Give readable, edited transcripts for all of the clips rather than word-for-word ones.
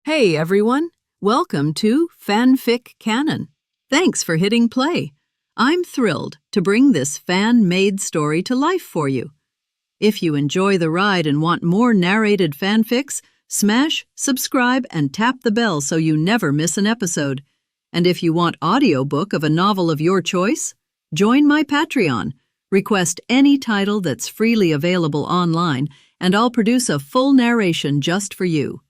Hey everyone, welcome to FanFic Canon. Thanks for hitting play. I'm thrilled to bring this fan-made story to life for you. If you enjoy the ride and want more narrated fanfics, smash, subscribe, and tap the bell so you never miss an episode. And if you want audiobook of a novel of your choice, join my Patreon. Request any title that's freely available online, and I'll produce a full narration just for you.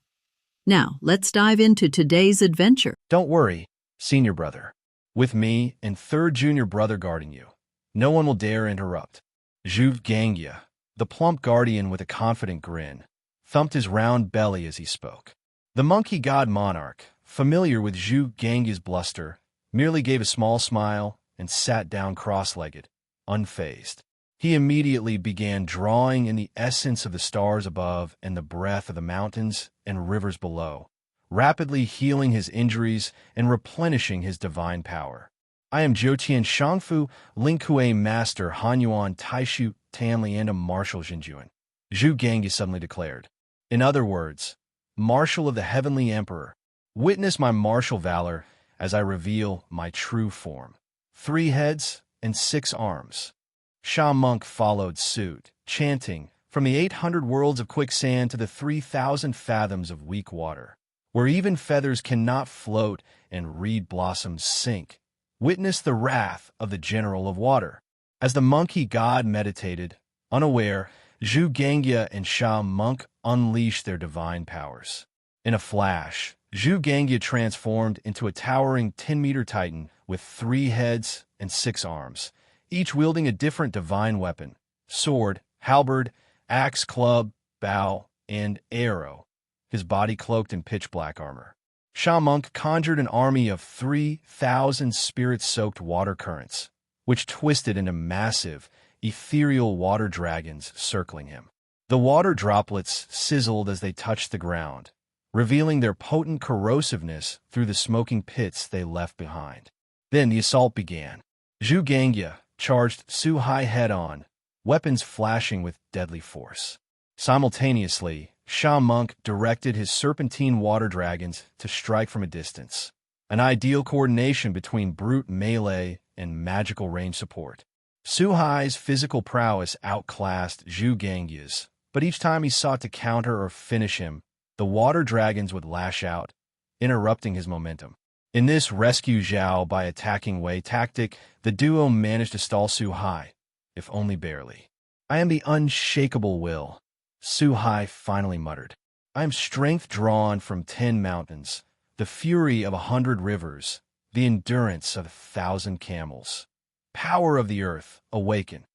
Now, let's dive into today's adventure. Don't worry, senior brother. With me and third junior brother guarding you, no one will dare interrupt. Zhu Gangya, the plump guardian with a confident grin, thumped his round belly as he spoke. The monkey god monarch, familiar with Zhu Gangya's bluster, merely gave a small smile and sat down cross-legged, unfazed. He immediately began drawing in the essence of the stars above and the breath of the mountains and rivers below, rapidly healing his injuries and replenishing his divine power. I am Jiutian Shangfu, Lingkue Master Hanyuan Taishu Tanliandam Marshal Jinjuan, Zhu Gangya suddenly declared. In other words, Marshal of the Heavenly Emperor, witness my martial valor as I reveal my true form. 3 heads and 6 arms. Sha Monk followed suit, chanting, from the 800 worlds of quicksand to the 3,000 fathoms of weak water, where even feathers cannot float and reed blossoms sink. Witness the wrath of the General of Water. As the monkey god meditated, unaware, Zhu Gangya and Sha Monk unleashed their divine powers. In a flash, Zhu Gangya transformed into a towering 10-meter titan with 3 heads and 6 arms, each wielding a different divine weapon: sword, halberd, axe, club, bow, and arrow, his body cloaked in pitch-black armor. Sha Monk conjured an army of 3,000 spirit-soaked water currents, which twisted into massive, ethereal water dragons circling him. The water droplets sizzled as they touched the ground, revealing their potent corrosiveness through the smoking pits they left behind. Then the assault began. Zhu Gangya charged Suhai head-on, weapons flashing with deadly force. Simultaneously, Sha Monk directed his serpentine water dragons to strike from a distance, an ideal coordination between brute melee and magical range support. Suhai's physical prowess outclassed Zhu Gangya's, but each time he sought to counter or finish him, the water dragons would lash out, interrupting his momentum. In this rescue Zhao by attacking way tactic, the duo managed to stall Suhai, if only barely. I am the unshakable will, Suhai finally muttered. I am strength drawn from 10 mountains, the fury of 100 rivers, the endurance of 1,000 camels. Power of the earth, awaken.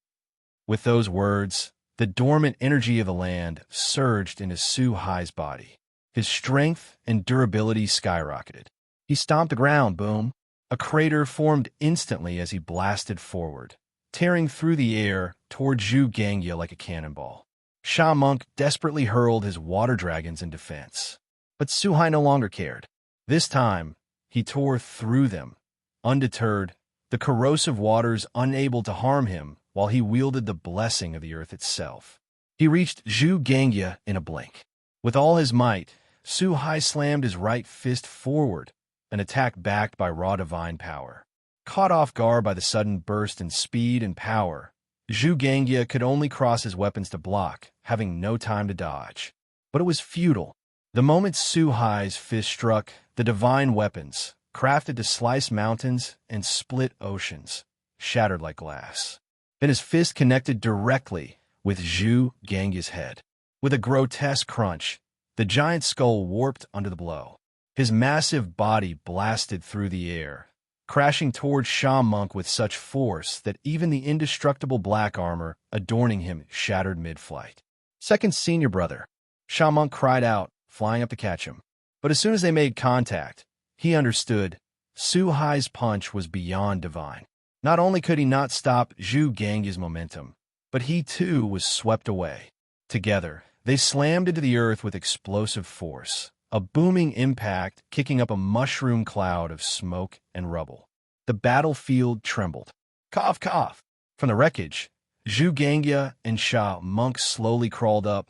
With those words, the dormant energy of the land surged into Suhai's body. His strength and durability skyrocketed. He stomped the ground, boom. A crater formed instantly as he blasted forward, tearing through the air toward Zhu Gangya like a cannonball. Sha Monk desperately hurled his water dragons in defense. But Suhai no longer cared. This time, he tore through them, undeterred, the corrosive waters unable to harm him while he wielded the blessing of the earth itself. He reached Zhu Gangya in a blink. With all his might, Suhai slammed his right fist forward, an attack backed by raw divine power. Caught off guard by the sudden burst in speed and power, Zhu Gangya could only cross his weapons to block, having no time to dodge. But it was futile. The moment Suhai's fist struck, the divine weapons, crafted to slice mountains and split oceans, shattered like glass. Then his fist connected directly with Zhu Gangya's head. With a grotesque crunch, the giant skull warped under the blow. His massive body blasted through the air, crashing towards Sha Monk with such force that even the indestructible black armor adorning him shattered mid-flight. Second senior brother, Sha Monk cried out, flying up to catch him. But as soon as they made contact, he understood Suhai's punch was beyond divine. Not only could he not stop Zhu Gangya's momentum, but he too was swept away. Together, they slammed into the earth with explosive force, a booming impact kicking up a mushroom cloud of smoke and rubble. The battlefield trembled. Cough, cough. From the wreckage, Zhu Gangya and Sha Monk slowly crawled up,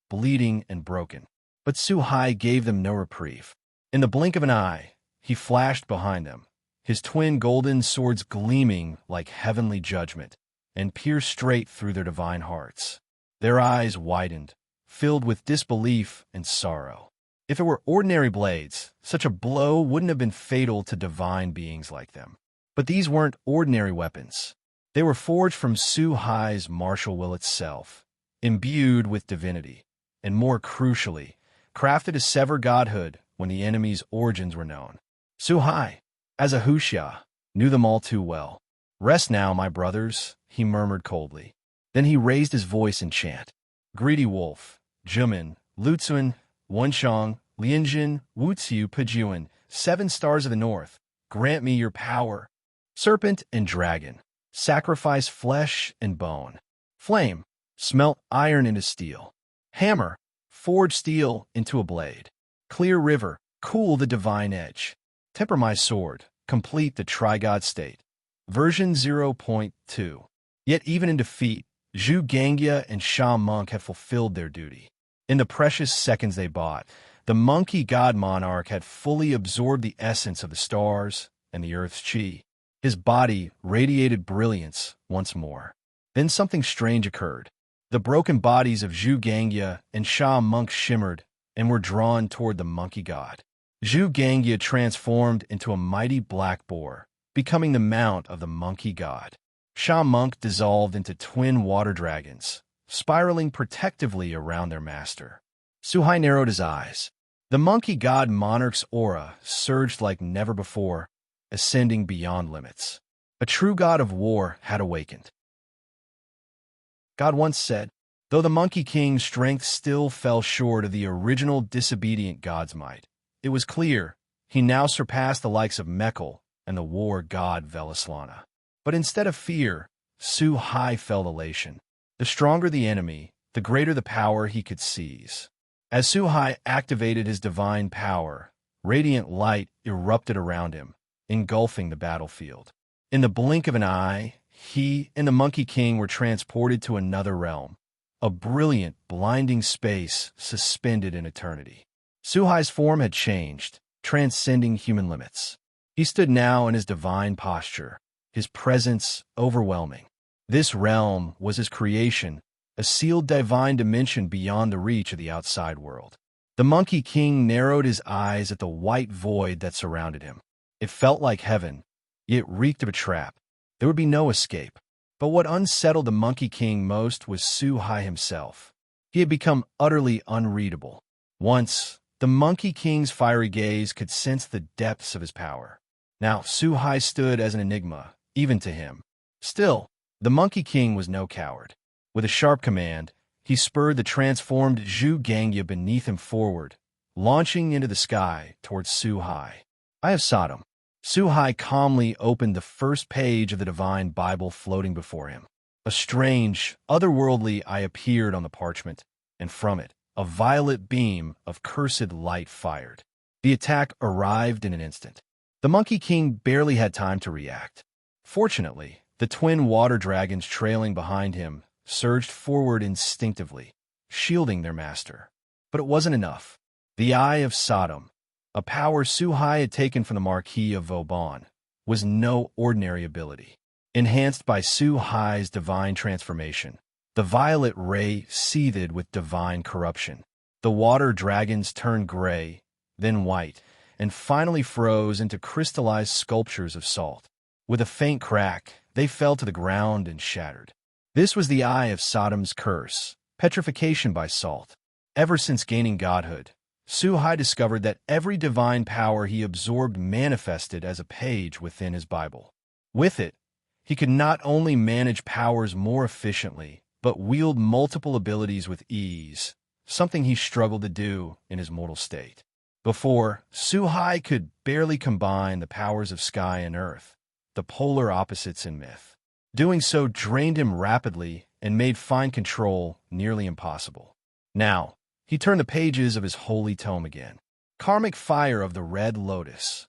bleeding and broken. But Suhai gave them no reprieve. In the blink of an eye, he flashed behind them, his twin golden swords gleaming like heavenly judgment, and pierced straight through their divine hearts. Their eyes widened, filled with disbelief and sorrow. If it were ordinary blades, such a blow wouldn't have been fatal to divine beings like them. But these weren't ordinary weapons. They were forged from Suhai's martial will itself, imbued with divinity, and more crucially, crafted to sever godhood when the enemy's origins were known. Suhai, as a Huxia, knew them all too well. "Rest now, my brothers," he murmured coldly. Then he raised his voice in chant. "Greedy Wolf, Jumin, Lutsuan, Wenshang, Lianjin, Wuxiu, Pejuan, 7 stars of the north, grant me your power. Serpent and dragon, sacrifice flesh and bone. Flame, smelt iron into steel. Hammer, forge steel into a blade. Clear river, cool the divine edge. Temper my sword, complete the trigod state." Version 0.2. Yet even in defeat, Zhu Gangya and Sha Monk had fulfilled their duty. In the precious seconds they bought, the monkey god monarch had fully absorbed the essence of the stars and the earth's chi. His body radiated brilliance once more. Then something strange occurred. The broken bodies of Zhu Gangya and Sha Monk shimmered and were drawn toward the monkey god. Zhu Gangya transformed into a mighty black boar, becoming the mount of the monkey god. Sha Monk dissolved into twin water dragons, spiraling protectively around their master. Suhai narrowed his eyes. The monkey god monarch's aura surged like never before, ascending beyond limits. A true god of war had awakened. God once said, though the Monkey King's strength still fell short of the original disobedient god's might, it was clear he now surpassed the likes of Mekhl and the war god Velaslana. But instead of fear, Su Hai felt elation. The stronger the enemy, the greater the power he could seize. As Su Hai activated his divine power, radiant light erupted around him, engulfing the battlefield. In the blink of an eye, he and the Monkey King were transported to another realm, a brilliant, blinding space suspended in eternity. Suhai's form had changed, transcending human limits. He stood now in his divine posture, his presence overwhelming. This realm was his creation, a sealed divine dimension beyond the reach of the outside world. The Monkey King narrowed his eyes at the white void that surrounded him. It felt like heaven, yet reeked of a trap. There would be no escape. But what unsettled the Monkey King most was Su Hai himself. He had become utterly unreadable. Once, the Monkey King's fiery gaze could sense the depths of his power. Now, Su Hai stood as an enigma, even to him. Still, the Monkey King was no coward. With a sharp command, he spurred the transformed Zhu Gangya beneath him forward, launching into the sky towards Su Hai. "I have sought him." Su Hai calmly opened the first page of the divine Bible floating before him. A strange, otherworldly eye appeared on the parchment, and from it, a violet beam of cursed light fired. The attack arrived in an instant. The Monkey King barely had time to react. Fortunately, the twin water dragons trailing behind him surged forward instinctively, shielding their master. But it wasn't enough. The Eye of Sodom, a power Su Hai had taken from the Marquis of Vauban, was no ordinary ability. Enhanced by Su Hai's divine transformation, the violet ray seethed with divine corruption. The water dragons turned gray, then white, and finally froze into crystallized sculptures of salt. With a faint crack, they fell to the ground and shattered. This was the Eye of Sodom's curse, petrification by salt. Ever since gaining godhood, Su Hai discovered that every divine power he absorbed manifested as a page within his Bible. With it, he could not only manage powers more efficiently, but wield multiple abilities with ease, something he struggled to do in his mortal state. Before, Su Hai could barely combine the powers of sky and earth, the polar opposites in myth. Doing so drained him rapidly and made fine control nearly impossible. Now, he turned the pages of his holy tome again. Karmic fire of the Red Lotus.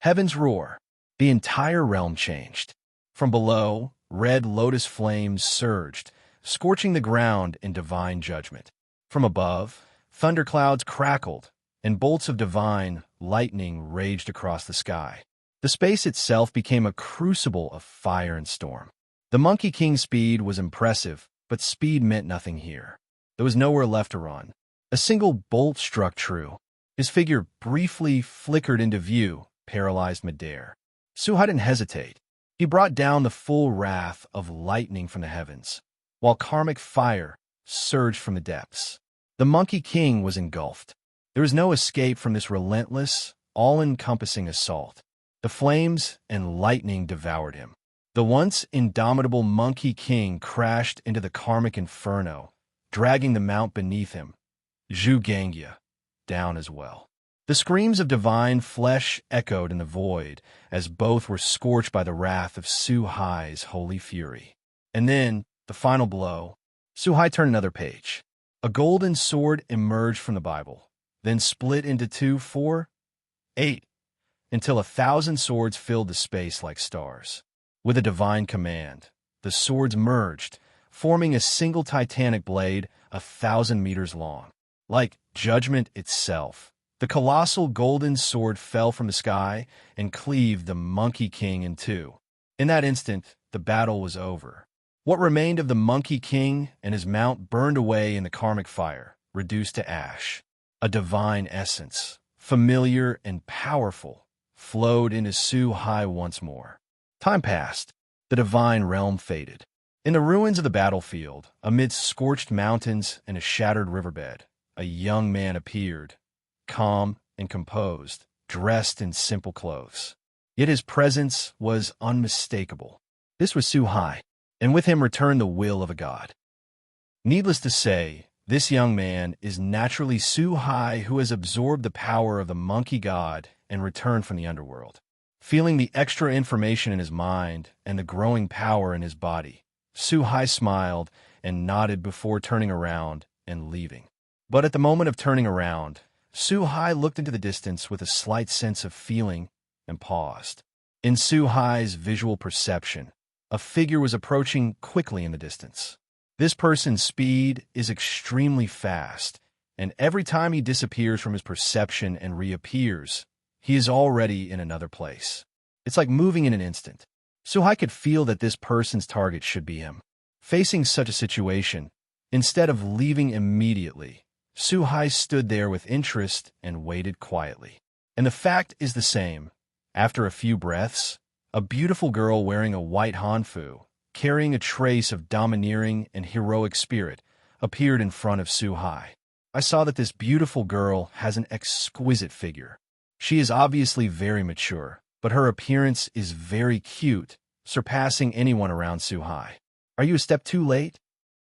Heaven's roar. The entire realm changed. From below, red lotus flames surged, scorching the ground in divine judgment. From above, thunderclouds crackled, and bolts of divine lightning raged across the sky. The space itself became a crucible of fire and storm. The Monkey King's speed was impressive, but speed meant nothing here. There was nowhere left to run. A single bolt struck true. His figure briefly flickered into view, paralyzed midair. Suhai didn't hesitate. He brought down the full wrath of lightning from the heavens, while karmic fire surged from the depths. The Monkey King was engulfed. There was no escape from this relentless, all-encompassing assault. The flames and lightning devoured him. The once indomitable Monkey King crashed into the karmic inferno, dragging the mount beneath him, Zhu Gangya, down as well. The screams of divine flesh echoed in the void as both were scorched by the wrath of Suhai's holy fury. And then, the final blow, Suhai turned another page. A golden sword emerged from the Bible, then split into 2, 4, 8, until 1,000 swords filled the space like stars. With a divine command, the swords merged, forming a single titanic blade 1,000 meters long. Like judgment itself, the colossal golden sword fell from the sky and cleaved the Monkey King in two. In that instant, the battle was over. What remained of the Monkey King and his mount burned away in the karmic fire, reduced to ash. A divine essence, familiar and powerful, flowed into Su Hai once more. Time passed. The divine realm faded. In the ruins of the battlefield, amidst scorched mountains and a shattered riverbed, a young man appeared, calm and composed, dressed in simple clothes. Yet his presence was unmistakable. This was Su Hai, and with him returned the will of a god. Needless to say, this young man is naturally Su Hai, who has absorbed the power of the monkey god and returned from the underworld. Feeling the extra information in his mind and the growing power in his body, Su Hai smiled and nodded before turning around and leaving. But at the moment of turning around, Su Hai looked into the distance with a slight sense of feeling and paused. In Su Hai's visual perception, a figure was approaching quickly in the distance. This person's speed is extremely fast, and every time he disappears from his perception and reappears, he is already in another place. It's like moving in an instant. Suhai could feel that this person's target should be him. Facing such a situation, instead of leaving immediately, Suhai stood there with interest and waited quietly. And the fact is the same. After a few breaths, a beautiful girl wearing a white hanfu, carrying a trace of domineering and heroic spirit, appeared in front of Suhai. I saw that this beautiful girl has an exquisite figure. She is obviously very mature, but her appearance is very cute, surpassing anyone around Suhai. Are you a step too late?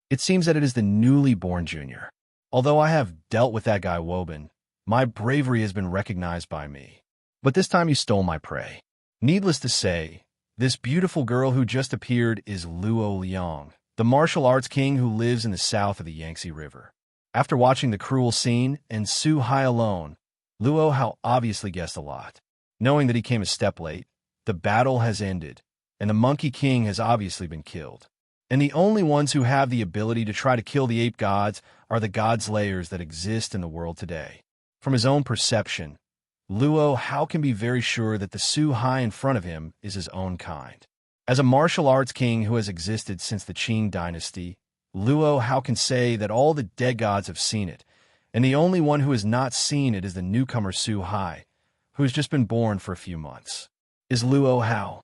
It seems that it is the newly born junior. Although I have dealt with that guy Woban, my bravery has been recognized by me. But this time you stole my prey. Needless to say, this beautiful girl who just appeared is Lu Leong, the martial arts king who lives in the south of the Yangtze River. After watching the cruel scene and Suhai alone, Luo Hao obviously guessed a lot. Knowing that he came a step late, the battle has ended, and the Monkey King has obviously been killed. And the only ones who have the ability to try to kill the ape gods are the god slayers that exist in the world today. From his own perception, Luo Hao can be very sure that the Suhai in front of him is his own kind. As a martial arts king who has existed since the Qing dynasty, Luo Hao can say that all the dead gods have seen it, and the only one who has not seen it is the newcomer Suhai, who has just been born for a few months. Is Luo Hao.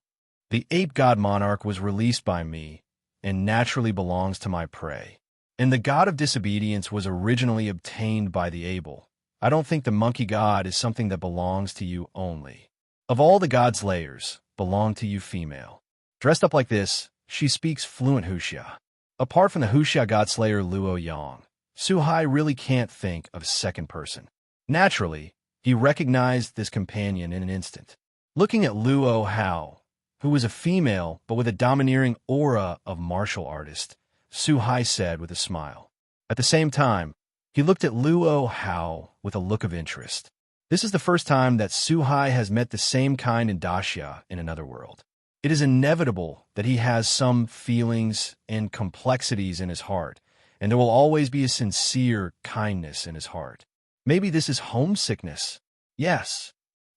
The ape god monarch was released by me, and naturally belongs to my prey. And the god of disobedience was originally obtained by the able. I don't think the monkey god is something that belongs to you only. Of all the god slayers, belong to you female. Dressed up like this, she speaks fluent Huxia. Apart from the Huxia god slayer Luo Yang, Suhai really can't think of a second person. Naturally, he recognized this companion in an instant. Looking at Luo Hao, who was a female but with a domineering aura of martial artist, Suhai said with a smile. At the same time, he looked at Luo Hao with a look of interest. This is the first time that Suhai has met the same kind in Daxia in another world. It is inevitable that he has some feelings and complexities in his heart, and there will always be a sincere kindness in his heart. Maybe this is homesickness. Yes.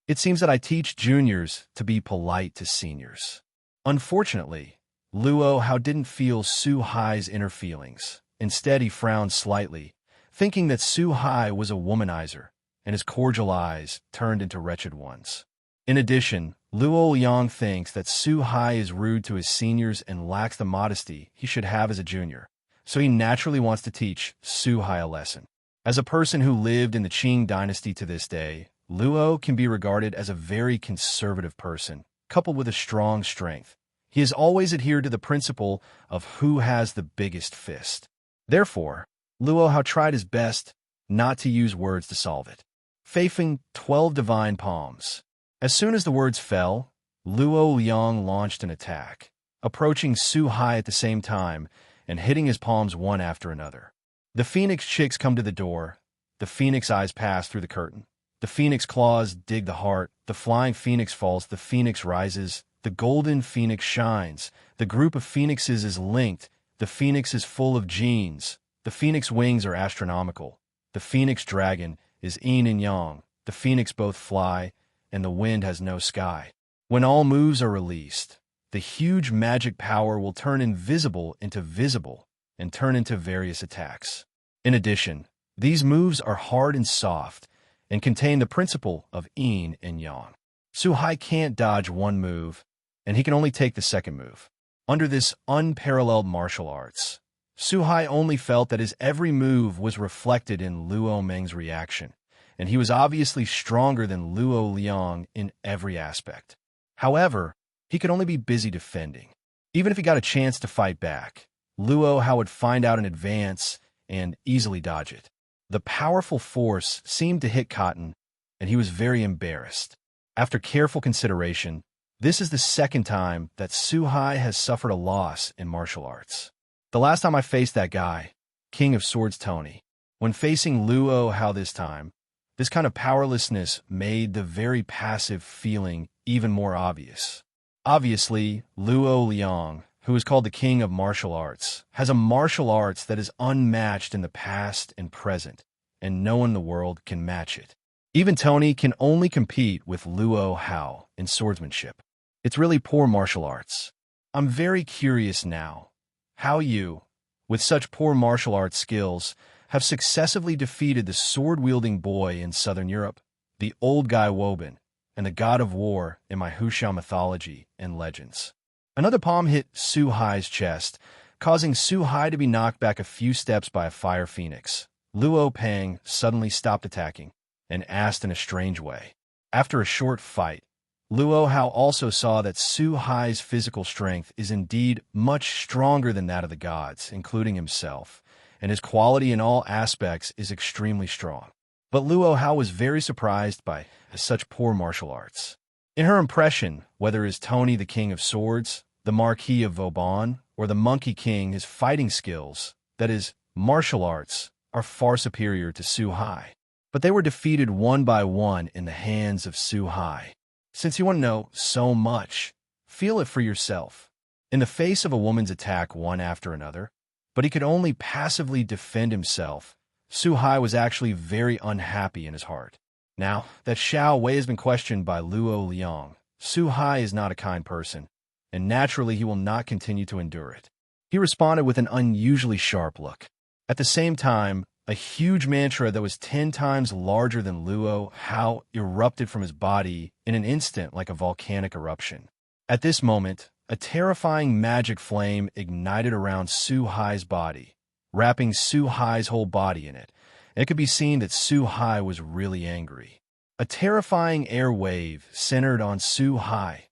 It seems that I teach juniors to be polite to seniors. Unfortunately, Luo Hao didn't feel Su Hai's inner feelings. Instead, he frowned slightly, thinking that Su Hai was a womanizer, and his cordial eyes turned into wretched ones. In addition, Lu Leong thinks that Su Hai is rude to his seniors and lacks the modesty he should have as a junior, so he naturally wants to teach Su Hai a lesson. As a person who lived in the Qing dynasty to this day, Luo can be regarded as a very conservative person, coupled with a strong strength. He has always adhered to the principle of who has the biggest fist. Therefore, Luo Hao tried his best not to use words to solve it. Facing 12 divine palms. As soon as the words fell, Luo Leong launched an attack, approaching Su Hai at the same time and hitting his palms one after another. The phoenix chicks come to the door. The phoenix eyes pass through the curtain. The phoenix claws dig the heart. The flying phoenix falls. The phoenix rises. The golden phoenix shines. The group of phoenixes is linked. The phoenix is full of genes. The phoenix wings are astronomical. The phoenix dragon is yin and yang. The phoenix both fly, and the wind has no sky. When all moves are released, the huge magic power will turn invisible into visible and turn into various attacks. In addition, these moves are hard and soft and contain the principle of yin and yang. Suhai can't dodge one move, and he can only take the second move. Under this unparalleled martial arts, Suhai only felt that his every move was reflected in Luo Meng's reaction, and he was obviously stronger than Luo Leong in every aspect. However, he could only be busy defending. Even if he got a chance to fight back, Luo Hao would find out in advance and easily dodge it. The powerful force seemed to hit Cotton, and he was very embarrassed. After careful consideration, this is the second time that Suhai has suffered a loss in martial arts. The last time I faced that guy, King of Swords Tony, when facing Luo Hao this time, this kind of powerlessness made the very passive feeling even more obvious. Obviously, Luo Leong, who is called the King of Martial Arts, has a martial arts that is unmatched in the past and present, and no one in the world can match it. Even Tony can only compete with Luo Hao in swordsmanship. It's really poor martial arts. I'm very curious now how you, with such poor martial arts skills, have successively defeated the sword-wielding boy in Southern Europe, the old guy Woban, and the god of war in my Huxiao mythology and legends. Another palm hit Su Hai's chest, causing Su Hai to be knocked back a few steps by a fire phoenix. Luo Peng suddenly stopped attacking and asked in a strange way. After a short fight, Luo Hao also saw that Su Hai's physical strength is indeed much stronger than that of the gods, including himself, and his quality in all aspects is extremely strong. But Luo Hao was very surprised by such poor martial arts. In her impression, whether as Tony the King of Swords, the Marquis of Vauban, or the Monkey King, his fighting skills, that is, martial arts, are far superior to Su Hai. But they were defeated one by one in the hands of Su Hai. Since you want to know so much, feel it for yourself. In the face of a woman's attack one after another, but he could only passively defend himself, Su Hai was actually very unhappy in his heart. Now that Xiao Wei has been questioned by Luo Leong, Su Hai is not a kind person, and naturally he will not continue to endure it. He responded with an unusually sharp look. At the same time, a huge mantra that was 10 times larger than Luo Hao erupted from his body in an instant like a volcanic eruption. At this moment, a terrifying magic flame ignited around Su Hai's body, wrapping Su Hai's whole body in it. It could be seen that Su Hai was really angry. A terrifying air wave centered on Su Hai,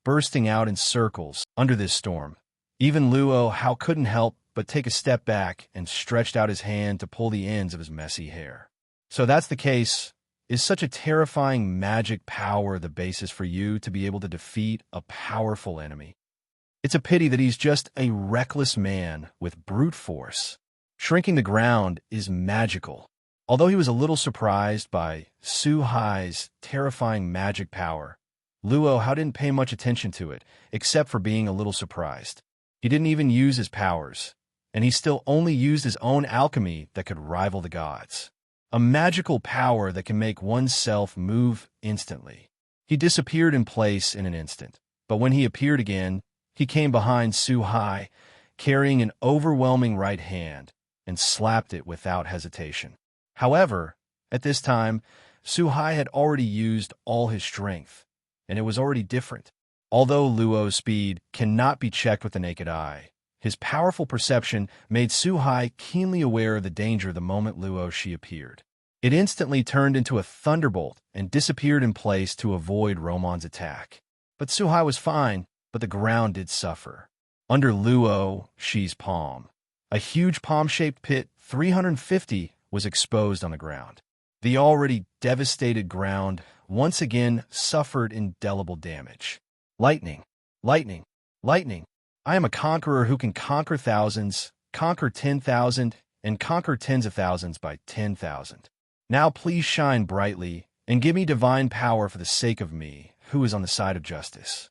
bursting out in circles under this storm. Even Luo Hao couldn't help but take a step back and stretched out his hand to pull the ends of his messy hair. So that's the case. Is such a terrifying magic power the basis for you to be able to defeat a powerful enemy? It's a pity that he's just a reckless man with brute force. Shrinking the ground is magical. Although he was a little surprised by Su Hai's terrifying magic power, Luo Hao didn't pay much attention to it, except for being a little surprised. He didn't even use his powers, and he still only used his own alchemy that could rival the gods. a magical power that can make oneself move instantly. He disappeared in place in an instant, but when he appeared again, he came behind Suhai, carrying an overwhelming right hand, and slapped it without hesitation. However, at this time, Suhai had already used all his strength, and it was already different. Although Luo's speed cannot be checked with the naked eye, his powerful perception made Suhai keenly aware of the danger the moment Luo appeared. It instantly turned into a thunderbolt and disappeared in place to avoid Roman's attack. But Suhai was fine, but the ground did suffer. Under Luo's palm, a huge palm-shaped pit 350 was exposed on the ground. The already devastated ground once again suffered indelible damage. Lightning, lightning, lightning. I am a conqueror who can conquer thousands, conquer 10,000, and conquer tens of thousands by 10,000. Now please shine brightly and give me divine power for the sake of me, who is on the side of justice.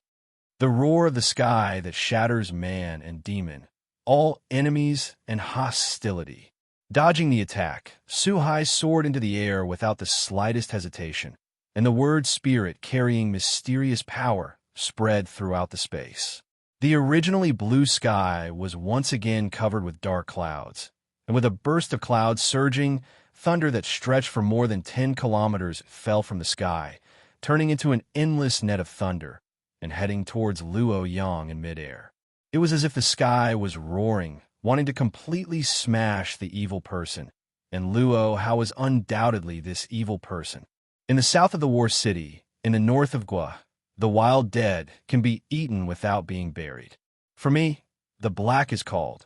The roar of the sky that shatters man and demon, all enemies and hostility. Dodging the attack, Suhai soared into the air without the slightest hesitation, and the word spirit carrying mysterious power spread throughout the space. The originally blue sky was once again covered with dark clouds, and with a burst of clouds surging, thunder that stretched for more than 10 kilometers fell from the sky, turning into an endless net of thunder and heading towards Lu Leong in midair. It was as if the sky was roaring, wanting to completely smash the evil person, and Luo was undoubtedly this evil person. In the south of the War City, in the north of Guo, the wild dead can be eaten without being buried. For me, the black is called,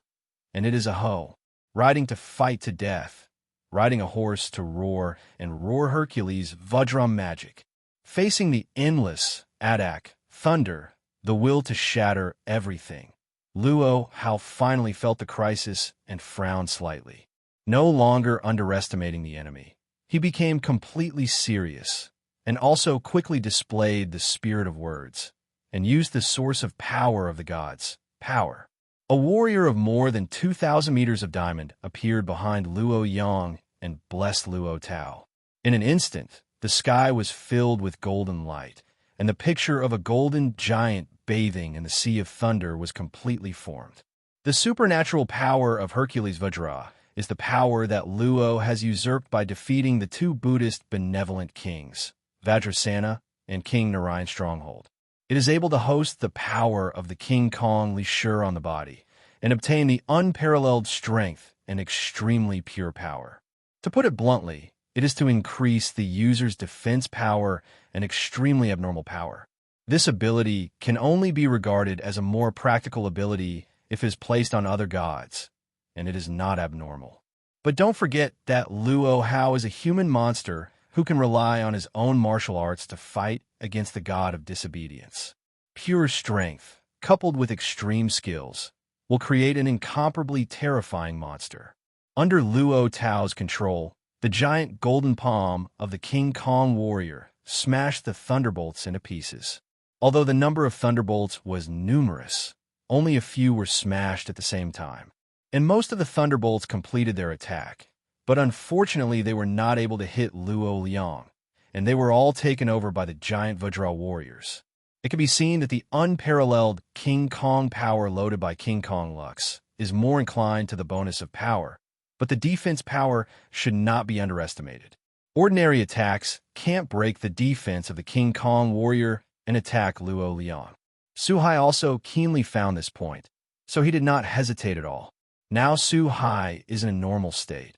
and it is a hoe, riding to fight to death, riding a horse to roar, and roar Hercules' Vajram magic, facing the endless Attack, thunder, the will to shatter everything. Luo finally felt the crisis and frowned slightly. No longer underestimating the enemy, he became completely serious, and also quickly displayed the spirit of words, and used the source of power of the gods, power. A warrior of more than 2,000 meters of diamond appeared behind Luo Yang and blessed Luo Tao. In an instant, the sky was filled with golden light, and the picture of a golden giant bathing in the sea of thunder was completely formed. The supernatural power of Hercules Vajra is the power that Luo has usurped by defeating the two Buddhist benevolent kings, Vajrasana and King Narayan Stronghold. It is able to host the power of the King Kong Li Shur on the body and obtain the unparalleled strength and extremely pure power. To put it bluntly, it is to increase the user's defense power and extremely abnormal power. This ability can only be regarded as a more practical ability if it is placed on other gods, and it is not abnormal. But don't forget that Luo Hao is a human monster who can rely on his own martial arts to fight against the god of disobedience. Pure strength, coupled with extreme skills, will create an incomparably terrifying monster. Under Luo Tao's control, the giant golden palm of the King Kong warrior smashed the thunderbolts into pieces. Although the number of thunderbolts was numerous, only a few were smashed at the same time, and most of the thunderbolts completed their attack. But unfortunately, they were not able to hit Luo Leong, and they were all taken over by the giant Vajra warriors. It can be seen that the unparalleled King Kong power loaded by King Kong Lux is more inclined to the bonus of power, but the defense power should not be underestimated. Ordinary attacks can't break the defense of the King Kong warrior and attack Luo Leong. Suhai also keenly found this point, so he did not hesitate at all. Now Suhai is in a normal state,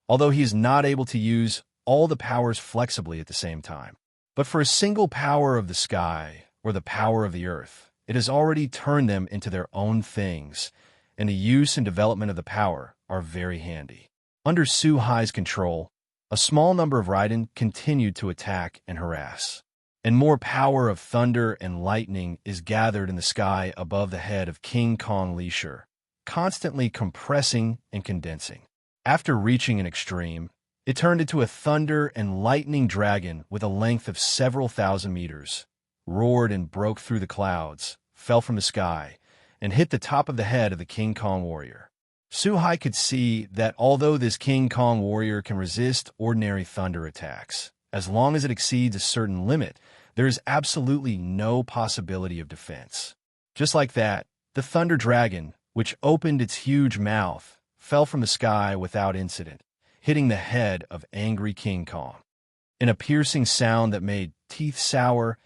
although he is not able to use all the powers flexibly at the same time. But for a single power of the sky, or the power of the earth, it has already turned them into their own things, and the use and development of the power are very handy. Under Suhai's control, a small number of Raiden continued to attack and harass, and more power of thunder and lightning is gathered in the sky above the head of King Kong Li Shur, constantly compressing and condensing. After reaching an extreme, it turned into a thunder and lightning dragon with a length of several thousand meters, roared and broke through the clouds, fell from the sky, and hit the top of the head of the King Kong warrior. Suhai could see that although this King Kong warrior can resist ordinary thunder attacks, as long as it exceeds a certain limit, there is absolutely no possibility of defense. Just like that, the Thunder Dragon, which opened its huge mouth, fell from the sky without incident, hitting the head of angry King Kong. In a piercing sound that made teeth sour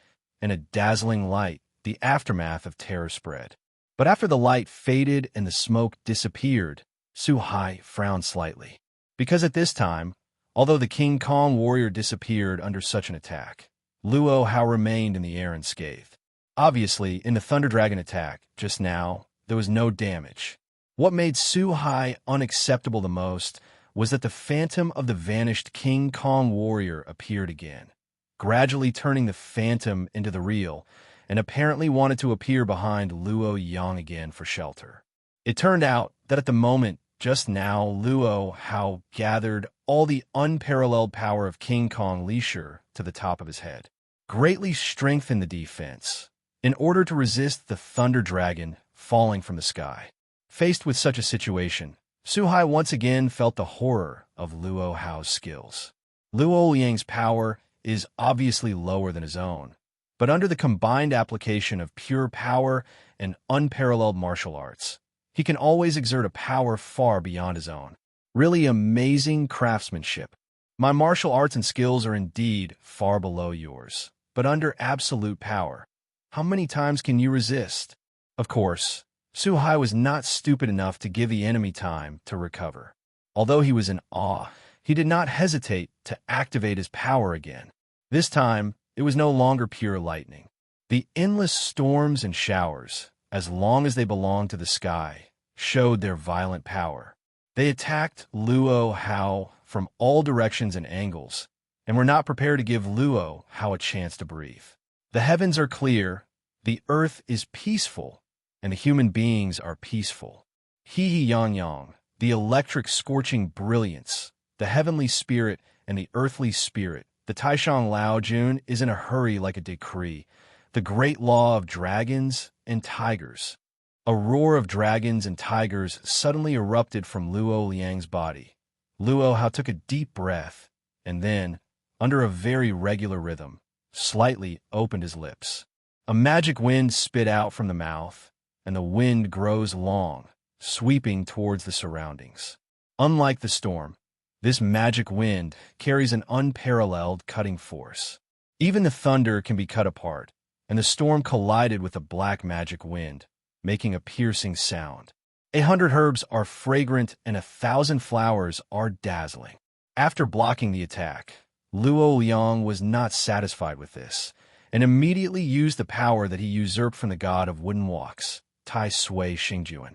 and a dazzling light, the aftermath of terror spread. But after the light faded and the smoke disappeared, Suhai frowned slightly. Because at this time, although the King Kong warrior disappeared under such an attack, Luo Hao remained in the air unscathed. Obviously, in the Thunder Dragon attack, just now, there was no damage. What made Suhai unacceptable the most was that the phantom of the vanished King Kong warrior appeared again, gradually turning the phantom into the real, and apparently wanted to appear behind Luo Yang again for shelter. It turned out that at the moment, just now, Luo Hao gathered all the unparalleled power of King Kong Leisure to the top of his head, greatly strengthened the defense, in order to resist the Thunder Dragon falling from the sky. Faced with such a situation, Suhai once again felt the horror of Luo Hao's skills. Luo Liang's power is obviously lower than his own, but under the combined application of pure power and unparalleled martial arts, he can always exert a power far beyond his own. Really amazing craftsmanship. My martial arts and skills are indeed far below yours, but under absolute power. How many times can you resist? Of course, Suhai was not stupid enough to give the enemy time to recover. Although he was in awe, he did not hesitate to activate his power again. This time, it was no longer pure lightning. The endless storms and showers, as long as they belonged to the sky, showed their violent power. They attacked Luo Hao from all directions and angles, and were not prepared to give Luo Hao a chance to breathe. The heavens are clear, the earth is peaceful, and the human beings are peaceful. He Yang Yang, the electric scorching brilliance, the heavenly spirit and the earthly spirit, the Taishang Lao Jun is in a hurry like a decree, the great law of dragons and tigers. A roar of dragons and tigers suddenly erupted from Luo Liang's body. Luo Hao took a deep breath, and then, under a very regular rhythm, slightly opened his lips. A magic wind spit out from the mouth, and the wind grows long, sweeping towards the surroundings. Unlike the storm, this magic wind carries an unparalleled cutting force. Even the thunder can be cut apart, and the storm collided with the black magic wind, making a piercing sound. 100 herbs are fragrant and 1,000 flowers are dazzling. After blocking the attack, Luo Leong was not satisfied with this, and immediately used the power that he usurped from the god of wooden walks, Tai Sui Xingjuan.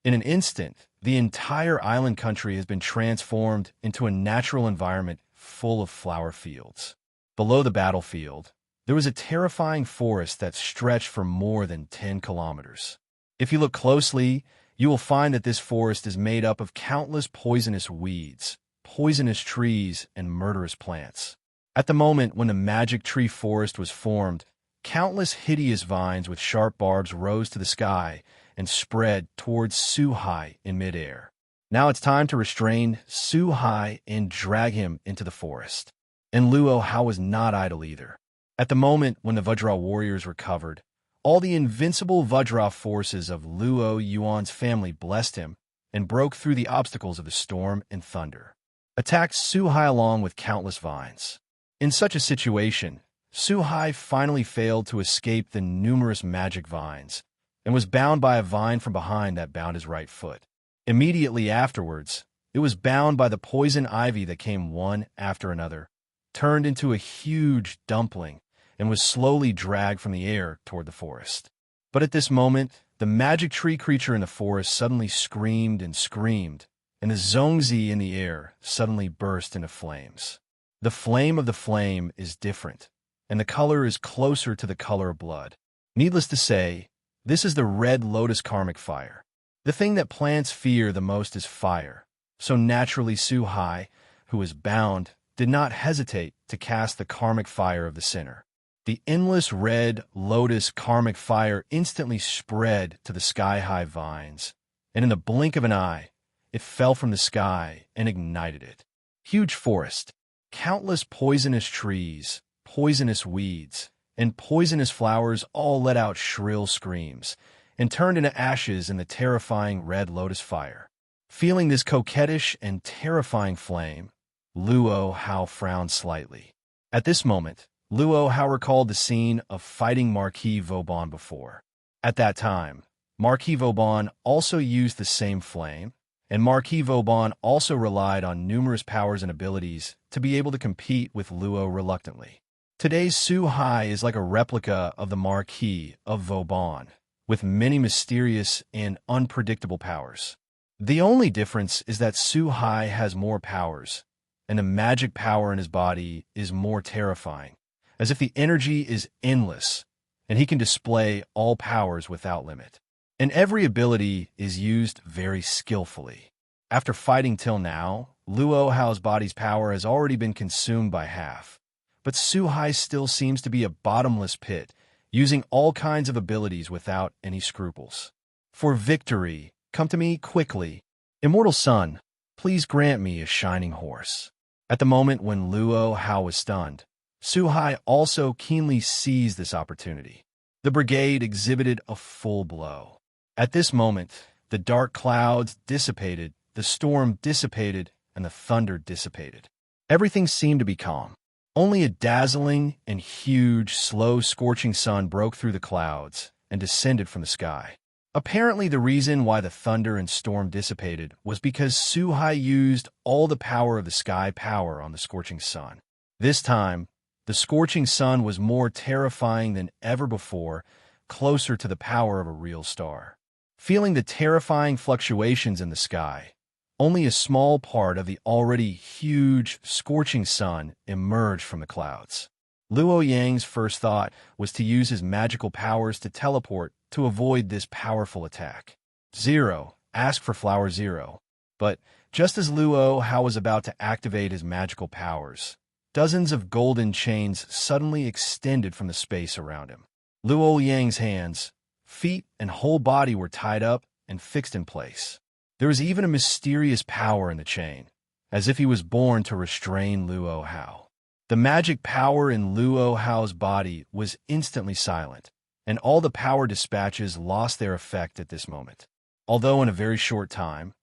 In an instant, the entire island country has been transformed into a natural environment full of flower fields. Below the battlefield, there was a terrifying forest that stretched for more than 10 kilometers. If you look closely, you will find that this forest is made up of countless poisonous weeds, poisonous trees, and murderous plants. At the moment when the magic tree forest was formed, countless hideous vines with sharp barbs rose to the sky and spread towards Suhai in midair. Now it's time to restrain Suhai and drag him into the forest. And Luo Hao was not idle either. At the moment when the Vajra warriors recovered, all the invincible Vajra forces of Luo Yuan's family blessed him and broke through the obstacles of the storm and thunder, attacked Suhai along with countless vines. In such a situation, Suhai finally failed to escape the numerous magic vines and was bound by a vine from behind that bound his right foot. Immediately afterwards, it was bound by the poison ivy that came one after another, turned into a huge dumpling, and was slowly dragged from the air toward the forest. But at this moment, the magic tree creature in the forest suddenly screamed, and the Zongzi in the air suddenly burst into flames. The flame of the flame is different, and the color is closer to the color of blood. Needless to say, this is the red lotus karmic fire. The thing that plants fear the most is fire, so naturally Suhai, who was bound, did not hesitate to cast the karmic fire of the sinner. The endless red lotus karmic fire instantly spread to the sky-high vines, and in the blink of an eye, it fell from the sky and ignited it. Huge forest, countless poisonous trees, poisonous weeds, and poisonous flowers all let out shrill screams and turned into ashes in the terrifying red lotus fire. Feeling this coquettish and terrifying flame, Luo Hao frowned slightly. At this moment, Luo Hao recalled the scene of fighting Marquis Vauban before. At that time, Marquis Vauban also used the same flame, and Marquis Vauban also relied on numerous powers and abilities to be able to compete with Luo reluctantly. Today's Suhai is like a replica of the Marquis of Vauban, with many mysterious and unpredictable powers. The only difference is that Suhai has more powers, and the magic power in his body is more terrifying, as if the energy is endless, and he can display all powers without limit. And every ability is used very skillfully. After fighting till now, Luo Hao's body's power has already been consumed by half, but Suhai still seems to be a bottomless pit, using all kinds of abilities without any scruples. For victory, come to me quickly. Immortal Sun, please grant me a shining horse. At the moment when Luo Hao was stunned, Suhai also keenly seized this opportunity. The brigade exhibited a full blow. At this moment, the dark clouds dissipated, the storm dissipated, and the thunder dissipated. Everything seemed to be calm. Only a dazzling and huge, slow, scorching sun broke through the clouds and descended from the sky. Apparently, the reason why the thunder and storm dissipated was because Suhai used all the power of the sky power on the scorching sun. This time, the scorching sun was more terrifying than ever before, closer to the power of a real star. Feeling the terrifying fluctuations in the sky, only a small part of the already huge, scorching sun emerged from the clouds. Luo Yang's first thought was to use his magical powers to teleport to avoid this powerful attack. Zero, ask for Flower Zero. But just as Luo Hao was about to activate his magical powers, dozens of golden chains suddenly extended from the space around him. Luo Yang's hands, feet, and whole body were tied up and fixed in place. There was even a mysterious power in the chain, as if he was born to restrain Luo Hao. The magic power in Luo Hao's body was instantly silent, and all the power dispatches lost their effect at this moment. Although in a very short time,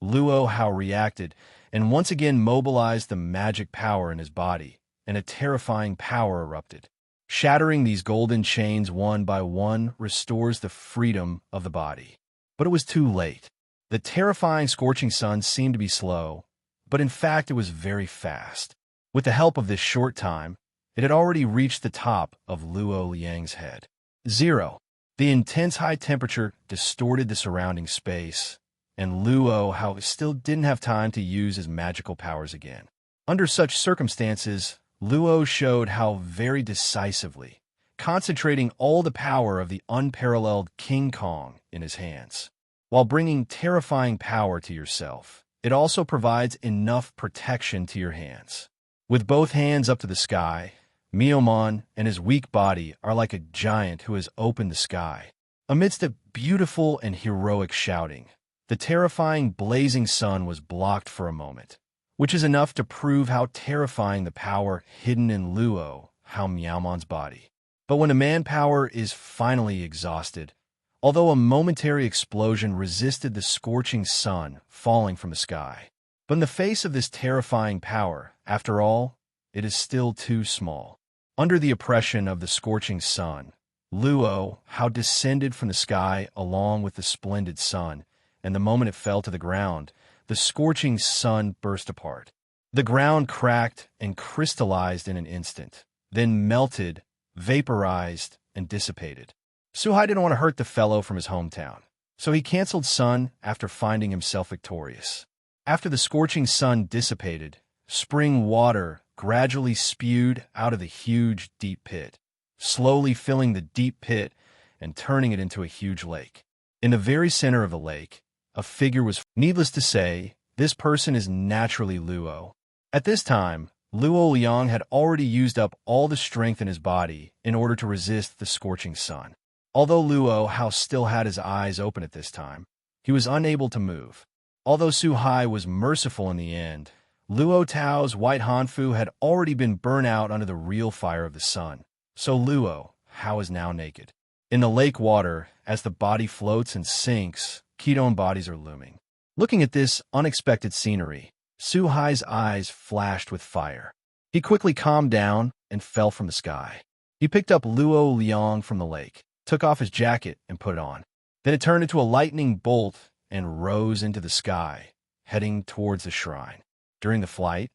Luo Hao reacted and once again mobilized the magic power in his body, and a terrifying power erupted. Shattering these golden chains one by one restores the freedom of the body. But it was too late. The terrifying scorching sun seemed to be slow, but in fact it was very fast. With the help of this short time, it had already reached the top of Luo Liang's head. Zero. The intense high temperature distorted the surrounding space, and Luo Hao still didn't have time to use his magical powers again. Under such circumstances, Luo showed how very decisively, concentrating all the power of the unparalleled King Kong in his hands. While bringing terrifying power to yourself, it also provides enough protection to your hands. With both hands up to the sky, Miomon and his weak body are like a giant who has opened the sky. Amidst a beautiful and heroic shouting, the terrifying blazing sun was blocked for a moment, which is enough to prove how terrifying the power hidden in Luo Hao Miaomon's body. But when a manpower is finally exhausted, although a momentary explosion resisted the scorching sun falling from the sky. But in the face of this terrifying power, after all, it is still too small. Under the oppression of the scorching sun, Luo Hao descended from the sky along with the splendid sun, and the moment it fell to the ground, the scorching sun burst apart. The ground cracked and crystallized in an instant, then melted, vaporized, and dissipated. Suhai didn't want to hurt the fellow from his hometown, so he canceled sun after finding himself victorious. After the scorching sun dissipated, spring water gradually spewed out of the huge, deep pit, slowly filling the deep pit and turning it into a huge lake. In the very center of the lake, a figure was. Needless to say, this person is naturally Luo. At this time, Luo Leong had already used up all the strength in his body in order to resist the scorching sun. Although Luo Hao still had his eyes open at this time, he was unable to move. Although Suhai was merciful in the end, Luo Tao's white Hanfu had already been burnt out under the real fire of the sun. So Luo Hao is now naked. In the lake water, as the body floats and sinks, ketone bodies are looming. Looking at this unexpected scenery, Suhai's eyes flashed with fire. He quickly calmed down and fell from the sky. He picked up Lu Leong from the lake, took off his jacket and put it on. Then it turned into a lightning bolt and rose into the sky, heading towards the shrine. During the flight,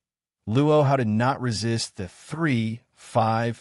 Luo Hao did not resist the 3-5-3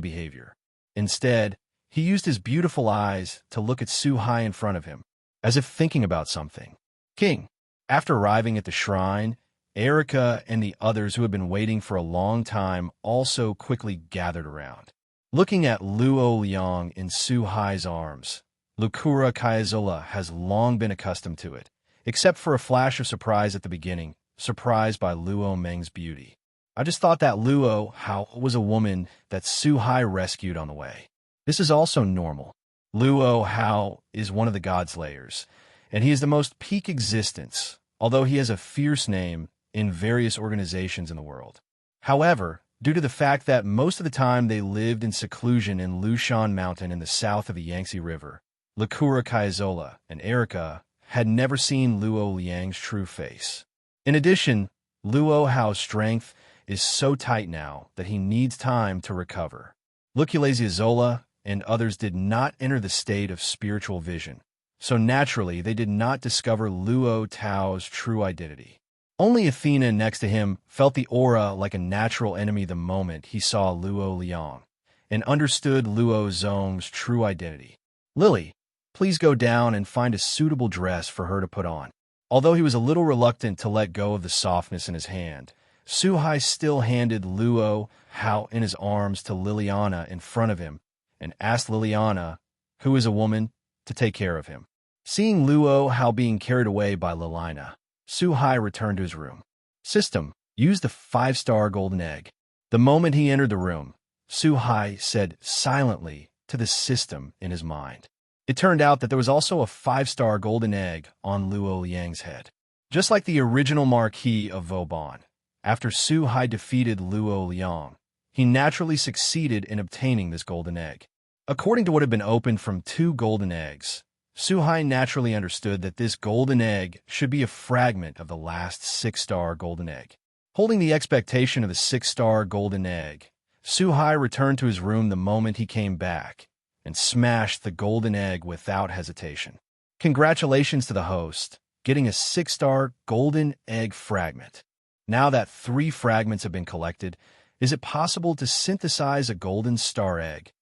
behavior. Instead, he used his beautiful eyes to look at Suhai in front of him, as if thinking about something. King. After arriving at the shrine, Erica and the others who had been waiting for a long time also quickly gathered around. Looking at Luo Leong in Suhai's arms, Lucura Kaizola has long been accustomed to it, except for a flash of surprise at the beginning, surprised by Luo Meng's beauty. I just thought that Luo Hao was a woman that Suhai rescued on the way. This is also normal. Luo Hao is one of the God Slayers, and he is the most peak existence, although he has a fierce name in various organizations in the world. However, due to the fact that most of the time they lived in seclusion in Lushan Mountain in the south of the Yangtze River, Lucura Kaizola and Erica had never seen Luo Liang's true face. In addition, Luo Hao's strength is so tight now that he needs time to recover. Luculasia Zola and others did not enter the state of spiritual vision, so naturally they did not discover Luo Tao's true identity. Only Athena next to him felt the aura like a natural enemy the moment he saw Luo Leong, and understood Luo Zong's true identity. Lily, please go down and find a suitable dress for her to put on. Although he was a little reluctant to let go of the softness in his hand, Suhai still handed Luo Hao in his arms to Liliana in front of him and asked Liliana, who is a woman, to take care of him. Seeing Luo Hao being carried away by Liliana, Suhai returned to his room. System, use the 5-star golden egg. The moment he entered the room, Suhai said silently to the system in his mind. It turned out that there was also a 5-star golden egg on Luo Liang's head. Just like the original Marquis of Vauban, after Suhai defeated Luo Leong, he naturally succeeded in obtaining this golden egg. According to what had been opened from 2 golden eggs, Suhai naturally understood that this golden egg should be a fragment of the last 6-star golden egg. Holding the expectation of the 6-star golden egg, Suhai returned to his room the moment he came back and smashed the golden egg without hesitation. Congratulations to the host, getting a 6-star golden egg fragment. Now that 3 fragments have been collected, is it possible to synthesize a golden star egg?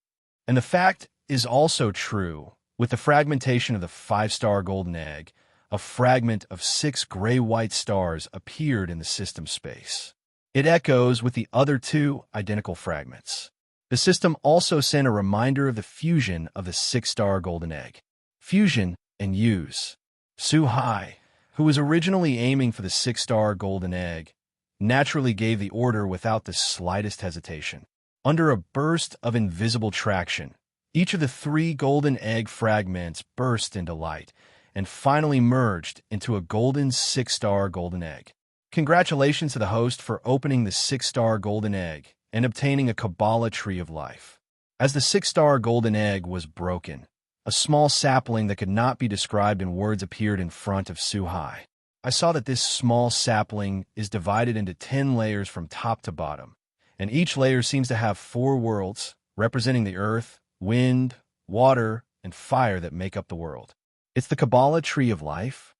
And the fact is also true. With the fragmentation of the 5-star golden egg, a fragment of 6 gray-white stars appeared in the system space. It echoes with the other 2 identical fragments. The system also sent a reminder of the fusion of the 6-star golden egg. Fusion and use. Suhai, who was originally aiming for the 6-star golden egg, naturally gave the order without the slightest hesitation. Under a burst of invisible traction, each of the 3 golden egg fragments burst into light and finally merged into a golden 6-star golden egg. Congratulations to the host for opening the 6-star golden egg and obtaining a Kabbalah Tree of Life. As the 6-star golden egg was broken, a small sapling that could not be described in words appeared in front of Suhai. I saw that this small sapling is divided into 10 layers from top to bottom, and each layer seems to have 4 worlds, representing the earth, wind, water, and fire that make up the world. It's the Kabbalah Tree of Life?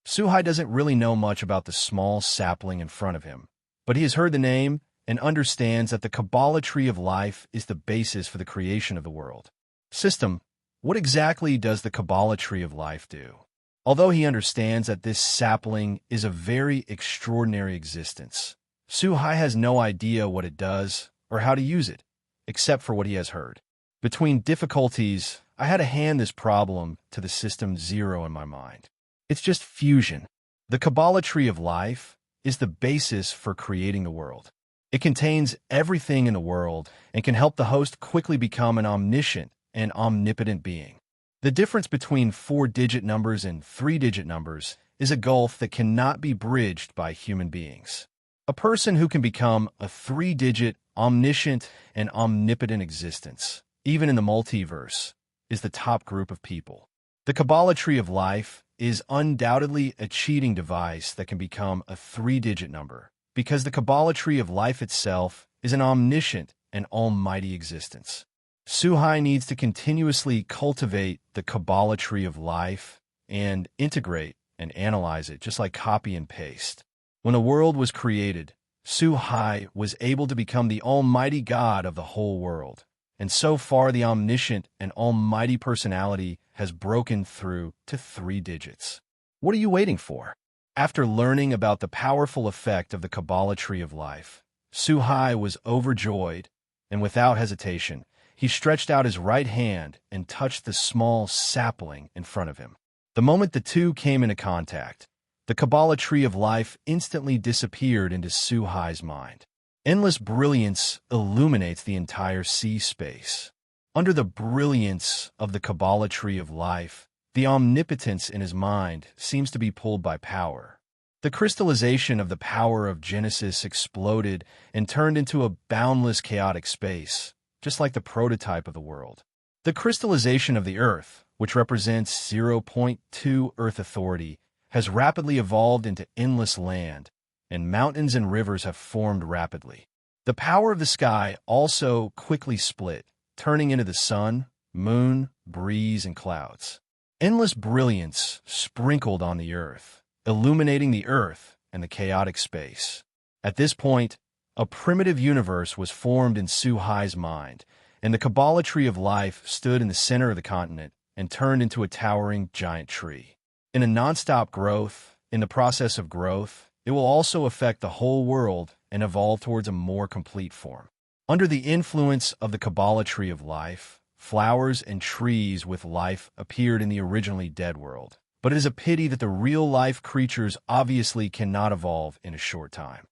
Suhai doesn't really know much about the small sapling in front of him, but he has heard the name and understands that the Kabbalah Tree of Life is the basis for the creation of the world. System, what exactly does the Kabbalah Tree of Life do? Although he understands that this sapling is a very extraordinary existence, Suhai has no idea what it does or how to use it, except for what he has heard. Between difficulties, I had to hand this problem to the System 0 in my mind. It's just fusion. The Kabbalah Tree of Life is the basis for creating the world. It contains everything in the world and can help the host quickly become an omniscient and omnipotent being. The difference between 4-digit numbers and 3-digit numbers is a gulf that cannot be bridged by human beings. A person who can become a three-digit, omniscient, and omnipotent existence, even in the multiverse, is the top group of people. The Kabbalah Tree of Life is undoubtedly a cheating device that can become a three-digit number, because the Kabbalah Tree of Life itself is an omniscient and almighty existence. Suhai needs to continuously cultivate the Kabbalah Tree of Life and integrate and analyze it, just like copy and paste. When the world was created, Suhai was able to become the almighty God of the whole world, and so far the omniscient and almighty personality has broken through to 3 digits. What are you waiting for? After learning about the powerful effect of the Kabbalah Tree of Life, Suhai was overjoyed, and without hesitation, he stretched out his right hand and touched the small sapling in front of him. The moment the two came into contact, the Kabbalah Tree of Life instantly disappeared into Suhai's mind. Endless brilliance illuminates the entire sea space. Under the brilliance of the Kabbalah Tree of Life, the omnipotence in his mind seems to be pulled by power. The crystallization of the power of Genesis exploded and turned into a boundless chaotic space, just like the prototype of the world. The crystallization of the Earth, which represents 0.2 Earth authority, has rapidly evolved into endless land, and mountains and rivers have formed rapidly. The power of the sky also quickly split, turning into the sun, moon, breeze, and clouds. Endless brilliance sprinkled on the Earth, illuminating the Earth and the chaotic space. At this point, a primitive universe was formed in Suhai's mind, and the Kabbalah Tree of Life stood in the center of the continent and turned into a towering giant tree. In a non-stop growth, in the process of growth, it will also affect the whole world and evolve towards a more complete form. Under the influence of the Kabbalah Tree of Life, flowers and trees with life appeared in the originally dead world. But it is a pity that the real-life creatures obviously cannot evolve in a short time.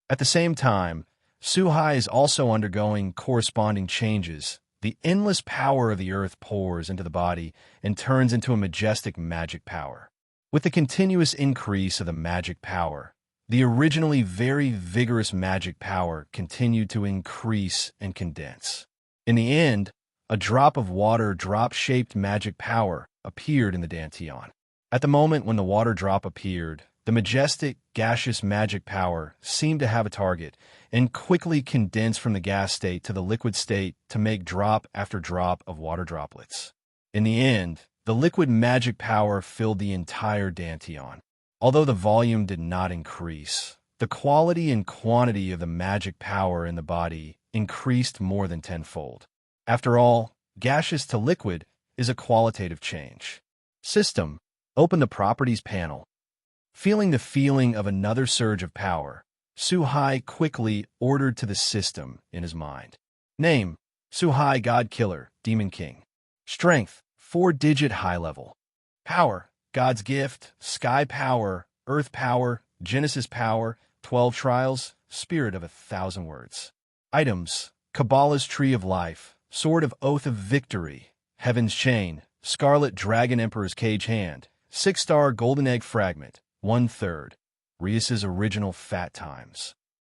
At the same time, Suhai is also undergoing corresponding changes. The endless power of the Earth pours into the body and turns into a majestic magic power. With the continuous increase of the magic power, the originally very vigorous magic power continued to increase and condense. In the end, a drop of water drop-shaped magic power appeared in the Dantian. At the moment when the water drop appeared, the majestic, gaseous magic power seemed to have a target and quickly condensed from the gas state to the liquid state to make drop after drop of water droplets. In the end, the liquid magic power filled the entire Dantian. Although the volume did not increase, the quality and quantity of the magic power in the body increased more than tenfold. After all, gaseous to liquid is a qualitative change. System. Open the Properties panel. Feeling the feeling of another surge of power, Suhai quickly ordered to the system in his mind. Name: Suhai God Killer, Demon King. Strength: 4-digit high level. Power: God's Gift, Sky Power, Earth Power, Genesis Power, 12 Trials, Spirit of 1,000 Words. Items: Kabbalah's Tree of Life, Sword of Oath of Victory, Heaven's Chain, Scarlet Dragon Emperor's Cage Hand, 6-star Golden Egg Fragment, 1/3, Rias's Original Fat Times.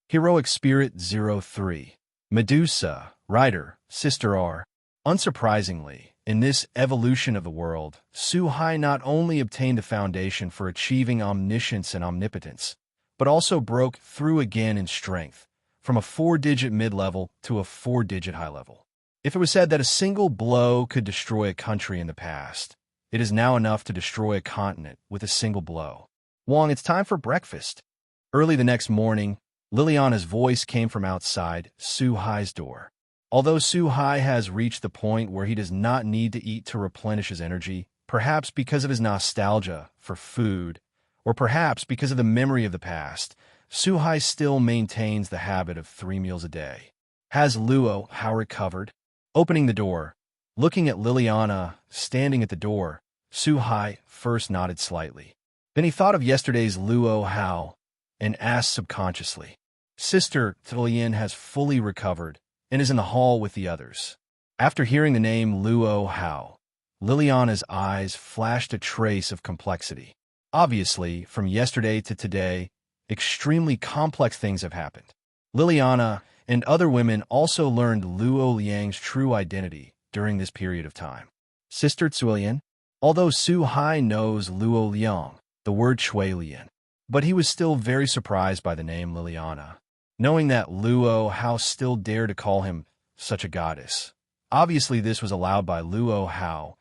Heroic Spirit 03, Medusa, Writer, Sister R. Unsurprisingly, in this evolution of the world, Suhai not only obtained the foundation for achieving omniscience and omnipotence, but also broke through again in strength, from a 4-digit mid-level to a 4-digit high level. If it was said that a single blow could destroy a country in the past, it is now enough to destroy a continent with a single blow. Wong, it's time for breakfast. Early the next morning, Liliana's voice came from outside Suhai's door. Although Suhai has reached the point where he does not need to eat to replenish his energy, perhaps because of his nostalgia for food, or perhaps because of the memory of the past, Suhai still maintains the habit of 3 meals a day. Has Lu Leong recovered? Opening the door, looking at Liliana standing at the door, Suhai first nodded slightly. Then he thought of yesterday's Lu Leong and asked subconsciously. Sister Tilian has fully recovered and is in the hall with the others. After hearing the name Lu Leong, Liliana's eyes flashed a trace of complexity. Obviously, from yesterday to today, extremely complex things have happened. Liliana and other women also learned Luo Liang's true identity during this period of time. Sister Zuilian, although Su Hai knows Luo Liang, the word Shui Lian, but he was still very surprised by the name Liliana, knowing that Luo Hao still dared to call him such a goddess. Obviously, this was allowed by Luo Hao,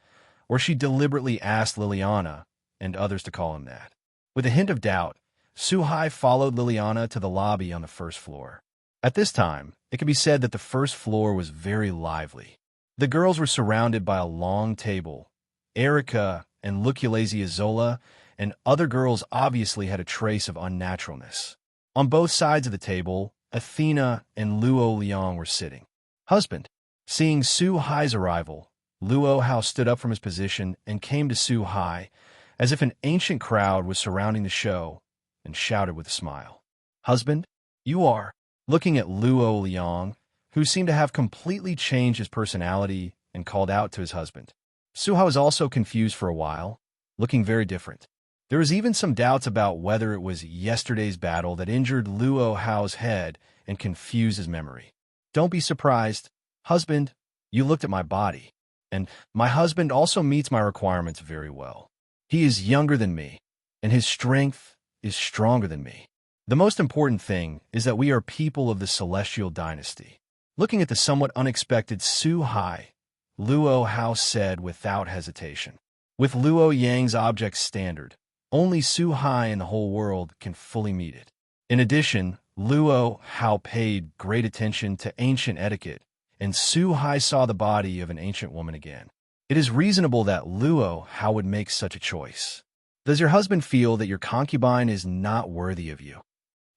or she deliberately asked Liliana and others to call him that. With a hint of doubt, Suhai followed Liliana to the lobby on the first floor. At this time, it can be said that the first floor was very lively. The girls were surrounded by a long table. Erica and Luculazia Zola and other girls obviously had a trace of unnaturalness. On both sides of the table, Athena and Luo Leong were sitting. Husband. Seeing Su Hai's arrival, Luo Hao stood up from his position and came to Su Hai, as if an ancient crowd was surrounding the show, and shouted with a smile. Husband, you are. Looking at Luo Leong, who seemed to have completely changed his personality, and called out to his husband. Su Hai was also confused for a while, looking very different. There was even some doubts about whether it was yesterday's battle that injured Luo Hao's head and confused his memory. Don't be surprised. Husband, you looked at my body, and my husband also meets my requirements very well. He is younger than me, and his strength is stronger than me. The most important thing is that we are people of the celestial dynasty. Looking at the somewhat unexpected Su Hai, Luo Hao said without hesitation. With Luo Yang's object standard, only Su Hai in the whole world can fully meet it. In addition, Luo Hao paid great attention to ancient etiquette, and Su Hai saw the body of an ancient woman again. It is reasonable that Luo Hao would make such a choice. Does your husband feel that your concubine is not worthy of you?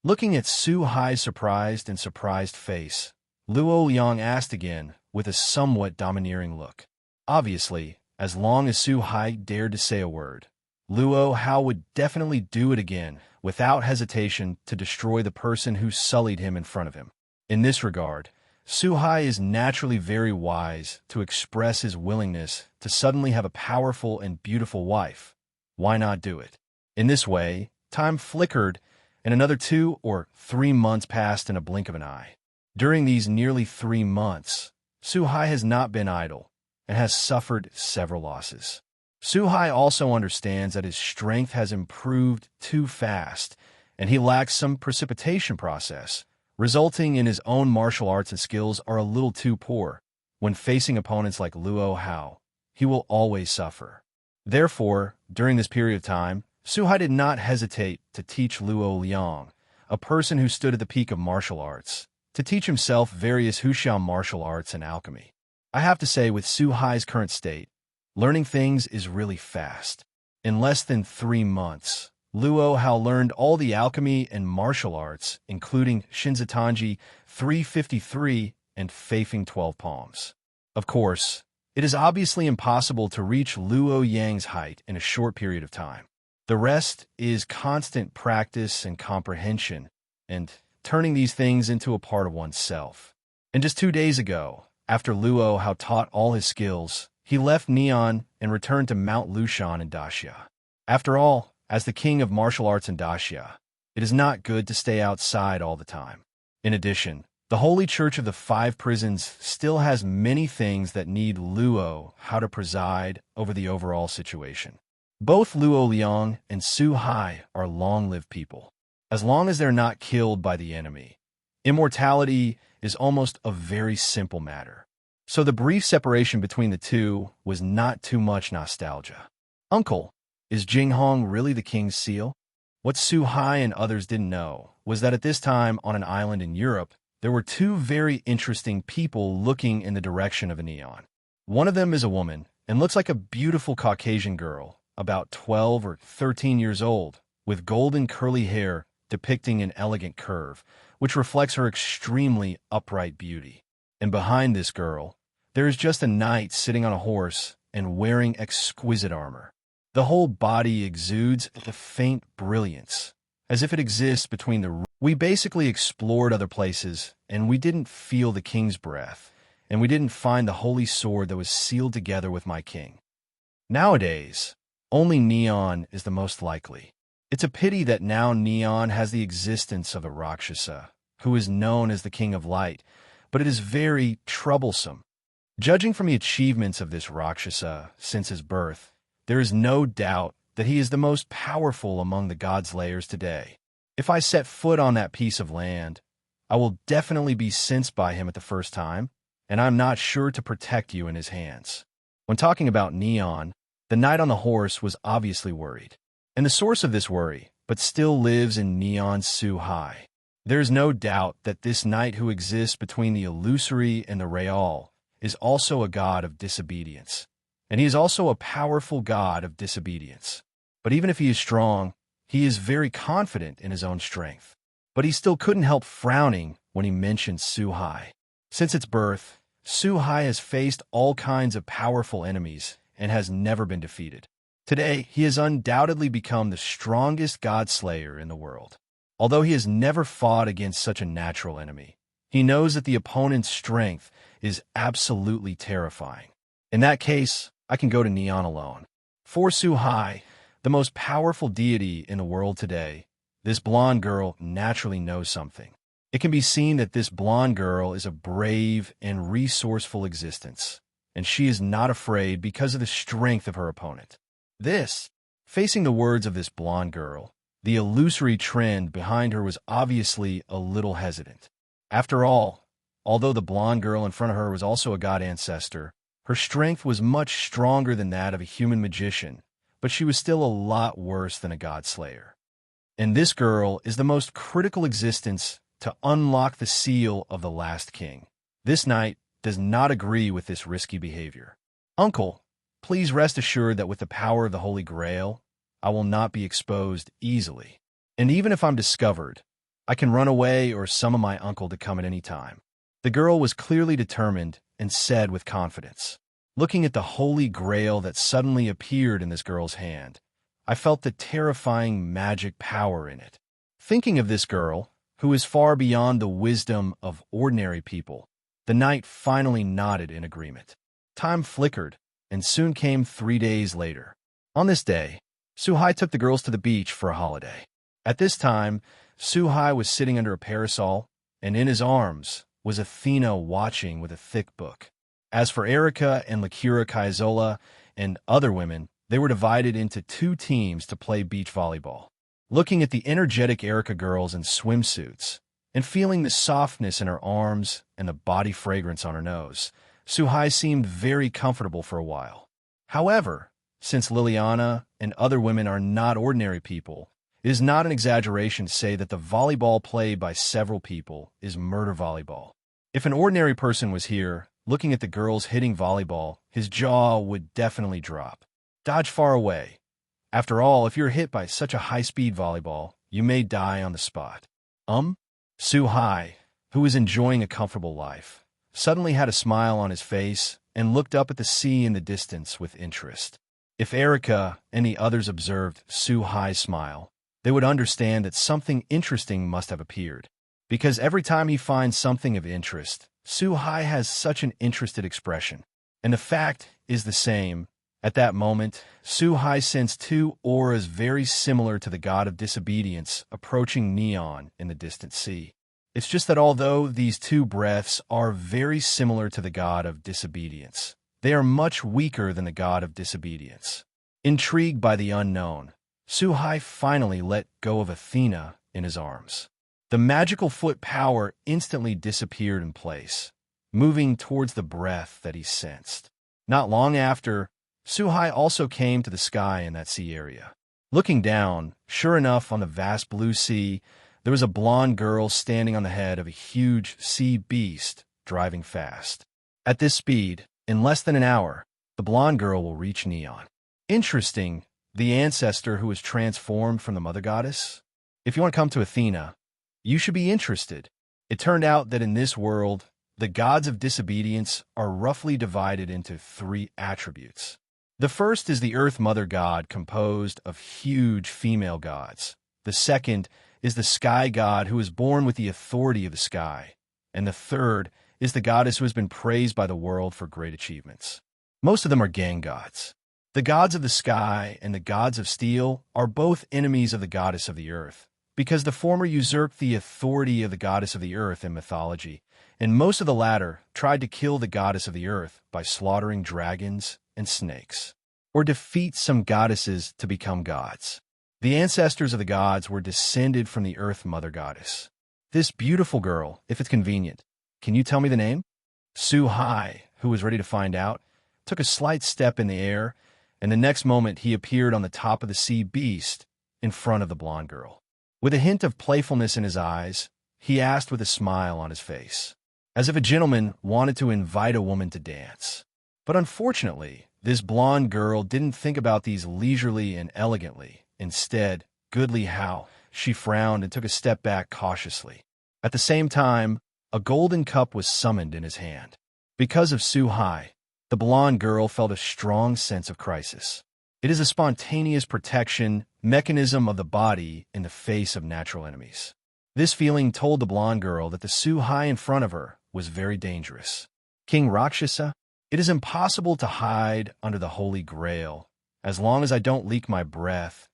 Looking at Su Hai's surprised face, Luo Liang asked again with a somewhat domineering look. Obviously, as long as Su Hai dared to say a word, Luo Hao would definitely do it again without hesitation to destroy the person who sullied him in front of him. In this regard, Su Hai is naturally very wise to express his willingness to suddenly have a powerful and beautiful wife. Why not do it? In this way, time flickered, and another 2 or 3 months passed in a blink of an eye. During these nearly 3 months, Su Hai has not been idle and has suffered several losses. Su Hai also understands that his strength has improved too fast, and he lacks some precipitation process, resulting in his own martial arts and skills are a little too poor. When facing opponents like Luo Hao, he will always suffer. Therefore, during this period of time, Su Hai did not hesitate to teach Luo Liang, a person who stood at the peak of martial arts, to teach himself various Huxiao martial arts and alchemy. I have to say, with Su Hai's current state, learning things is really fast. In less than 3 months, Luo Hao learned all the alchemy and martial arts, including Shinzatanji 353 and Feifeng 12 Palms. Of course, it is obviously impossible to reach Luo Yang's height in a short period of time. The rest is constant practice and comprehension, and turning these things into a part of oneself. And just 2 days ago, after Luo Hao taught all his skills, he left Neon and returned to Mount Lushan in Daxia. After all, as the king of martial arts in Daxia, it is not good to stay outside all the time. In addition, the Holy Church of the 5 Prisons still has many things that need Luo Hao to preside over the overall situation. Both Luo Liang and Su Hai are long-lived people. As long as they're not killed by the enemy, immortality is almost a very simple matter. So the brief separation between the two was not too much nostalgia. Uncle, is Jinghong really the king's seal? What Su Hai and others didn't know was that at this time on an island in Europe, there were 2 very interesting people looking in the direction of a neon. One of them is a woman and looks like a beautiful Caucasian girl, about 12 or 13 years old, with golden curly hair depicting an elegant curve, which reflects her extremely upright beauty. And behind this girl, there is just a knight sitting on a horse and wearing exquisite armor. The whole body exudes a faint brilliance, as if it exists between the... We basically explored other places, and we didn't feel the king's breath, and we didn't find the holy sword that was sealed together with my king. Nowadays, only Neon is the most likely. It's a pity that now Neon has the existence of a Rakshasa, who is known as the King of Light, but it is very troublesome. Judging from the achievements of this Rakshasa since his birth, there is no doubt that he is the most powerful among the God-slayers today. If I set foot on that piece of land, I will definitely be cinced by him at the first time, and I'm not sure to protect you in his hands. When talking about Neon, the knight on the horse was obviously worried, and the source of this worry, but still lives in Neon's Suhai. There is no doubt that this knight who exists between the illusory and the real is also a god of disobedience, and he is also a powerful god of disobedience. But even if he is strong, he is very confident in his own strength. But he still couldn't help frowning when he mentioned Suhai. Since its birth, Suhai has faced all kinds of powerful enemies and has never been defeated. Today, he has undoubtedly become the strongest god-slayer in the world. Although he has never fought against such a natural enemy, he knows that the opponent's strength is absolutely terrifying. In that case, I can go to Neon alone. For Suhai, the most powerful deity in the world today, this blonde girl naturally knows something. It can be seen that this blonde girl is a brave and resourceful existence, and she is not afraid because of the strength of her opponent. Facing the words of this blonde girl, the illusory trend behind her was obviously a little hesitant. After all, although the blonde girl in front of her was also a God Ancestor, her strength was much stronger than that of a human magician, but she was still a lot worse than a God Slayer. And this girl is the most critical existence to unlock the seal of the last king. This knight does not agree with this risky behavior. Uncle, please rest assured that with the power of the Holy Grail, I will not be exposed easily. And even if I'm discovered, I can run away or summon my uncle to come at any time. The girl was clearly determined and said with confidence. Looking at the Holy Grail that suddenly appeared in this girl's hand, I felt the terrifying magic power in it. Thinking of this girl, who is far beyond the wisdom of ordinary people, the knight finally nodded in agreement. Time flickered, and soon came 3 days later. On this day, Suhai took the girls to the beach for a holiday. At this time, Suhai was sitting under a parasol, and in his arms was Athena watching with a thick book. As for Erica and Lakira Kaizola and other women, they were divided into 2 teams to play beach volleyball. Looking at the energetic Erica girls in swimsuits and feeling the softness in her arms and the body fragrance on her nose, Suhai seemed very comfortable for a while. However, since Liliana and other women are not ordinary people, it is not an exaggeration to say that the volleyball played by several people is murder volleyball. If an ordinary person was here, looking at the girls hitting volleyball, his jaw would definitely drop. Dodge far away. After all, if you're hit by such a high-speed volleyball, you may die on the spot. Suhai, who was enjoying a comfortable life, suddenly had a smile on his face and looked up at the sea in the distance with interest. If Erica and the others observed Suhai's smile, they would understand that something interesting must have appeared, because every time he finds something of interest, Suhai has such an interested expression. And the fact is the same. At that moment, Suhai sensed 2 auras very similar to the god of disobedience approaching Neon in the distant sea. It's just that although these 2 breaths are very similar to the god of disobedience, they are much weaker than the god of disobedience. Intrigued by the unknown, Suhai finally let go of Athena in his arms. The magical foot power instantly disappeared in place, moving towards the breath that he sensed. Not long after, Suhai also came to the sky in that sea area. Looking down, sure enough, on the vast blue sea, there was a blonde girl standing on the head of a huge sea beast driving fast. At this speed, in less than an hour, the blonde girl will reach Neon. Interesting, the ancestor who was transformed from the mother goddess? If you want to come to Athena, you should be interested. It turned out that in this world, the gods of disobedience are roughly divided into 3 attributes. The first is the Earth Mother God, composed of huge female gods. The second is the Sky God, who is born with the authority of the sky. And the third is the goddess who has been praised by the world for great achievements. Most of them are gang gods. The gods of the sky and the gods of steel are both enemies of the goddess of the earth, because the former usurped the authority of the goddess of the earth in mythology, and most of the latter tried to kill the goddess of the earth by slaughtering dragons and snakes, or defeat some goddesses to become gods. The ancestors of the gods were descended from the earth mother goddess. This beautiful girl, if it's convenient, can you tell me the name? Suhai, who was ready to find out, took a slight step in the air, and the next moment he appeared on the top of the sea beast in front of the blonde girl. With a hint of playfulness in his eyes, he asked with a smile on his face, as if a gentleman wanted to invite a woman to dance. But unfortunately, this blonde girl didn't think about these leisurely and elegantly. Instead, goodly how, she frowned and took a step back cautiously. At the same time, a golden cup was summoned in his hand. Because of Suhai, the blonde girl felt a strong sense of crisis. It is a spontaneous protection mechanism of the body in the face of natural enemies. This feeling told the blonde girl that the Suhai in front of her was very dangerous. King Rakshasa, it is impossible to hide under the Holy Grail. As long as I don't leak my breath,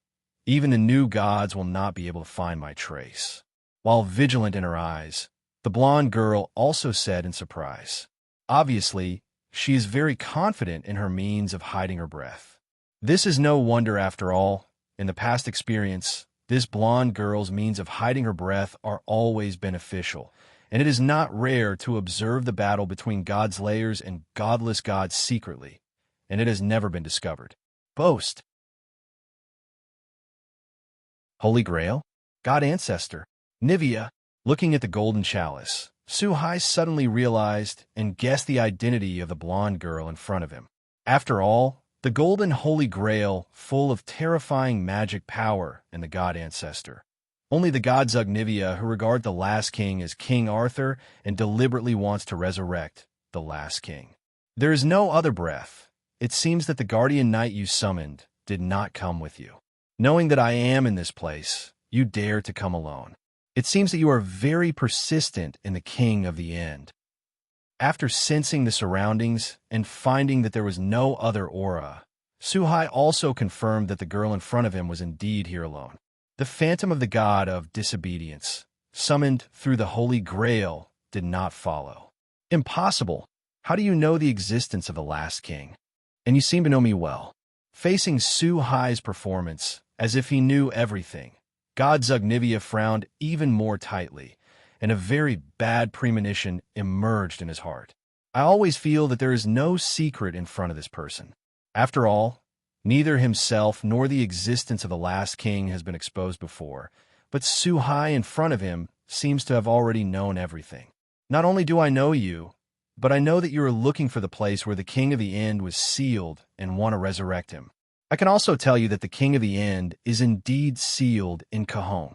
even the new gods will not be able to find my trace. While vigilant in her eyes, the blonde girl also said in surprise. Obviously, she is very confident in her means of hiding her breath. This is no wonder after all. In the past experience, this blonde girl's means of hiding her breath are always beneficial, and it is not rare to observe the battle between god slayers and godless gods secretly, and it has never been discovered. Boast. Holy Grail? God Ancestor? Nivea? Looking at the golden chalice, Suhai suddenly realized and guessed the identity of the blonde girl in front of him. After all, the golden Holy Grail, full of terrifying magic power, and the God Ancestor. Only the gods Nivea who regard the last king as King Arthur and deliberately wants to resurrect the last king. There is no other breath. It seems that the guardian knight you summoned did not come with you. Knowing that I am in this place, you dare to come alone. It seems that you are very persistent in the king of the end. After sensing the surroundings and finding that there was no other aura, Suhai also confirmed that the girl in front of him was indeed here alone. The phantom of the god of disobedience, summoned through the Holy Grail, did not follow. Impossible! How do you know the existence of the last king? And you seem to know me well. Facing Suhai's performance, as if he knew everything, God Nivea frowned even more tightly, and a very bad premonition emerged in his heart. I always feel that there is no secret in front of this person. After all, neither himself nor the existence of the last king has been exposed before, but Suhai in front of him seems to have already known everything. Not only do I know you, but I know that you are looking for the place where the king of the end was sealed and want to resurrect him. I can also tell you that the king of the end is indeed sealed in Cajon.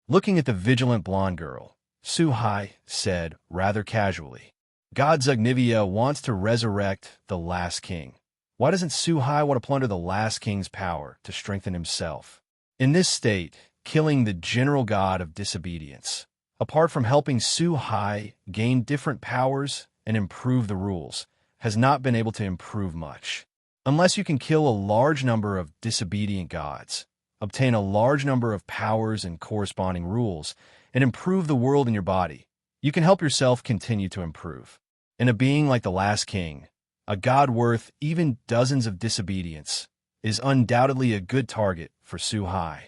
Looking at the vigilant blonde girl, Suhai said rather casually, God Nivea wants to resurrect the last king. Why doesn't Suhai want to plunder the last king's power to strengthen himself? In this state, killing the general god of disobedience, apart from helping Suhai gain different powers and improve the rules, has not been able to improve much. Unless you can kill a large number of disobedient gods, obtain a large number of powers and corresponding rules, and improve the world in your body, you can help yourself continue to improve. In a being like the last king, a god worth even dozens of disobedience is undoubtedly a good target for Suhai.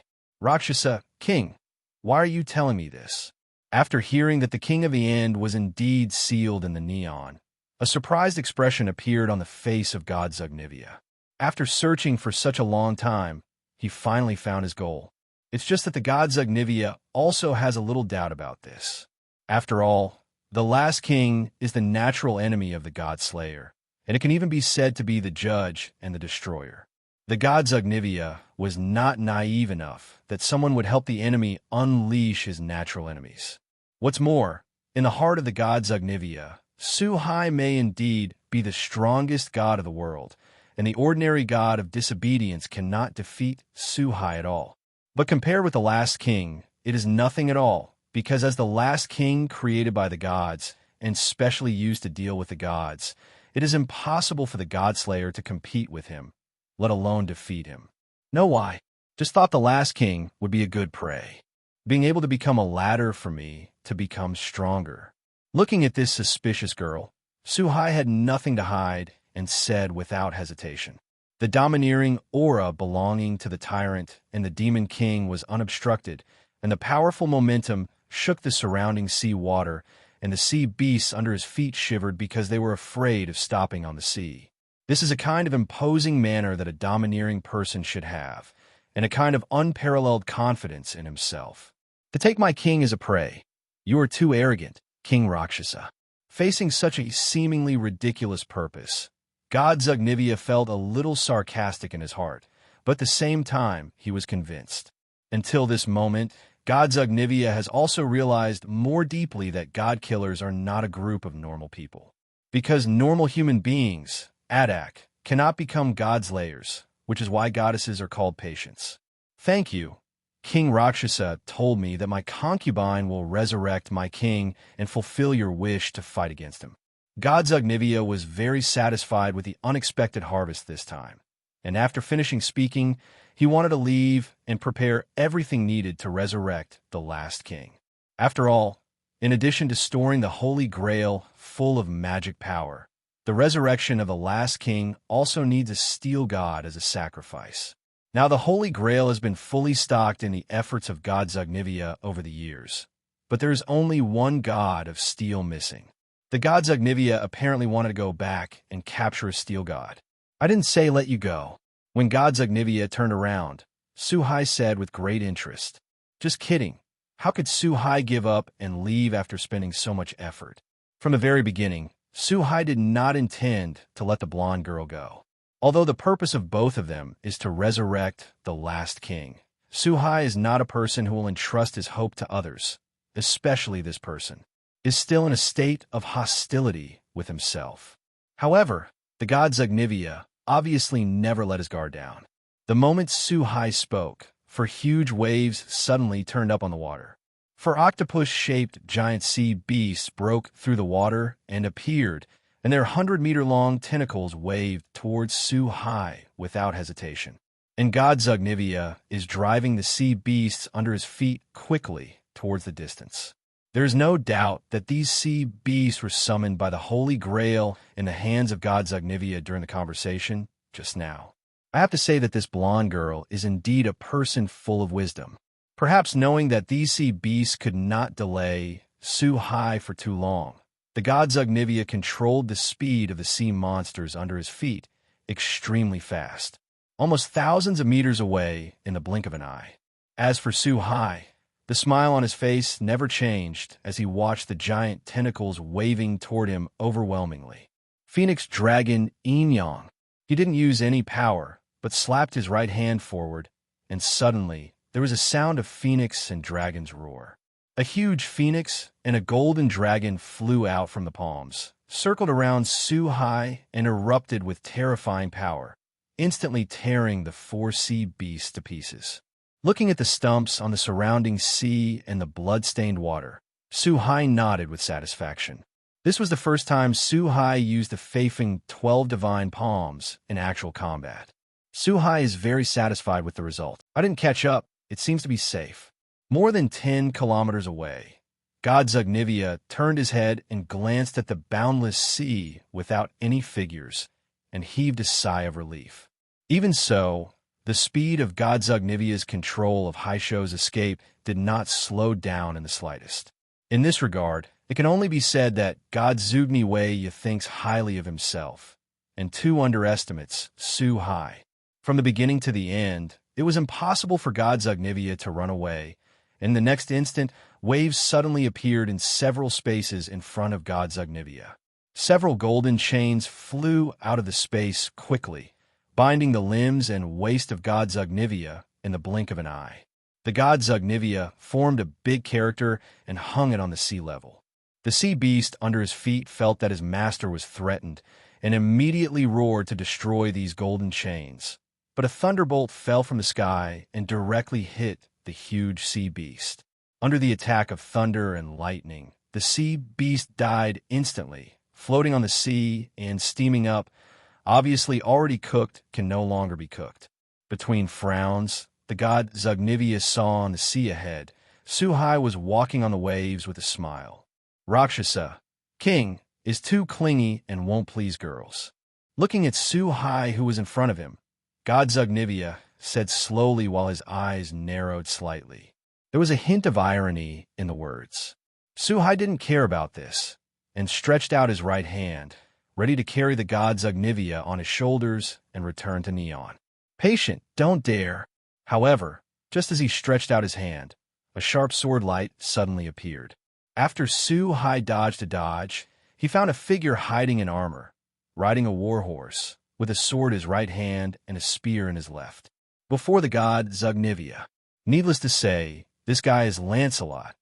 Rakshasa, king, why are you telling me this? After hearing that the king of the end was indeed sealed in the neon, a surprised expression appeared on the face of God Nivea. After searching for such a long time, he finally found his goal. It's just that the god Nivea also has a little doubt about this. After all, the last king is the natural enemy of the god slayer, and it can even be said to be the judge and the destroyer. The god Nivea was not naive enough that someone would help the enemy unleash his natural enemies. What's more, in the heart of the god Nivea, Suhai may indeed be the strongest god of the world, and the ordinary god of disobedience cannot defeat Suhai at all. But compared with the last king, it is nothing at all, because as the last king created by the gods, and specially used to deal with the gods, it is impossible for the God Slayer to compete with him. let alone defeat him. Know why? Just thought the last king would be a good prey, being able to become a ladder for me to become stronger. Looking at this suspicious girl, Suhai had nothing to hide and said without hesitation. The domineering aura belonging to the tyrant and the demon king was unobstructed, and the powerful momentum shook the surrounding sea water, and the sea beasts under his feet shivered because they were afraid of stopping on the sea. This is a kind of imposing manner that a domineering person should have, and a kind of unparalleled confidence in himself. To take my king as a prey, you are too arrogant, King Rakshasa. Facing such a seemingly ridiculous purpose, God Zugnivia felt a little sarcastic in his heart, but at the same time he was convinced. Until this moment, God Zugnivia has also realized more deeply that God killers are not a group of normal people. Because normal human beings, Adak, cannot become God's layers, which is why goddesses are called patients. Thank you. King Rakshasa told me that my concubine will resurrect my king and fulfill your wish to fight against him. God Zugnivia was very satisfied with the unexpected harvest this time, and after finishing speaking, he wanted to leave and prepare everything needed to resurrect the last king. After all, in addition to storing the Holy Grail full of magic power, the resurrection of the last king also needs a steel god as a sacrifice. Now the Holy Grail has been fully stocked in the efforts of God Zugnivia over the years, but there is only one god of steel missing. The God Zugnivia apparently wanted to go back and capture a steel god. I didn't say let you go. When God Zugnivia turned around, Suhai said with great interest, "Just kidding. How could Suhai give up and leave after spending so much effort?" From the very beginning, Suhai did not intend to let the blonde girl go. Although the purpose of both of them is to resurrect the last king, Suhai is not a person who will entrust his hope to others, especially this person is still in a state of hostility with himself. However, the God Zugnivia obviously never let his guard down. The moment Suhai spoke, for huge waves suddenly turned up on the water. For octopus-shaped giant sea beasts broke through the water and appeared, and their 100-meter-long tentacles waved towards Suhai without hesitation. And God Zugnivia is driving the sea beasts under his feet quickly towards the distance. There is no doubt that these sea beasts were summoned by the Holy Grail in the hands of God Zugnivia during the conversation just now. I have to say that this blonde girl is indeed a person full of wisdom. Perhaps knowing that these sea beasts could not delay Suhai for too long, the God Zugnivia controlled the speed of the sea monsters under his feet extremely fast, almost thousands of meters away in the blink of an eye. As for Suhai, the smile on his face never changed as he watched the giant tentacles waving toward him overwhelmingly. Phoenix Dragon Enyong. He didn't use any power, but slapped his right hand forward, and suddenly there was a sound of phoenix and dragon's roar. A huge phoenix and a golden dragon flew out from the palms, circled around Suhai, and erupted with terrifying power, instantly tearing the 4 sea beasts to pieces. Looking at the stumps on the surrounding sea and the blood-stained water, Suhai nodded with satisfaction. This was the first time Suhai used the Faifing 12 Divine Palms in actual combat. Suhai is very satisfied with the result. I didn't catch up. It seems to be safe. More than 10 kilometers away, God Zugnivia turned his head and glanced at the boundless sea without any figures and heaved a sigh of relief. Even so, the speed of God Zugnivia's control of Haisho's escape did not slow down in the slightest. In this regard, it can only be said that God Zugniwei thinks highly of himself, and too underestimates Suhai. From the beginning to the end, it was impossible for God Zugnivia to run away. In the next instant, waves suddenly appeared in several spaces in front of God Zugnivia. Several golden chains flew out of the space quickly, binding the limbs and waist of God Zugnivia in the blink of an eye. The God Zugnivia formed a big character and hung it on the sea level. The sea beast under his feet felt that his master was threatened and immediately roared to destroy these golden chains. But a thunderbolt fell from the sky and directly hit the huge sea beast. Under the attack of thunder and lightning, the sea beast died instantly, floating on the sea and steaming up Obviously already cooked can no longer be cooked. Between frowns, the god Zugnivia saw on the sea ahead. Suhai was walking on the waves with a smile. Rakshasa, king, is too clingy and won't please girls. Looking at Suhai, who was in front of him, god Zugnivia said slowly while his eyes narrowed slightly. There was a hint of irony in the words. Suhai didn't care about this, and stretched out his right hand, ready to carry the god Zugnivia on his shoulders and return to Neon. Patient, don't dare. However, just as he stretched out his hand, a sharp sword light suddenly appeared. After Suhai dodged a dodge, he found a figure hiding in armor, riding a warhorse, with a sword in his right hand and a spear in his left. Before the god Zugnivia. Needless to say, this guy is Lancelot,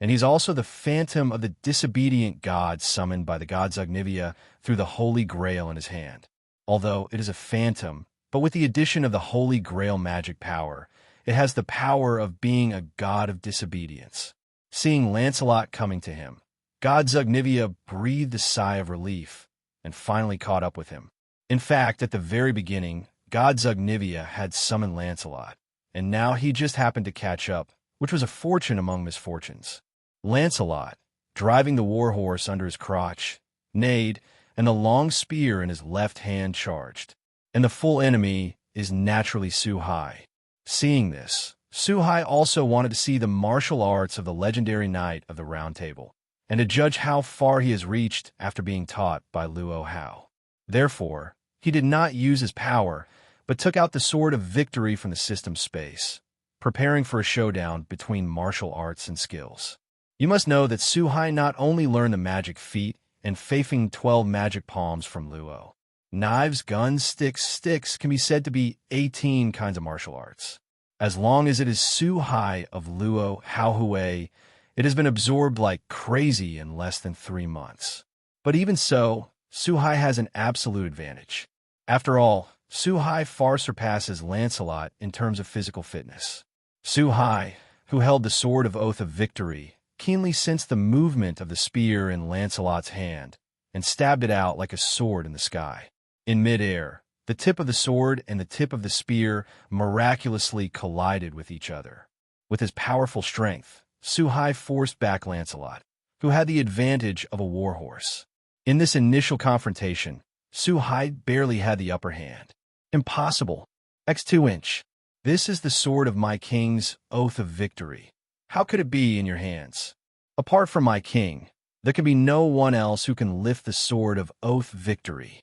and he's also the phantom of the disobedient god summoned by the god Zugnivia through the Holy Grail in his hand. Although it is a phantom, but with the addition of the Holy Grail magic power, it has the power of being a god of disobedience. Seeing Lancelot coming to him, god Zugnivia breathed a sigh of relief and finally caught up with him. In fact, at the very beginning, god Zugnivia had summoned Lancelot, and now he just happened to catch up, which was a fortune among misfortunes. Lancelot, driving the warhorse under his crotch, neighed, and the long spear in his left hand charged. And the full enemy is naturally Suhai. Seeing this, Suhai also wanted to see the martial arts of the legendary Knight of the Round Table, and to judge how far he has reached after being taught by Lu Leong. Therefore, he did not use his power, but took out the Sword of Victory from the system's space, preparing for a showdown between martial arts and skills. You must know that Suhai not only learned the magic feat and faithing 12 magic palms from Lu Leong. Knives, guns, sticks can be said to be 18 kinds of martial arts. As long as it is Suhai of Lu Leong Haohui, it has been absorbed like crazy in less than 3 months. But even so, Suhai has an absolute advantage. After all, Suhai far surpasses Lancelot in terms of physical fitness. Suhai, who held the Sword of Oath of Victory, keenly sensed the movement of the spear in Lancelot's hand and stabbed it out like a sword in the sky. In midair, the tip of the sword and the tip of the spear miraculously collided with each other. With his powerful strength, Suhai forced back Lancelot, who had the advantage of a warhorse. In this initial confrontation, Suhai barely had the upper hand. Impossible. X2-inch. This is the sword of my king's Oath of Victory. How could it be in your hands? Apart from my king, there can be no one else who can lift the Sword of Oath Victory.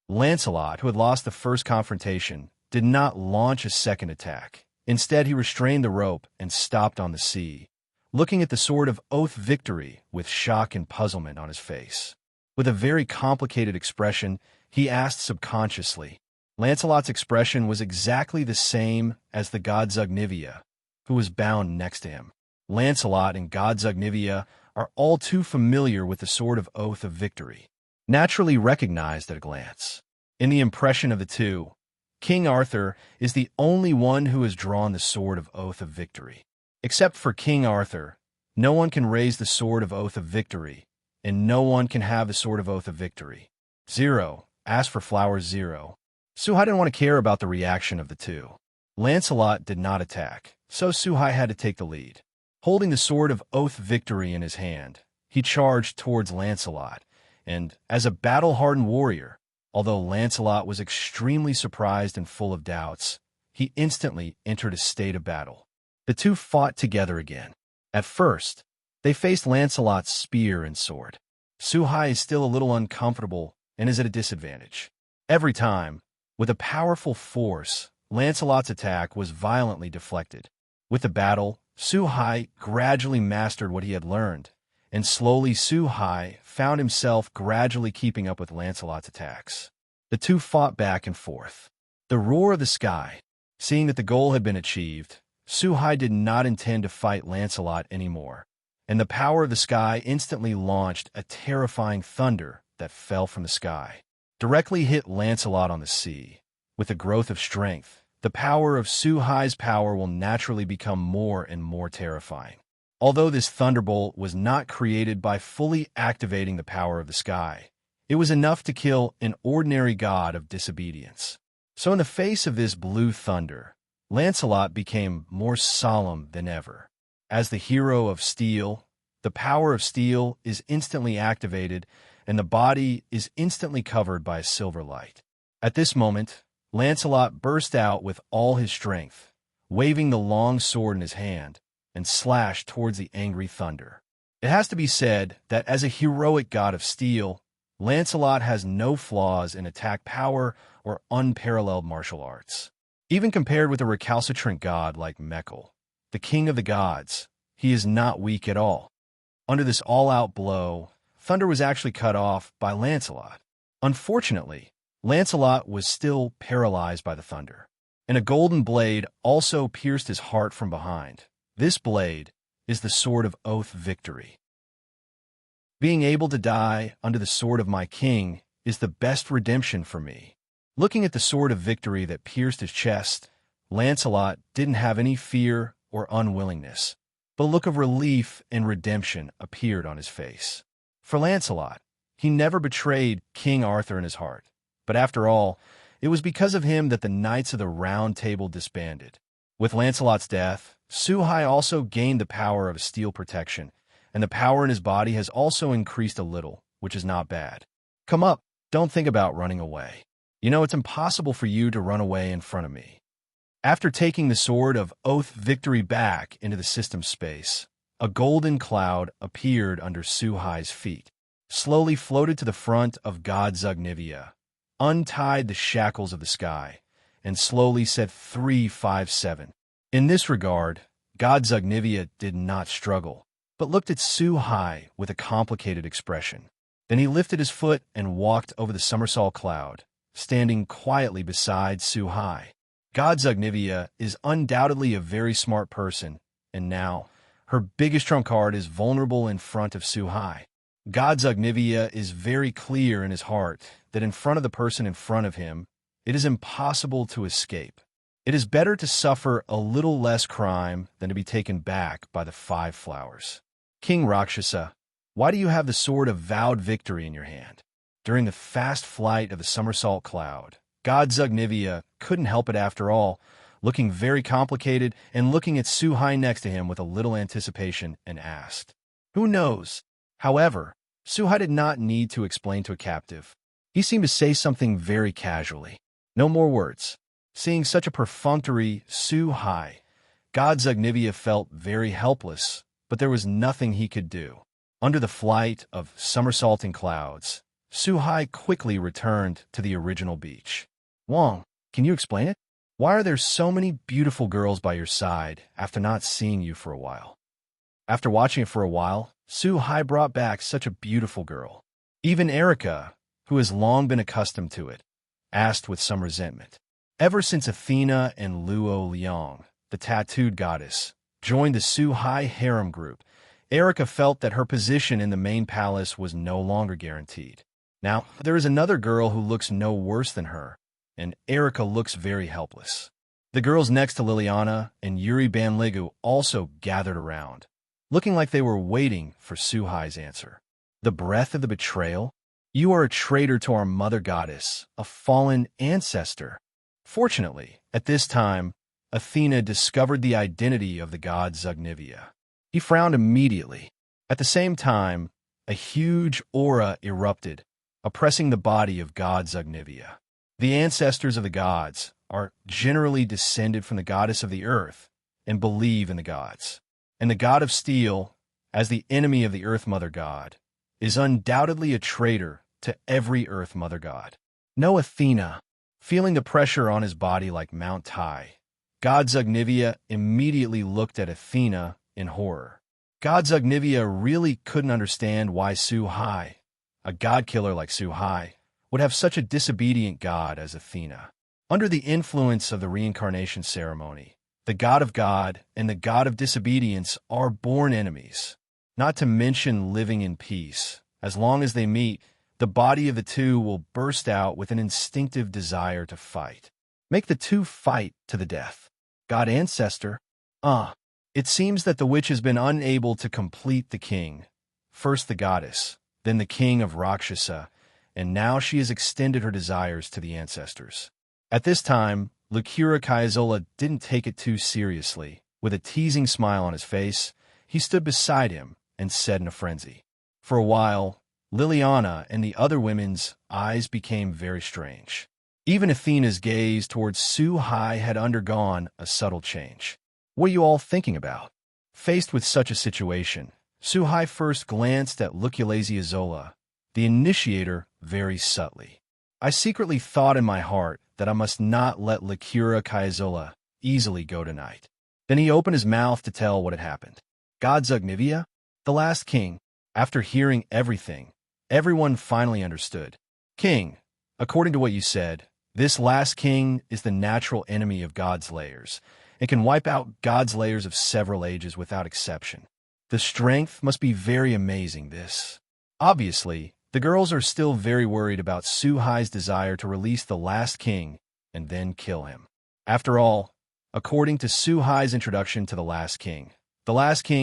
Lancelot, who had lost the first confrontation, did not launch a second attack. Instead, he restrained the rope and stopped on the sea, looking at the Sword of Oath Victory with shock and puzzlement on his face. With a very complicated expression, he asked subconsciously. Lancelot's expression was exactly the same as the god Zugnivia, who was bound next to him. Lancelot and god Zugnivia are all too familiar with the Sword of Oath of Victory, naturally recognized at a glance. In the impression of the two, King Arthur is the only one who has drawn the Sword of Oath of Victory. Except for King Arthur, no one can raise the Sword of Oath of Victory, and no one can have the Sword of Oath of Victory. 0. Ask for flowers 0. Suhai didn't want to care about the reaction of the two. Lancelot did not attack, so Suhai had to take the lead. Holding the Sword of Oath Victory in his hand, he charged towards Lancelot, and, as a battle-hardened warrior, although Lancelot was extremely surprised and full of doubts, he instantly entered a state of battle. The two fought together again. At first, they faced Lancelot's spear and sword. Suhai is still a little uncomfortable and is at a disadvantage. Every time, with a powerful force, Lancelot's attack was violently deflected. With the battle, Suhai gradually mastered what he had learned, and slowly Suhai found himself gradually keeping up with Lancelot's attacks. The two fought back and forth. The roar of the sky. Seeing that the goal had been achieved, Suhai did not intend to fight Lancelot anymore, and the power of the sky instantly launched a terrifying thunder that fell from the sky, directly hit Lancelot on the sea. With the growth of strength, the power of Suhai's power will naturally become more and more terrifying. Although this thunderbolt was not created by fully activating the power of the sky, It was enough to kill an ordinary god of disobedience. So in the face of this blue thunder, Lancelot became more solemn than ever. As the hero of steel, the power of steel is instantly activated, and the body is instantly covered by a silver light. At this moment, Lancelot burst out with all his strength, waving the long sword in his hand, and slashed towards the angry thunder. It has to be said that as a heroic god of steel, Lancelot has no flaws in attack power or unparalleled martial arts. Even compared with a recalcitrant god like Mekhl, the king of the gods, he is not weak at all. Under this all-out blow, thunder was actually cut off by Lancelot. Unfortunately, Lancelot was still paralyzed by the thunder, and a golden blade also pierced his heart from behind. This blade is the Sword of Vowed Victory. Being able to die under the sword of my king is the best redemption for me. Looking at the Sword of Victory that pierced his chest, Lancelot didn't have any fear or unwillingness, but a look of relief and redemption appeared on his face. For Lancelot, he never betrayed King Arthur in his heart, but after all, it was because of him that the Knights of the Round Table disbanded. With Lancelot's death, Suhai also gained the power of steel protection, and the power in his body has also increased a little, which is not bad. Come up, don't think about running away. You know it's impossible for you to run away in front of me. After taking the Sword of Vowed Victory back into the system space, a golden cloud appeared under Suhai's feet, slowly floated to the front of God Zugnivia, untied the shackles of the sky, and slowly said 357. In this regard, God Zugnivia did not struggle, but looked at Suhai with a complicated expression. Then he lifted his foot and walked over the somersault cloud, standing quietly beside Suhai. God Zugnivia is undoubtedly a very smart person, and now, her biggest trump card is vulnerable in front of Suhai. God Zugnivia is very clear in his heart that in front of the person in front of him, it is impossible to escape. It is better to suffer a little less crime than to be taken back by the 5 flowers. King Rakshasa, why do you have the Sword of Vowed Victory in your hand? During the fast flight of the somersault cloud, God Zugnivia couldn't help it after all, looking very complicated and looking at Suhai next to him with a little anticipation, and asked, "Who knows?" However, Suhai did not need to explain to a captive. He seemed to say something very casually. No more words. Seeing such a perfunctory Suhai, God Zugnivia felt very helpless, but there was nothing he could do. Under the flight of somersaulting clouds, Suhai quickly returned to the original beach. "Wong, can you explain it? Why are there so many beautiful girls by your side after not seeing you for a while?" After watching it for a while, Suhai brought back such a beautiful girl. Even Erica, who has long been accustomed to it, asked with some resentment. Ever since Athena and Lu Leong, the tattooed goddess, joined the Suhai harem group, Erica felt that her position in the main palace was no longer guaranteed. Now, there is another girl who looks no worse than her, and Erica looks very helpless. The girls next to Liliana and Yuri Banligu also gathered around, looking like they were waiting for Suhai's answer. The breath of the betrayal? You are a traitor to our mother goddess, a fallen ancestor. Fortunately, at this time, Athena discovered the identity of the god Zugnivia. He frowned immediately. At the same time, a huge aura erupted, oppressing the body of god Zugnivia. The ancestors of the gods are generally descended from the goddess of the earth and believe in the gods. And the god of steel, as the enemy of the Earth Mother God, is undoubtedly a traitor to every Earth Mother God. No Athena, feeling the pressure on his body like Mount Tai, god Zugnivia immediately looked at Athena in horror. God Zugnivia really couldn't understand why Suhai, a god killer like Suhai, would have such a disobedient god as Athena. Under the influence of the reincarnation ceremony, the god of God and the god of disobedience are born enemies, not to mention living in peace. As long as they meet, the body of the two will burst out with an instinctive desire to fight. Make the two fight to the death. God Ancestor, it seems that the witch has been unable to complete the king, first the goddess, then the king of Rakshasa, and now she has extended her desires to the ancestors. At this time, Lucura Kaizola didn't take it too seriously. With a teasing smile on his face, he stood beside him and said in a frenzy. For a while, Liliana and the other women's eyes became very strange. Even Athena's gaze towards Suhai had undergone a subtle change. What are you all thinking about? Faced with such a situation, Suhai first glanced at Luculazia Zola, the initiator, very subtly. I secretly thought in my heart that I must not let Lucura Kaizola easily go tonight. Then he opened his mouth to tell what had happened. God Zugnivia, the last king. After hearing everything, everyone finally understood. King, according to what you said, this last king is the natural enemy of God's layers and can wipe out God's layers of several ages without exception. The strength must be very amazing, this. Obviously, the girls are still very worried about Suhai's desire to release the last king and then kill him. After all, according to Suhai's introduction to the last king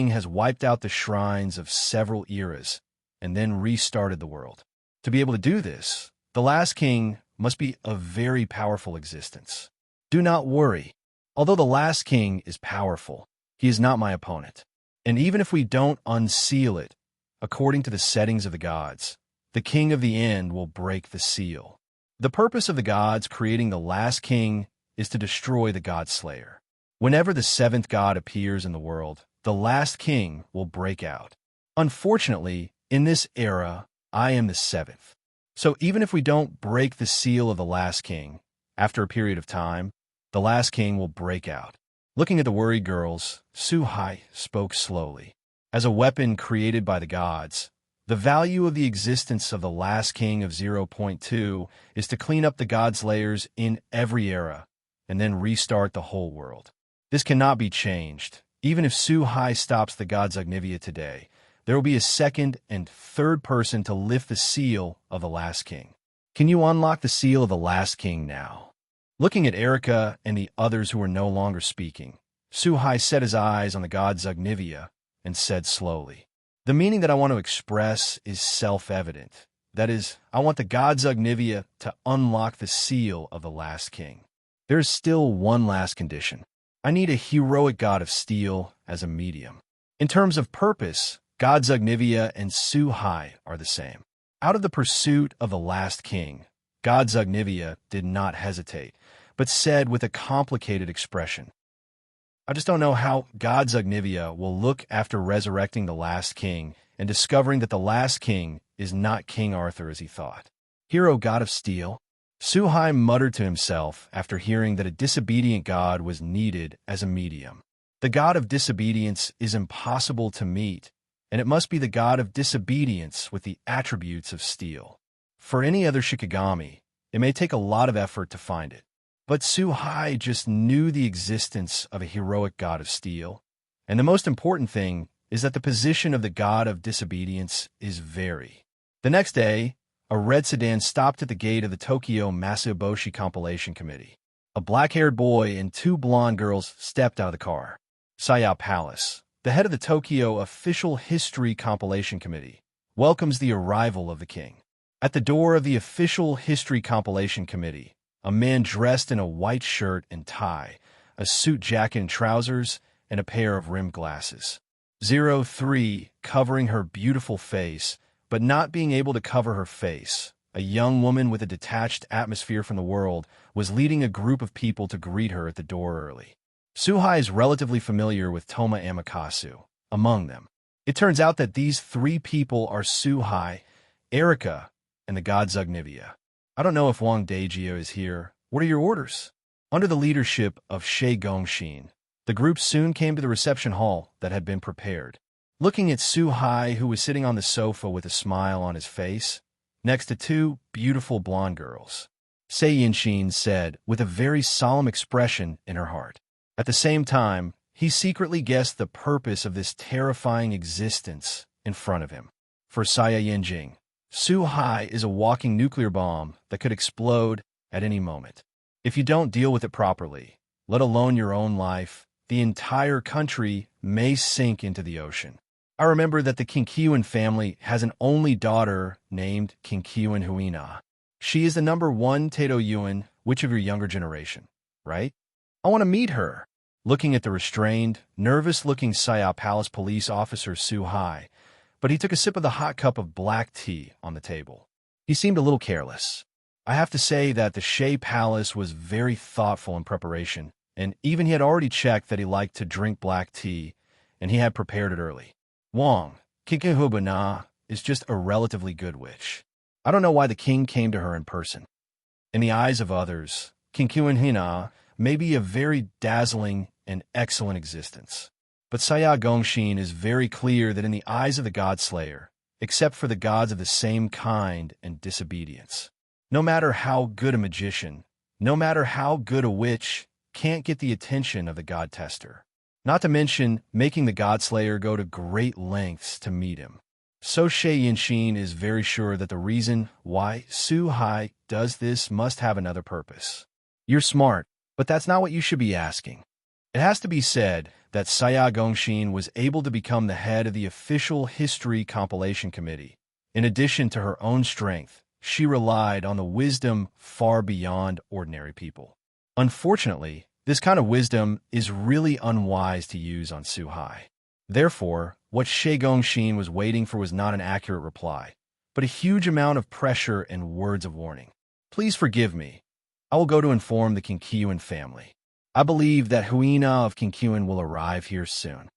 has wiped out the shrines of several eras and then restarted the world. To be able to do this, the last king must be a very powerful existence. Do not worry. Although the last king is powerful, he is not my opponent. And even if we don't unseal it, according to the settings of the gods, the king of the end will break the seal. The purpose of the gods creating the last king is to destroy the god slayer. Whenever the seventh god appears in the world, the last king will break out. Unfortunately, in this era, I am the seventh. So even if we don't break the seal of the last king, after a period of time, the last king will break out. Looking at the worried girls, Suhai spoke slowly. As a weapon created by the gods, the value of the existence of the last king of 0.2 is to clean up the gods' layers in every era and then restart the whole world. This cannot be changed. Even if Suhai stops the god Zugnivia today, there will be a second and third person to lift the seal of the last king. Can you unlock the seal of the last king now? Looking at Erica and the others who were no longer speaking, Suhai set his eyes on the god Zugnivia and said slowly, "The meaning that I want to express is self-evident. That is, I want the god Zugnivia to unlock the seal of the last king. There is still one last condition. I need a heroic god of steel as a medium. In terms of purpose, God Zugnivia and Suhai are the same. Out of the pursuit of the last king, God Zugnivia did not hesitate, but said with a complicated expression, I just don't know how God Zugnivia will look after resurrecting the last king and discovering that the last king is not King Arthur as he thought. Hero god of steel? Suhai muttered to himself after hearing that a disobedient god was needed as a medium. The god of disobedience is impossible to meet, and it must be the god of disobedience with the attributes of steel. For any other Shikigami, it may take a lot of effort to find it. But Suhai just knew the existence of a heroic god of steel, and the most important thing is that the position of the god of disobedience is very. The next day, a red sedan stopped at the gate of the Tokyo Masuboshi Compilation Committee. A black-haired boy and two blonde girls stepped out of the car. Sayao Palace, the head of the Tokyo Official History Compilation Committee, welcomes the arrival of the king. At the door of the Official History Compilation Committee, a man dressed in a white shirt and tie, a suit jacket and trousers, and a pair of rimmed glasses. 03, covering her beautiful face, but not being able to cover her face, a young woman with a detached atmosphere from the world, was leading a group of people to greet her at the door early. Suhai is relatively familiar with Toma Amakasu. Among them, it turns out that these three people are Suhai, Erica, and the god Zugnivia. I don't know if Wang Daijia is here. What are your orders? Under the leadership of Shei Gongshin, the group soon came to the reception hall that had been prepared. Looking at Suhai, who was sitting on the sofa with a smile on his face, next to two beautiful blonde girls, Sei Yinshin said with a very solemn expression in her heart. At the same time, he secretly guessed the purpose of this terrifying existence in front of him. For Saya Yinjing, Suhai is a walking nuclear bomb that could explode at any moment. If you don't deal with it properly, let alone your own life, the entire country may sink into the ocean. I remember that the Kinkyuan family has an only daughter named Kinkyuan Huina. She is the #1 Tato Yuan, which of your younger generation, right? I want to meet her. Looking at the restrained, nervous-looking Saya Palace police officer Suhai, but he took a sip of the hot cup of black tea on the table. He seemed a little careless. I have to say that the Shea Palace was very thoughtful in preparation, and even he had already checked that he liked to drink black tea, and he had prepared it early. Wong, Kinkahubana, is just a relatively good witch. I don't know why the king came to her in person. In the eyes of others, Kinkyuan Hina may be a very dazzling and excellent existence. But Saya Gongshin is very clear that in the eyes of the God Slayer, except for the gods of the same kind and disobedience, no matter how good a magician, no matter how good a witch, can't get the attention of the God Tester. Not to mention making the God Slayer go to great lengths to meet him. So Shay Yinshin is very sure that the reason why Suhai does this must have another purpose. You're smart, but that's not what you should be asking. It has to be said that Saya Gongshin was able to become the head of the official history compilation committee. In addition to her own strength, she relied on the wisdom far beyond ordinary people. Unfortunately, this kind of wisdom is really unwise to use on Suhai. Therefore, what Shay Gongshin was waiting for was not an accurate reply, but a huge amount of pressure and words of warning. Please forgive me. I will go to inform the Kinkyuan family. I believe that Huina of Kinkyuan will arrive here soon.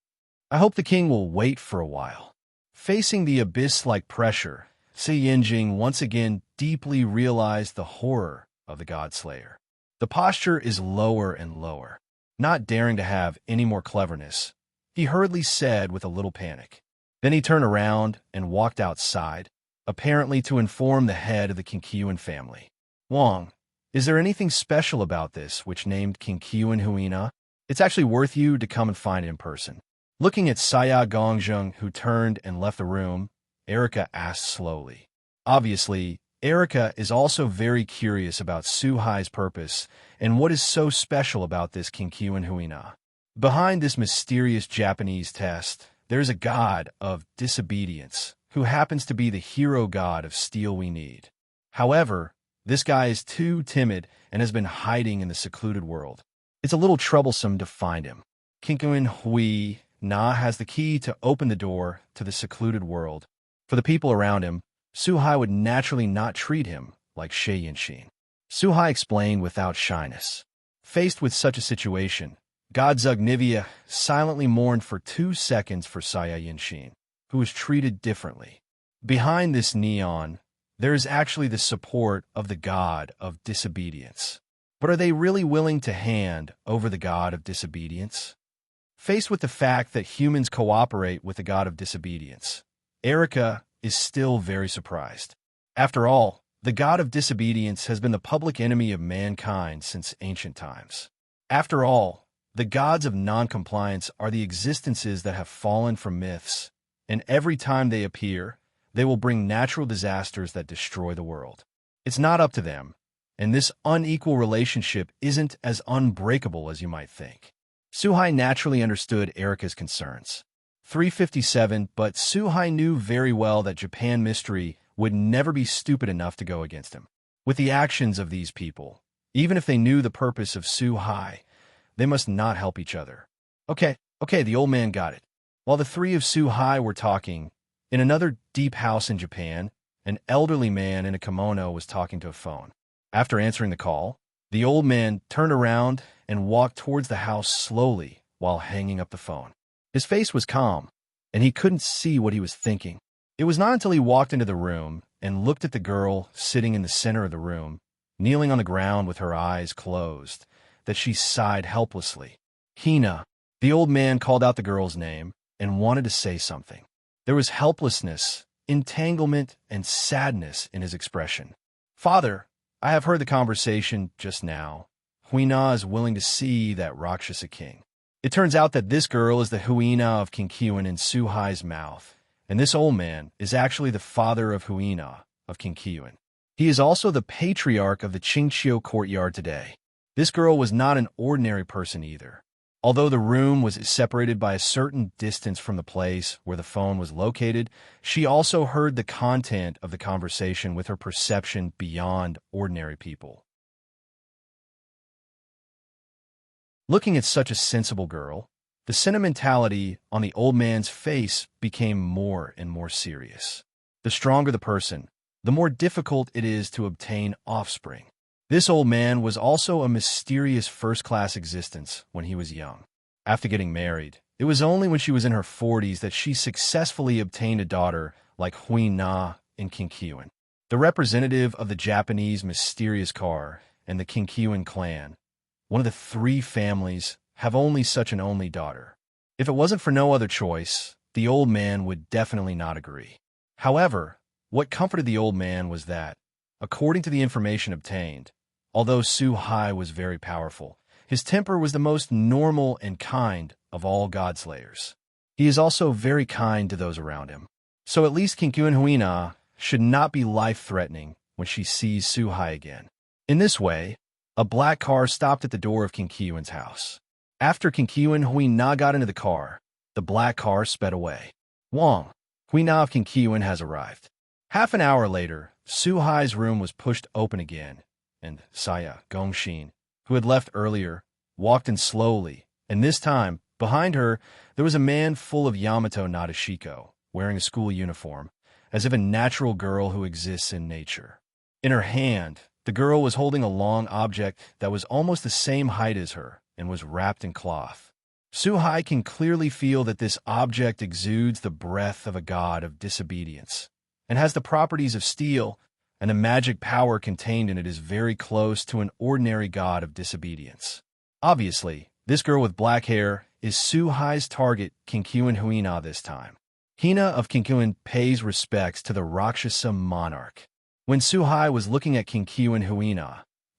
I hope the king will wait for a while. Facing the abyss-like pressure, Si Yinjing once again deeply realized the horror of the God Slayer. The posture is lower and lower. Not daring to have any more cleverness, he hurriedly said with a little panic. Then he turned around and walked outside, apparently to inform the head of the Kinkyuan family. Wong, is there anything special about this which named Kinkyuan Huina? It's actually worth you to come and find it in person. Looking at Saya Gongzheng, who turned and left the room, Erica asked slowly. Obviously, Erica is also very curious about Suhai's purpose and what is so special about this Kinkyuan Huina. Behind this mysterious Japanese test, there's a god of disobedience who happens to be the hero god of Steel We Need. However, this guy is too timid and has been hiding in the secluded world. It's a little troublesome to find him. Kinkyuan Hui Na has the key to open the door to the secluded world. For the people around him, Suhai would naturally not treat him like Shay Yinshin. Suhai explained without shyness. Faced with such a situation, God Zugnivia silently mourned for 2 seconds for Saya Yinshin, who was treated differently. Behind this neon, there is actually the support of the god of disobedience. But are they really willing to hand over the god of disobedience? Faced with the fact that humans cooperate with the god of disobedience, Erica is still very surprised. After all, the god of disobedience has been the public enemy of mankind since ancient times. After all, the gods of non-compliance are the existences that have fallen from myths, and every time they appear, they will bring natural disasters that destroy the world. It's not up to them, and this unequal relationship isn't as unbreakable as you might think. Suhai naturally understood Erica's concerns. 357, but Suhai knew very well that Japan Mystery would never be stupid enough to go against him. With the actions of these people, even if they knew the purpose of Suhai, they must not help each other. Okay, the old man got it. While the three of Suhai were talking, in another deep house in Japan, an elderly man in a kimono was talking to a phone. After answering the call, the old man turned around and walked towards the house slowly while hanging up the phone. His face was calm, and he couldn't see what he was thinking. It was not until he walked into the room and looked at the girl sitting in the center of the room, kneeling on the ground with her eyes closed, that she sighed helplessly. Hina. The old man called out the girl's name and wanted to say something. There was helplessness, entanglement, and sadness in his expression. Father, I have heard the conversation just now. Huina is willing to see that Rakshasa king. It turns out that this girl is the Huina of Kinkyuan in Suhai's mouth, and this old man is actually the father of Huina of Kinkyuan. He is also the patriarch of the Qingqiu courtyard today. This girl was not an ordinary person either. Although the room was separated by a certain distance from the place where the phone was located, she also heard the content of the conversation with her perception beyond ordinary people. Looking at such a sensible girl, the sentimentality on the old man's face became more and more serious. The stronger the person, the more difficult it is to obtain offspring. This old man was also a mysterious first-class existence when he was young. After getting married, it was only when she was in her 40s that she successfully obtained a daughter like Hui Na and Kinkyuan. The representative of the Japanese mysterious car and the Kinkyuan clan, one of the three families, have only such an only daughter. If it wasn't for no other choice, the old man would definitely not agree. However, what comforted the old man was that, according to the information obtained, although Suhai was very powerful, his temper was the most normal and kind of all God-slayers. He is also very kind to those around him. So at least Kinkyuan Huina should not be life-threatening when she sees Suhai again. In this way, a black car stopped at the door of Kinkyuan's house. After Kinkyuan Huina got into the car, the black car sped away. Wang, Huina of Kinkyuan has arrived. Half an hour later, Suhai's room was pushed open again, and Saya Gongshin, who had left earlier, walked in slowly, and this time, behind her, there was a man full of Yamato Nadeshiko, wearing a school uniform, as if a natural girl who exists in nature. In her hand, the girl was holding a long object that was almost the same height as her and was wrapped in cloth. Suhai can clearly feel that this object exudes the breath of a god of disobedience, and has the properties of steel, and the magic power contained in it is very close to an ordinary god of disobedience. Obviously, this girl with black hair is Suhai's target, Kinkyuan Huina this time. Hina of Kinkyuan pays respects to the Rakshasa monarch. When Suhai was looking at Kinkyuan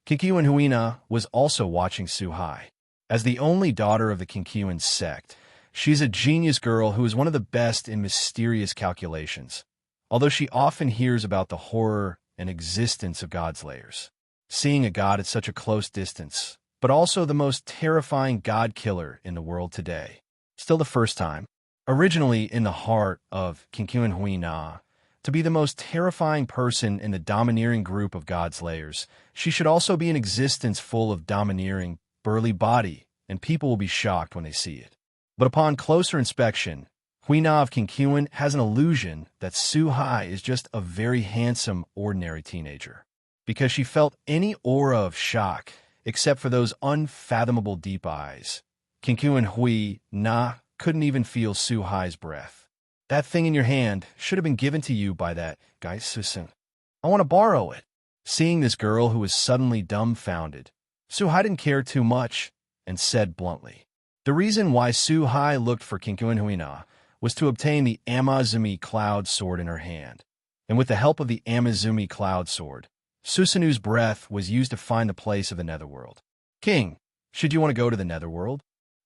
Huina was also watching Suhai. As the only daughter of the Kinkyuan sect, she's a genius girl who is one of the best in mysterious calculations, although she often hears about the horror and existence of God-slayers. Seeing a god at such a close distance, but also the most terrifying god-killer in the world today. Still the first time, originally in the heart of Kinkyuan Huina, to be the most terrifying person in the domineering group of god-slayers, she should also be an existence full of domineering, burly body, and people will be shocked when they see it. But upon closer inspection, Huina of Kinkyuan has an illusion that Suhai is just a very handsome, ordinary teenager, because she felt any aura of shock except for those unfathomable deep eyes. Kinkyuan Huina couldn't even feel Suhai's breath. That thing in your hand should have been given to you by that guy Susano. I want to borrow it. Seeing this girl who was suddenly dumbfounded, Suhai didn't care too much and said bluntly. The reason why Suhai looked for Kinkyuan Huina was to obtain the Amazumi Cloud Sword in her hand, and with the help of the Amazumi Cloud Sword, Susano's breath was used to find the place of the Netherworld. King, should you want to go to the Netherworld?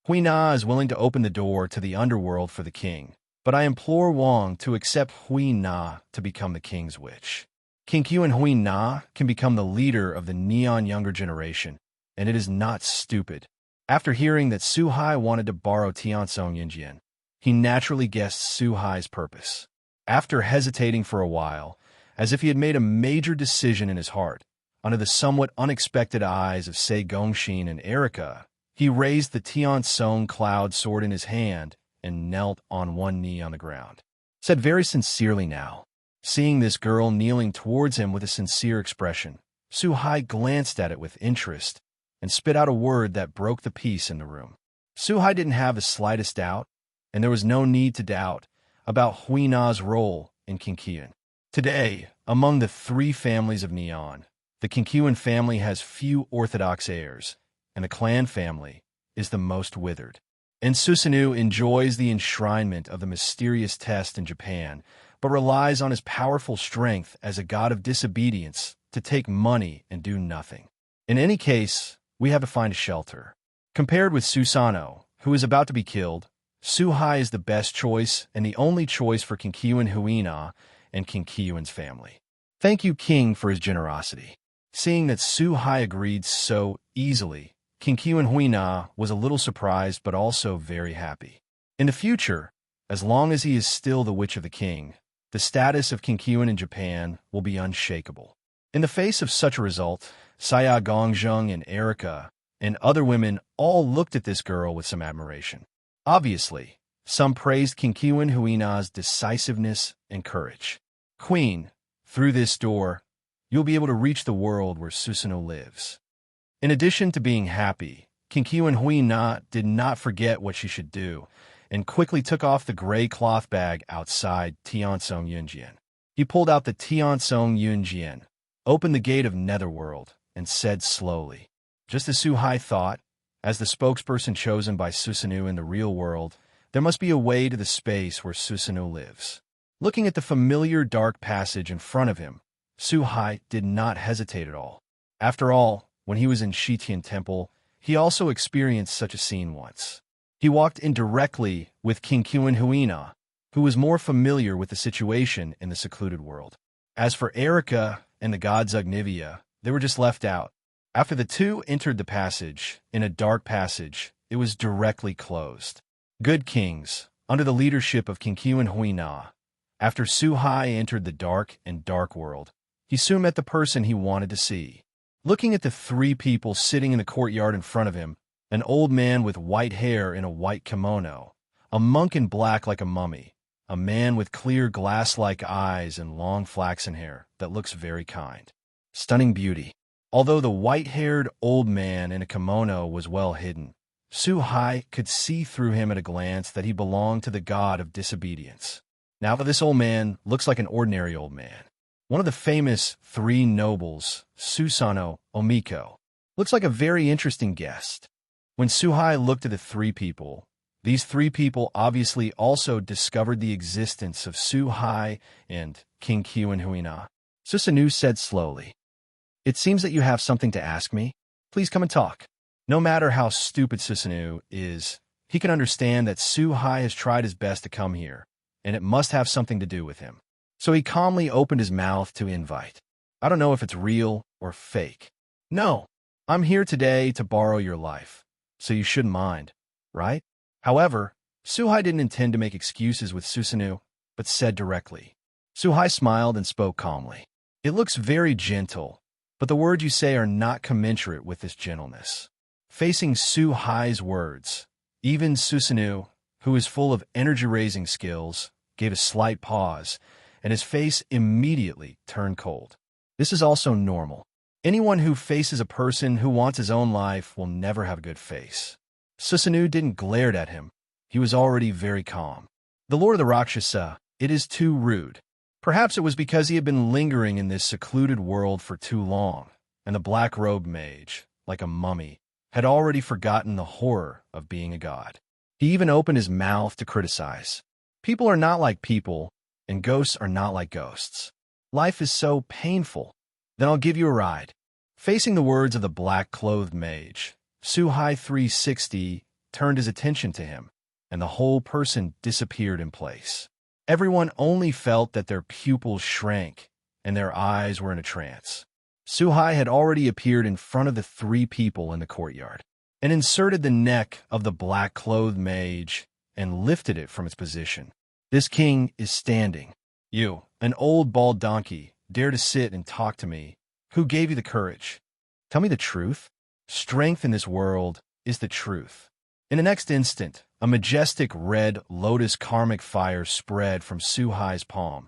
Huina is willing to open the door to the underworld for the king, but I implore Wang to accept Huina to become the king's witch. Kinkyuan Huina can become the leader of the neon younger generation, and it is not stupid. After hearing that Suhai wanted to borrow Tiansong Yinjian, he naturally guessed Suhai's purpose. After hesitating for a while, as if he had made a major decision in his heart, under the somewhat unexpected eyes of Sei Gongshin and Erika, he raised the Tiansong Cloud Sword in his hand and knelt on one knee on the ground. Said very sincerely now. Seeing this girl kneeling towards him with a sincere expression, Suhai glanced at it with interest and spit out a word that broke the peace in the room. Suhai didn't have the slightest doubt, and there was no need to doubt, about Huina's role in Kinkyuan. Today, among the three families of Neon, the Kinkyuan family has few orthodox heirs, and the clan family is the most withered. And Susano enjoys the enshrinement of the mysterious test in Japan, but relies on his powerful strength as a god of disobedience to take money and do nothing. In any case, we have to find a shelter. Compared with Susano, who is about to be killed, Suhai is the best choice and the only choice for Kinkyuan Huina and Kinkyuan's family. Thank you, King, for his generosity. Seeing that Suhai agreed so easily, King Qian Huina was a little surprised but also very happy. In the future, as long as he is still the Witch of the King, the status of King Qian in Japan will be unshakable. In the face of such a result, Saya Gongzheng and Erica and other women all looked at this girl with some admiration. Obviously, some praised King Qian Huina's decisiveness and courage. Queen, through this door, you'll be able to reach the world where Susano lives. In addition to being happy, King Qian Huina did not forget what she should do, and quickly took off the gray cloth bag outside Tiansong Yunjian. He pulled out the Tiansong Yunjian, opened the gate of Netherworld, and said slowly, just as Suhai thought, as the spokesperson chosen by Susano in the real world, there must be a way to the space where Susano lives. Looking at the familiar dark passage in front of him, Suhai did not hesitate at all. After all, when he was in Shitian Temple, he also experienced such a scene once. He walked in directly with King Qian Huina, who was more familiar with the situation in the secluded world. As for Erica and the gods Ugnivia, they were just left out. After the two entered the passage, in a dark passage, it was directly closed. Good kings, under the leadership of King Qian Huina, after Suhai entered the dark and dark world, he soon met the person he wanted to see. Looking at the three people sitting in the courtyard in front of him, an old man with white hair in a white kimono, a monk in black like a mummy, a man with clear glass-like eyes and long flaxen hair that looks very kind. Stunning beauty. Although the white-haired old man in a kimono was well hidden, Suhai could see through him at a glance that he belonged to the god of disobedience. Now this old man looks like an ordinary old man. One of the famous three nobles, Susano Omiko, looks like a very interesting guest. When Suhai looked at the three people, these three people obviously also discovered the existence of Suhai and King Qian Huina. Susano said slowly, "It seems that you have something to ask me. Please come and talk." No matter how stupid Susano is, he can understand that Suhai has tried his best to come here, and it must have something to do with him. So he calmly opened his mouth to invite. "I don't know if it's real or fake. No, I'm here today to borrow your life, so you shouldn't mind, right?" However, Suhai didn't intend to make excuses with Susano, but said directly. Suhai smiled and spoke calmly. "It looks very gentle, but the words you say are not commensurate with this gentleness." Facing Suhai's words, even Susano, who is full of energy-raising skills, gave a slight pause, and his face immediately turned cold. This is also normal. Anyone who faces a person who wants his own life will never have a good face. Susano didn't glare at him. He was already very calm. "The Lord of the Rakshasa, it is too rude." Perhaps it was because he had been lingering in this secluded world for too long, and the black-robed mage, like a mummy, had already forgotten the horror of being a god. He even opened his mouth to criticize. People are not like people, and ghosts are not like ghosts. Life is so painful. Then I'll give you a ride. Facing the words of the black-clothed mage, Suhai 360 turned his attention to him, and the whole person disappeared in place. Everyone only felt that their pupils shrank, and their eyes were in a trance. Suhai had already appeared in front of the three people in the courtyard, and inserted the neck of the black-clothed mage and lifted it from its position. "This king is standing. You, an old bald donkey, dare to sit and talk to me. Who gave you the courage? Tell me the truth. Strength in this world is the truth." In the next instant, a majestic red lotus karmic fire spread from Suhai's palm,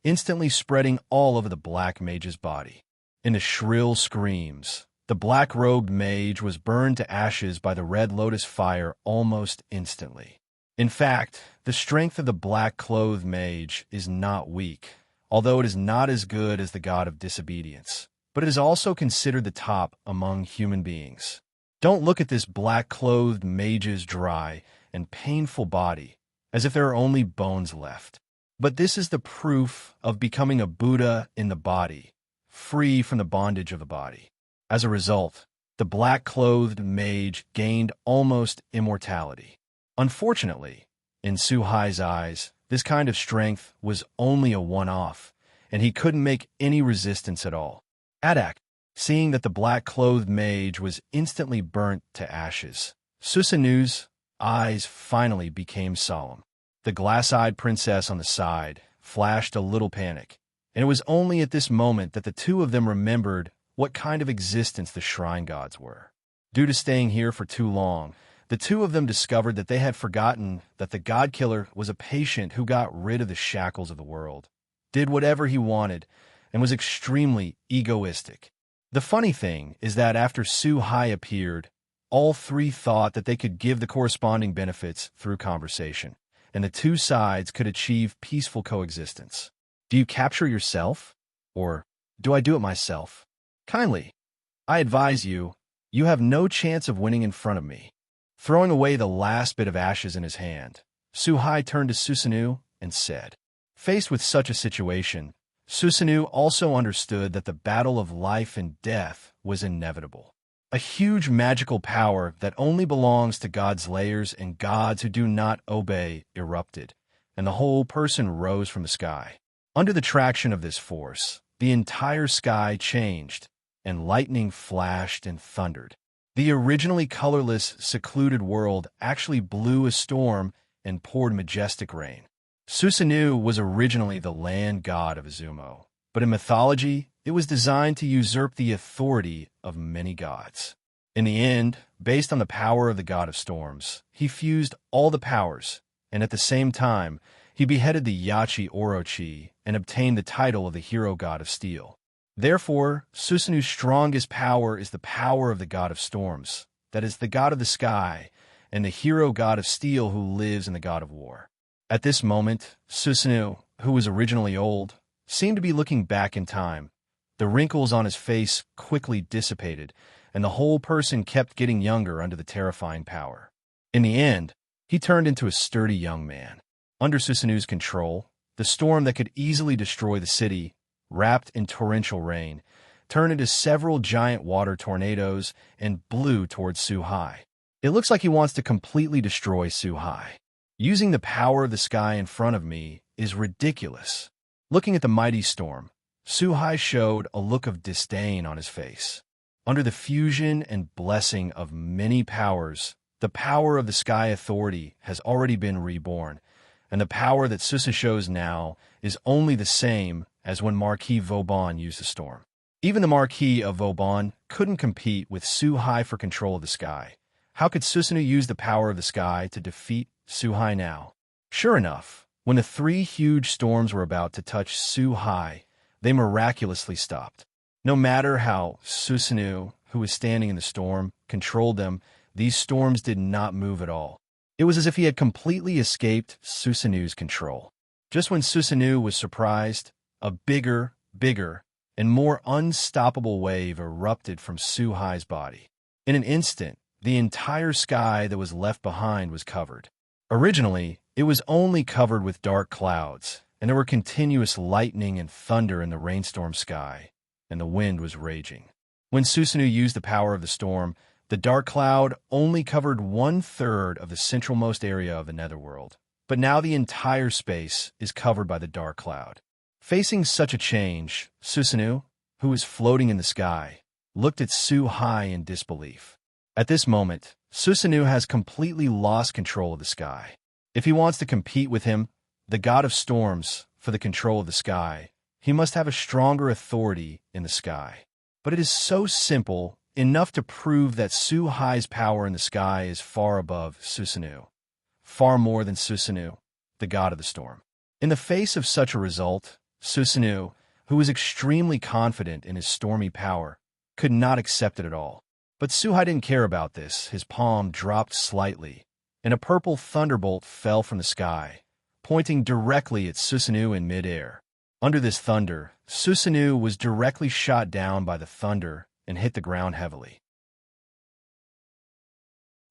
instantly spreading all over the black mage's body. In the shrill screams, the black-robed mage was burned to ashes by the red lotus fire almost instantly. In fact, the strength of the black-clothed mage is not weak, although it is not as good as the god of disobedience, but it is also considered the top among human beings. Don't look at this black-clothed mage's dry and painful body as if there are only bones left. But this is the proof of becoming a Buddha in the body, free from the bondage of the body. As a result, the black-clothed mage gained almost immortality. Unfortunately, in Suhai's eyes, this kind of strength was only a one-off, and he couldn't make any resistance at all. "Attack!" Seeing that the black-clothed mage was instantly burnt to ashes, Susanu's eyes finally became solemn. The glass-eyed princess on the side flashed a little panic, and it was only at this moment that the two of them remembered what kind of existence the shrine gods were. Due to staying here for too long, the two of them discovered that they had forgotten that the god killer was a patient who got rid of the shackles of the world, did whatever he wanted, and was extremely egoistic. The funny thing is that after Su Hai appeared, all three thought that they could give the corresponding benefits through conversation, and the two sides could achieve peaceful coexistence. Do you capture yourself? Or do I do it myself? Kindly, I advise you, you have no chance of winning in front of me. Throwing away the last bit of ashes in his hand, Suhai turned to Susano and said. Faced with such a situation, Susano also understood that the battle of life and death was inevitable. A huge magical power that only belongs to God's layers and gods who do not obey erupted, and the whole person rose from the sky. Under the traction of this force, the entire sky changed, and lightning flashed and thundered. The originally colorless, secluded world actually blew a storm and poured majestic rain. Susano was originally the land god of Izumo, but in mythology, it was designed to usurp the authority of many gods. In the end, based on the power of the god of storms, he fused all the powers, and at the same time, he beheaded the Yachi Orochi and obtained the title of the hero god of steel. Therefore, Susanu's strongest power is the power of the god of storms, that is, the god of the sky, and the hero god of steel who lives in the god of war. At this moment, Susano, who was originally old, seemed to be looking back in time. The wrinkles on his face quickly dissipated, and the whole person kept getting younger under the terrifying power. In the end, he turned into a sturdy young man. Under Susanu's control, the storm that could easily destroy the city, wrapped in torrential rain, turned into several giant water tornadoes and blew towards Suhai. It looks like he wants to completely destroy Suhai. Using the power of the sky in front of me is ridiculous. Looking at the mighty storm, Suhai showed a look of disdain on his face. Under the fusion and blessing of many powers, the power of the sky authority has already been reborn, and the power that Susa shows now is only the same as when Marquis Vauban used the storm. Even the Marquis of Vauban couldn't compete with Suhai for control of the sky. How could Susano use the power of the sky to defeat Suhai now? Sure enough, when the three huge storms were about to touch Suhai, they miraculously stopped. No matter how Susano, who was standing in the storm, controlled them, these storms did not move at all. It was as if he had completely escaped Susano's control. Just when Susano was surprised, a bigger, and more unstoppable wave erupted from Suhai's body. In an instant, the entire sky that was left behind was covered. Originally, it was only covered with dark clouds, and there were continuous lightning and thunder in the rainstorm sky, and the wind was raging. When Susano used the power of the storm, the dark cloud only covered 1/3 of the centralmost area of the Netherworld, but now the entire space is covered by the dark cloud. Facing such a change, Susano, who was floating in the sky, looked at Suhai in disbelief. At this moment, Susano has completely lost control of the sky. If he wants to compete with him, the god of storms, for the control of the sky, he must have a stronger authority in the sky. But it is so simple, enough to prove that Suhai's power in the sky is far above Susano, far more than Susano, the god of the storm. In the face of such a result, Susano, who was extremely confident in his stormy power, could not accept it at all. But Suhai didn't care about this. His palm dropped slightly, and a purple thunderbolt fell from the sky, pointing directly at Susano in midair. Under this thunder, Susano was directly shot down by the thunder and hit the ground heavily.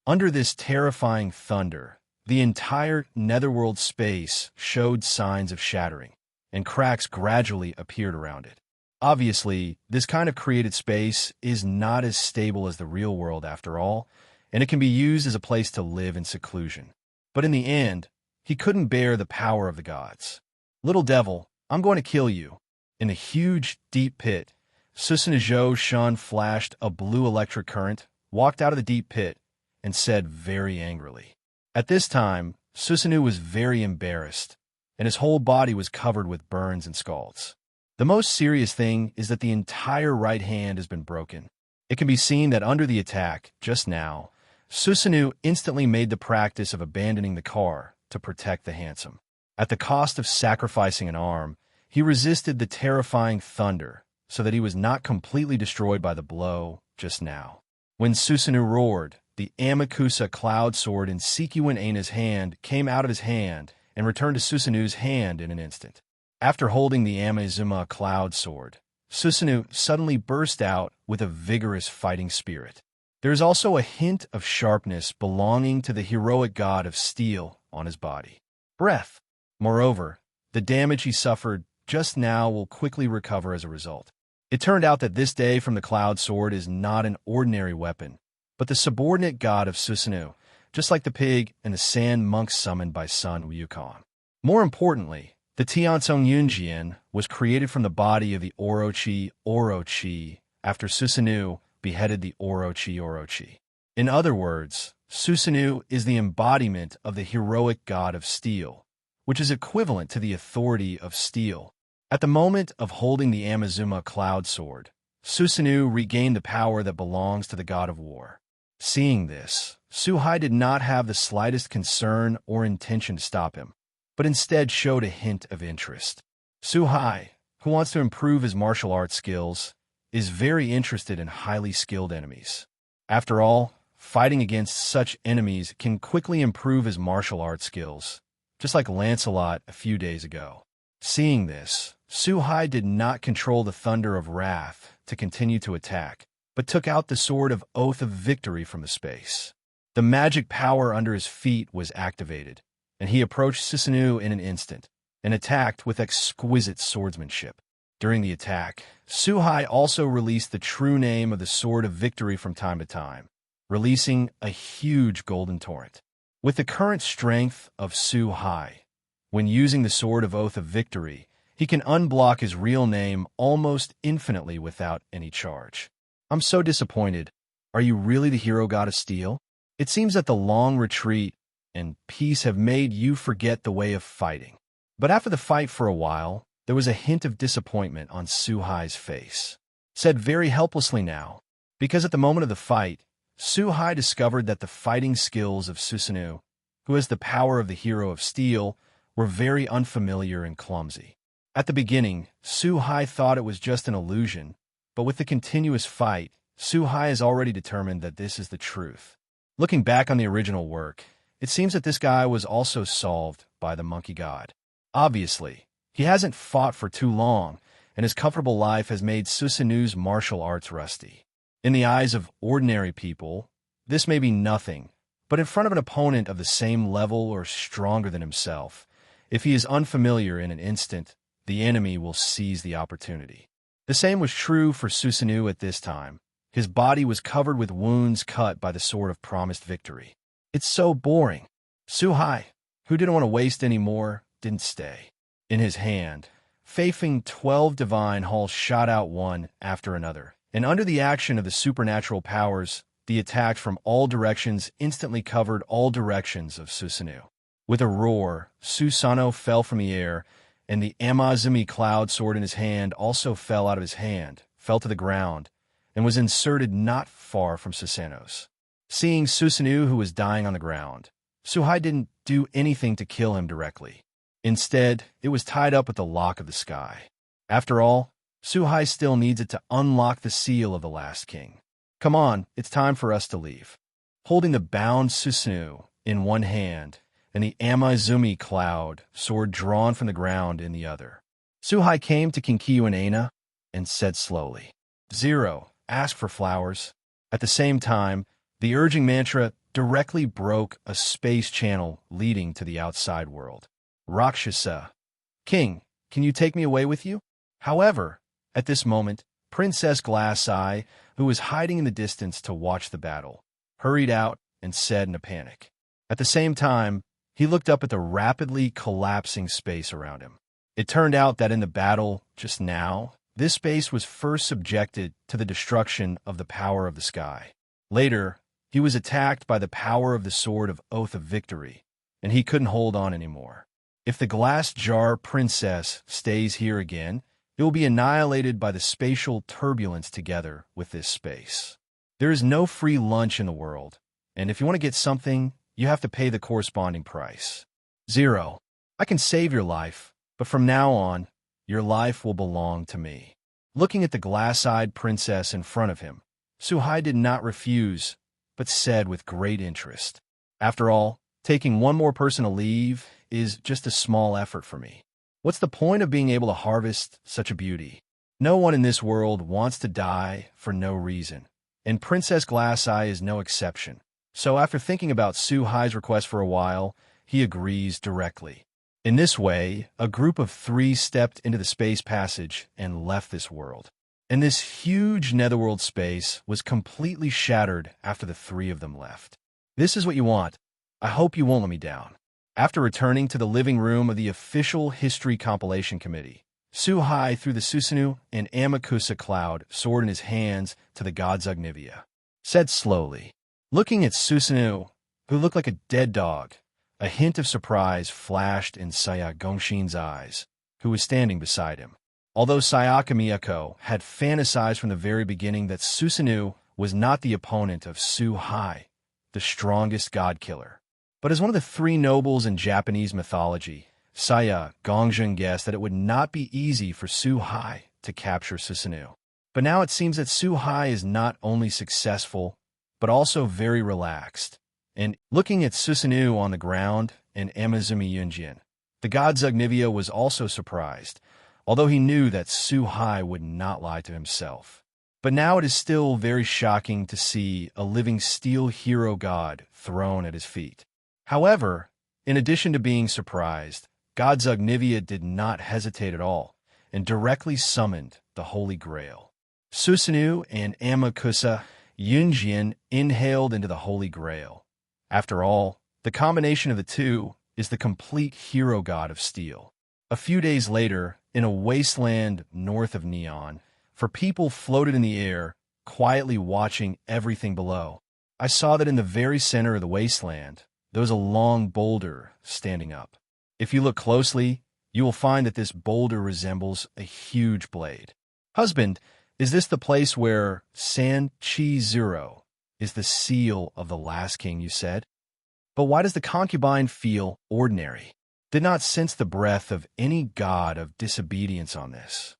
Under this terrifying thunder, the entire Netherworld space showed signs of shattering, and cracks gradually appeared around it. Obviously, this kind of created space is not as stable as the real world after all, and it can be used as a place to live in seclusion. But in the end, he couldn't bear the power of the gods. "Little devil, I'm going to kill you." In a huge, deep pit, Susanoo Shun flashed a blue electric current, walked out of the deep pit, and said very angrily. At this time, Susanoo was very embarrassed, and his whole body was covered with burns and scalds. The most serious thing is that the entire right hand has been broken. It can be seen that under the attack, just now, Susanoo instantly made the practice of abandoning the car to protect the handsome. At the cost of sacrificing an arm, he resisted the terrifying thunder so that he was not completely destroyed by the blow just now. When Susanoo roared, the Amakusa cloud sword in Sequin Aina's hand came out of his hand and returned to Susanoo's hand in an instant. After holding the Amazuma cloud sword, Susanoo suddenly burst out with a vigorous fighting spirit. There is also a hint of sharpness belonging to the heroic god of steel on his body. Breath. Moreover, the damage he suffered just now will quickly recover as a result. It turned out that this day from the cloud sword is not an ordinary weapon, but the subordinate god of Susanoo, just like the pig and the sand monk summoned by Sun Wukong. More importantly, the Tiansong Yunjian was created from the body of the Orochi after Susanoo beheaded the Orochi. In other words, Susanoo is the embodiment of the heroic god of steel, which is equivalent to the authority of steel. At the moment of holding the Amazuma cloud sword, Susanoo regained the power that belongs to the god of war. Seeing this, Suhai did not have the slightest concern or intention to stop him, but instead showed a hint of interest. Suhai, who wants to improve his martial arts skills, is very interested in highly skilled enemies. After all, fighting against such enemies can quickly improve his martial arts skills, just like Lancelot a few days ago. Seeing this, Suhai did not control the thunder of wrath to continue to attack, but took out the Sword of Oath of Victory from the space. The magic power under his feet was activated, and he approached Susanoo in an instant, and attacked with exquisite swordsmanship. During the attack, Suhai also released the true name of the Sword of Victory from time to time, releasing a huge golden torrent. With the current strength of Suhai, when using the Sword of Oath of Victory, he can unblock his real name almost infinitely without any charge. I'm so disappointed. Are you really the hero god of steel? It seems that the long retreat and peace have made you forget the way of fighting. But after the fight for a while, there was a hint of disappointment on Suhai's face. Said very helplessly now, because at the moment of the fight, Suhai discovered that the fighting skills of Susanoo, who has the power of the hero of steel, were very unfamiliar and clumsy. At the beginning, Suhai thought it was just an illusion, but with the continuous fight, Suhai has already determined that this is the truth. Looking back on the original work, it seems that this guy was also solved by the monkey god. Obviously, he hasn't fought for too long, and his comfortable life has made Susanoo's martial arts rusty. In the eyes of ordinary people, this may be nothing, but in front of an opponent of the same level or stronger than himself, if he is unfamiliar in an instant, the enemy will seize the opportunity. The same was true for Susanoo at this time. His body was covered with wounds cut by the Sword of Promised Victory. It's so boring. Suhai, who didn't want to waste any more, didn't stay. In his hand, facing 12 divine halls shot out one after another, and under the action of the supernatural powers, the attacks from all directions instantly covered all directions of Susanoo. With a roar, Susano fell from the air, and the Amazumi cloud sword in his hand also fell out of his hand, fell to the ground, and was inserted not far from Susano's. Seeing Susanoo, who was dying on the ground, Suhai didn't do anything to kill him directly. Instead, it was tied up with the lock of the sky. After all, Suhai still needs it to unlock the seal of the last king. Come on, it's time for us to leave. Holding the bound Susanoo in one hand, and the Amazumi cloud sword drawn from the ground in the other, Suhai came to Kinkiu Aina and said slowly, "Zero, ask for flowers." At the same time, the urging mantra directly broke a space channel leading to the outside world. Rakshasa, King, can you take me away with you? However, at this moment, Princess Glass Eye, who was hiding in the distance to watch the battle, hurried out and said in a panic. At the same time, he looked up at the rapidly collapsing space around him. It turned out that in the battle just now, This space was first subjected to the destruction of the power of the sky. Later, he was attacked by the power of the Sword of Oath of Victory, and he couldn't hold on anymore. If the glass jar princess stays here again, it will be annihilated by the spatial turbulence together with this space. There is no free lunch in the world, and if you want to get something, you have to pay the corresponding price. 0. I can save your life, but from now on, your life will belong to me. Looking at the glass-eyed princess in front of him, Suhai did not refuse, but said with great interest, "After all, taking one more person to leave is just a small effort for me. What's the point of being able to harvest such a beauty? No one in this world wants to die for no reason, and Princess Glass-Eye is no exception. So after thinking about Suhai's request for a while, he agrees directly. In this way, a group of 3 stepped into the space passage and left this world. And this huge Netherworld space was completely shattered after the 3 of them left. This is what you want. I hope you won't let me down." After returning to the living room of the official History Compilation Committee, Suhai threw the Susano and Amakusa cloud sword in his hands to the god Zugnivia. Said slowly, looking at Susano, who looked like a dead dog, a hint of surprise flashed in Saya Gongshin's eyes, who was standing beside him. Although Sayaka Miyako had fantasized from the very beginning that Susano was not the opponent of Suhai, the strongest god killer. But as one of the 3 nobles in Japanese mythology, Saya Gongshin guessed that it would not be easy for Suhai to capture Susano. But now it seems that Suhai is not only successful, but also very relaxed. And looking at Susano on the ground and Amazumi Yunjin, the god Zugnivia was also surprised, although he knew that Suhai would not lie to himself. But now it is still very shocking to see a living steel hero god thrown at his feet. However, in addition to being surprised, god Zugnivia did not hesitate at all and directly summoned the Holy Grail. Susano and Amakusa Yunjin inhaled into the Holy Grail. After all, the combination of the 2 is the complete hero god of steel. A few days later, in a wasteland north of Neon, for people floated in the air, quietly watching everything below, I saw that in the very center of the wasteland, there was a long boulder standing up. If you look closely, you will find that this boulder resembles a huge blade. "Husband, is this the place where San Chi Zero is the seal of the last king," you said? "But why does the concubine feel ordinary? Did not sense the breath of any god of disobedience on this."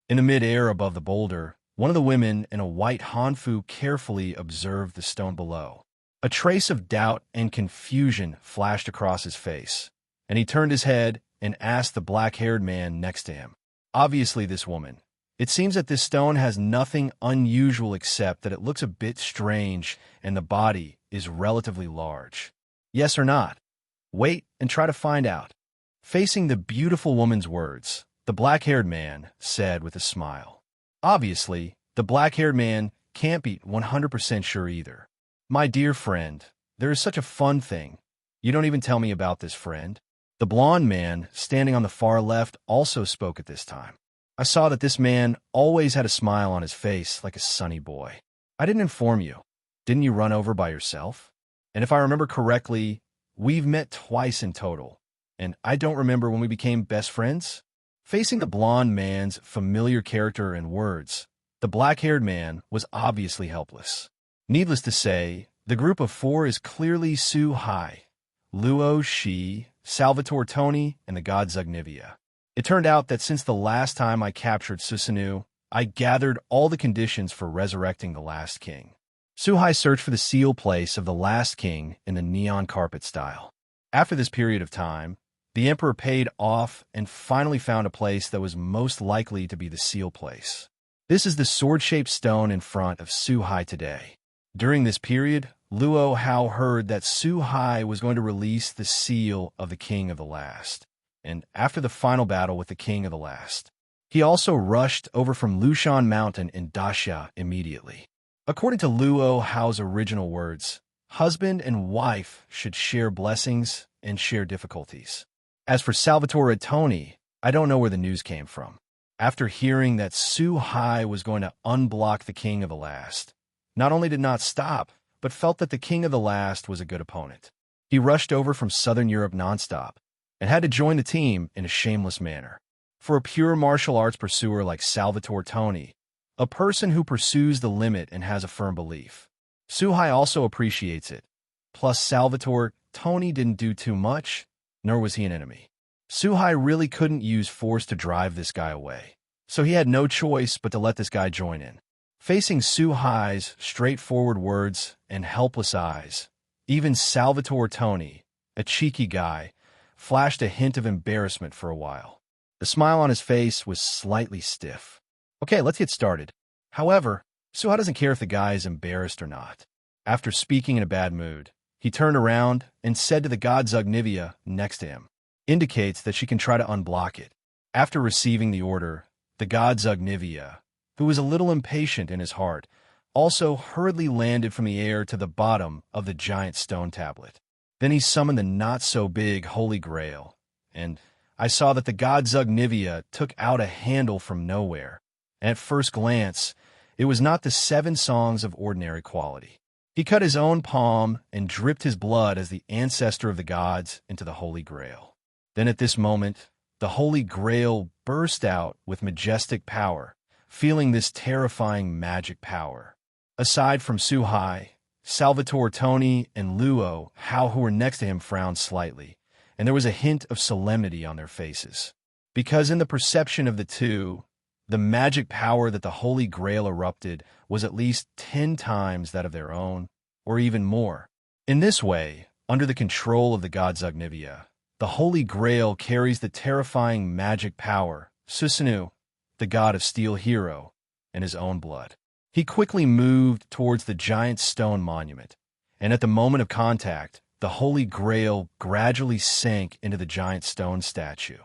In the mid-air above the boulder, one of the women in a white hanfu carefully observed the stone below. A trace of doubt and confusion flashed across his face, and he turned his head and asked the black-haired man next to him. Obviously this woman. It seems that this stone has nothing unusual except that it looks a bit strange and the body is relatively large. Yes or not? Wait and try to find out. Facing the beautiful woman's words, the black-haired man said with a smile. Obviously, the black-haired man can't be 100% sure either. "My dear friend, there is such a fun thing. You don't even tell me about this, friend." The blonde man, standing on the far left, also spoke at this time. I saw that this man always had a smile on his face like a sunny boy. "I didn't inform you. Didn't you run over by yourself? And if I remember correctly, we've met twice in total, and I don't remember when we became best friends." Facing the blonde man's familiar character and words, the black-haired man was obviously helpless. Needless to say, the group of 4 is clearly Suhai, Luo Shi, Salvatore Toni, and the god Zugnivia. It turned out that since the last time I captured Susano, I gathered all the conditions for resurrecting the last king. Suhai searched for the seal place of the last king in the neon carpet style. After this period of time, the emperor paid off and finally found a place that was most likely to be the seal place. This is the sword-shaped stone in front of Suhai today. During this period, Luo Hao heard that Suhai was going to release the seal of the king of the last, and after the final battle with the king of the last, he also rushed over from Lushan Mountain in Daxia immediately. According to Luo Hao's original words, husband and wife should share blessings and share difficulties. As for Salvatore Toni, I don't know where the news came from. after hearing that Suhai was going to unblock the King of the Last, not only did not stop, but felt that the King of the Last was a good opponent. He rushed over from Southern Europe nonstop and had to join the team in a shameless manner. For a pure martial arts pursuer like Salvatore Toni, a person who pursues the limit and has a firm belief, Suhai also appreciates it. Plus, Salvatore Toni didn't do too much, nor was he an enemy. Suhai really couldn't use force to drive this guy away, so he had no choice but to let this guy join in. Facing Suhai's straightforward words and helpless eyes, even Salvatore Toni, a cheeky guy, flashed a hint of embarrassment for a while. The smile on his face was slightly stiff. Okay, let's get started. However, Suhai doesn't care if the guy is embarrassed or not. After speaking in a bad mood, he turned around and said to the god Zugnivia next to him, indicates that she can try to unblock it. After receiving the order, the god Zugnivia, who was a little impatient in his heart, also hurriedly landed from the air to the bottom of the giant stone tablet. Then he summoned the not-so-big Holy Grail, and I saw that the god Zugnivia took out a handle from nowhere. At first glance, it was not the 7 songs of ordinary quality. He cut his own palm and dripped his blood as the ancestor of the gods into the Holy Grail. Then at this moment, the Holy Grail burst out with majestic power, feeling this terrifying magic power. Aside from Suhai, Salvatore Toni and Luo, who were next to him, frowned slightly, and there was a hint of solemnity on their faces. Because in the perception of the two, the magic power that the Holy Grail erupted was at least 10 times that of their own, or even more. In this way, under the control of the god Zugnivia, the Holy Grail carries the terrifying magic power, Susano, the god of steel hero, in his own blood. He quickly moved towards the giant stone monument, and at the moment of contact, the Holy Grail gradually sank into the giant stone statue.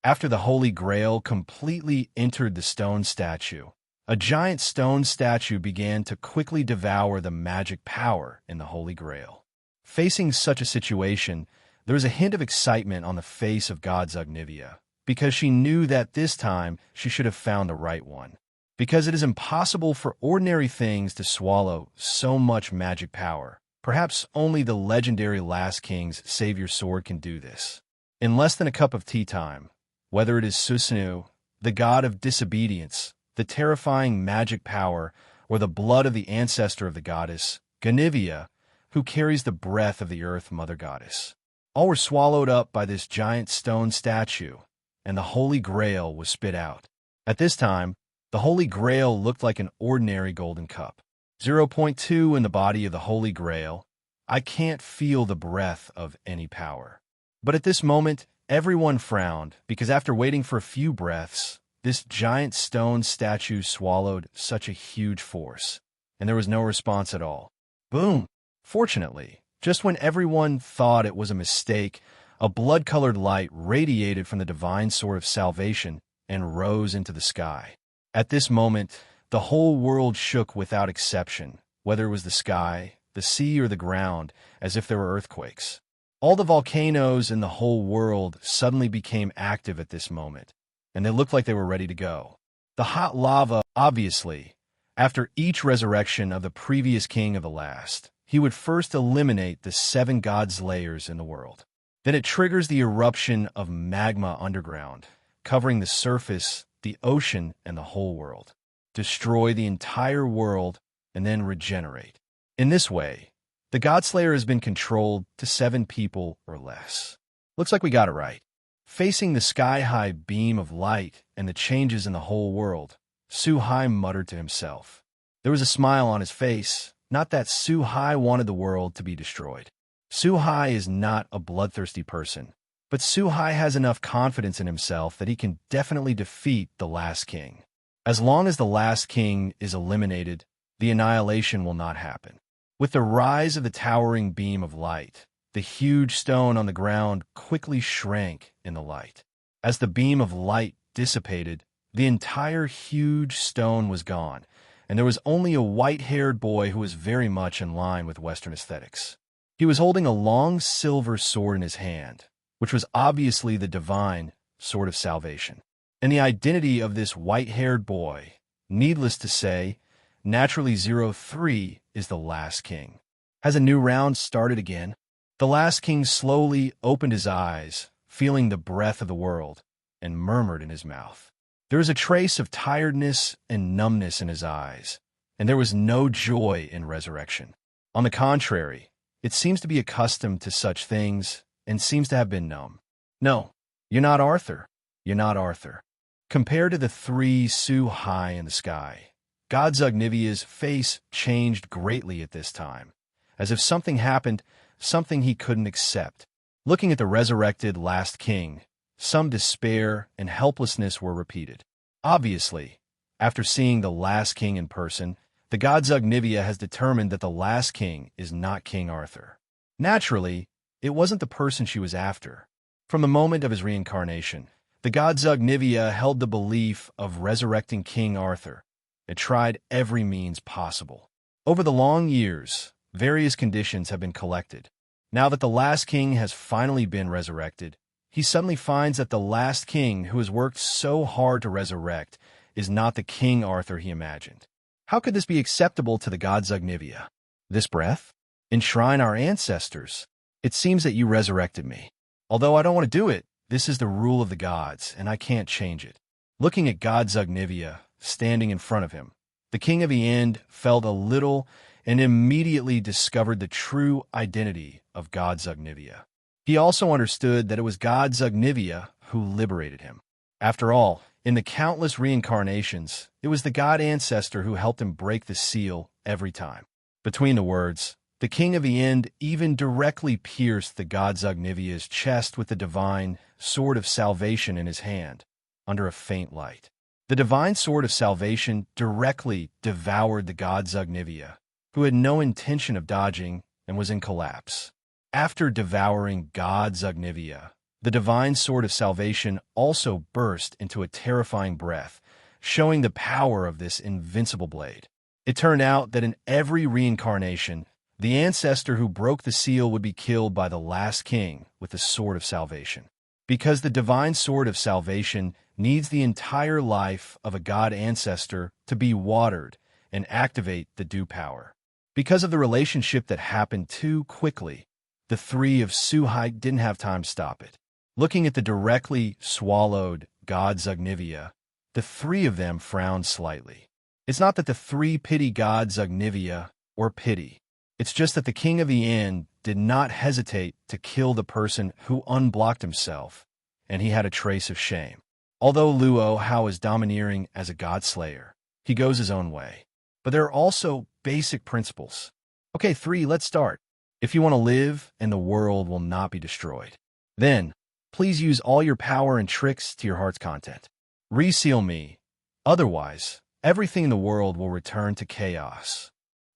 After the Holy Grail completely entered the stone statue, a giant stone statue began to quickly devour the magic power in the Holy Grail. Facing such a situation, there was a hint of excitement on the face of god Zugnivia, because she knew that this time she should have found the right one. Because it is impossible for ordinary things to swallow so much magic power. Perhaps only the legendary Last King's Savior Sword can do this. In less than a cup of tea time, whether it is Susano, the god of disobedience, the terrifying magic power, or the blood of the ancestor of the goddess, Ganivia, who carries the breath of the earth mother goddess, all were swallowed up by this giant stone statue, and the Holy Grail was spit out. At this time, the Holy Grail looked like an ordinary golden cup. 0.2 in the body of the Holy Grail. I can't feel the breath of any power. But at this moment, everyone frowned, because after waiting for a few breaths, this giant stone statue swallowed such a huge force, and there was no response at all. Boom! Fortunately, just when everyone thought it was a mistake, a blood-colored light radiated from the divine sword of salvation and rose into the sky. At this moment, the whole world shook without exception, whether it was the sky, the sea, or the ground, as if there were earthquakes. All the volcanoes in the whole world suddenly became active at this moment, and they looked like they were ready to go. The hot lava, obviously, after each resurrection of the previous king of the last, he would first eliminate the 7 god slayers in the world. Then it triggers the eruption of magma underground, covering the surface, the ocean, and the whole world. Destroy the entire world, and then regenerate. In this way, the Godslayer has been controlled to 7 people or less. Looks like we got it right. Facing the sky-high beam of light and the changes in the whole world, Suhai muttered to himself. There was a smile on his face, not that Suhai wanted the world to be destroyed. Suhai is not a bloodthirsty person, but Suhai has enough confidence in himself that he can definitely defeat the last king. As long as the last king is eliminated, the annihilation will not happen. With the rise of the towering beam of light, the huge stone on the ground quickly shrank in the light. As the beam of light dissipated, the entire huge stone was gone, and there was only a white-haired boy who was very much in line with Western aesthetics. He was holding a long silver sword in his hand, which was obviously the divine Sword of Salvation. And the identity of this white-haired boy, needless to say, naturally 03 is the last king. Has a new round started again? The last king slowly opened his eyes, feeling the breath of the world, and murmured in his mouth. There was a trace of tiredness and numbness in his eyes, and there was no joy in resurrection. On the contrary, it seems to be accustomed to such things and seems to have been numb. No, you're not Arthur. You're not Arthur. Compared to the three Su Hai in the sky, God Zugnivia's face changed greatly at this time, as if something happened, something he couldn't accept. Looking at the resurrected last king, some despair and helplessness were repeated. Obviously, after seeing the last king in person, the God Zugnivia has determined that the last king is not King Arthur. Naturally, it wasn't the person she was after. From the moment of his reincarnation, the God Zugnivia held the belief of resurrecting King Arthur. It tried every means possible. Over the long years, various conditions have been collected. Now that the last king has finally been resurrected, he suddenly finds that the last king who has worked so hard to resurrect is not the King Arthur he imagined. How could this be acceptable to the God Zugnivia? This breath? Enshrine our ancestors. It seems that you resurrected me. Although I don't want to do it, this is the rule of the gods, and I can't change it. Looking at God Zugnivia, standing in front of him, the king of the end felt a little and immediately discovered the true identity of God Zugnivia. He also understood that it was God Zugnivia who liberated him. After all, in the countless reincarnations, it was the God Ancestor who helped him break the seal every time. Between the words, the king of the end even directly pierced the God Zugnivia's chest with the divine Sword of Salvation in his hand, under a faint light. The divine Sword of Salvation directly devoured the God Zugnivia, who had no intention of dodging and was in collapse. After devouring God Zugnivia, the divine Sword of Salvation also burst into a terrifying breath, showing the power of this invincible blade. It turned out that in every reincarnation, the ancestor who broke the seal would be killed by the last king with the Sword of Salvation. Because the divine Sword of Salvation needs the entire life of a God Ancestor to be watered and activate the due power. Because of the relationship that happened too quickly, the three of Suhai didn't have time to stop it. Looking at the directly swallowed God Zugnivia, the three of them frowned slightly. It's not that the three pity God Zugnivia or pity. It's just that the king of the end did not hesitate to kill the person who unblocked himself, and he had a trace of shame. Although Luo Hao is domineering as a god slayer, he goes his own way. But there are also basic principles. Okay, 3, let's start. If you want to live and the world will not be destroyed, then please use all your power and tricks to your heart's content. Reseal me. Otherwise, everything in the world will return to chaos.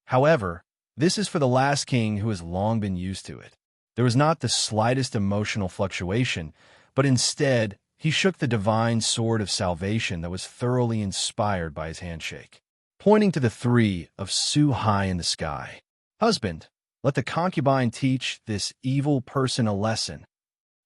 However, this is for the last king who has long been used to it. There was not the slightest emotional fluctuation, but instead, he shook the divine Sword of Salvation that was thoroughly inspired by his handshake. Pointing to the three of Su Hai in the sky. Husband, let the concubine teach this evil person a lesson.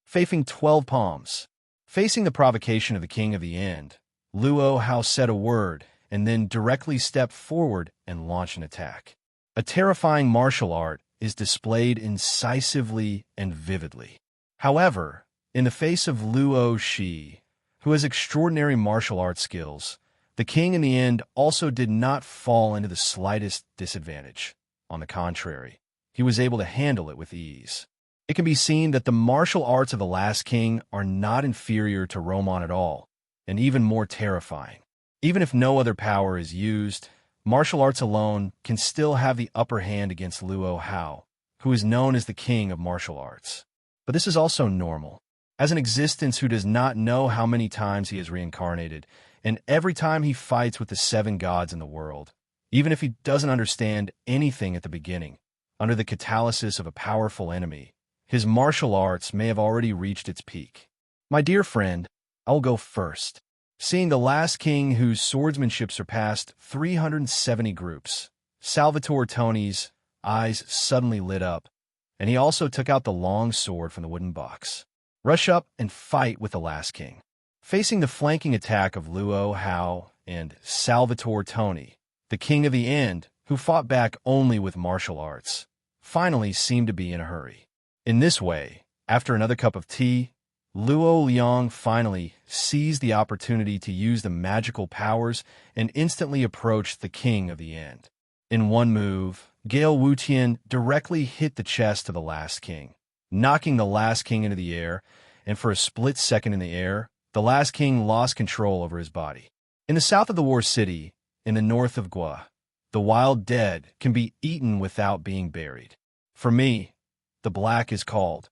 Facing 12 palms. Facing the provocation of the king of the end, Luo Hao said a word and then directly stepped forward and launched an attack. A terrifying martial art is displayed incisively and vividly. However, in the face of Luo Shi, who has extraordinary martial arts skills, the king in the end also did not fall into the slightest disadvantage. On the contrary, he was able to handle it with ease. It can be seen that the martial arts of the last king are not inferior to Roman at all, and even more terrifying. Even if no other power is used, martial arts alone can still have the upper hand against Luo Hao, who is known as the king of martial arts. But this is also normal. As an existence who does not know how many times he has reincarnated, and every time he fights with the 7 gods in the world, even if he doesn't understand anything at the beginning, under the catalysis of a powerful enemy, his martial arts may have already reached its peak. My dear friend, I will go first. Seeing the last king whose swordsmanship surpassed 370 groups, Salvatore Toni's eyes suddenly lit up, and he also took out the long sword from the wooden box. Rush up and fight with the last king. Facing the flanking attack of Luo Hao and Salvatore Toni, the king of the end, who fought back only with martial arts, finally seemed to be in a hurry. In this way, after another cup of tea, Lu Leong finally seized the opportunity to use the magical powers and instantly approached the king of the end. In one move, Gale Wutian directly hit the chest of the last king, knocking the last king into the air, and for a split second in the air, the last king lost control over his body. In the south of the War City, in the north of Guo, the wild dead can be eaten without being buried. For me, the black is called,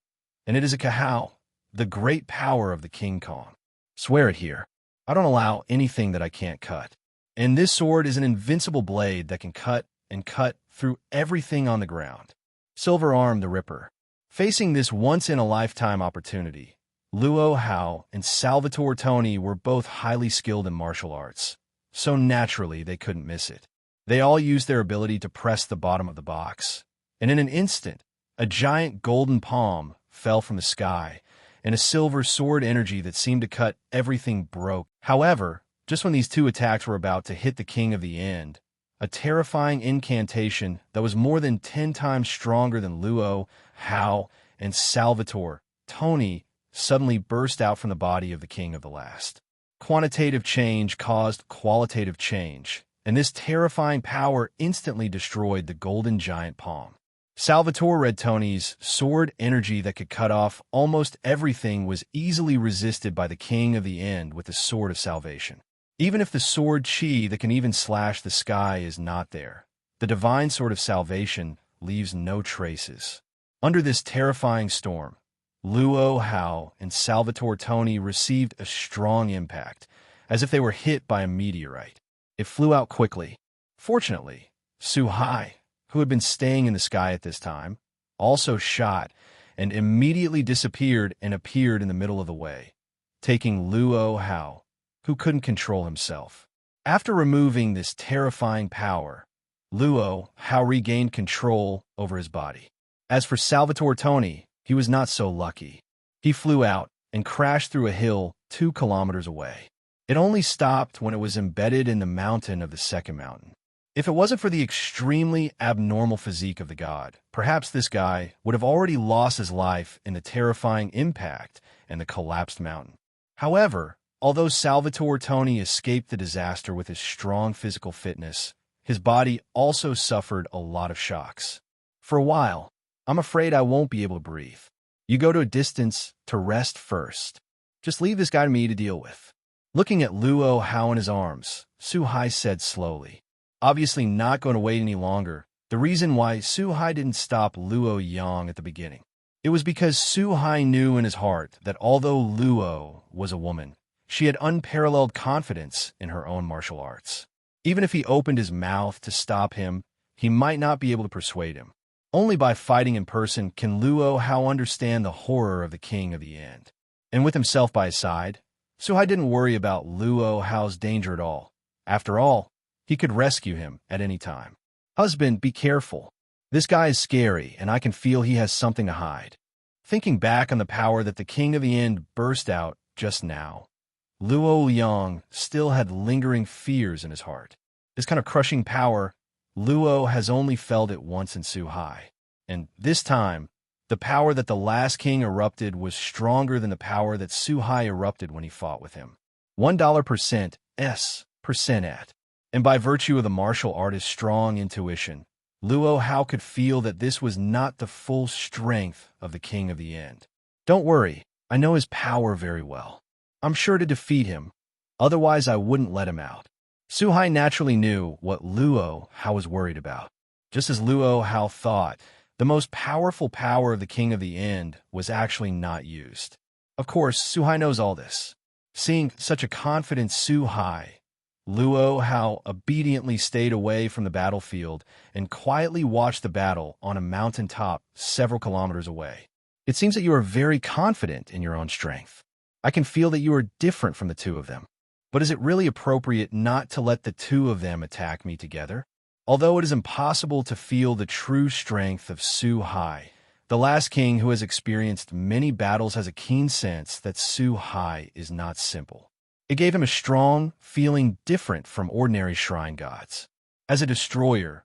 and it is a Kahao, the great power of the King Kong. Swear it here. I don't allow anything that I can't cut. And this sword is an invincible blade that can cut and cut through everything on the ground. Silver Arm the Ripper. Facing this once-in-a-lifetime opportunity, Luo Hao and Salvatore Toni were both highly skilled in martial arts, so naturally they couldn't miss it. They all used their ability to press the bottom of the box, and in an instant, a giant golden palm fell from the sky, and a silver sword energy that seemed to cut everything broke. However, just when these two attacks were about to hit the king of the end, a terrifying incantation that was more than 10 times stronger than Luo Hao and Salvatore Toni suddenly burst out from the body of the king of the last. Quantitative change caused qualitative change, and this terrifying power instantly destroyed the golden giant palm. Salvatore Red Toni's sword energy that could cut off almost everything was easily resisted by the king of the end with the sword of salvation. Even if the sword chi that can even slash the sky is not there, the divine sword of salvation leaves no traces. Under this terrifying storm, Luo Hao and Salvatore Toni received a strong impact, as if they were hit by a meteorite. It flew out quickly. Fortunately, Suhai, who had been staying in the sky at this time, also shot and immediately disappeared and appeared in the middle of the way, taking Luo Hao, who couldn't control himself. After removing this terrifying power, Luo Hao regained control over his body. As for Salvatore Toni, he was not so lucky. He flew out and crashed through a hill 2 kilometers away. It only stopped when it was embedded in the mountain of the second mountain. If it wasn't for the extremely abnormal physique of the god, perhaps this guy would have already lost his life in the terrifying impact and the collapsed mountain. However, although Salvatore Toni escaped the disaster with his strong physical fitness, his body also suffered a lot of shocks. For a while, I'm afraid I won't be able to breathe. You go to a distance to rest first. Just leave this guy to me to deal with. Looking at Luo Hao in his arms, Suhai said slowly. Obviously not going to wait any longer, the reason why Suhai didn't stop Luo Yang at the beginning. It was because Suhai knew in his heart that although Luo was a woman, she had unparalleled confidence in her own martial arts. Even if he opened his mouth to stop him, he might not be able to persuade him. Only by fighting in person can Luo Hao understand the horror of the king of the end. And with himself by his side, Suhai didn't worry about Luo Hao's danger at all. After all, he could rescue him at any time. Husband, be careful. This guy is scary, and I can feel he has something to hide. Thinking back on the power that the king of the end burst out just now, Luo Leong still had lingering fears in his heart. This kind of crushing power, Luo has only felt it once in Suhai. And this time, the power that the last king erupted was stronger than the power that Suhai erupted when he fought with him. $1% S% at. And by virtue of the martial artist's strong intuition, Luo Hao could feel that this was not the full strength of the king of the end. Don't worry, I know his power very well. I'm sure to defeat him, otherwise I wouldn't let him out. Suhai naturally knew what Luo Hao was worried about. Just as Luo Hao thought, the most powerful power of the king of the end was actually not used. Of course, Suhai knows all this. Seeing such a confident Suhai, Luo Hao obediently stayed away from the battlefield and quietly watched the battle on a mountaintop several kilometers away. It seems that you are very confident in your own strength. I can feel that you are different from the two of them. But is it really appropriate not to let the two of them attack me together? Although it is impossible to feel the true strength of Suhai, The last king who has experienced many battles has a keen sense that Su Hai is not simple. It gave him a strong feeling different from ordinary shrine gods. As a destroyer,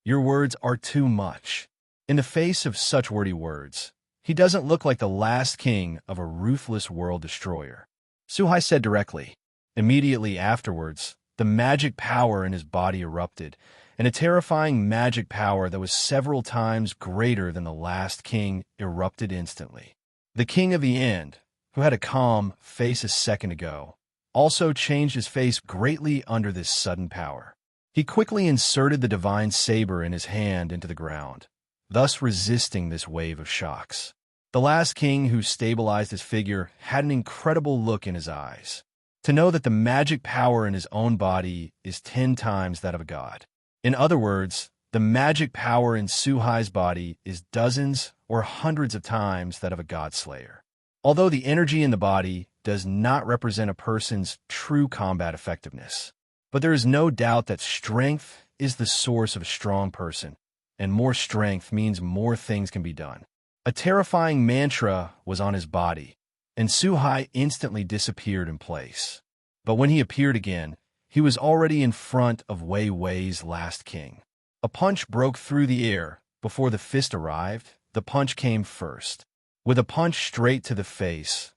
your words are too much. In the face of such wordy words, he doesn't look like the last king of a ruthless world destroyer. Suhai said directly. Immediately afterwards, the magic power in his body erupted, and a terrifying magic power that was several times greater than the last king erupted instantly. The king of the end, who had a calm face a second ago, also changed his face greatly under this sudden power. He quickly inserted the divine saber in his hand into the ground, thus resisting this wave of shocks. The last king who stabilized his figure had an incredible look in his eyes, to know that the magic power in his own body is 10 times that of a god. In other words, the magic power in Suhai's body is dozens or hundreds of times that of a god slayer. Although the energy in the body does not represent a person's true combat effectiveness, but there is no doubt that strength is the source of a strong person, and more strength means more things can be done. A terrifying mantra was on his body, and Suhai instantly disappeared in place. But when he appeared again, he was already in front of Wei Wei's last king. A punch broke through the air. Before the fist arrived, the punch came first. With a punch straight to the face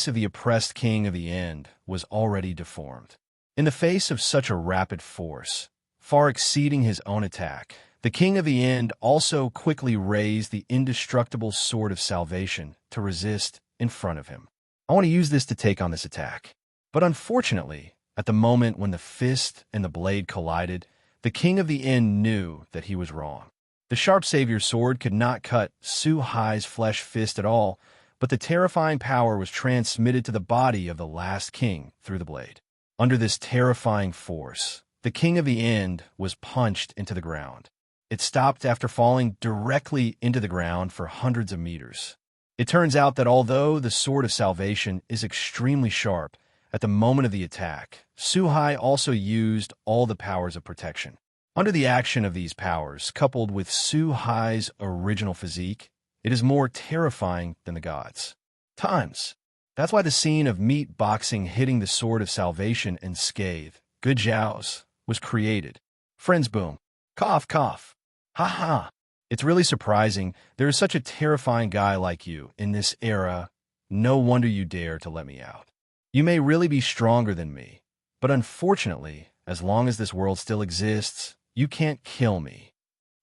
of the oppressed king of the end was already deformed. In the face of such a rapid force, far exceeding his own attack, the king of the end also quickly raised the indestructible sword of salvation to resist in front of him. I want to use this to take on this attack. But unfortunately, at the moment when the fist and the blade collided, the king of the end knew that he was wrong. The sharp savior sword could not cut Su Hai's flesh fist at all, but the terrifying power was transmitted to the body of the last king through the blade. Under this terrifying force, the king of the end was punched into the ground. It stopped after falling directly into the ground for hundreds of meters. It turns out that although the sword of salvation is extremely sharp, at the moment of the attack, Suhai also used all the powers of protection. Under the action of these powers, coupled with Suhai's original physique, it is more terrifying than the gods. That's why the scene of meat boxing hitting the sword of salvation and scathe, good jows, was created. Friends boom. Cough, cough. Ha ha. It's really surprising there is such a terrifying guy like you in this era. No wonder you dare to let me out. You may really be stronger than me, but unfortunately, as long as this world still exists, you can't kill me.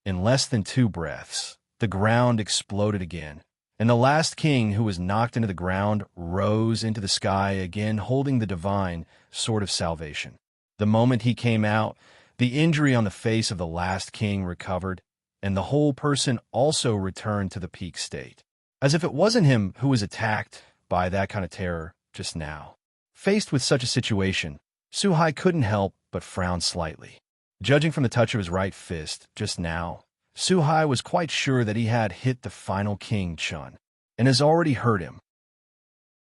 In less than 2 breaths, the ground exploded again, and the last king who was knocked into the ground rose into the sky again holding the divine sword of salvation. The moment he came out, the injury on the face of the last king recovered, and the whole person also returned to the peak state, as if it wasn't him who was attacked by that kind of terror just now. Faced with such a situation, Suhai couldn't help but frown slightly. Judging from the touch of his right fist just now, Suhai was quite sure that he had hit the final king Chun, and has already hurt him.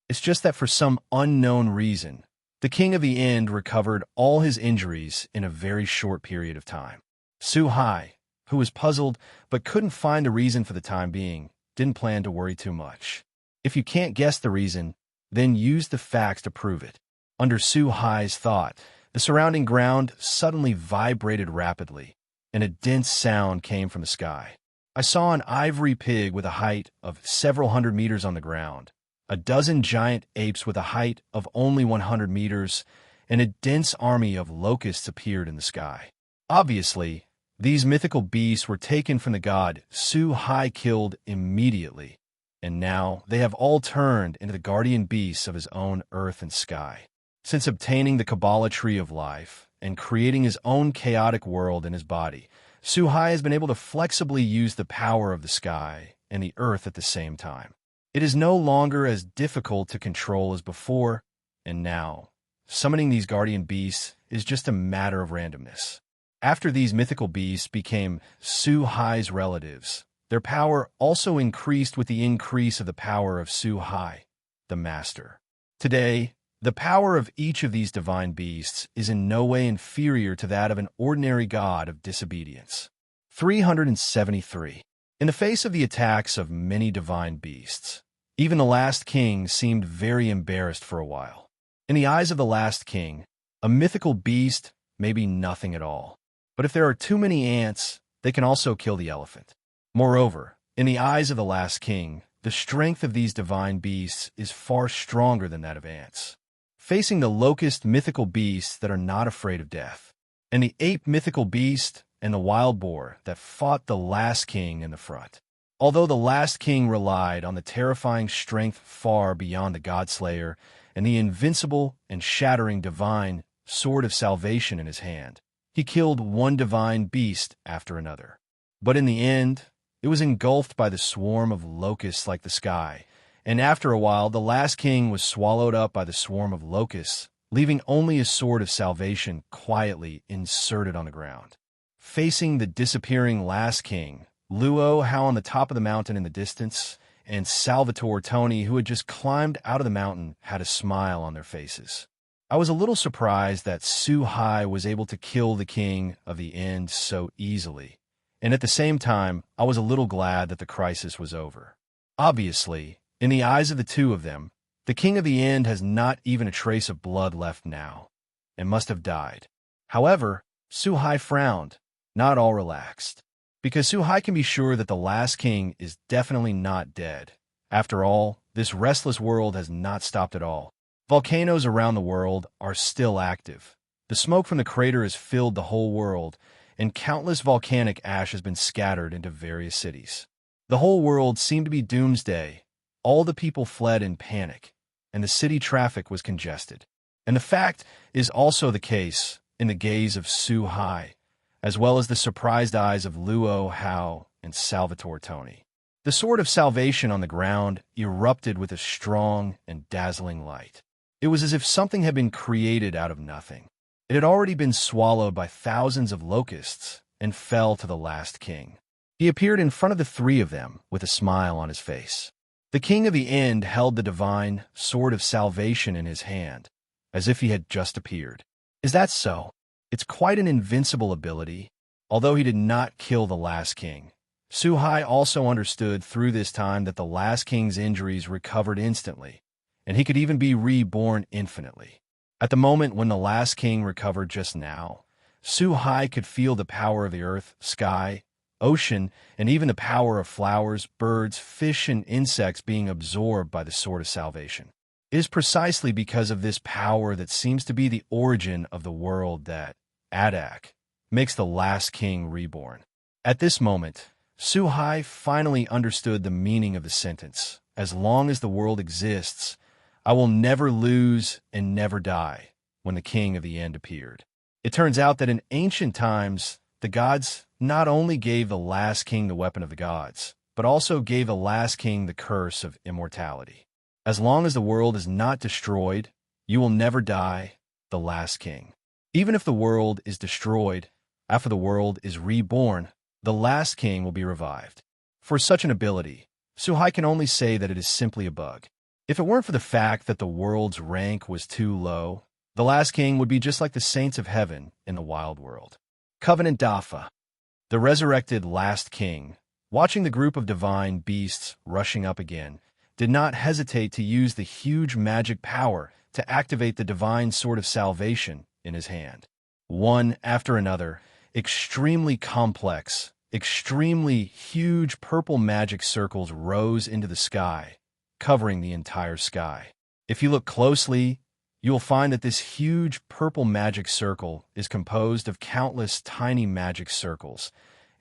It's just that for some unknown reason, the king of the end recovered all his injuries in a very short period of time. Suhai, who was puzzled but couldn't find the reason for the time being, didn't plan to worry too much. If you can't guess the reason, then use the facts to prove it. Under Suhai's thought, the surrounding ground suddenly vibrated rapidly, and a dense sound came from the sky. I saw an ivory pig with a height of several hundred meters on the ground, a dozen giant apes with a height of only 100 meters, and a dense army of locusts appeared in the sky. Obviously, these mythical beasts were taken from the god Suhai killed immediately, and now they have all turned into the guardian beasts of his own earth and sky. Since obtaining the Kabbalah tree of life and creating his own chaotic world in his body, Suhai has been able to flexibly use the power of the sky and the earth at the same time. It is no longer as difficult to control as before, and now, summoning these guardian beasts is just a matter of randomness. After these mythical beasts became Suhai's relatives, their power also increased with the increase of the power of Suhai, the master. Today, the power of each of these divine beasts is in no way inferior to that of an ordinary god of disobedience. 373. In the face of the attacks of many divine beasts, even the last king seemed very embarrassed for a while. In the eyes of the last king, a mythical beast may be nothing at all. But if there are too many ants, they can also kill the elephant. Moreover, in the eyes of the last king, the strength of these divine beasts is far stronger than that of ants. Facing the locust mythical beasts that are not afraid of death, and the ape mythical beast and the wild boar that fought the last king in the front. Although the last king relied on the terrifying strength far beyond the Godslayer and the invincible and shattering divine Sword of Salvation in his hand, he killed one divine beast after another. But in the end, it was engulfed by the swarm of locusts like the sky, and after a while the last king was swallowed up by the swarm of locusts, leaving only his Sword of Salvation quietly inserted on the ground. Facing the disappearing last king, Lu Leong on the top of the mountain in the distance, and Salvatore Tony, who had just climbed out of the mountain, had a smile on their faces. I was a little surprised that Suhai was able to kill the king of the end so easily, and at the same time, I was a little glad that the crisis was over. Obviously, in the eyes of the two of them, the king of the end has not even a trace of blood left now, and must have died. However, Suhai frowned, not all relaxed, because Suhai can be sure that the last king is definitely not dead. After all, this restless world has not stopped at all. Volcanoes around the world are still active. The smoke from the crater has filled the whole world, and countless volcanic ash has been scattered into various cities. The whole world seemed to be doomsday. All the people fled in panic, and the city traffic was congested. And the fact is also the case in the gaze of Suhai, as well as the surprised eyes of Lu Leong and Salvatore Tony. The Sword of Salvation on the ground erupted with a strong and dazzling light. It was as if something had been created out of nothing. It had already been swallowed by thousands of locusts and fell to the last king. He appeared in front of the three of them with a smile on his face. The king of the end held the divine Sword of Salvation in his hand, as if he had just appeared. Is that so? It's quite an invincible ability. Although he did not kill the last king, Suhai also understood through this time that the last king's injuries recovered instantly, and he could even be reborn infinitely. At the moment when the last king recovered just now, Suhai could feel the power of the earth, sky, ocean, and even the power of flowers, birds, fish, and insects being absorbed by the Sword of Salvation. It is precisely because of this power that seems to be the origin of the world that Attack makes the last king reborn. At this moment, Suhai finally understood the meaning of the sentence, "As long as the world exists, I will never lose and never die," when the king of the end appeared. It turns out that in ancient times, the gods not only gave the last king the weapon of the gods, but also gave the last king the curse of immortality. As long as the world is not destroyed, you will never die, the last king. Even if the world is destroyed, after the world is reborn, the last king will be revived. For such an ability, Suhai can only say that it is simply a bug. If it weren't for the fact that the world's rank was too low, the last king would be just like the saints of heaven in the wild world. Covenant Dafa, the resurrected last king, watching the group of divine beasts rushing up again, did not hesitate to use the huge magic power to activate the divine Sword of Salvation in his hand. One after another, extremely complex, extremely huge purple magic circles rose into the sky, covering the entire sky. If you look closely, you will find that this huge purple magic circle is composed of countless tiny magic circles,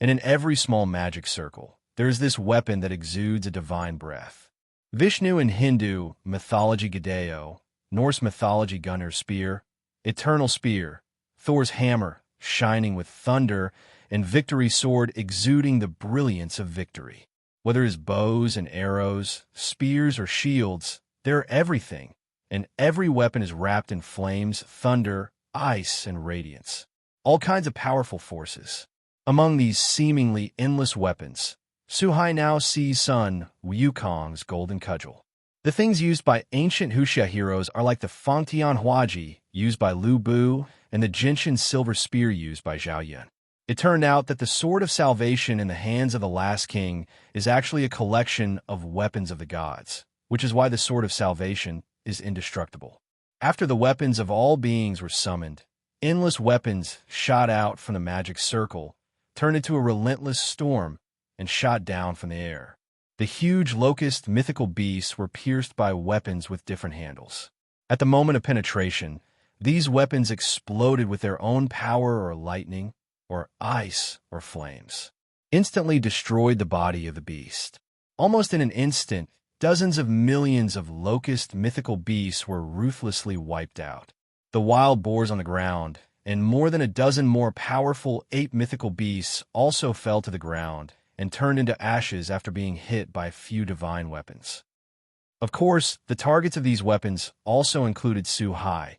and in every small magic circle, there is this weapon that exudes a divine breath. Vishnu in Hindu mythology Gadeo, Norse mythology Gunnar's spear, eternal spear, Thor's hammer, shining with thunder, and victory sword exuding the brilliance of victory. Whether it's bows and arrows, spears or shields, they're everything, and every weapon is wrapped in flames, thunder, ice, and radiance. All kinds of powerful forces. Among these seemingly endless weapons, Suhai now sees Sun Wukong's golden cudgel. The things used by ancient Wuxia heroes are like the Fangtian Huaji used by Lu Bu and the Genshin silver spear used by Zhao Yun. It turned out that the Sword of Salvation in the hands of the last king is actually a collection of weapons of the gods, which is why the Sword of Salvation is indestructible. After the weapons of all beings were summoned, endless weapons shot out from the magic circle, turned into a relentless storm, and shot down from the air. The huge locust mythical beasts were pierced by weapons with different handles. At the moment of penetration, these weapons exploded with their own power or lightning, or ice, or flames. Instantly destroyed the body of the beast. Almost in an instant, dozens of millions of locust mythical beasts were ruthlessly wiped out. The wild boars on the ground, and more than a dozen more powerful ape mythical beasts also fell to the ground and turned into ashes after being hit by a few divine weapons. Of course, the targets of these weapons also included Suhai,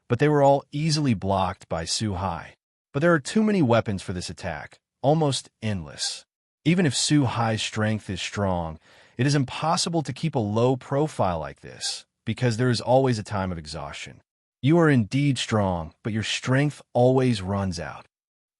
but they were all easily blocked by Suhai. But there are too many weapons for this attack, almost endless. Even if Suhai's strength is strong, it is impossible to keep a low profile like this, because there is always a time of exhaustion. You are indeed strong, but your strength always runs out.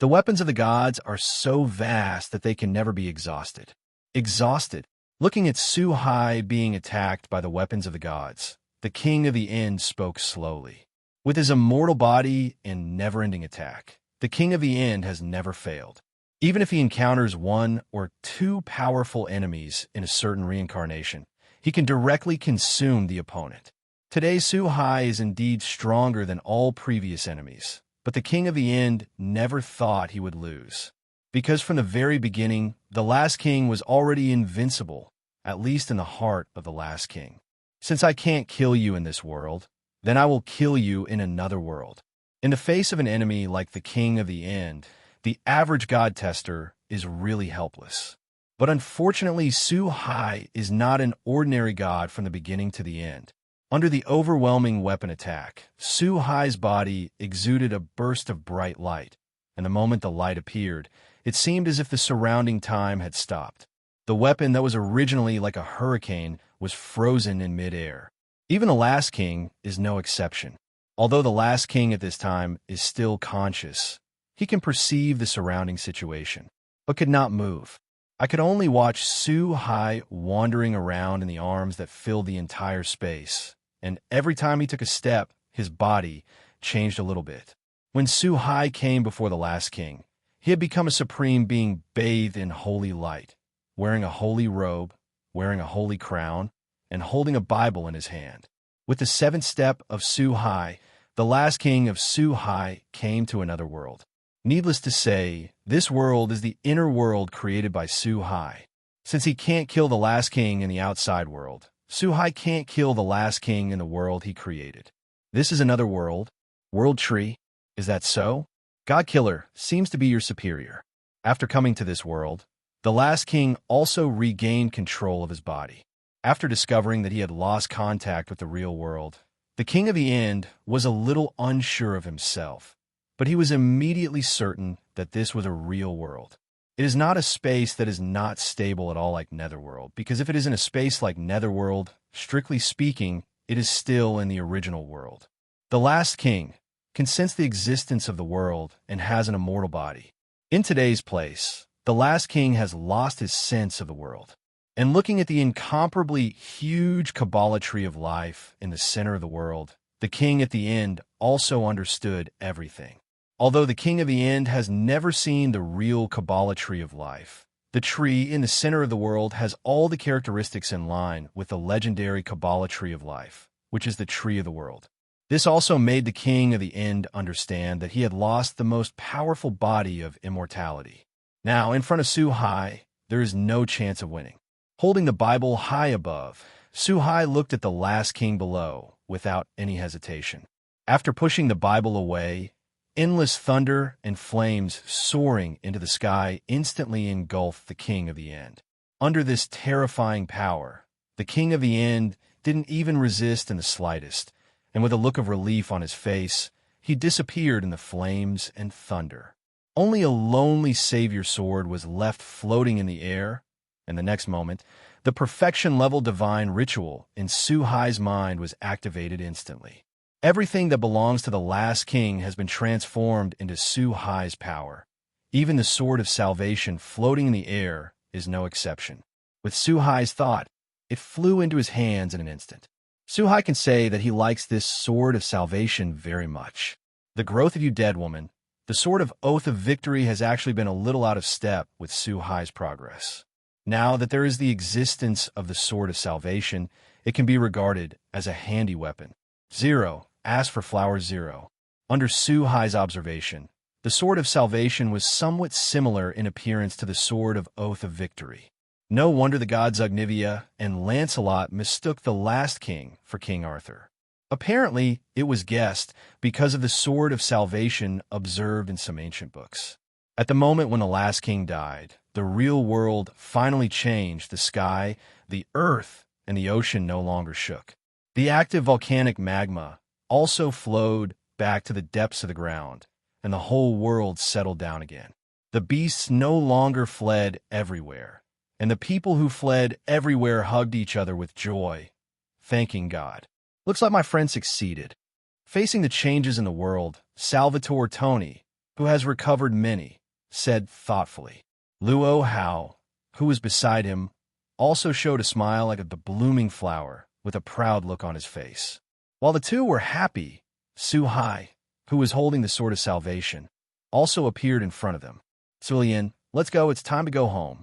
The weapons of the gods are so vast that they can never be exhausted. Exhausted. Looking at Suhai being attacked by the weapons of the gods, the king of the end spoke slowly. With his immortal body and never-ending attack, the king of the end has never failed. Even if he encounters one or two powerful enemies in a certain reincarnation, he can directly consume the opponent. Today, Suhai is indeed stronger than all previous enemies, but the king of the end never thought he would lose. Because from the very beginning, the last king was already invincible, at least in the heart of the last king. Since I can't kill you in this world, then I will kill you in another world. In the face of an enemy like the king of the end, the average god tester is really helpless. But unfortunately, Suhai is not an ordinary god from the beginning to the end. Under the overwhelming weapon attack, Suhai's body exuded a burst of bright light, and the moment the light appeared, it seemed as if the surrounding time had stopped. The weapon that was originally like a hurricane was frozen in midair. Even the last king is no exception. Although the last king at this time is still conscious, he can perceive the surrounding situation, but could not move. I could only watch Suhai wandering around in the arms that filled the entire space, and every time he took a step, his body changed a little bit. When Suhai came before the last king, he had become a supreme being bathed in holy light, wearing a holy robe, wearing a holy crown, and holding a Bible in his hand. With the seventh step of Suhai, the last king of Suhai came to another world. Needless to say, this world is the inner world created by Suhai. Since he can't kill the last king in the outside world, Suhai can't kill the last king in the world he created. This is another world. World tree. Is that so? God Killer seems to be your superior. After coming to this world, the last king also regained control of his body. After discovering that he had lost contact with the real world, the king of the end was a little unsure of himself, but he was immediately certain that this was a real world. It is not a space that is not stable at all like Netherworld, because if it is in a space like Netherworld, strictly speaking, it is still in the original world. The last king can sense the existence of the world and has an immortal body. In today's place, the last king has lost his sense of the world. And looking at the incomparably huge Kabbalah tree of life in the center of the world, the king at the end also understood everything. Although the king of the end has never seen the real Kabbalah tree of life, the tree in the center of the world has all the characteristics in line with the legendary Kabbalah tree of life, which is the tree of the world. This also made the king of the end understand that he had lost the most powerful body of immortality. Now, in front of Suhai, there is no chance of winning. Holding the Bible high above, Suhai looked at the last king below without any hesitation. After pushing the Bible away, endless thunder and flames soaring into the sky instantly engulfed the king of the end. Under this terrifying power, the king of the end didn't even resist in the slightest, and with a look of relief on his face, he disappeared in the flames and thunder. Only a lonely savior sword was left floating in the air, and the next moment, the perfection-level divine ritual in Suhai's mind was activated instantly. Everything that belongs to the last king has been transformed into Suhai's power, Even the Sword of Salvation floating in the air is no exception. With Suhai's thought, it flew into his hands in an instant. Suhai can say that he likes this Sword of Salvation very much. The growth of you dead woman, the Sword of Oath of Victory has actually been a little out of step with Suhai's progress. Now that there is the existence of the Sword of Salvation, it can be regarded as a handy weapon. 0. Ask for flower 0. Under Suhai's observation, the Sword of Salvation was somewhat similar in appearance to the Sword of Oath of Victory. No wonder the gods Ognivia and Lancelot mistook the last king for King Arthur. Apparently, it was guessed because of the Sword of Salvation observed in some ancient books. At the moment when the last king died, the real world finally changed. The sky, the earth, and the ocean no longer shook. The active volcanic magma also flowed back to the depths of the ground, and the whole world settled down again. The beasts no longer fled everywhere, and the people who fled everywhere hugged each other with joy, thanking God. Looks like my friend succeeded. Facing the changes in the world, Salvatore Tony, who has recovered many, said thoughtfully. Lu Leong, who was beside him, also showed a smile like a blooming flower, with a proud look on his face. While the two were happy, Suhai, who was holding the Sword of Salvation, also appeared in front of them. Sulian, let's go, it's time to go home.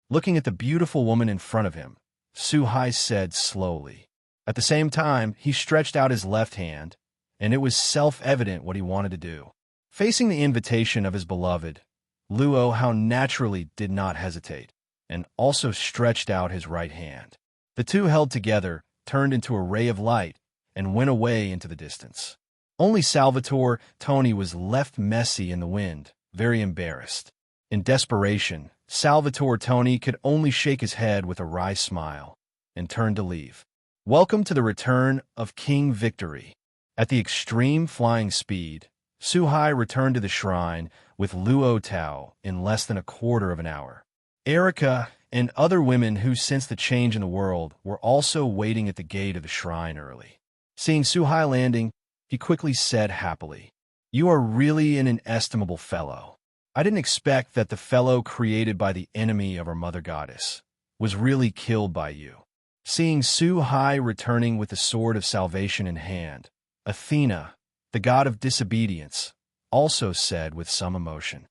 Looking at the beautiful woman in front of him, Suhai said slowly. At the same time, he stretched out his left hand, and it was self-evident what he wanted to do. Facing the invitation of his beloved, Lu Leong naturally did not hesitate, and also stretched out his right hand. The two held together, turned into a ray of light, and went away into the distance. Only Salvatore Tony was left messy in the wind, very embarrassed. In desperation, Salvatore Tony could only shake his head with a wry smile, and turned to leave. Welcome to the return of King Victory. At the extreme flying speed, Suhai returned to the shrine with Lu Leong in less than a quarter of an hour. Erica and other women who sensed the change in the world were also waiting at the gate of the shrine early. Seeing Suhai landing, he quickly said happily, "You are really an inestimable fellow. I didn't expect that the fellow created by the enemy of our mother goddess was really killed by you." Seeing Suhai returning with the Sword of Salvation in hand, Athena, the god of disobedience, also said with some emotion.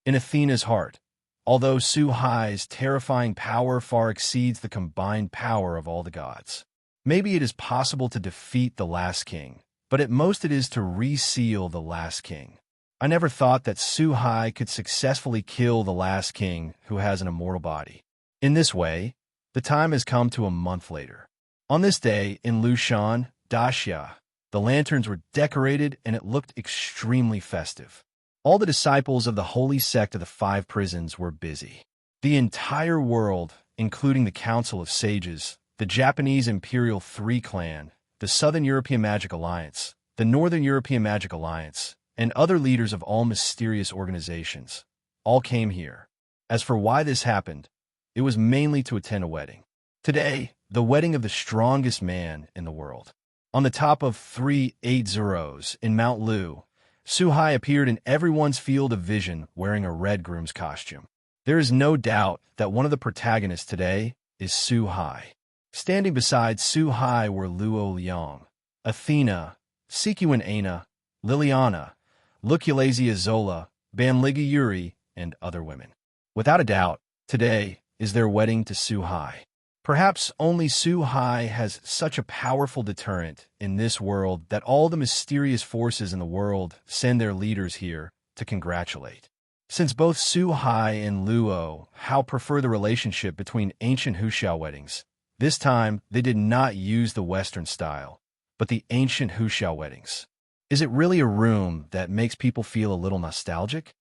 In Athena's heart, although Suhai's terrifying power far exceeds the combined power of all the gods, maybe it is possible to defeat the last king, but at most it is to reseal the last king. I never thought that Suhai could successfully kill the last king who has an immortal body. In this way, the time has come to a month later. On this day in Lushan, Daxia, the lanterns were decorated and it looked extremely festive. All the disciples of the holy sect of the 5 prisons were busy. The entire world, including the Council of Sages, the Japanese Imperial 3 clan, the Southern European Magic Alliance, the Northern European Magic Alliance, and other leaders of all mysterious organizations, all came here. As for why this happened, it was mainly to attend a wedding. Today, the wedding of the strongest man in the world. On the top of 380s in Mount Lu, Suhai appeared in everyone's field of vision wearing a red groom's costume. There is no doubt that one of the protagonists today is Suhai. Standing beside Suhai were Lu Leong, Athena, Sikiwan Aina, Liliana, Luculazia Zola, Banliga Yuri, and other women. Without a doubt, today is their wedding to Suhai. Perhaps only Suhai has such a powerful deterrent in this world that all the mysterious forces in the world send their leaders here to congratulate. Since both Suhai and Lu Leong prefer the relationship between ancient Huxiao weddings, this time they did not use the Western style, but the ancient Huxiao weddings. Is it really a room that makes people feel a little nostalgic?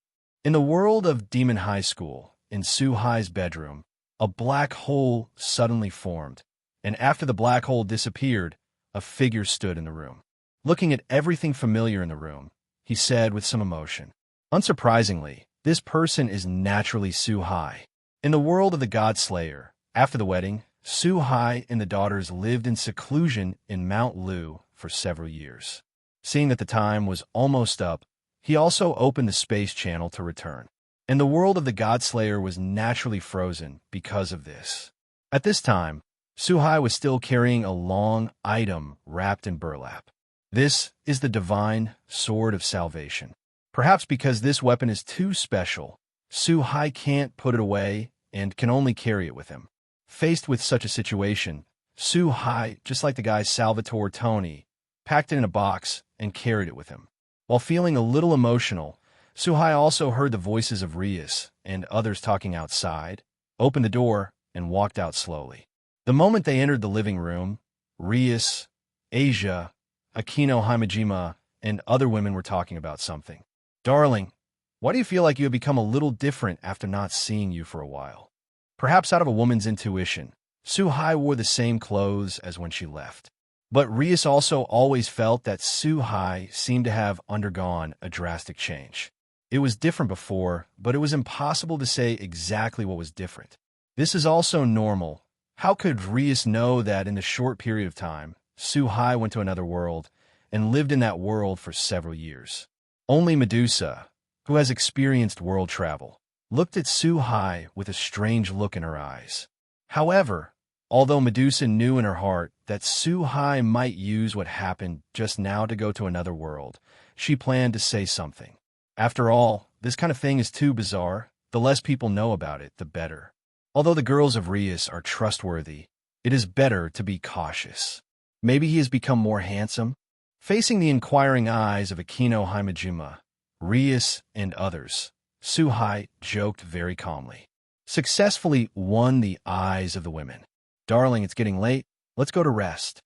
In the world of Demon High School, in Suhai's bedroom, a black hole suddenly formed, and after the black hole disappeared, a figure stood in the room. Looking at everything familiar in the room, he said with some emotion, "Unsurprisingly, this person is naturally Suhai." In the world of the God Slayer, after the wedding, Suhai and the daughters lived in seclusion in Mount Lu for several years. Seeing that the time was almost up, He also opened the space channel to return, and the world of the Godslayer was naturally frozen because of this. At this time, Suhai was still carrying a long item wrapped in burlap. This is the divine Sword of Salvation. Perhaps because this weapon is too special, Suhai can't put it away and can only carry it with him. Faced with such a situation, Suhai, just like the guy Salvatore Tony, packed it in a box and carried it with him. While feeling a little emotional, Suhai also heard the voices of Rias and others talking outside, opened the door, and walked out slowly. The moment they entered the living room, Rias, Asia, Akino Himejima, and other women were talking about something. "Darling, why do you feel like you have become a little different after not seeing you for a while?" Perhaps out of a woman's intuition, Suhai wore the same clothes as when she left. But Rias also always felt that Suhai seemed to have undergone a drastic change. It was different before, but it was impossible to say exactly what was different. This is also normal. How could Rias know that in the short period of time, Suhai went to another world and lived in that world for several years? Only Medusa, who has experienced world travel, looked at Suhai with a strange look in her eyes. However, although Medusa knew in her heart that Suhai might use what happened just now to go to another world, she planned to say something. After all, this kind of thing is too bizarre. The less people know about it, the better. Although the girls of Rias are trustworthy, it is better to be cautious. Maybe he has become more handsome? Facing the inquiring eyes of Akino Himejima, Rias, and others, Suhai joked very calmly. Successfully won the eyes of the women. "Darling, it's getting late. Let's go to rest."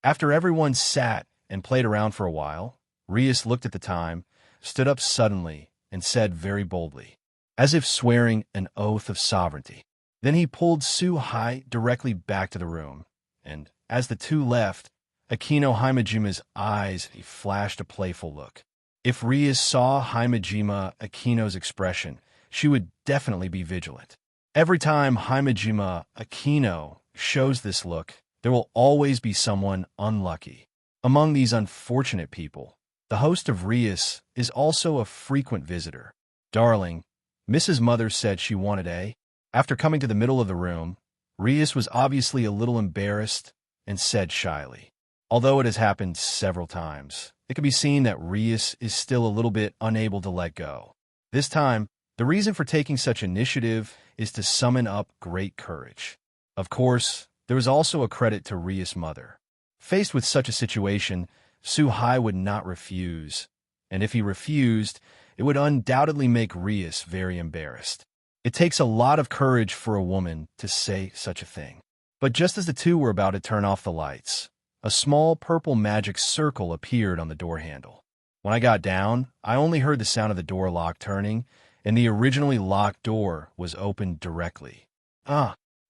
After everyone sat and played around for a while, Rias looked at the time, stood up suddenly, and said very boldly, as if swearing an oath of sovereignty. Then he pulled Suhai directly back to the room, and as the two left, Akino Himejima's eyes flashed a playful look. If Rias saw Himejima Akino's expression, she would definitely be vigilant. Every time Himejima Akino shows this look, there will always be someone unlucky. Among these unfortunate people, the host of Rias is also a frequent visitor. "Darling, Mrs. Mother said she wanted a..." After coming to the middle of the room, Rias was obviously a little embarrassed and said shyly. Although it has happened several times, it can be seen that Rias is still a little bit unable to let go. This time, the reason for taking such initiative is to summon up great courage. Of course, there is also a credit to Rias' mother. Faced with such a situation, Suhai would not refuse, and if he refused, it would undoubtedly make Rias very embarrassed. It takes a lot of courage for a woman to say such a thing. But just as the two were about to turn off the lights, a small purple magic circle appeared on the door handle. When I got down, I only heard the sound of the door lock turning, and the originally locked door was opened directly.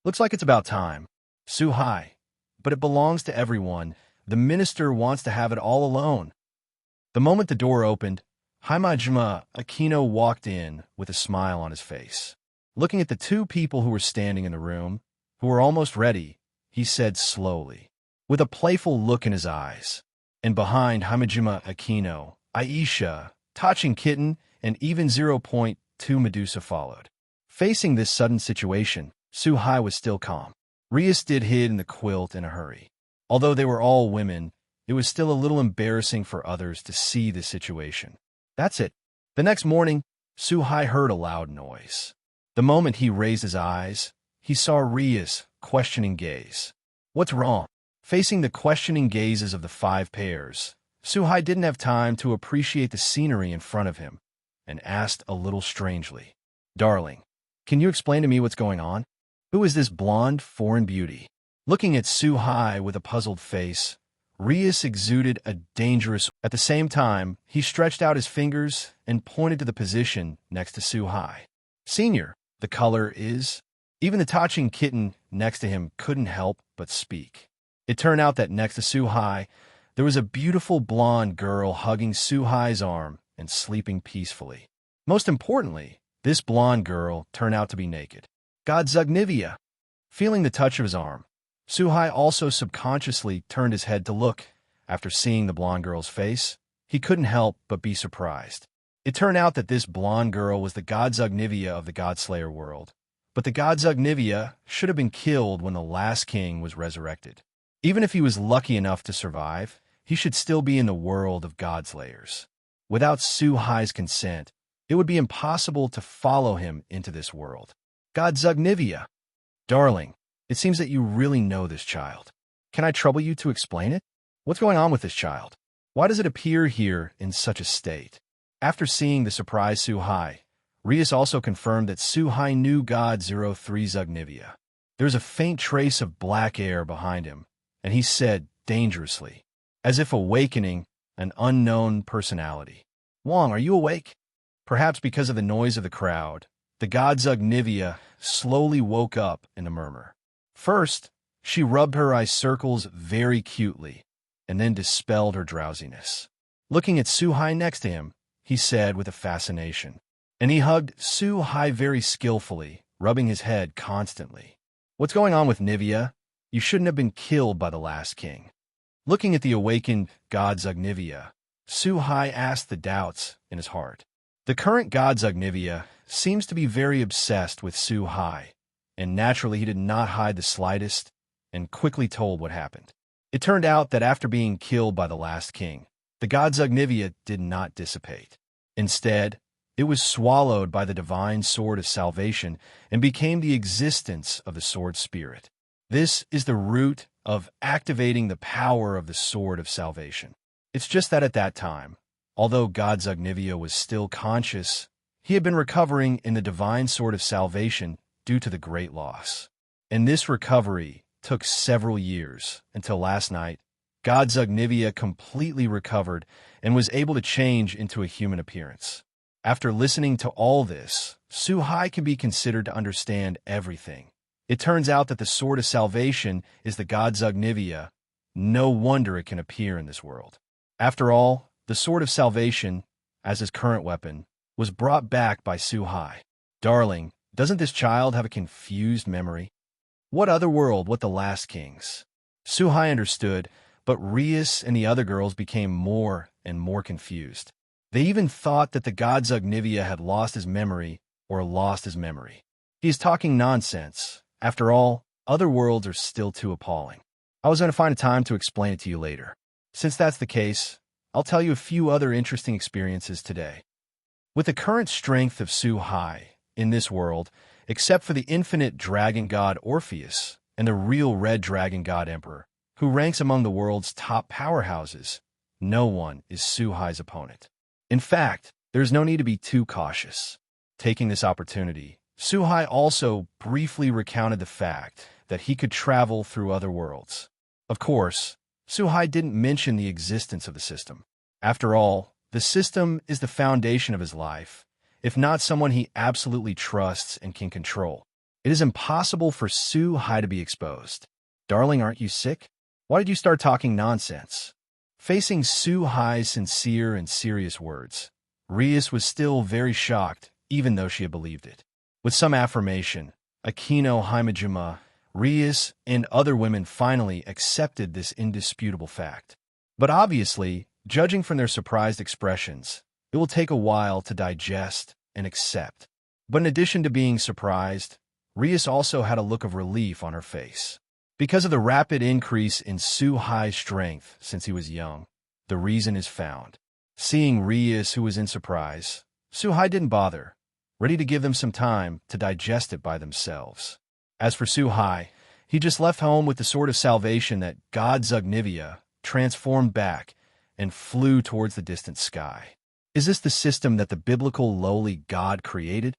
Looks like it's about time. Suhai, but it belongs to everyone. The minister wants to have it all alone. The moment the door opened, Himejima Akino walked in with a smile on his face. Looking at the two people who were standing in the room, who were almost ready, he said slowly, with a playful look in his eyes. And behind Himejima Akino, Aisha, Touching Kitten, and even 0.2 Medusa followed. Facing this sudden situation, Suhai was still calm. Rias did hid in the quilt in a hurry. Although they were all women, it was still a little embarrassing for others to see the situation. That's it. The next morning, Suhai heard a loud noise. The moment he raised his eyes, he saw Rias' questioning gaze. "What's wrong?" Facing the questioning gazes of the five pairs, Suhai didn't have time to appreciate the scenery in front of him and asked a little strangely, "Darling, can you explain to me what's going on? Who is this blonde foreign beauty?" Looking at Suhai with a puzzled face, Rias exuded a dangerous. At the same time, he stretched out his fingers and pointed to the position next to Suhai. "Senior, the color is..." Even the Touching Kitten next to him couldn't help but speak. It turned out that next to Suhai, there was a beautiful blonde girl hugging Suhai's arm and sleeping peacefully. Most importantly, this blonde girl turned out to be naked. God Zugnivia! Feeling the touch of his arm, Suhai also subconsciously turned his head to look. After seeing the blonde girl's face, he couldn't help but be surprised. It turned out that this blonde girl was the god Zugnivia of the Godslayer world, but the god Zugnivia should have been killed when the last king was resurrected. Even if he was lucky enough to survive, he should still be in the world of Godslayers. Without Suhai's consent, it would be impossible to follow him into this world. God Zugnivia! Darling, it seems that you really know this child. Can I trouble you to explain it? What's going on with this child? Why does it appear here in such a state? After seeing the surprise Suhai, Rias also confirmed that Suhai knew God 03 Zugnivia. There's a faint trace of black air behind him, and he said dangerously, as if awakening an unknown personality. Wong, are you awake? Perhaps because of the noise of the crowd, the god Zugnivia slowly woke up in a murmur. First, she rubbed her eye circles very cutely, and then dispelled her drowsiness. Looking at Suhai next to him, he said with a fascination, and he hugged Suhai very skillfully, rubbing his head constantly. What's going on with Nivia? You shouldn't have been killed by the last king. Looking at the awakened god Zugnivia, Suhai asked the doubts in his heart. The current god Zugnivia seems to be very obsessed with Suhai, and naturally he did not hide the slightest and quickly told what happened. It turned out that after being killed by the last king, the god Zugnivia did not dissipate. Instead, it was swallowed by the divine sword of salvation and became the existence of the sword spirit. This is the root of activating the power of the sword of salvation. It's just that at that time, although god Zugnivia was still conscious, he had been recovering in the divine sword of salvation due to the great loss. And this recovery took several years until last night, god Zugnivia completely recovered and was able to change into a human appearance. After listening to all this, Suhai can be considered to understand everything. It turns out that the sword of salvation is the god Zugnivia. No wonder it can appear in this world. After all, the sword of salvation, as his current weapon, was brought back by Suhai. Darling, doesn't this child have a confused memory? What other world, what the last kings? Suhai understood, but Rias and the other girls became more and more confused. They even thought that the god Zugnivia had lost his memory or lost his memory. He is talking nonsense. After all, other worlds are still too appalling. I was going to find a time to explain it to you later. Since that's the case, I'll tell you a few other interesting experiences today. With the current strength of Suhai in this world, except for the infinite dragon god Orpheus and the real red dragon god Emperor, who ranks among the world's top powerhouses, no one is Suhai's opponent. In fact, there's no need to be too cautious. Taking this opportunity, Suhai also briefly recounted the fact that he could travel through other worlds. Of course, Suhai didn't mention the existence of the system. After all, the system is the foundation of his life, if not someone he absolutely trusts and can control. It is impossible for Suhai to be exposed. Darling, aren't you sick? Why did you start talking nonsense? Facing Suhai's sincere and serious words, Rias was still very shocked, even though she had believed it. With some affirmation, Akino Himajima, Rias, and other women finally accepted this indisputable fact. But obviously, judging from their surprised expressions, it will take a while to digest and accept. But in addition to being surprised, Rias also had a look of relief on her face. Because of the rapid increase in Suhai's strength since he was young, the reason is found. Seeing Rias, who was in surprise, Suhai didn't bother, ready to give them some time to digest it by themselves. As for Suhai, he just left home with the sword of salvation that god Zugnivia transformed back and flew towards the distant sky. Is this the system that the biblical lowly god created?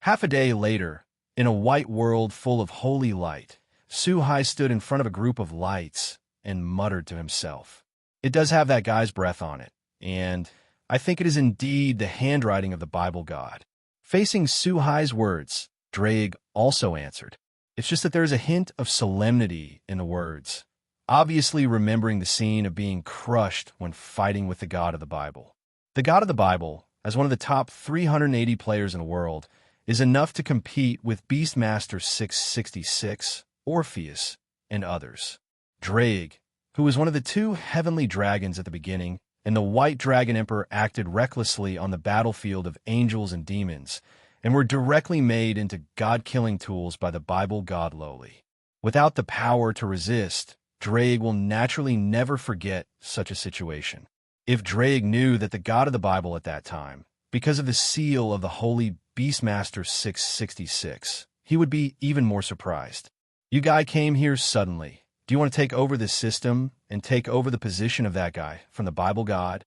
Half a day later, in a white world full of holy light, Suhai stood in front of a group of lights and muttered to himself. It does have that guy's breath on it, and I think it is indeed the handwriting of the Bible God. Facing Suhai's words, Drake also answered. It's just that there is a hint of solemnity in the words, obviously remembering the scene of being crushed when fighting with the God of the Bible. The God of the Bible, as one of the top 380 players in the world, is enough to compete with Beastmaster 666, Orpheus, and others. Drake, who was one of the two heavenly dragons at the beginning, and the White Dragon Emperor acted recklessly on the battlefield of angels and demons, and were directly made into god-killing tools by the Bible god lowly. Without the power to resist, Drake will naturally never forget such a situation. If Drake knew that the God of the Bible at that time, because of the seal of the Holy Beastmaster 666, he would be even more surprised. You guy came here suddenly. Do you want to take over this system and take over the position of that guy from the Bible God?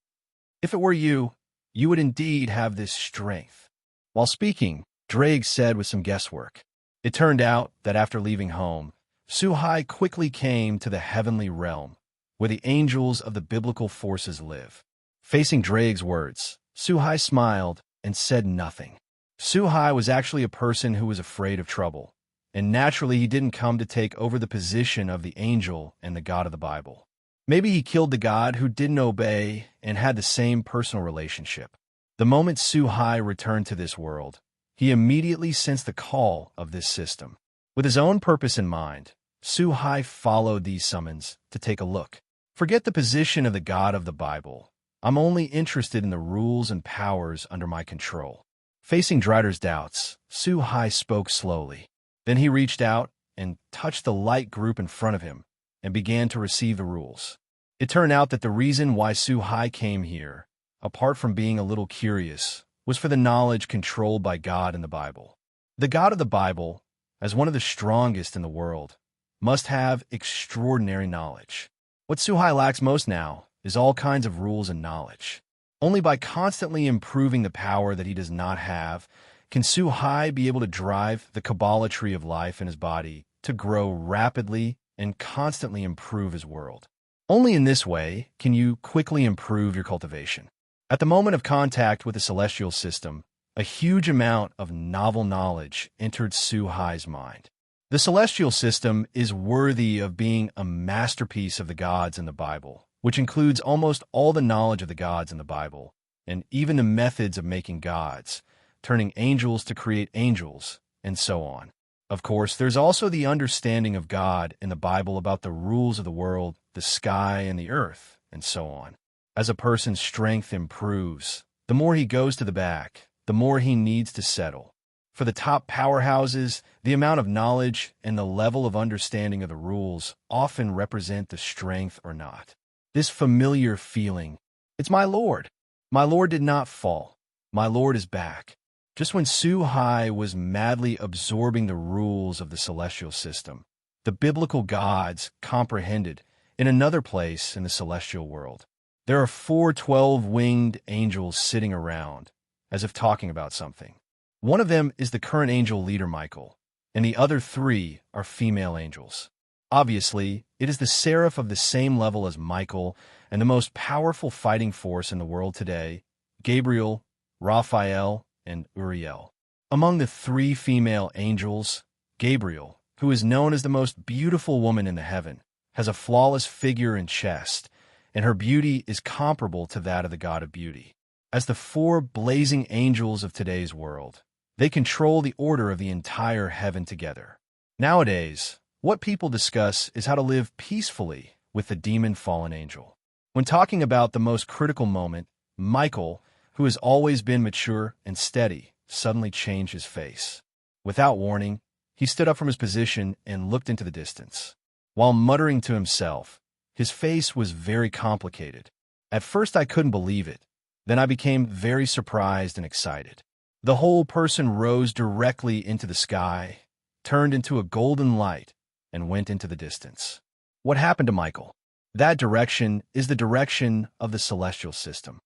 If it were you, you would indeed have this strength. While speaking, Drake said with some guesswork. It turned out that after leaving home, Suhai quickly came to the heavenly realm, where the angels of the biblical forces live. Facing Drake's words, Suhai smiled and said nothing. Suhai was actually a person who was afraid of trouble, and naturally he didn't come to take over the position of the angel and the God of the Bible. Maybe he killed the God who didn't obey and had the same personal relationship. The moment Suhai returned to this world, he immediately sensed the call of this system. With his own purpose in mind, Suhai followed these summons to take a look. Forget the position of the God of the Bible. I'm only interested in the rules and powers under my control. Facing Drider's doubts, Suhai spoke slowly. Then he reached out and touched the light group in front of him and began to receive the rules. It turned out that the reason why Suhai came here, apart from being a little curious, was for the knowledge controlled by God in the Bible. The God of the Bible, as one of the strongest in the world, must have extraordinary knowledge. What Suhai lacks most now is all kinds of rules and knowledge. Only by constantly improving the power that he does not have can Suhai be able to drive the Kabbalah tree of life in his body to grow rapidly and constantly improve his world. Only in this way can you quickly improve your cultivation. At the moment of contact with the celestial system, a huge amount of novel knowledge entered Suhai's mind. The celestial system is worthy of being a masterpiece of the gods in the Bible, which includes almost all the knowledge of the gods in the Bible, and even the methods of making gods, turning angels to create angels, and so on. Of course, there's also the understanding of God in the Bible about the rules of the world, the sky, and the earth, and so on. As a person's strength improves, the more he goes to the back, the more he needs to settle. For the top powerhouses, the amount of knowledge and the level of understanding of the rules often represent the strength or not. This familiar feeling, it's my Lord. My Lord did not fall. My Lord is back. Just when Suhai was madly absorbing the rules of the celestial system, the biblical gods comprehended in another place in the celestial world. There are 4 12-winged angels sitting around, as if talking about something. One of them is the current angel leader Michael, and the other 3 are female angels. Obviously, it is the Sarif of the same level as Michael and the most powerful fighting force in the world today, Gabriel, Raphael, and Uriel. Among the 3 female angels, Gabriel, who is known as the most beautiful woman in the heaven, has a flawless figure and chest, and her beauty is comparable to that of the God of beauty. As the 4 blazing angels of today's world, they control the order of the entire heaven together. Nowadays, what people discuss is how to live peacefully with the demon fallen angel. When talking about the most critical moment, Michael, who has always been mature and steady, suddenly changed his face. Without warning, he stood up from his position and looked into the distance. While muttering to himself, his face was very complicated. At first I couldn't believe it. Then I became very surprised and excited. The whole person rose directly into the sky, turned into a golden light, and went into the distance. What happened to Michael? That direction is the direction of the celestial system.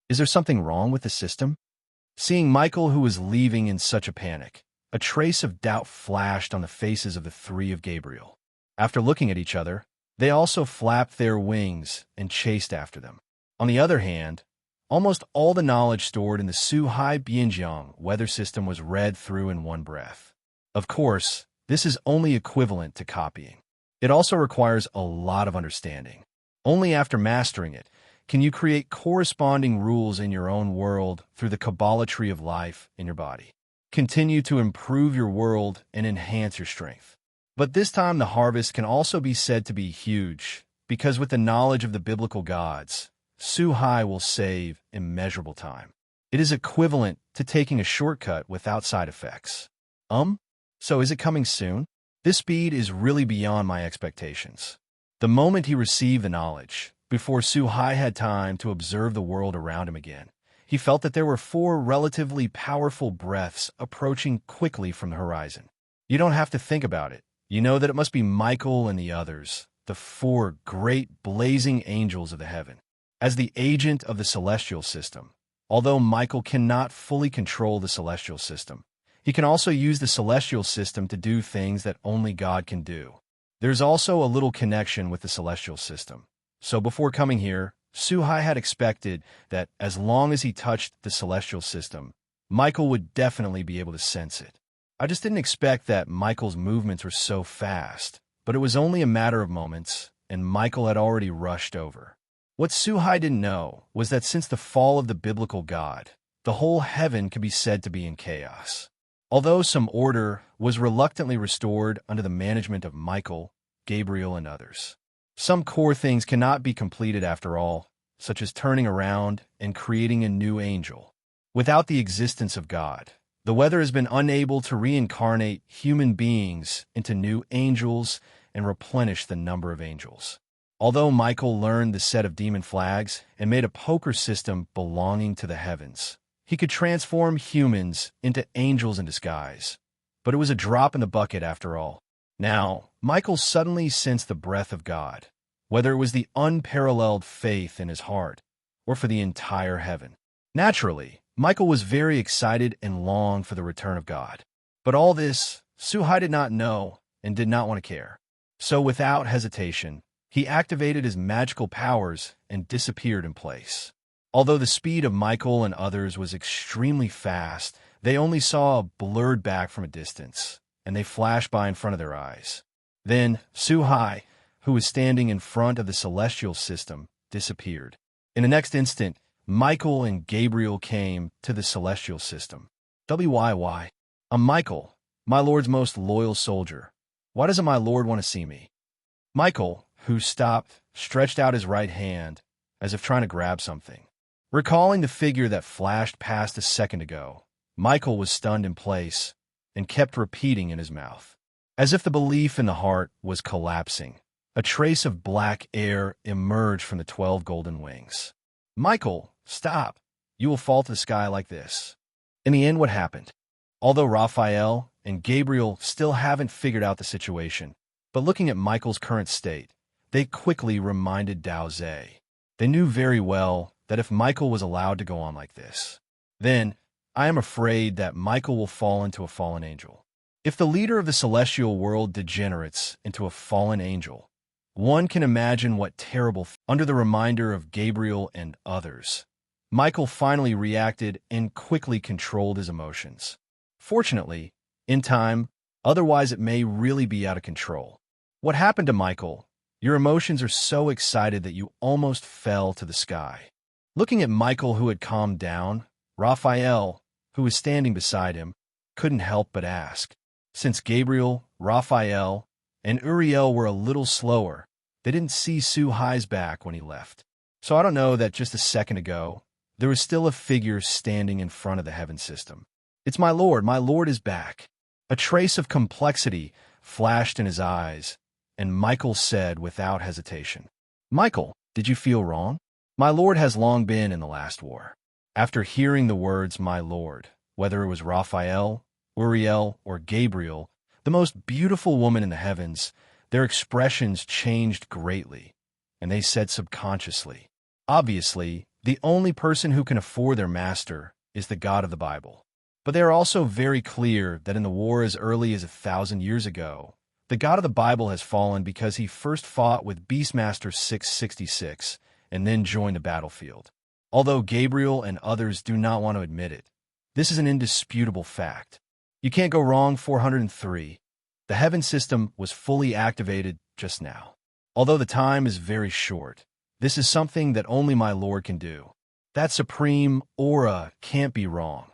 Is there something wrong with the system? Seeing Michael, who was leaving in such a panic, a trace of doubt flashed on the faces of the 3 of Gabriel. After looking at each other, they also flapped their wings and chased after them. On the other hand, almost all the knowledge stored in the Suhai Bianjiang weather system was read through in one breath. Of course, this is only equivalent to copying. It also requires a lot of understanding. Only after mastering it can you create corresponding rules in your own world through the Kabbalah tree of life in your body. Continue to improve your world and enhance your strength. But this time the harvest can also be said to be huge, because with the knowledge of the biblical gods, Suhai will save immeasurable time. It is equivalent to taking a shortcut without side effects. So is it coming soon? This speed is really beyond my expectations. The moment he received the knowledge, before Suhai had time to observe the world around him again, he felt that there were 4 relatively powerful breaths approaching quickly from the horizon. You don't have to think about it. You know that it must be Michael and the others, the 4 great blazing angels of the heaven. As the agent of the celestial system, although Michael cannot fully control the celestial system, he can also use the celestial system to do things that only God can do. There's also a little connection with the celestial system. So before coming here, Suhai had expected that as long as he touched the celestial system, Michael would definitely be able to sense it. I just didn't expect that Michael's movements were so fast, but it was only a matter of moments, and Michael had already rushed over. What Suhai didn't know was that since the fall of the biblical God, the whole heaven could be said to be in chaos. Although some order was reluctantly restored under the management of Michael, Gabriel, and others, some core things cannot be completed after all, such as turning around and creating a new angel. Without the existence of God, the weather has been unable to reincarnate human beings into new angels and replenish the number of angels. Although Michael learned the set of demon flags and made a poker system belonging to the heavens, he could transform humans into angels in disguise. But it was a drop in the bucket after all. Now, Michael suddenly sensed the breath of God, whether it was the unparalleled faith in his heart or for the entire heaven. Naturally, Michael was very excited and longed for the return of God. But all this, Suhai did not know and did not want to care. So without hesitation, he activated his magical powers and disappeared in place. Although the speed of Michael and others was extremely fast, they only saw a blurred back from a distance, and they flashed by in front of their eyes. Then Suhai, who was standing in front of the celestial system, disappeared. In the next instant, Michael and Gabriel came to the celestial system. "Why? I'm Michael, my lord's most loyal soldier. Why doesn't my lord want to see me?" Michael, who stopped, stretched out his right hand, as if trying to grab something. Recalling the figure that flashed past a second ago, Michael was stunned in place and kept repeating in his mouth, as if the belief in the heart was collapsing. A trace of black air emerged from the 12 golden wings. "Michael, stop! You will fall to the sky like this." In the end, what happened? Although Raphael and Gabriel still haven't figured out the situation, but looking at Michael's current state, they quickly reminded Dao Ze. They knew very well that if Michael was allowed to go on like this, then I am afraid that Michael will fall into a fallen angel. If the leader of the celestial world degenerates into a fallen angel, one can imagine what terrible under the reminder of Gabriel and others. Michael finally reacted and quickly controlled his emotions. Fortunately, in time, otherwise it may really be out of control. What happened to Michael? Your emotions are so excited that you almost fell to the sky. Looking at Michael, who had calmed down, Raphael, who was standing beside him, couldn't help but ask. Since Gabriel, Raphael, and Uriel were a little slower, they didn't see Suhai's back when he left. So I don't know that just a second ago, there was still a figure standing in front of the heaven system. "It's my lord is back." A trace of complexity flashed in his eyes, and Michael said without hesitation, "Michael, did you feel wrong? My lord has long been in the last war." After hearing the words "my lord," whether it was Raphael, Uriel, or Gabriel, the most beautiful woman in the heavens, their expressions changed greatly, and they said subconsciously, obviously, the only person who can afford their master is the God of the Bible. But they are also very clear that in the war as early as 1,000 years ago, the God of the Bible has fallen because he first fought with Beastmaster 666 and then joined the battlefield. Although Gabriel and others do not want to admit it, this is an indisputable fact. You can't go wrong. 403. The heaven system was fully activated just now. Although the time is very short, this is something that only my Lord can do. That supreme aura can't be wrong.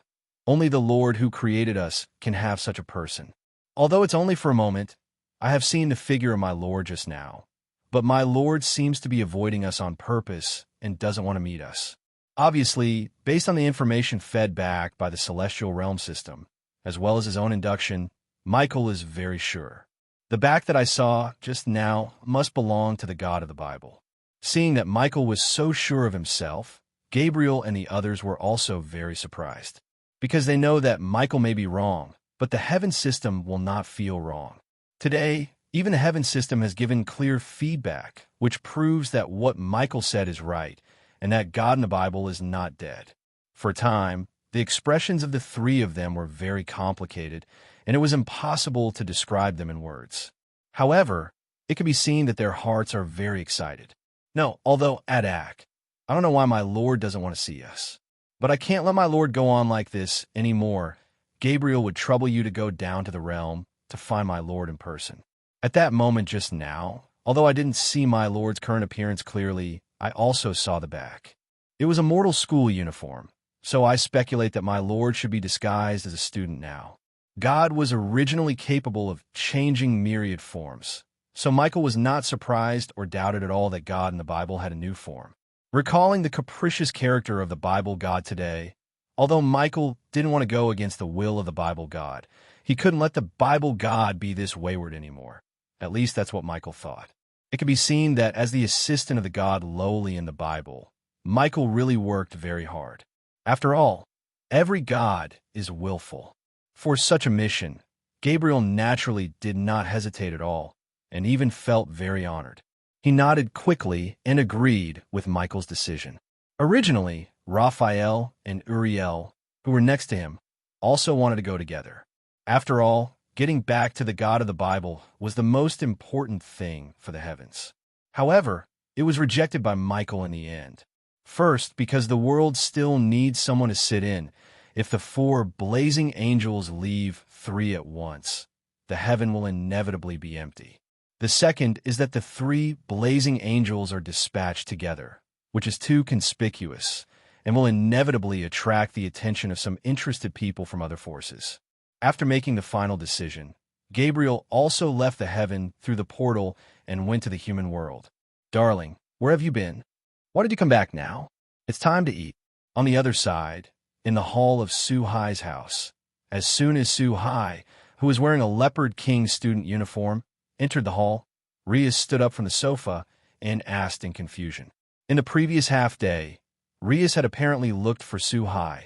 Only the Lord who created us can have such a person. Although it's only for a moment, I have seen the figure of my Lord just now. but my Lord seems to be avoiding us on purpose and doesn't want to meet us. Obviously, based on the information fed back by the celestial realm system, as well as his own induction, Michael is very sure. The back that I saw just now must belong to the God of the Bible. Seeing that Michael was so sure of himself, Gabriel and the others were also very surprised, because they know that Michael may be wrong, but the heaven system will not feel wrong. Today, even the heaven system has given clear feedback, which proves that what Michael said is right, and that God in the Bible is not dead. For a time, the expressions of the three of them were very complicated, and it was impossible to describe them in words. However, it can be seen that their hearts are very excited. No, although Adak, I don't know why my Lord doesn't want to see us. But I can't let my Lord go on like this anymore. Gabriel would trouble you to go down to the realm to find my Lord in person. At that moment just now, although I didn't see my Lord's current appearance clearly, I also saw the back. It was a mortal school uniform, so I speculate that my Lord should be disguised as a student now. God was originally capable of changing myriad forms, so Michael was not surprised or doubted at all that God in the Bible had a new form. Recalling the capricious character of the Bible God today, although Michael didn't want to go against the will of the Bible God, he couldn't let the Bible God be this wayward anymore. At least that's what Michael thought. It can be seen that as the assistant of the God lowly in the Bible, Michael really worked very hard. After all, every God is willful. For such a mission, Gabriel naturally did not hesitate at all, and even felt very honored. He nodded quickly and agreed with Michael's decision. Originally, Raphael and Uriel, who were next to him, also wanted to go together. After all, getting back to the God of the Bible was the most important thing for the heavens. However, it was rejected by Michael in the end. First, because the world still needs someone to sit in. If the 4 blazing angels leave 3 at once, the heaven will inevitably be empty. The second is that the 3 blazing angels are dispatched together, which is too conspicuous, and will inevitably attract the attention of some interested people from other forces. After making the final decision, Gabriel also left the heaven through the portal and went to the human world. Darling, where have you been? Why did you come back now? It's time to eat. On the other side, in the hall of Suhai's house, as soon as Suhai, who was wearing a leopard king student uniform, entered the hall, Rias stood up from the sofa and asked in confusion. In the previous half-day, Rias had apparently looked for Suhai,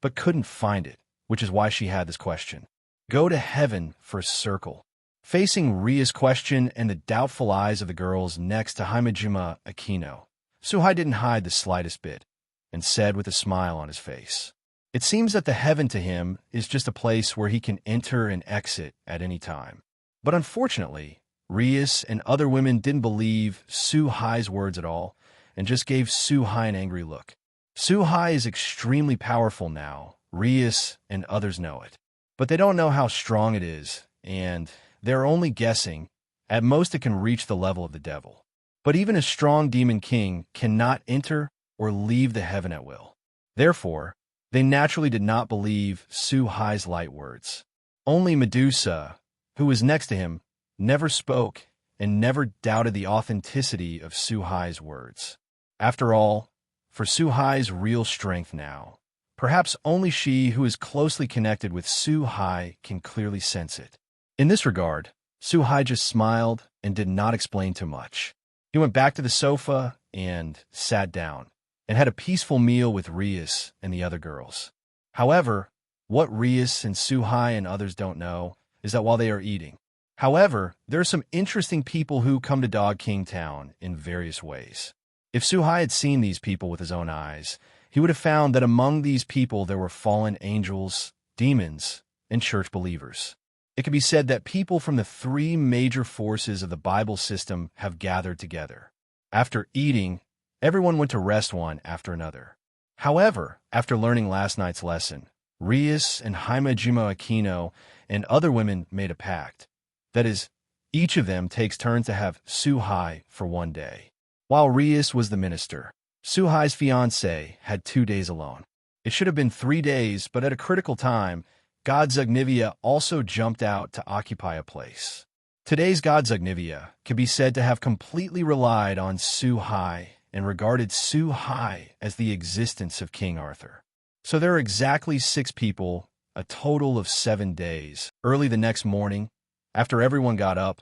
but couldn't find it, which is why she had this question. Go to heaven for a circle. Facing Rias' question and the doubtful eyes of the girls next to Himejima Aquino, Suhai didn't hide the slightest bit, and said with a smile on his face, it seems that the heaven to him is just a place where he can enter and exit at any time. But unfortunately, Rias and other women didn't believe Suhai's words at all and just gave Suhai an angry look. Suhai is extremely powerful now. Rias and others know it. But they don't know how strong it is, and they're only guessing. At most it can reach the level of the devil. But even a strong demon king cannot enter or leave the heaven at will. Therefore, they naturally did not believe Suhai's light words. Only Medusa, who was next to him, never spoke and never doubted the authenticity of Suhai's words. After all, for Suhai's real strength now, perhaps only she who is closely connected with Suhai can clearly sense it. In this regard, Suhai just smiled and did not explain too much. He went back to the sofa and sat down, and had a peaceful meal with Rias and the other girls. However, what Rias and Suhai and others don't know is that while they are eating, there are some interesting people who come to Dog King Town in various ways. If Suhai had seen these people with his own eyes, he would have found that among these people there were fallen angels, demons, and church believers. It can be said that people from the 3 major forces of the Bible system have gathered together. After eating, everyone went to rest one after another. However, after learning last night's lesson, Rias and Himejima Aquino and other women made a pact. That is, each of them takes turns to have Suhai for 1 day. While Rias was the minister, Suhai's fiancée had 2 days alone. It should have been 3 days, but at a critical time, God Zugnivia also jumped out to occupy a place. Today's god Zugnivia can be said to have completely relied on Suhai and regarded Suhai as the existence of King Arthur. So there are exactly 6 people, a total of 7 days. Early the next morning, after everyone got up,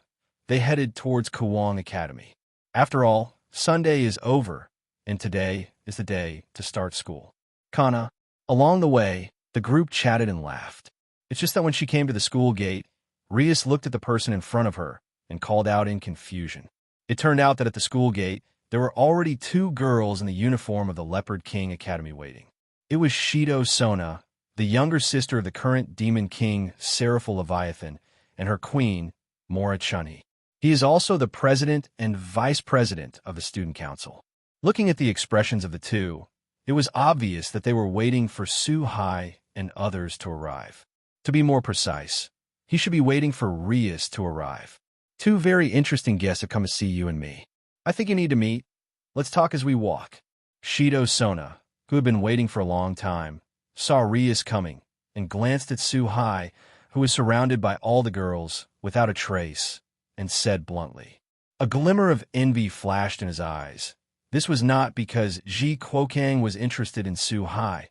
they headed towards Kuo Academy. After all, Sunday is over, and today is the day to start school. Kana. Along the way, the group chatted and laughed. It's just that when she came to the school gate, Rias looked at the person in front of her and called out in confusion. It turned out that at the school gate, there were already 2 girls in the uniform of the Leopard King Academy waiting. It was Shido Sona, the younger sister of the current demon king Sarif Leviathan, and her queen, Mora Chunhi. He is also the president and vice president of the student council. Looking at the expressions of the 2, it was obvious that they were waiting for Suhai and others to arrive. To be more precise, he should be waiting for Rias to arrive. 2 very interesting guests have come to see you and me. I think you need to meet. Let's talk as we walk. Shido Sona, who had been waiting for a long time, saw Rias coming and glanced at Suhai, who was surrounded by all the girls without a trace, and said bluntly. A glimmer of envy flashed in his eyes. This was not because Ji Kuokang was interested in Suhai,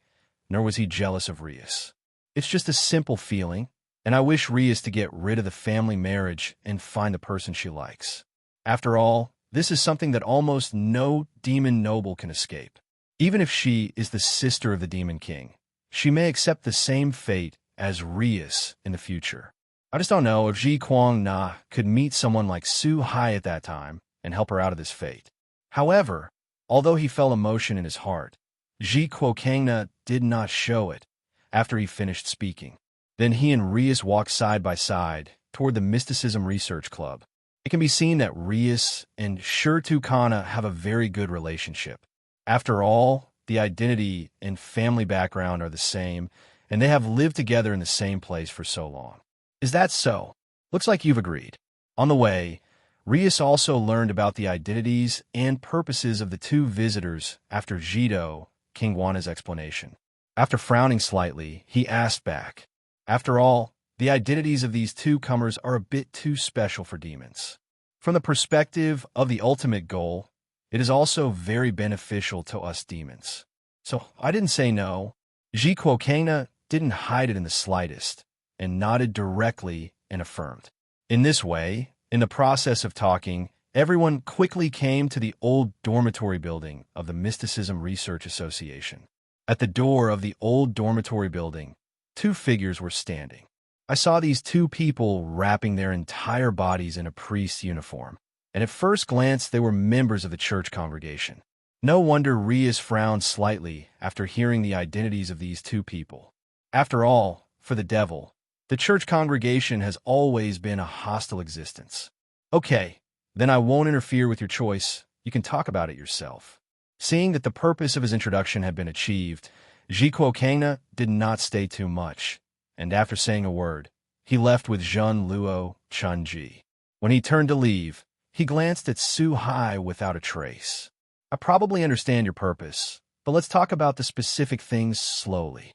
nor was he jealous of Rias. It's just a simple feeling, and I wish Rias to get rid of the family marriage and find the person she likes. After all, this is something that almost no demon noble can escape. Even if she is the sister of the demon king, she may accept the same fate as Rias in the future. I just don't know if Ji Kuang Na could meet someone like Suhai at that time and help her out of this fate. However, although he felt emotion in his heart, Ji Kuokangna did not show it after he finished speaking. Then he and Rias walked side by side toward the Mysticism Research Club. It can be seen that Rias and Shurtu Kana have a very good relationship. After all, the identity and family background are the same, and they have lived together in the same place for so long. Is that so? Looks like you've agreed. On the way, Rias also learned about the identities and purposes of the 2 visitors after Jido, King Wana's explanation. After frowning slightly, he asked back. After all, the identities of these 2 comers are a bit too special for demons. From the perspective of the ultimate goal, it is also very beneficial to us demons. So I didn't say no. Ji Kuokangna didn't hide it in the slightest, and nodded directly and affirmed. In this way, in the process of talking, everyone quickly came to the old dormitory building of the Mysticism Research Association. At the door of the old dormitory building, 2 figures were standing. I saw these 2 people wrapping their entire bodies in a priest's uniform, and at first glance they were members of the church congregation. No wonder Rias frowned slightly after hearing the identities of these 2 people. After all, for the devil, the church congregation has always been a hostile existence. Okay, then I won't interfere with your choice. You can talk about it yourself. Seeing that the purpose of his introduction had been achieved, Ji Kuokangna did not stay too much, and after saying a word, he left with Zhun Luo Chunji. When he turned to leave, he glanced at Suhai without a trace. I probably understand your purpose, but let's talk about the specific things slowly.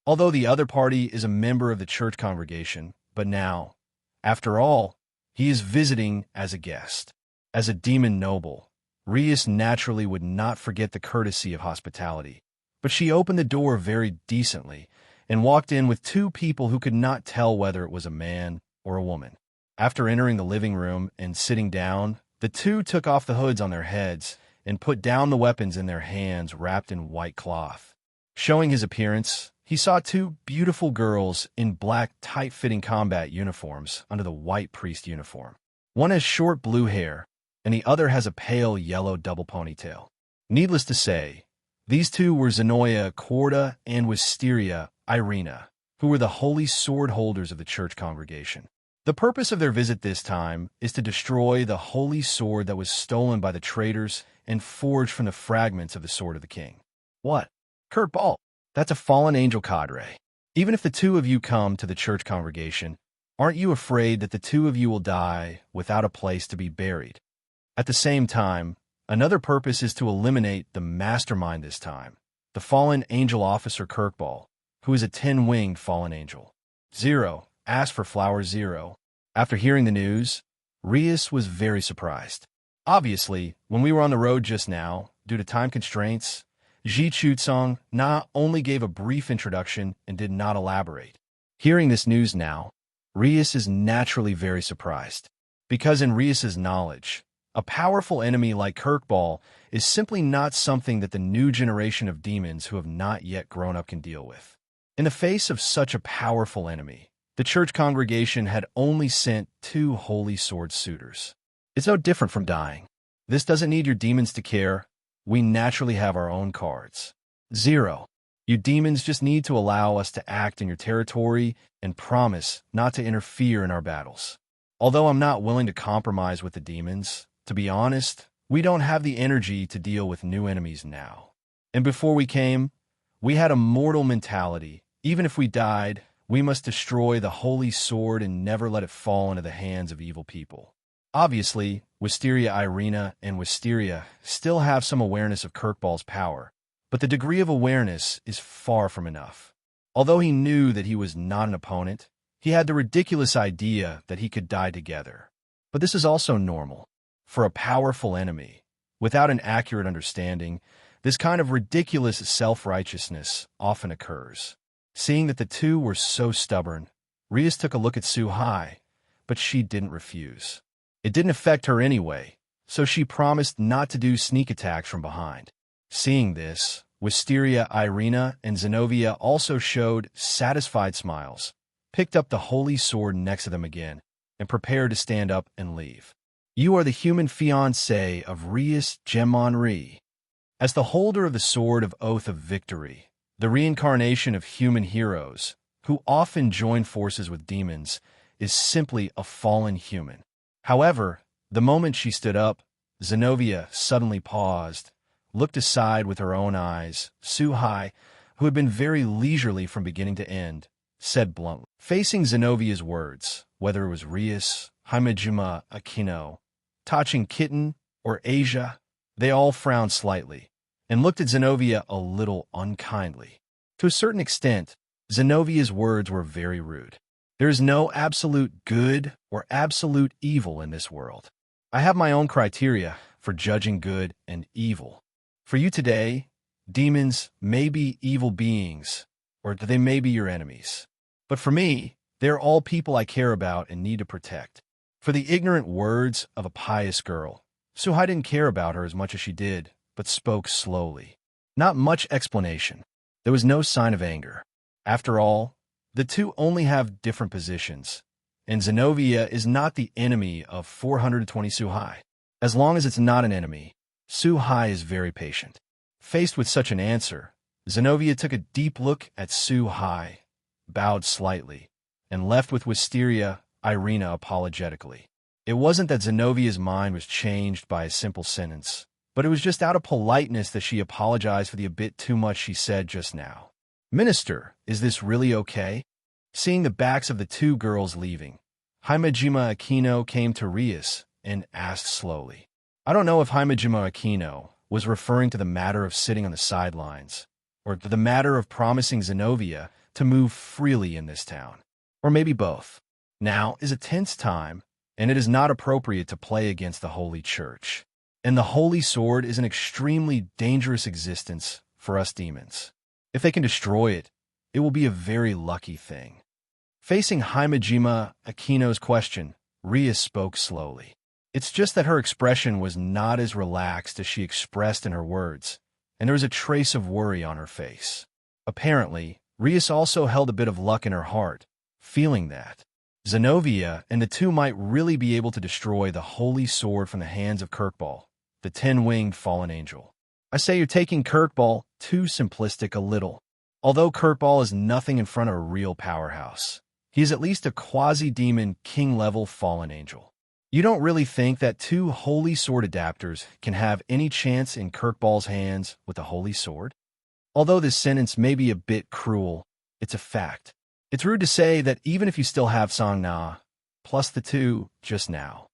Although the other party is a member of the church congregation, but now, after all, he is visiting as a guest. As a demon noble, Rias naturally would not forget the courtesy of hospitality, but she opened the door very decently and walked in with 2 people who could not tell whether it was a man or a woman. After entering the living room and sitting down, the 2 took off the hoods on their heads and put down the weapons in their hands wrapped in white cloth. Showing his appearance, he saw 2 beautiful girls in black, tight-fitting combat uniforms under the white priest uniform. One has short blue hair, and the other has a pale yellow double ponytail. Needless to say, these 2 were Zenoia Corda and Wisteria Irina, who were the holy sword holders of the church congregation. The purpose of their visit this time is to destroy the holy sword that was stolen by the traitors and forged from the fragments of the Sword of the King. What? Kurt Ball. That's a fallen angel cadre. Even if the 2 of you come to the church congregation, aren't you afraid that the 2 of you will die without a place to be buried? At the same time, another purpose is to eliminate the mastermind this time, the fallen angel officer Kirkball, who is a 10-winged fallen angel. 0. Ask for flower 0. After hearing the news, Rias was very surprised. Obviously, when we were on the road just now, due to time constraints, Ji Chuzong not only gave a brief introduction and did not elaborate. Hearing this news now, Rias is naturally very surprised, because in Rias's knowledge, a powerful enemy like Kirkball is simply not something that the new generation of demons who have not yet grown up can deal with. In the face of such a powerful enemy, the church congregation had only sent 2 holy sword suitors. It's no different from dying. This doesn't need your demons to care. We naturally have our own cards. 0. You demons just need to allow us to act in your territory and promise not to interfere in our battles. Although I'm not willing to compromise with the demons, to be honest, we don't have the energy to deal with new enemies now. And before we came, we had a mortal mentality. Even if we died, we must destroy the holy sword and never let it fall into the hands of evil people. Obviously, Wisteria Irina and Wisteria still have some awareness of Kirkball's power, but the degree of awareness is far from enough. Although he knew that he was not an opponent, he had the ridiculous idea that he could die together. But this is also normal. For a powerful enemy, without an accurate understanding, this kind of ridiculous self-righteousness often occurs. Seeing that the 2 were so stubborn, Rias took a look at Suhai, but she didn't refuse. It didn't affect her anyway, so she promised not to do sneak attacks from behind. Seeing this, Wisteria Irina and Zenobia also showed satisfied smiles, picked up the holy sword next to them again, and prepared to stand up and leave. You are the human fiancé of Rias Gremory. As the holder of the Sword of Oath of Victory, the reincarnation of human heroes, who often join forces with demons, is simply a fallen human. However, the moment she stood up, Zenobia suddenly paused, looked aside with her own eyes. Suhai, who had been very leisurely from beginning to end, said bluntly. Facing Zenovia's words, whether it was Rias, Himejima Akino, Tachin Kitten, or Asia, they all frowned slightly and looked at Zenobia a little unkindly. To a certain extent, Zenovia's words were very rude. There is no absolute good or absolute evil in this world. I have my own criteria for judging good and evil. For you today, demons may be evil beings, or they may be your enemies. But for me, they're all people I care about and need to protect. For the ignorant words of a pious girl, Suhai didn't care about her as much as she did, but spoke slowly. Not much explanation. There was no sign of anger. After all, the 2 only have different positions, and Zenobia is not the enemy of 420 Suhai. As long as it's not an enemy, Suhai is very patient. Faced with such an answer, Zenobia took a deep look at Suhai, bowed slightly, and left with Wisteria Irina apologetically. It wasn't that Zenovia's mind was changed by a simple sentence, but it was just out of politeness that she apologized for the a bit too much she said just now. Minister, is this really okay? Seeing the backs of the 2 girls leaving, Himejima Akino came to Rias and asked slowly. I don't know if Himejima Akino was referring to the matter of sitting on the sidelines, or to the matter of promising Zenobia to move freely in this town, or maybe both. Now is a tense time, and it is not appropriate to play against the Holy Church. And the Holy Sword is an extremely dangerous existence for us demons. If they can destroy it, it will be a very lucky thing. Facing Himejima Akino's question, Rias spoke slowly. It's just that her expression was not as relaxed as she expressed in her words, and there was a trace of worry on her face. Apparently, Rias also held a bit of luck in her heart, feeling that Zenobia and the 2 might really be able to destroy the holy sword from the hands of Kirkball, the 10-winged fallen angel. I say you're taking Kirkball too simplistic a little. Although Kirkball is nothing in front of a real powerhouse, he is at least a quasi-demon king-level fallen angel. You don't really think that 2 holy sword adapters can have any chance in Kirkball's hands with the holy sword? Although this sentence may be a bit cruel, it's a fact. It's rude to say that even if you still have Song Na, plus the 2 just now,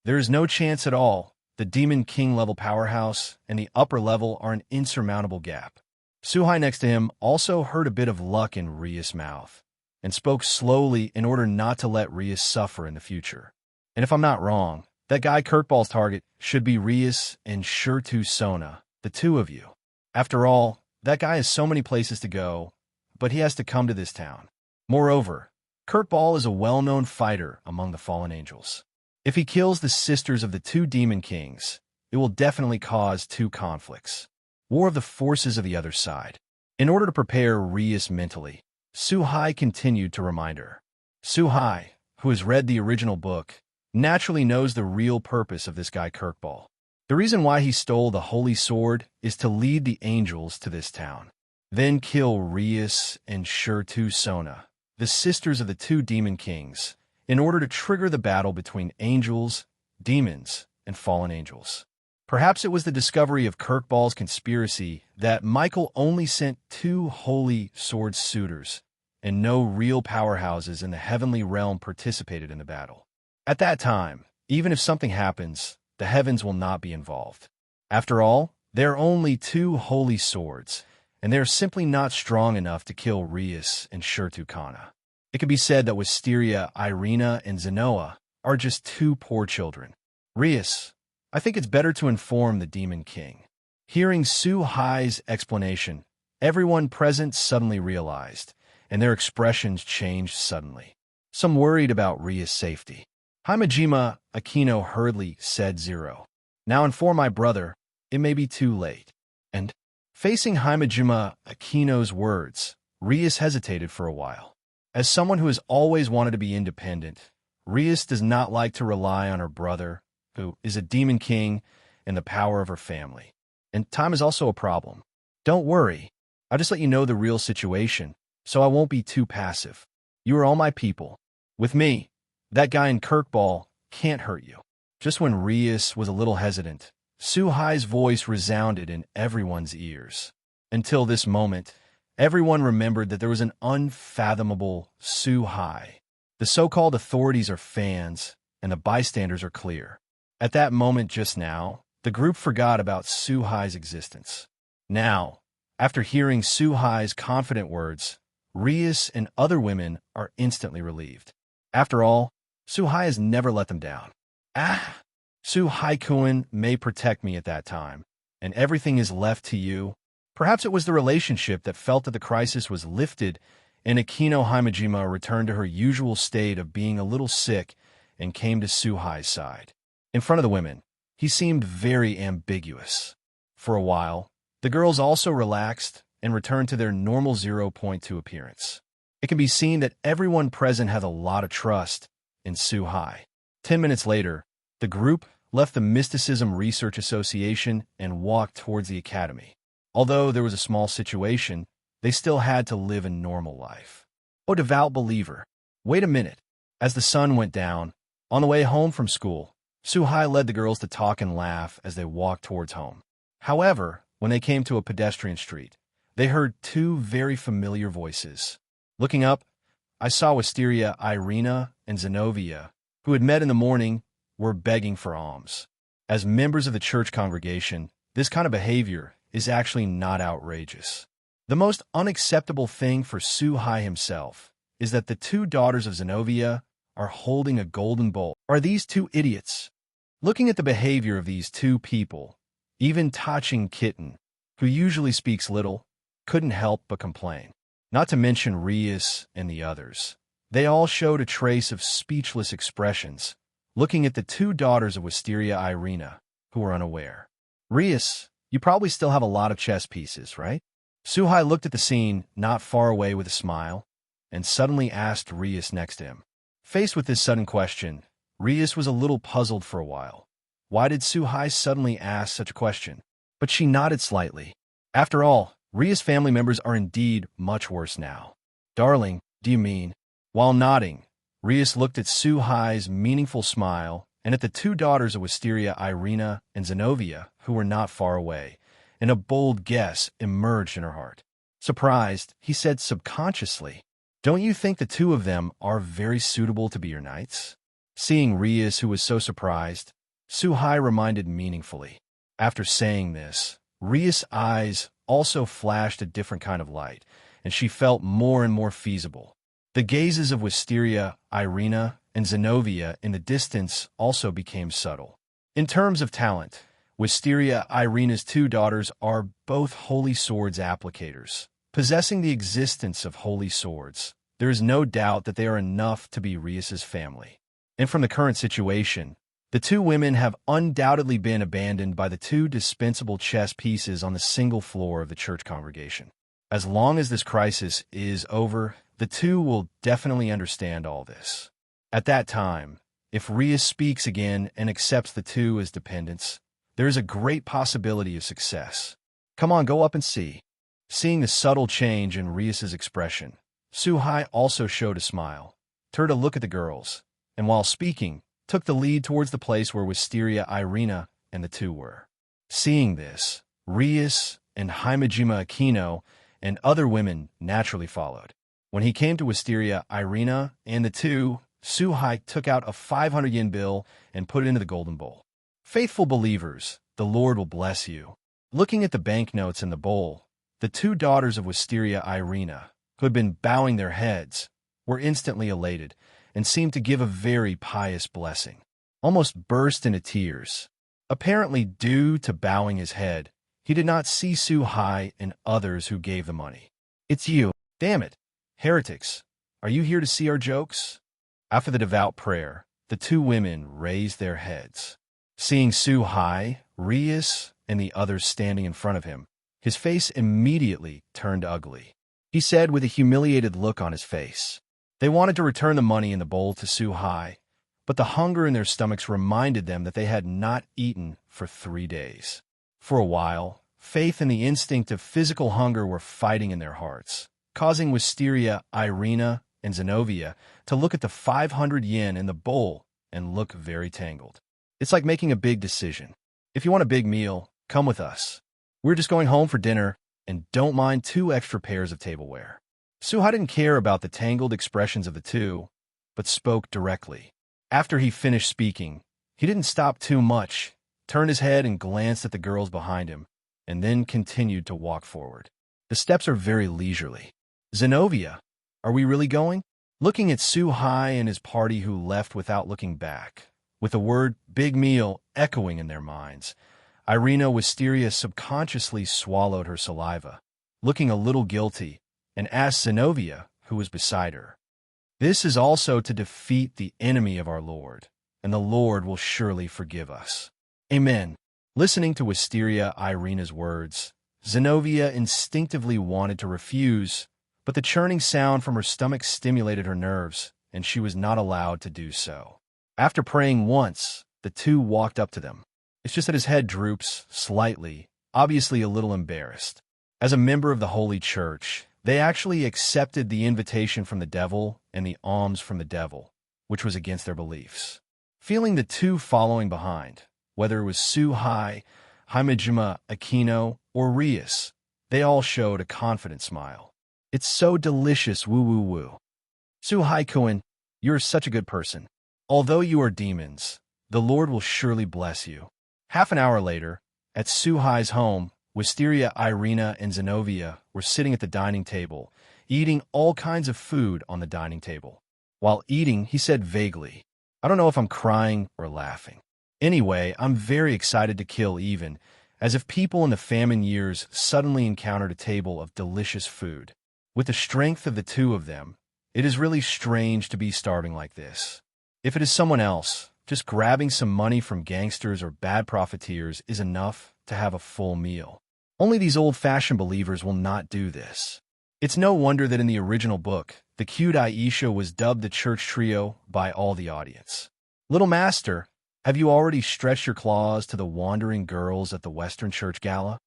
there is no chance at all. The Demon King level powerhouse and the upper level are an insurmountable gap. Suhai next to him also heard a bit of luck in Rias' mouth, and spoke slowly in order not to let Rias suffer in the future. And if I'm not wrong, that guy Kirkball's target should be Rias and Susano, the two of you. After all, that guy has so many places to go, but he has to come to this town. Moreover, Kirkball is a well-known fighter among the fallen angels. If he kills the sisters of the two demon kings, it will definitely cause two conflicts. War of the forces of the other side. In order to prepare Rias mentally, Suhai continued to remind her. Suhai, who has read the original book, naturally knows the real purpose of this guy Kirkball. The reason why he stole the holy sword is to lead the angels to this town. Then kill Rias and Susano, the sisters of the two demon kings, in order to trigger the battle between angels, demons, and fallen angels. Perhaps it was the discovery of Kirkball's conspiracy that Michael only sent two holy sword suitors, and no real powerhouses in the heavenly realm participated in the battle. At that time, even if something happens, the heavens will not be involved. After all, there are only two holy swords, and they are simply not strong enough to kill Rias and Susano. It can be said that Wisteria, Irina, and Zenoa are just two poor children. Rias, I think it's better to inform the Demon King. Hearing Suhai's explanation, everyone present suddenly realized, and their expressions changed suddenly. Some worried about Rias' safety. Himejima Aquino hurriedly said 0. Now inform my brother, it may be too late. And, facing Himejima Aquino's words, Rias hesitated for a while. As someone who has always wanted to be independent, Rias does not like to rely on her brother, who is a demon king, and the power of her family. And time is also a problem. Don't worry, I'll just let you know the real situation, so I won't be too passive. You are all my people. With me, that guy in Kirkball can't hurt you. Just when Rias was a little hesitant, Suhai's voice resounded in everyone's ears. Until this moment, everyone remembered that there was an unfathomable Suhai. The so-called authorities are fans, and the bystanders are clear. At that moment just now, the group forgot about Suhai's existence. Now, after hearing Suhai's confident words, Rias and other women are instantly relieved. After all, Suhai has never let them down. Suhai-kun may protect me at that time, and everything is left to you. Perhaps it was the relationship that felt that the crisis was lifted, and Aquino Himejima returned to her usual state of being a little sick and came to Suhai's side. In front of the women, he seemed very ambiguous. For a while, the girls also relaxed and returned to their normal 0.2 appearance. It can be seen that everyone present had a lot of trust in Suhai. 10 minutes later, the group left the Mysticism Research Association and walked towards the academy. Although there was a small situation, they still had to live a normal life. Oh, devout believer. Wait a minute. As the sun went down, on the way home from school, Suhai led the girls to talk and laugh as they walked towards home. However, when they came to a pedestrian street, they heard two very familiar voices. Looking up, I saw Wisteria, Irina, and Zenovia, who had met in the morning, were begging for alms. As members of the church congregation, this kind of behavior is actually not outrageous. The most unacceptable thing for Suhai himself is that the two daughters of Zenovia are holding a golden bowl. Are these two idiots? Looking at the behavior of these two people, even Tachin Kitten, who usually speaks little, couldn't help but complain. Not to mention Rias and the others. They all showed a trace of speechless expressions, looking at the two daughters of Wisteria Irina, who were unaware. Rias, you probably still have a lot of chess pieces, right? Suhai looked at the scene not far away with a smile, and suddenly asked Rias next to him. Faced with this sudden question, Rias was a little puzzled for a while. Why did Suhai suddenly ask such a question? But she nodded slightly. After all, Rias' family members are indeed much worse now. Darling, do you mean? While nodding, Rias looked at Suhai's meaningful smile and at the two daughters of Wisteria Irina and Zenovia, who were not far away, and a bold guess emerged in her heart. Surprised, he said subconsciously, "Don't you think the two of them are very suitable to be your knights?" Seeing Rias, who was so surprised, Suhai reminded meaningfully. After saying this, Rias' eyes also flashed a different kind of light, and she felt more and more feasible. The gazes of Wisteria, Irina, and Zenobia in the distance also became subtle. In terms of talent, Wisteria, Irina's two daughters are both holy swords applicators. Possessing the existence of holy swords, there is no doubt that they are enough to be Rias's family. And from the current situation, the two women have undoubtedly been abandoned by the two dispensable chess pieces on the single floor of the church congregation. As long as this crisis is over, the two will definitely understand all this. At that time, if Rias speaks again and accepts the two as dependents, there is a great possibility of success. Come on, go up and see. Seeing the subtle change in Rias's expression, Suhai also showed a smile, turned to look at the girls, and while speaking, took the lead towards the place where Wisteria, Irina, and the two were. Seeing this, Rias and Himejima Aquino and other women naturally followed. When he came to Wisteria, Irina, and the two, Suhai took out a 500 yen bill and put it into the golden bowl. Faithful believers, the Lord will bless you. Looking at the banknotes in the bowl, the two daughters of Wisteria, Irina, who had been bowing their heads, were instantly elated and seemed to give a very pious blessing, almost burst into tears. Apparently due to bowing his head, he did not see Suhai and others who gave the money. It's you. Damn it. Heretics, are you here to see our jokes? After the devout prayer, the two women raised their heads. Seeing Suhai, Rias, and the others standing in front of him, his face immediately turned ugly. He said with a humiliated look on his face. They wanted to return the money in the bowl to Suhai, but the hunger in their stomachs reminded them that they had not eaten for 3 days. For a while, faith and the instinct of physical hunger were fighting in their hearts, causing Wisteria, Irina, and Zenobia to look at the 500 yen in the bowl and look very tangled. It's like making a big decision. If you want a big meal, come with us. We're just going home for dinner, and don't mind 2 extra pairs of tableware. Suhai didn't care about the tangled expressions of the two, but spoke directly. After he finished speaking, he didn't stop too much, turned his head and glanced at the girls behind him, and then continued to walk forward. The steps are very leisurely. Zenobia, are we really going? Looking at Suhai and his party who left without looking back, with the word big meal echoing in their minds, Irina Wisteria subconsciously swallowed her saliva, looking a little guilty, and asked Zenobia, who was beside her, "This is also to defeat the enemy of our Lord, and the Lord will surely forgive us. Amen." Listening to Wisteria Irina's words, Zenobia instinctively wanted to refuse, but the churning sound from her stomach stimulated her nerves, and she was not allowed to do so. After praying once, the two walked up to them. It's just that his head droops slightly, obviously a little embarrassed. As a member of the Holy Church, they actually accepted the invitation from the devil and the alms from the devil, which was against their beliefs. Feeling the two following behind, whether it was Suhai, Himejima Aquino, or Rias, they all showed a confident smile. "It's so delicious, woo-woo-woo. Suhai-kun, you're such a good person. Although you are demons, the Lord will surely bless you." Half an hour later, at Suhai's home, Wisteria, Irina, and Zenobia were sitting at the dining table, eating all kinds of food on the dining table. While eating, he said vaguely, "I don't know if I'm crying or laughing. Anyway, I'm very excited to kill even, as if people in the famine years suddenly encountered a table of delicious food. With the strength of the two of them, it is really strange to be starving like this. If it is someone else, just grabbing some money from gangsters or bad profiteers is enough to have a full meal. Only these old-fashioned believers will not do this. It's no wonder that in the original book, the Kyudai Isha was dubbed the church trio by all the audience. Little master, have you already stretched your claws to the wandering girls at the Western Church Gala?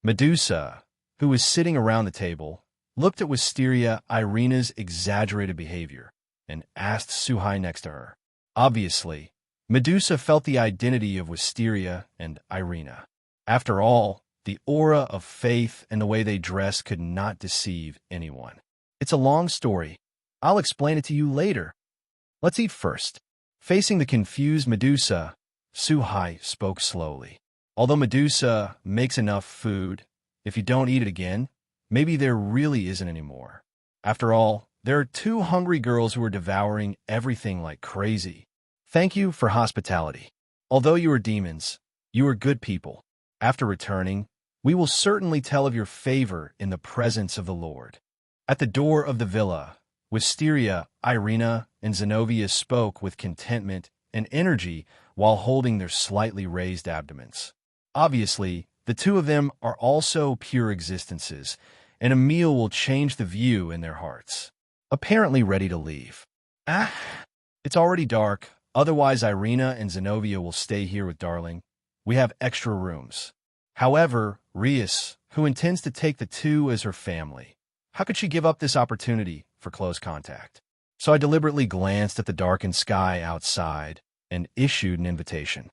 Medusa, who was sitting around the table, looked at Wisteria Irina's exaggerated behavior and asked Suhai next to her. Obviously, Medusa felt the identity of Wisteria and Irina. After all, the aura of faith and the way they dress could not deceive anyone. It's a long story. I'll explain it to you later. Let's eat first. Facing the confused Medusa, Suhai spoke slowly. Although Medusa makes enough food, if you don't eat it again, maybe there really isn't any more. After all, There are two hungry girls who are devouring everything like crazy. Thank you for hospitality. Although you are demons, you are good people. After returning, we will certainly tell of your favor in the presence of the Lord." At the door of the villa, Wisteria, Irina, and Zenobia spoke with contentment and energy while holding their slightly raised abdomens. Obviously, the two of them are also pure existences, and a meal will change the view in their hearts. Apparently ready to leave. It's already dark, otherwise Irina and Zenobia will stay here with Darling. We have extra rooms. However, Rias, who intends to take the two as her family, how could she give up this opportunity for close contact? So I deliberately glanced at the darkened sky outside and issued an invitation.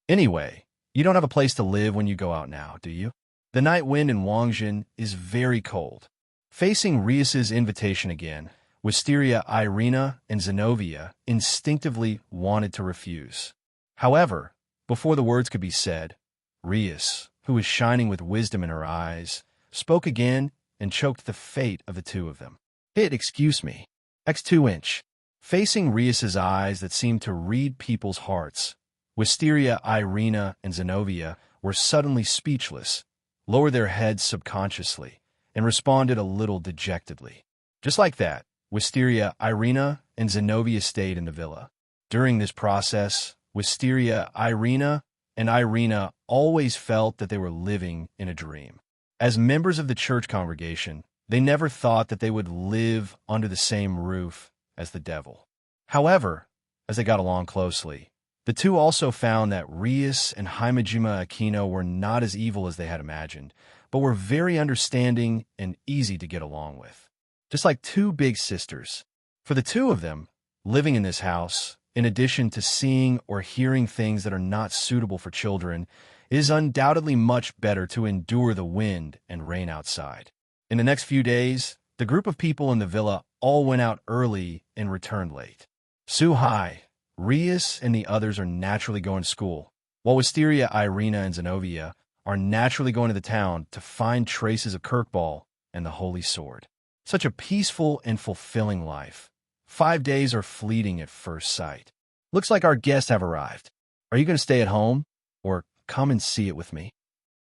Anyway, you don't have a place to live when you go out now, do you? The night wind in Wangjin is very cold. Facing Rias's invitation again, Wisteria, Irina, and Zenobia instinctively wanted to refuse. However, before the words could be said, Rias, who was shining with wisdom in her eyes, spoke again and choked the fate of the two of them. Excuse me. X2-inch. Facing Rias's eyes that seemed to read people's hearts, Wisteria, Irina, and Zenobia were suddenly speechless, lowered their heads subconsciously, and responded a little dejectedly. Just like that, Wisteria, Irina, and Zenobia stayed in the villa. During this process, Wisteria, Irina, and Irina always felt that they were living in a dream. As members of the church congregation, they never thought that they would live under the same roof as the devil. However, as they got along closely, the two also found that Rias and Himejima Aquino were not as evil as they had imagined, but were very understanding and easy to get along with. Just like two big sisters. For the two of them, living in this house, in addition to seeing or hearing things that are not suitable for children, it is undoubtedly much better to endure the wind and rain outside. In the next few days, the group of people in the villa all went out early and returned late. Suhai, Rias, and the others are naturally going to school, while Wisteria, Irina, and Zenobia are naturally going to the town to find traces of Kirkball and the Holy Sword. Such a peaceful and fulfilling life. 5 days are fleeting at first sight. Looks like our guests have arrived. Are you going to stay at home, or come and see it with me?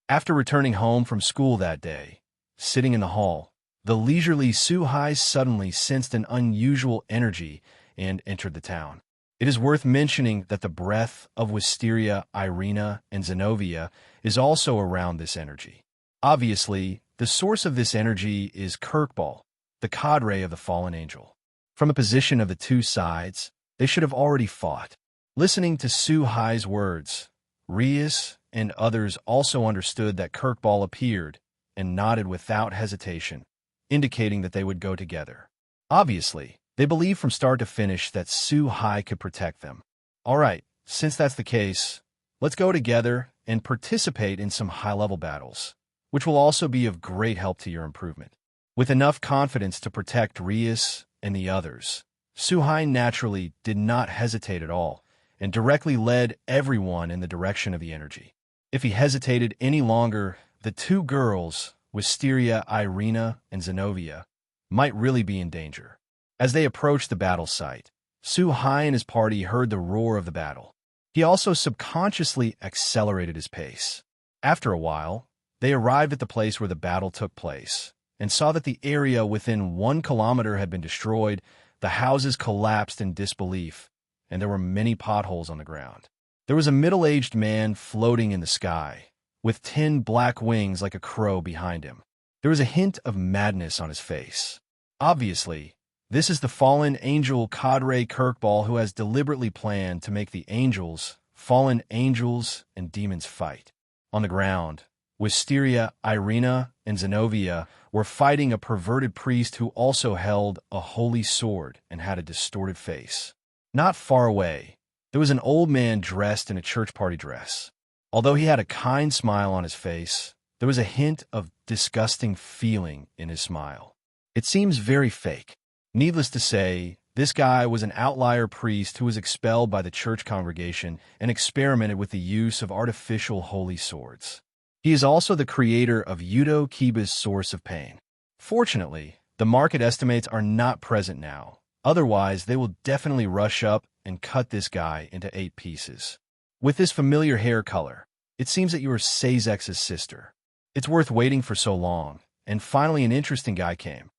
After returning home from school that day, sitting in the hall, the leisurely Suhai suddenly sensed an unusual energy and entered the town. It is worth mentioning that the breath of Wisteria, Irina, and Zenobia is also around this energy. Obviously, the source of this energy is Kirkball, the cadre of the fallen angel. From a position of the two sides, they should have already fought. Listening to Suhai's words, Rias and others also understood that Kirkball appeared and nodded without hesitation, indicating that they would go together. Obviously, they believed from start to finish that Suhai could protect them. All right, since that's the case, let's go together and participate in some high-level battles, which will also be of great help to your improvement. With enough confidence to protect Rias and the others, Suhai naturally did not hesitate at all and directly led everyone in the direction of the energy. If he hesitated any longer, the two girls, Wisteria, Irina, and Zenobia, might really be in danger. As they approached the battle site, Suhai and his party heard the roar of the battle. He also subconsciously accelerated his pace. After a while, they arrived at the place where the battle took place and saw that the area within 1 kilometer had been destroyed, the houses collapsed in disbelief, and there were many potholes on the ground. There was a middle-aged man floating in the sky, with 10 black wings like a crow behind him. There was a hint of madness on his face. Obviously, this is the fallen angel cadre Kirkball who has deliberately planned to make the angels, fallen angels, and demons fight. On the ground, Wisteria, Irina, and Zenobia were fighting a perverted priest who also held a holy sword and had a distorted face. Not far away, there was an old man dressed in a church party dress. Although he had a kind smile on his face, there was a hint of disgusting feeling in his smile. It seems very fake. Needless to say, this guy was an outlier priest who was expelled by the church congregation and experimented with the use of artificial holy swords. He is also the creator of Yudo Kiba's Source of Pain. Fortunately, The market estimates are not present now. Otherwise, they will definitely rush up and cut this guy into 8 pieces. With this familiar hair color, it seems that you are Sezex's sister. It's worth waiting for so long, and finally an interesting guy came.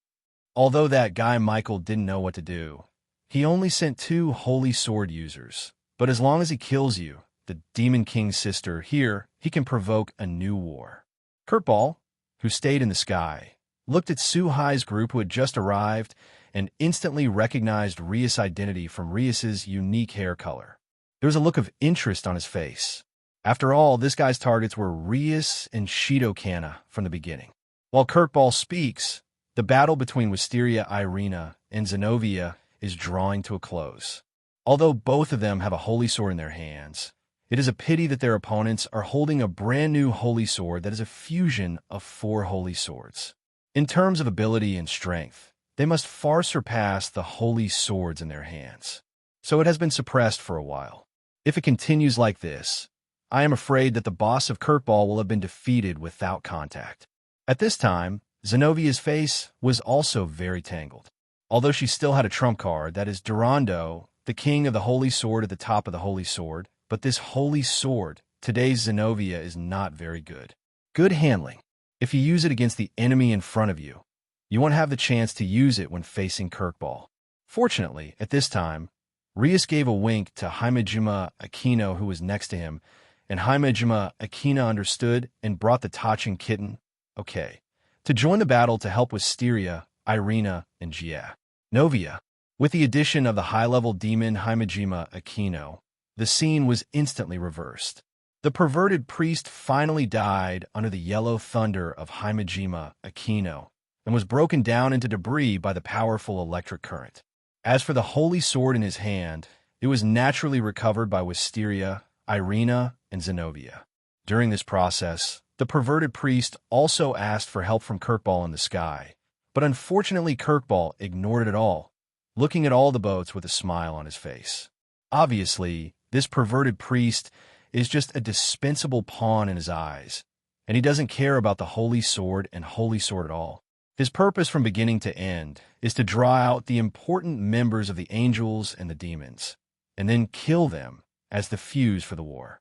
Although that guy Michael didn't know what to do, he only sent 2 holy sword users. But as long as he kills you, the Demon King's sister, here, he can provoke a new war. Kurtball, who stayed in the sky, looked at Suhai's group who had just arrived and instantly recognized Rias' identity from Rias's unique hair color. There was a look of interest on his face. After all, this guy's targets were Rias and Shidokana from the beginning. While Kurtball speaks, the battle between Wisteria Irina and Zenovia is drawing to a close. Although both of them have a holy sword in their hands, it is a pity that their opponents are holding a brand new holy sword that is a fusion of 4 holy swords. In terms of ability and strength, they must far surpass the holy swords in their hands. So it has been suppressed for a while. If it continues like this, I am afraid that the boss of Kurtball will have been defeated without contact. At this time, Zenovia's face was also very tangled. Although she still had a trump card, that is Durando, the king of the holy sword at the top of the holy sword, but this holy sword, today's Zenovia, is not very good. Good handling. If you use it against the enemy in front of you, you won't have the chance to use it when facing Kurtball. Fortunately, at this time, Rias gave a wink to Himejima Aquino who was next to him, and Himejima Aquino understood and brought the Tachin kitten, to join the battle to help Wisteria, Irina, and Gia. Novia. With the addition of the high-level demon Himejima Aquino, the scene was instantly reversed. The perverted priest finally died under the yellow thunder of Himejima Aquino and was broken down into debris by the powerful electric current. As for the holy sword in his hand, it was naturally recovered by Wisteria, Irina, and Zenovia. During this process, the perverted priest also asked for help from Kurtball in the sky, but unfortunately Kurtball ignored it all, looking at all the boats with a smile on his face. Obviously, this perverted priest is just a dispensable pawn in his eyes, and he doesn't care about the holy sword and holy sword at all. His purpose from beginning to end is to draw out the important members of the angels and the demons, and then kill them as the fuse for the war.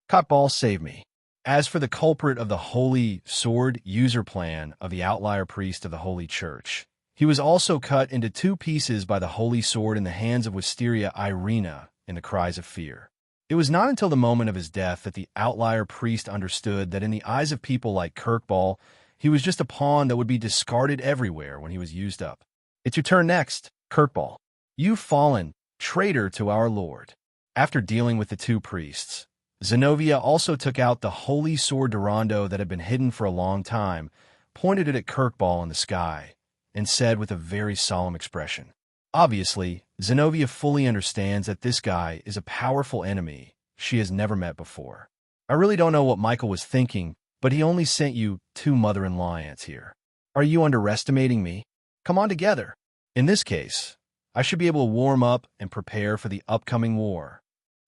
Kurtball save me. As for the culprit of the holy sword user plan of the outlier priest of the Holy Church, he was also cut into 2 pieces by the holy sword in the hands of Wisteria Irina in the cries of fear. It was not until the moment of his death that the outlier priest understood that in the eyes of people like Kurtball, he was just a pawn that would be discarded everywhere when he was used up. It's your turn next, Kurtball. You've fallen, traitor to our Lord. After dealing with the 2 priests, Zenovia also took out the holy sword Durando that had been hidden for a long time, pointed it at Kurtball in the sky, and said with a very solemn expression, obviously, Zenovia fully understands that this guy is a powerful enemy she has never met before. I really don't know what Michael was thinking, but he only sent you 2 mother-in-law ants here. Are you underestimating me? Come on together. In this case, I should be able to warm up and prepare for the upcoming war.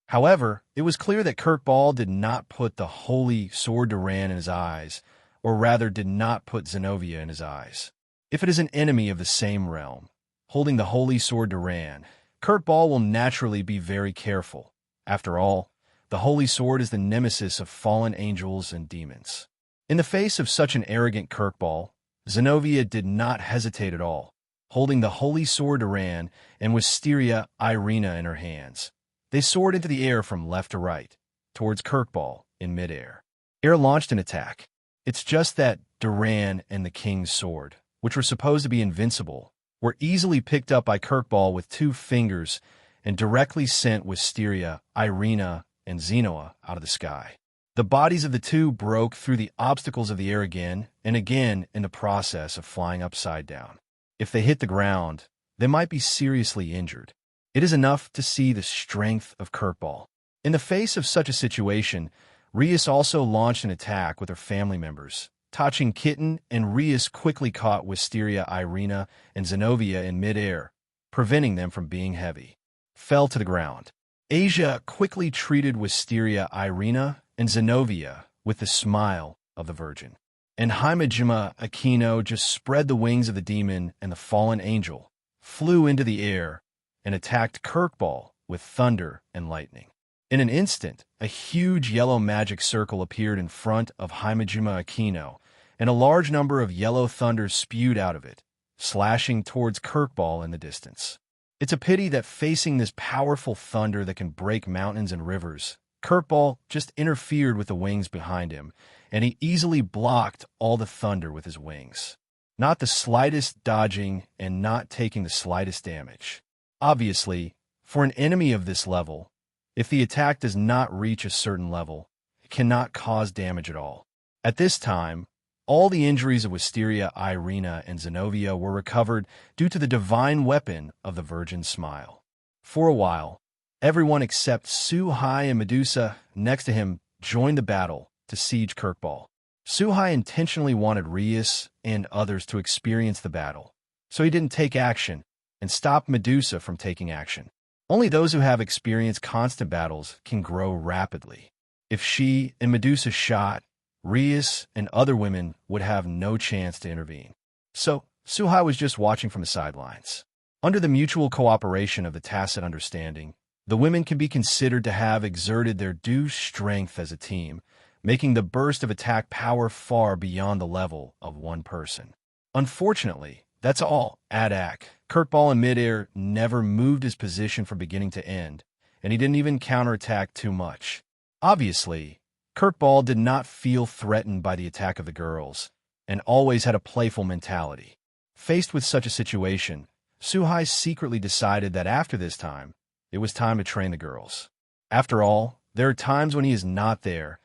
However, it was clear that Kurtball did not put the holy sword Duran in his eyes, or rather did not put Zenovia in his eyes. If it is an enemy of the same realm, holding the holy sword Duran, Kurtball will naturally be very careful. After all, the holy sword is the nemesis of fallen angels and demons. In the face of such an arrogant Kurtball, Zenovia did not hesitate at all, holding the holy sword Duran and Wisteria Irina in her hands. They soared into the air from left to right, towards Kurtball in midair. Air launched an attack. It's just that Duran and the king's sword, which were supposed to be invincible, were easily picked up by Kurtball with 2 fingers and directly sent Wisteria, Irina, and Zenoa out of the sky. The bodies of the 2 broke through the obstacles of the air again and again in the process of flying upside down. If they hit the ground, they might be seriously injured. It is enough to see the strength of Kurtball. In the face of such a situation, Rias also launched an attack with her family members. Tachin Kitten and Rias quickly caught Wisteria Irina and Zenovia in midair, preventing them from being heavy. Fell to the ground. Asia quickly treated Wisteria Irina and Zenovia with the smile of the Virgin. and Himejima Akino just spread the wings of the demon, and the fallen angel flew into the air and attacked Kirkball with thunder and lightning. In an instant, a huge yellow magic circle appeared in front of Himejima Akino, and a large number of yellow thunders spewed out of it, slashing towards Kirkball in the distance. It's a pity that facing this powerful thunder that can break mountains and rivers, Kirkball just interfered with the wings behind him, and he easily blocked all the thunder with his wings. Not the slightest dodging and not taking the slightest damage. Obviously, for an enemy of this level, if the attack does not reach a certain level, it cannot cause damage at all. At this time, all the injuries of Wisteria, Irina, and Zenobia were recovered due to the divine weapon of the Virgin Smile. For a while, everyone except Suhai and Medusa next to him joined the battle to siege Kirkball. Suhai intentionally wanted Rias and others to experience the battle, so he didn't take action and stopped Medusa from taking action. Only those who have experienced constant battles can grow rapidly. If she and Medusa shot, Rias and other women would have no chance to intervene. So, Suhai was just watching from the sidelines. Under the mutual cooperation of the tacit understanding, the women can be considered to have exerted their due strength as a team, making the burst of attack power far beyond the level of one person. Unfortunately, that's all. Adak. Kirkball in midair never moved his position from beginning to end, and he didn't even counterattack too much. Obviously, Kirkball did not feel threatened by the attack of the girls, and always had a playful mentality. Faced with such a situation, Suhai secretly decided that after this time, it was time to train the girls. After all, there are times when he is not there,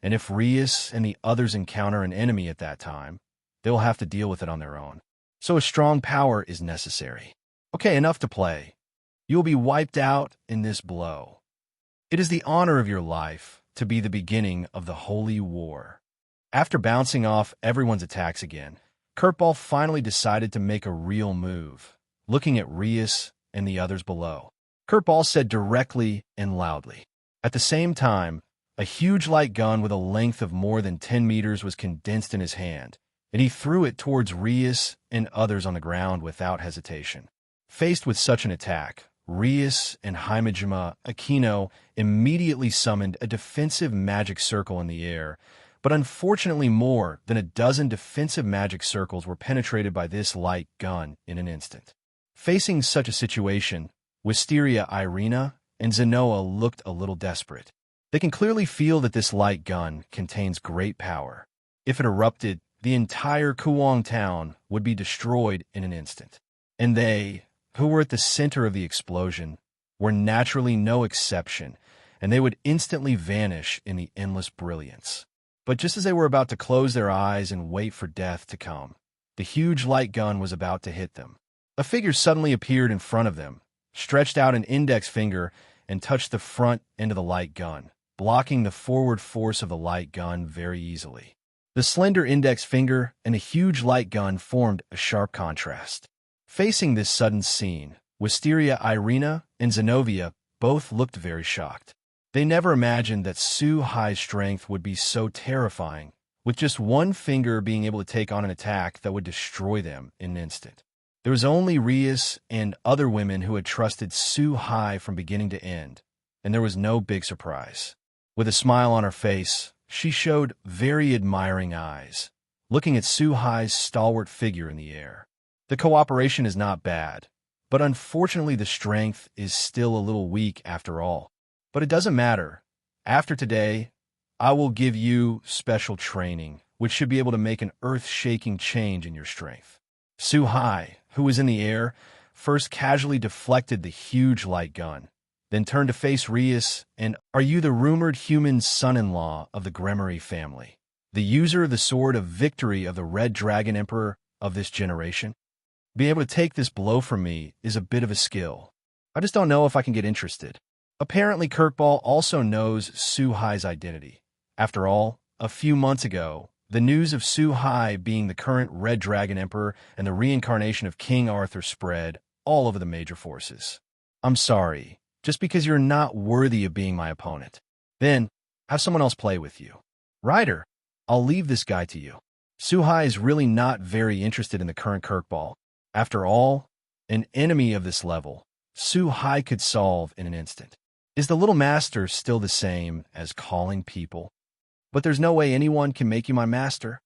and if Rias and the others encounter an enemy at that time, they will have to deal with it on their own. So a strong power is necessary. Okay, enough to play. You will be wiped out in this blow. It is the honor of your life to be the beginning of the Holy War. After bouncing off everyone's attacks again, Kirkball finally decided to make a real move, looking at Rias and the others below. Kirkball said directly and loudly. At the same time, a huge light gun with a length of more than 10 meters was condensed in his hand, and he threw it towards Rias and others on the ground without hesitation. Faced with such an attack, Rias and Himejima Akino immediately summoned a defensive magic circle in the air, but unfortunately more than a dozen defensive magic circles were penetrated by this light gun in an instant. Facing such a situation, Wisteria, Irina, and Zenoa looked a little desperate. They can clearly feel that this light gun contains great power. If it erupted, the entire Kuong town would be destroyed in an instant. And they, who were at the center of the explosion, were naturally no exception, and they would instantly vanish in the endless brilliance. But just as they were about to close their eyes and wait for death to come, the huge light gun was about to hit them. A figure suddenly appeared in front of them, stretched out an index finger, and touched the front end of the light gun, blocking the forward force of the light gun very easily. The slender index finger and a huge light gun formed a sharp contrast. Facing this sudden scene, Wisteria, Irina, and Zenobia both looked very shocked. They never imagined that Suhai's strength would be so terrifying, with just one finger being able to take on an attack that would destroy them in an instant. There was only Rias and other women who had trusted Suhai from beginning to end, and there was no big surprise. With a smile on her face, she showed very admiring eyes, looking at Suhai's stalwart figure in the air. The cooperation is not bad, but unfortunately the strength is still a little weak after all. But it doesn't matter. After today, I will give you special training, which should be able to make an earth-shaking change in your strength. Suhai, who was in the air, first casually deflected the huge light gun, then turned to face Rias and, "Are you the rumored human son-in-law of the Gremory family, the user of the Sword of Victory of the Red Dragon Emperor of this generation? Being able to take this blow from me is a bit of a skill. I just don't know if I can get interested." Apparently, Kirkball also knows Suhai's identity. After all, a few months ago, the news of Suhai being the current Red Dragon Emperor and the reincarnation of King Arthur spread all over the major forces. "I'm sorry, just because you're not worthy of being my opponent. Then, have someone else play with you. Ryder, I'll leave this guy to you." Suhai is really not very interested in the current curveball. After all, an enemy of this level, Suhai could solve in an instant. Is the little master still the same as calling people? But there's no way anyone can make you my master.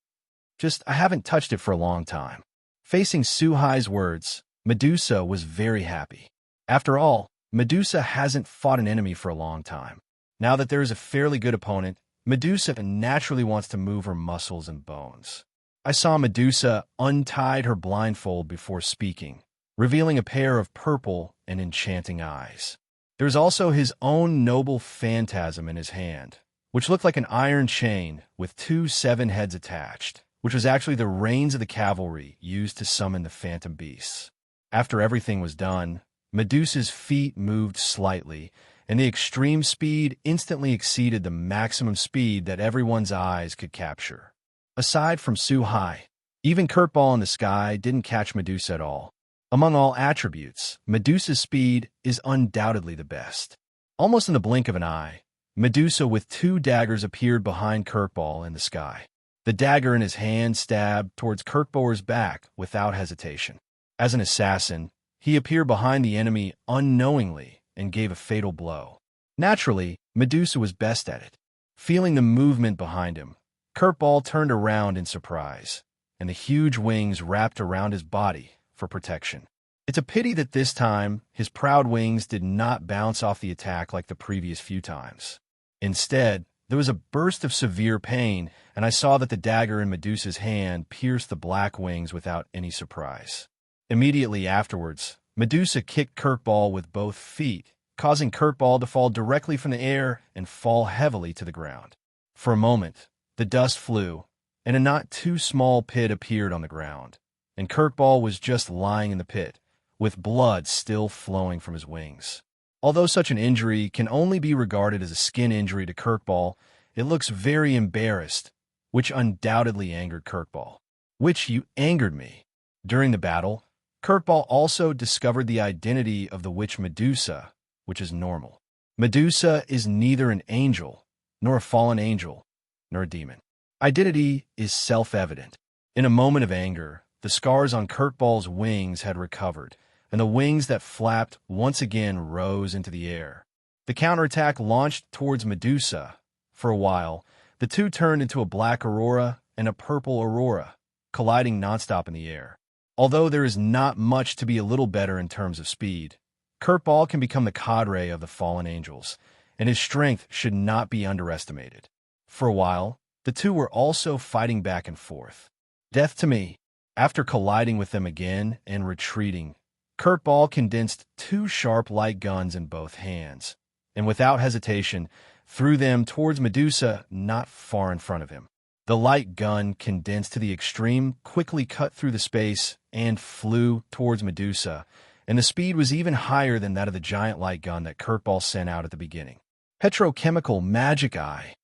Just, I haven't touched it for a long time. Facing Suhai's words, Medusa was very happy. After all, Medusa hasn't fought an enemy for a long time. Now that there is a fairly good opponent, Medusa naturally wants to move her muscles and bones. I saw Medusa untied her blindfold before speaking, revealing a pair of purple and enchanting eyes. There's also his own noble phantasm in his hand, which looked like an iron chain with 2 7 heads attached, which was actually the reins of the cavalry used to summon the phantom beasts. After everything was done, Medusa's feet moved slightly, and the extreme speed instantly exceeded the maximum speed that everyone's eyes could capture. Aside from Suhai, even Curtball in the sky didn't catch Medusa at all. Among all attributes, Medusa's speed is undoubtedly the best. Almost in the blink of an eye, Medusa with 2 daggers appeared behind Curtball in the sky. The dagger in his hand stabbed towards Curtballer's back without hesitation. As an assassin, he appeared behind the enemy unknowingly and gave a fatal blow. Naturally, Medusa was best at it. Feeling the movement behind him, Curtball turned around in surprise, and the huge wings wrapped around his body for protection. It's a pity that this time, his proud wings did not bounce off the attack like the previous few times. Instead, there was a burst of severe pain, and I saw that the dagger in Medusa's hand pierced the black wings without any surprise. Immediately afterwards, Medusa kicked Curtball with both feet, causing Curtball to fall directly from the air and fall heavily to the ground. For a moment, the dust flew, and a not too small pit appeared on the ground, and Curtball was just lying in the pit, with blood still flowing from his wings. Although such an injury can only be regarded as a skin injury to Curtball, it looks very embarrassed, which undoubtedly angered Curtball. Which you angered me. During the battle, Curtball also discovered the identity of the witch Medusa, which is normal. Medusa is neither an angel, nor a fallen angel, nor a demon. Identity is self-evident. In a moment of anger, the scars on Curtball's wings had recovered, and the wings that flapped once again rose into the air. The counterattack launched towards Medusa. For a while, the two turned into a black aurora and a purple aurora, colliding nonstop in the air. Although there is not much to be a little better in terms of speed, Curtball can become the cadre of the fallen angels, and his strength should not be underestimated. For a while, the two were also fighting back and forth. Death to me. After colliding with them again and retreating, Curtball condensed 2 sharp light guns in both hands, and without hesitation, threw them towards Medusa not far in front of him. The light gun, condensed to the extreme, quickly cut through the space and flew towards Medusa, and the speed was even higher than that of the giant light gun that Curtball sent out at the beginning. Petrochemical Magic Eye.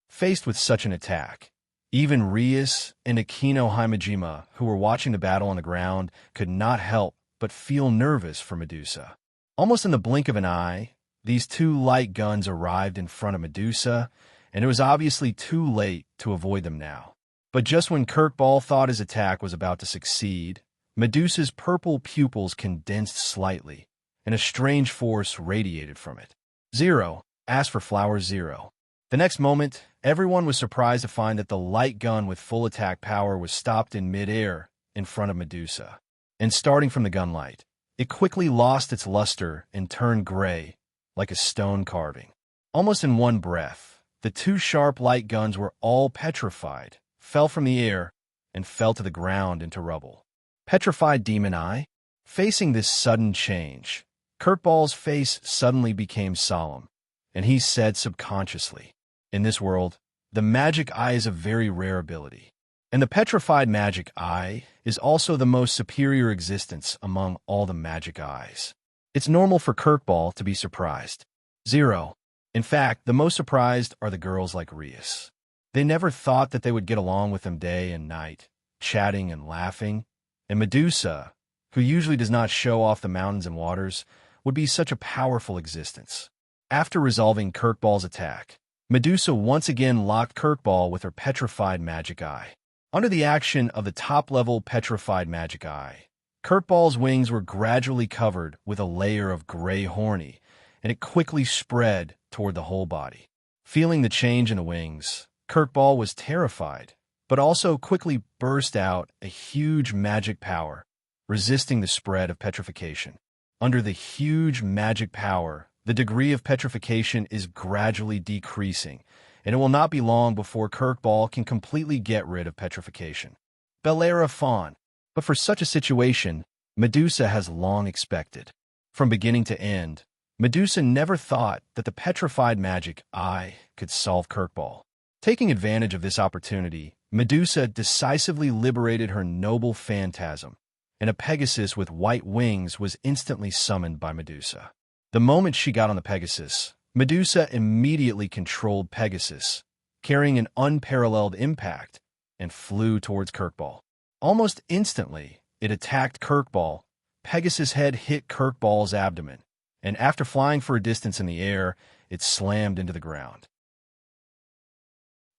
Faced with such an attack, even Rias and Akino Himejima, who were watching the battle on the ground, could not help but feel nervous for Medusa. Almost in the blink of an eye, these 2 light guns arrived in front of Medusa, and it was obviously too late to avoid them now. But just when Curtball thought his attack was about to succeed, Medusa's purple pupils condensed slightly, and a strange force radiated from it. 0. Ask for flower 0. The next moment, everyone was surprised to find that the light gun with full attack power was stopped in mid-air in front of Medusa. And starting from the gunlight, it quickly lost its luster and turned gray, like a stone carving. Almost in one breath, the 2 sharp light guns were all petrified, fell from the air, and fell to the ground into rubble. Petrified Demon Eye? Facing this sudden change, Curtball's face suddenly became solemn, and he said subconsciously, "In this world, the Magic Eye is a very rare ability. And the Petrified Magic Eye is also the most superior existence among all the Magic Eyes. It's normal for Curtball to be surprised. 0. In fact, the most surprised are the girls like Rias. They never thought that they would get along with him day and night, chatting and laughing. And Medusa, who usually does not show off the mountains and waters, would be such a powerful existence. After resolving Curtball's attack, Medusa once again locked Curtball with her Petrified Magic Eye. Under the action of the top-level petrified magic eye, Kirkball's wings were gradually covered with a layer of gray horny, and it quickly spread toward the whole body. Feeling the change in the wings, Kirkball was terrified, but also quickly burst out a huge magic power, resisting the spread of petrification. Under the huge magic power, the degree of petrification is gradually decreasing, and it will not be long before Kirkball can completely get rid of petrification. Belera Fawn. But for such a situation, Medusa has long expected. From beginning to end, Medusa never thought that the petrified magic eye could solve Kirkball. Taking advantage of this opportunity, Medusa decisively liberated her noble phantasm, and a Pegasus with white wings was instantly summoned by Medusa. The moment she got on the Pegasus, Medusa immediately controlled Pegasus, carrying an unparalleled impact, and flew towards Kirkball. Almost instantly, it attacked Kirkball. Pegasus' head hit Kirkball's abdomen, and after flying for a distance in the air, it slammed into the ground.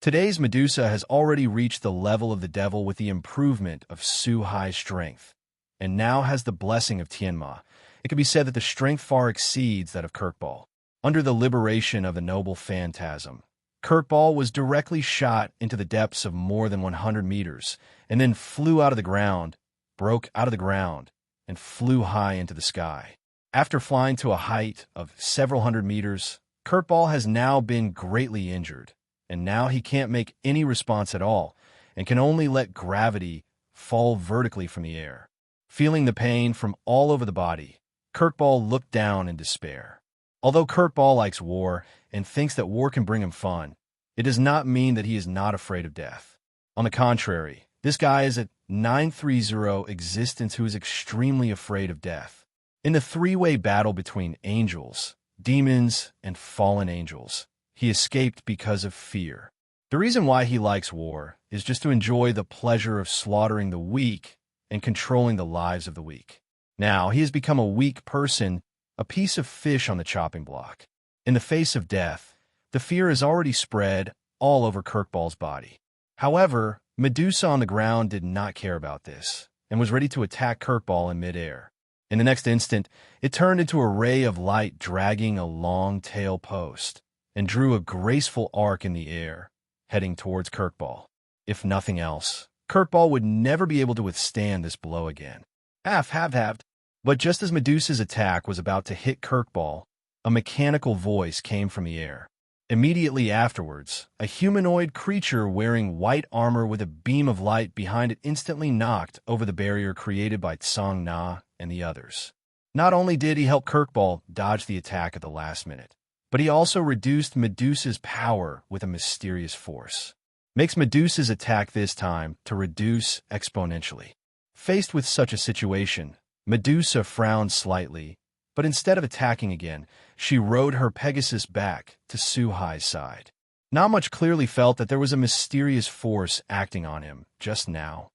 Today's Medusa has already reached the level of the devil with the improvement of Suhai's strength, and now has the blessing of Tianma. It can be said that the strength far exceeds that of Kirkball. Under the liberation of the noble phantasm, Kirkball was directly shot into the depths of more than 100 meters, and then flew out of the ground, broke out of the ground, and flew high into the sky. After flying to a height of several hundred meters, Kirkball has now been greatly injured, and now he can't make any response at all, and can only let gravity fall vertically from the air. Feeling the pain from all over the body, Kirkball looked down in despair. Although Kirkball likes war and thinks that war can bring him fun, it does not mean that he is not afraid of death. On the contrary, this guy is a 930 existence who is extremely afraid of death. In the three-way battle between angels, demons, and fallen angels, he escaped because of fear. The reason why he likes war is just to enjoy the pleasure of slaughtering the weak and controlling the lives of the weak. Now, he has become a weak person, a piece of fish on the chopping block. In the face of death, the fear has already spread all over Kirkball's body. However, Medusa on the ground did not care about this, and was ready to attack Kirkball in midair. In the next instant, it turned into a ray of light dragging a long tail post, and drew a graceful arc in the air, heading towards Kirkball. If nothing else, Kirkball would never be able to withstand this blow again. Halved. But just as Medusa's attack was about to hit Kirkball, a mechanical voice came from the air. Immediately afterwards, a humanoid creature wearing white armor with a beam of light behind it instantly knocked over the barrier created by Tsang Na and the others. Not only did he help Kirkball dodge the attack at the last minute, but he also reduced Medusa's power with a mysterious force. Makes Medusa's attack this time to reduce exponentially. Faced with such a situation, Medusa frowned slightly, but instead of attacking again, she rode her Pegasus back to Suhai's side. Not much clearly felt that there was a mysterious force acting on him just now,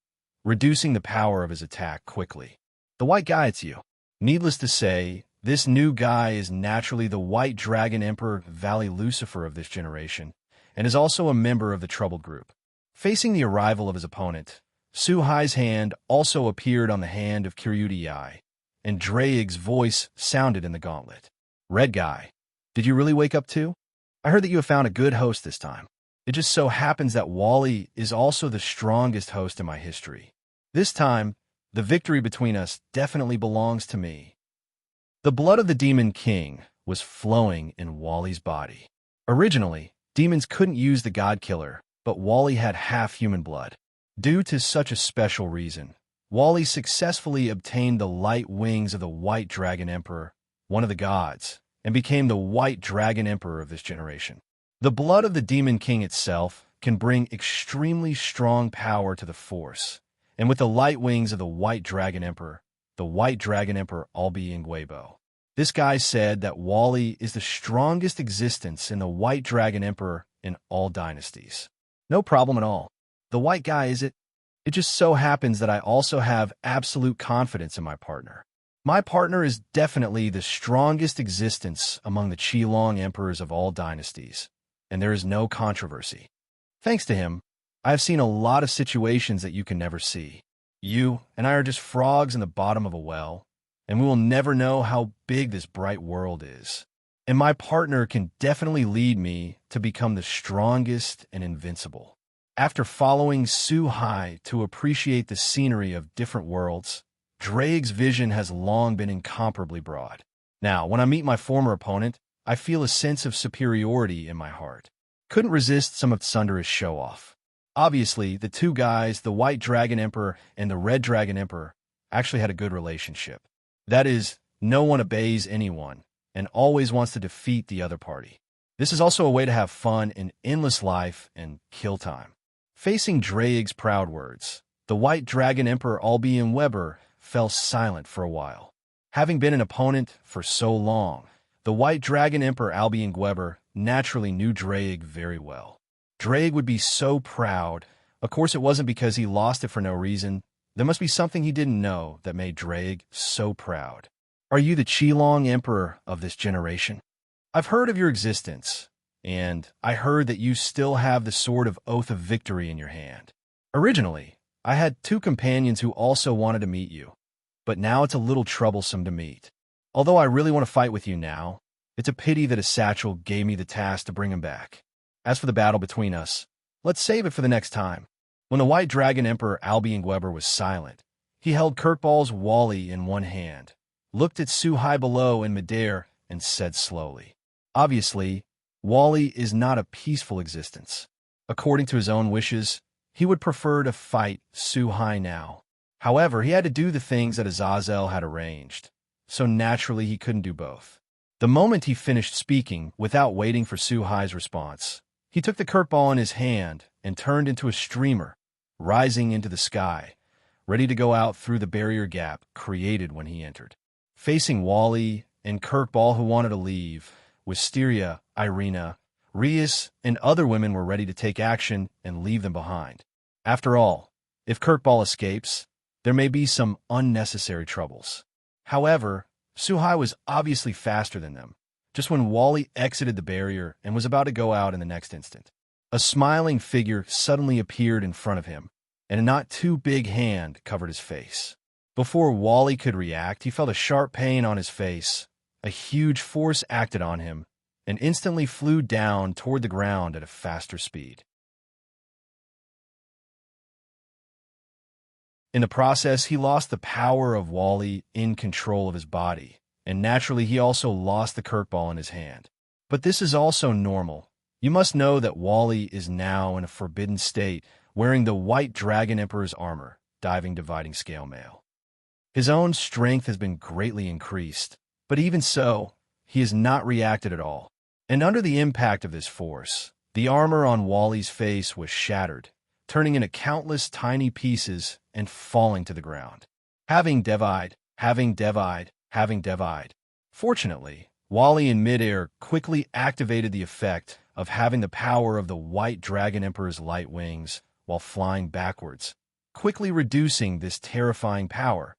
reducing the power of his attack quickly. The white guy, it's you. Needless to say, this new guy is naturally the White Dragon Emperor Valley Lucifer of this generation, and is also a member of the Troubled Group. Facing the arrival of his opponent, Suhai's hand also appeared on the hand of Kiryuti, and Draig's voice sounded in the gauntlet. Red guy, did you really wake up too? I heard that you have found a good host this time. It just so happens that Wally is also the strongest host in my history. This time, the victory between us definitely belongs to me. The blood of the Demon King was flowing in Wally's body. Originally, demons couldn't use the God Killer, but Wally had half human blood. Due to such a special reason, Wally successfully obtained the light wings of the White Dragon Emperor, one of the gods, and became the White Dragon Emperor of this generation. The blood of the Demon King itself can bring extremely strong power to the Force, and with the light wings of the White Dragon Emperor, the White Dragon Emperor Albi Nguebo. This guy said that Wally is the strongest existence in the White Dragon Emperor in all dynasties. No problem at all. The white guy, is it? It just so happens that I also have absolute confidence in my partner. My partner is definitely the strongest existence among the Qilong emperors of all dynasties, and there is no controversy. Thanks to him, I have seen a lot of situations that you can never see. You and I are just frogs in the bottom of a well, and we will never know how big this bright world is. And my partner can definitely lead me to become the strongest and invincible. After following Su Hai to appreciate the scenery of different worlds, Drake's vision has long been incomparably broad. Now, when I meet my former opponent, I feel a sense of superiority in my heart. Couldn't resist some of Tsundera's show-off. Obviously, the two guys, the White Dragon Emperor and the Red Dragon Emperor, actually had a good relationship. That is, no one obeys anyone and always wants to defeat the other party. This is also a way to have fun in endless life and kill time. Facing Drake's proud words, the White Dragon Emperor Albion Weber fell silent for a while. Having been an opponent for so long, the White Dragon Emperor Albion Weber naturally knew Drake very well. Drake would be so proud. Of course, it wasn't because he lost it for no reason. There must be something he didn't know that made Drake so proud. Are you the Qilong Emperor of this generation? I've heard of your existence, and I heard that you still have the Sword of Oath of Victory in your hand. Originally, I had two companions who also wanted to meet you, but now it's a little troublesome to meet. Although I really want to fight with you now, it's a pity that a satchel gave me the task to bring him back. As for the battle between us, let's save it for the next time. When the White Dragon Emperor Albion Weber was silent, he held Kirkball's Wally in one hand, looked at Suhai below in midair, and said slowly, obviously, Wally is not a peaceful existence. According to his own wishes, he would prefer to fight Suhai now. However, he had to do the things that Azazel had arranged, so naturally he couldn't do both. The moment he finished speaking, without waiting for Suhai's response, he took the Kirkball in his hand and turned into a streamer, rising into the sky, ready to go out through the barrier gap created when he entered. Facing Wally and Kirkball, who wanted to leave, Wisteria, Irina, Rias, and other women were ready to take action and leave them behind. After all, if Kirkball escapes, there may be some unnecessary troubles. However, Suhai was obviously faster than them, just when Wally exited the barrier and was about to go out in the next instant. A smiling figure suddenly appeared in front of him, and a not too big hand covered his face. Before Wally could react, he felt a sharp pain on his face. A huge force acted on him, and instantly flew down toward the ground at a faster speed. In the process, he lost the power of Wally in control of his body, and naturally he also lost the Kirkball in his hand. But this is also normal. You must know that Wally is now in a forbidden state, wearing the White Dragon Emperor's armor, diving dividing scale mail. His own strength has been greatly increased, but even so, he has not reacted at all. And under the impact of this force, the armor on Wally's face was shattered, turning into countless tiny pieces and falling to the ground. Having devied. Fortunately, Wally in midair quickly activated the effect of having the power of the White Dragon Emperor's light wings while flying backwards, quickly reducing this terrifying power,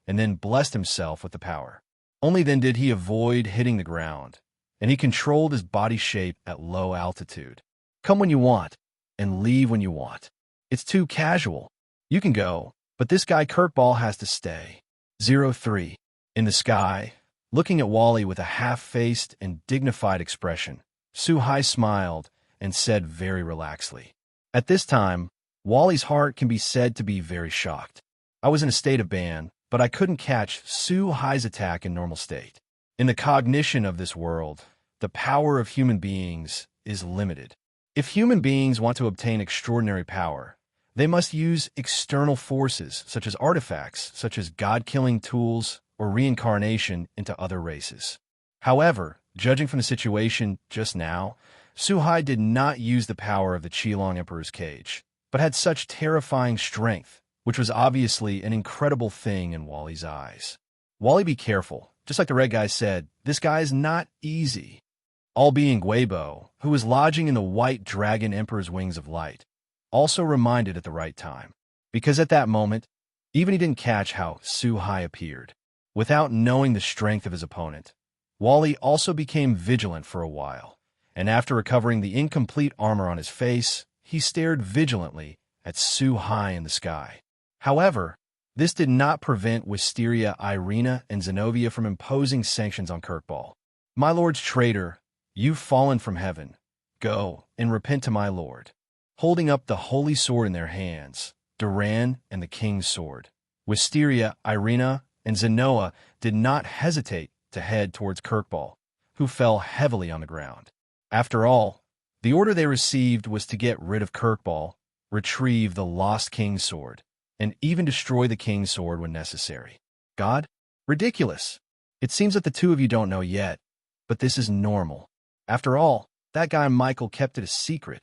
and then blessed himself with the power. Only then did he avoid hitting the ground, and he controlled his body shape at low altitude. Come when you want, and leave when you want. It's too casual. You can go, but this guy Kirkball has to stay. 03. In the sky, looking at Wally with a half-faced and dignified expression, Suhai smiled and said very relaxedly. At this time, Wally's heart can be said to be very shocked. I was in a state of ban, but I couldn't catch Suhai's attack in normal state. In the cognition of this world, the power of human beings is limited. If human beings want to obtain extraordinary power, they must use external forces, such as artifacts, such as god-killing tools or reincarnation into other races. However, judging from the situation just now, Suhai did not use the power of the Qilong Emperor's cage, but had such terrifying strength, which was obviously an incredible thing in Wally's eyes. Wally, be careful. Just like the red guy said, this guy is not easy. All being Weibo, who was lodging in the White Dragon Emperor's wings of light, also reminded at the right time, because at that moment, even he didn't catch how Suhai appeared. Without knowing the strength of his opponent, Wally also became vigilant for a while, and after recovering the incomplete armor on his face, he stared vigilantly at Su Hai in the sky. However, this did not prevent Wisteria, Irina, and Zenobia from imposing sanctions on Kirkball. "My lord's traitor, you've fallen from heaven. Go and repent to my lord." Holding up the holy sword in their hands, Duran and the king's sword, Wisteria, Irina, and Zenoa did not hesitate to head towards Kirkball, who fell heavily on the ground. After all, the order they received was to get rid of Kirkball, retrieve the lost king's sword, and even destroy the king's sword when necessary. God? Ridiculous. It seems that the two of you don't know yet, but this is normal. After all, that guy Michael kept it a secret.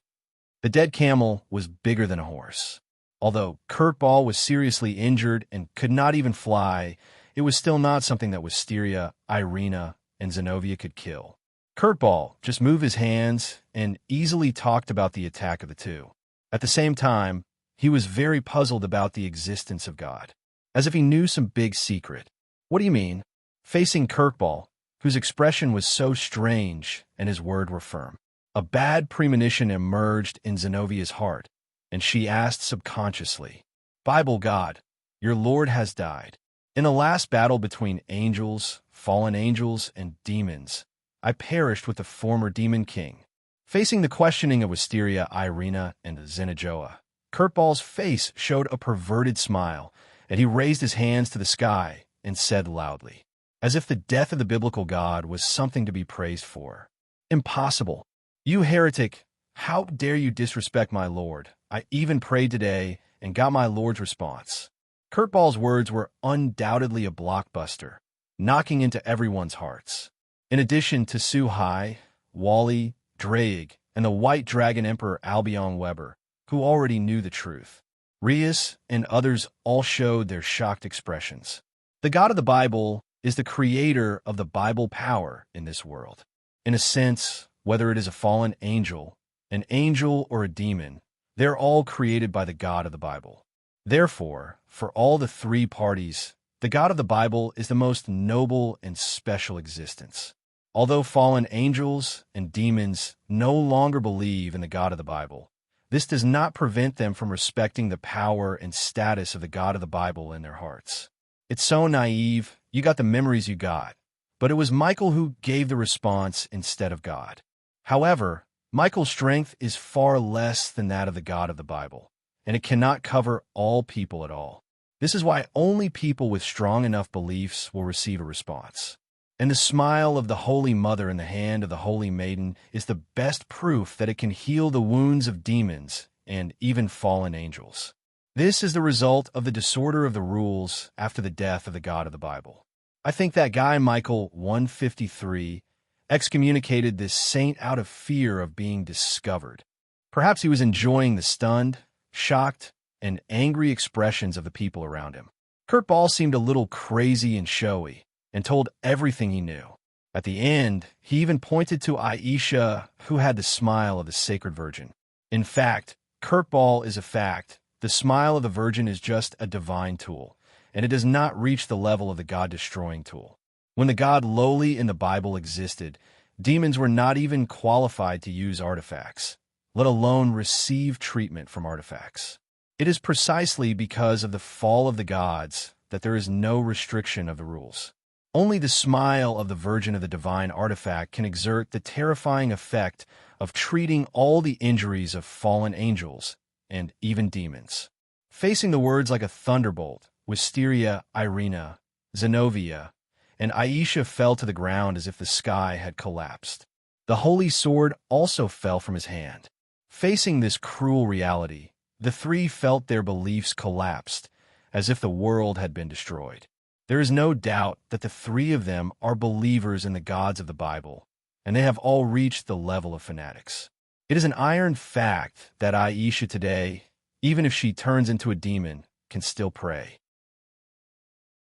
The dead camel was bigger than a horse. Although Kirkball was seriously injured and could not even fly, it was still not something that Wisteria, Irina, and Zenobia could kill. Kirkball just moved his hands and easily talked about the attack of the two. At the same time, he was very puzzled about the existence of God, as if he knew some big secret. "What do you mean?" Facing Kirkball, whose expression was so strange and his words were firm. A bad premonition emerged in Zenovia's heart, and she asked subconsciously, "Bible God, your Lord has died. In the last battle between angels, fallen angels, and demons, I perished with the former demon king." Facing the questioning of Wisteria, Irina, and Zenojoa, Kirkball's face showed a perverted smile, and he raised his hands to the sky and said loudly, as if the death of the biblical God was something to be praised for, "Impossible. You heretic, how dare you disrespect my Lord? I even prayed today and got my Lord's response." Kirkball's words were undoubtedly a blockbuster, knocking into everyone's hearts. In addition to Suhai, Wally, Drake, and the White Dragon Emperor Albion Weber, who already knew the truth, Rias and others all showed their shocked expressions. The God of the Bible is the creator of the Bible power in this world. In a sense, whether it is a fallen angel, an angel, or a demon, they're all created by the God of the Bible. Therefore, for all the three parties, the God of the Bible is the most noble and special existence. Although fallen angels and demons no longer believe in the God of the Bible, this does not prevent them from respecting the power and status of the God of the Bible in their hearts. It's so naive, you got the memories you got, but it was Michael who gave the response instead of God. However, Michael's strength is far less than that of the God of the Bible, and it cannot cover all people at all. This is why only people with strong enough beliefs will receive a response. And the smile of the Holy Mother in the hand of the Holy Maiden is the best proof that it can heal the wounds of demons and even fallen angels. This is the result of the disorder of the rules after the death of the God of the Bible. I think that guy Michael 153 excommunicated this saint out of fear of being discovered. Perhaps he was enjoying the stunned, shocked, and angry expressions of the people around him. Kirkball seemed a little crazy and showy, and told everything he knew. At the end, he even pointed to Aisha, who had the smile of the Sacred Virgin. In fact, Kirkball is a fact. The smile of the Virgin is just a divine tool, and it does not reach the level of the God-destroying tool. When the God lowly in the Bible existed, demons were not even qualified to use artifacts, let alone receive treatment from artifacts. It is precisely because of the fall of the gods that there is no restriction of the rules. Only the smile of the Virgin of the divine artifact can exert the terrifying effect of treating all the injuries of fallen angels and even demons. Facing the words like a thunderbolt, Wisteria, Irina, Zenobia, and Aisha fell to the ground as if the sky had collapsed. The holy sword also fell from his hand. Facing this cruel reality, the three felt their beliefs collapsed, as if the world had been destroyed. There is no doubt that the three of them are believers in the gods of the Bible, and they have all reached the level of fanatics. It is an iron fact that Aisha today, even if she turns into a demon, can still pray.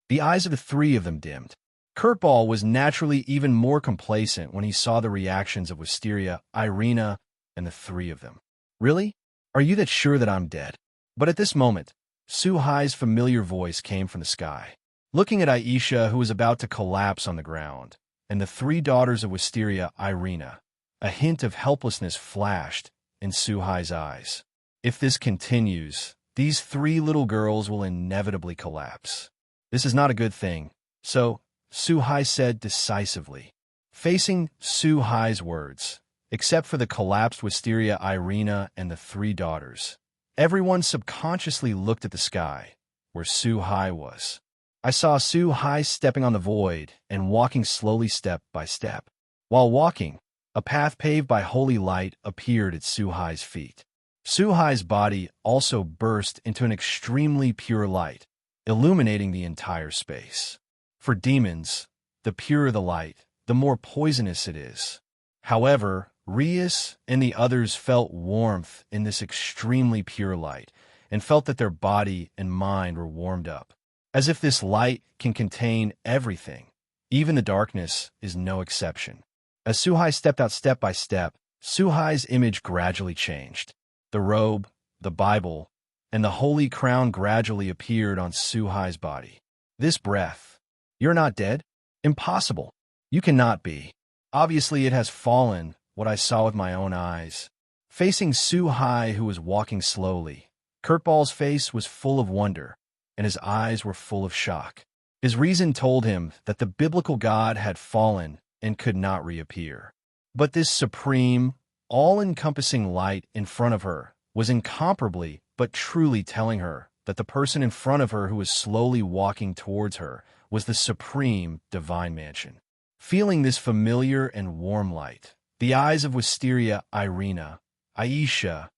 The eyes of the three of them dimmed. Kirkball was naturally even more complacent when he saw the reactions of Wisteria, Irina, and the three of them. "Really? Are you that sure that I'm dead?" But at this moment, Suhai's familiar voice came from the sky. Looking at Aisha, who was about to collapse on the ground, and the three daughters of Wisteria, Irina, a hint of helplessness flashed in Suhai's eyes. If this continues, these three little girls will inevitably collapse. This is not a good thing, so Suhai said decisively. Facing Suhai's words, except for the collapsed Wisteria Irina and the three daughters, everyone subconsciously looked at the sky, where Suhai was. I saw Suhai stepping on the void and walking slowly step by step. While walking, a path paved by holy light appeared at Suhai's feet. Suhai's body also burst into an extremely pure light, illuminating the entire space. For demons, the purer the light, the more poisonous it is. However, Rias and the others felt warmth in this extremely pure light and felt that their body and mind were warmed up. As if this light can contain everything, even the darkness is no exception. As Suhai stepped out step by step, Suhai's image gradually changed. The robe, the Bible, and the holy crown gradually appeared on Suhai's body. This breath. You're not dead? Impossible. You cannot be. Obviously it has fallen, what I saw with my own eyes. Facing Suhai, who was walking slowly, Kurtball's face was full of wonder, and his eyes were full of shock. His reason told him that the biblical God had fallen and could not reappear. But this supreme, all-encompassing light in front of her was incomparably but truly telling her that the person in front of her who was slowly walking towards her was the supreme divine mansion. Feeling this familiar and warm light, the eyes of Wisteria Irina, Aisha,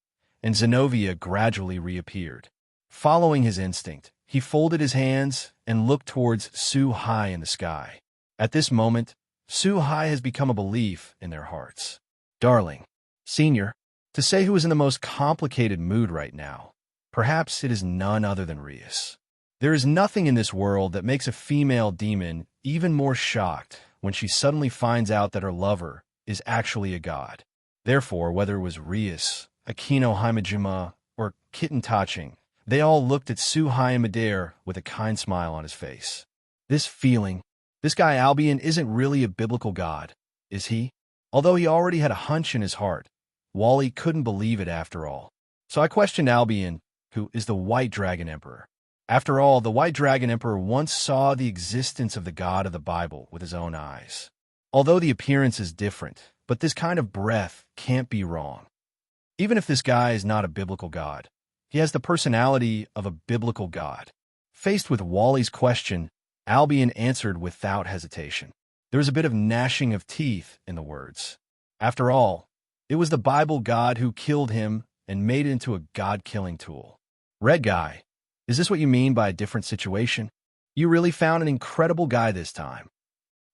and Zenobia gradually reappeared. Following his instinct, he folded his hands and looked towards Suhai in the sky. At this moment, Suhai has become a belief in their hearts. Darling, Senior, to say who is in the most complicated mood right now, perhaps it is none other than Rias. There is nothing in this world that makes a female demon even more shocked when she suddenly finds out that her lover is actually a god. Therefore, whether it was Rias, Akino Himejima, or Kitten Taching, they all looked at Suhai and Medair with a kind smile on his face. This feeling, this guy Albion isn't really a biblical god, is he? Although he already had a hunch in his heart, Wally couldn't believe it after all. So I questioned Albion, who is the White Dragon Emperor. After all, the White Dragon Emperor once saw the existence of the God of the Bible with his own eyes. Although the appearance is different, but this kind of breath can't be wrong. Even if this guy is not a biblical god, he has the personality of a biblical god. Faced with Wally's question, Albion answered without hesitation. There was a bit of gnashing of teeth in the words. After all, it was the Bible God who killed him and made it into a god-killing tool. Red guy, is this what you mean by a different situation? You really found an incredible guy this time.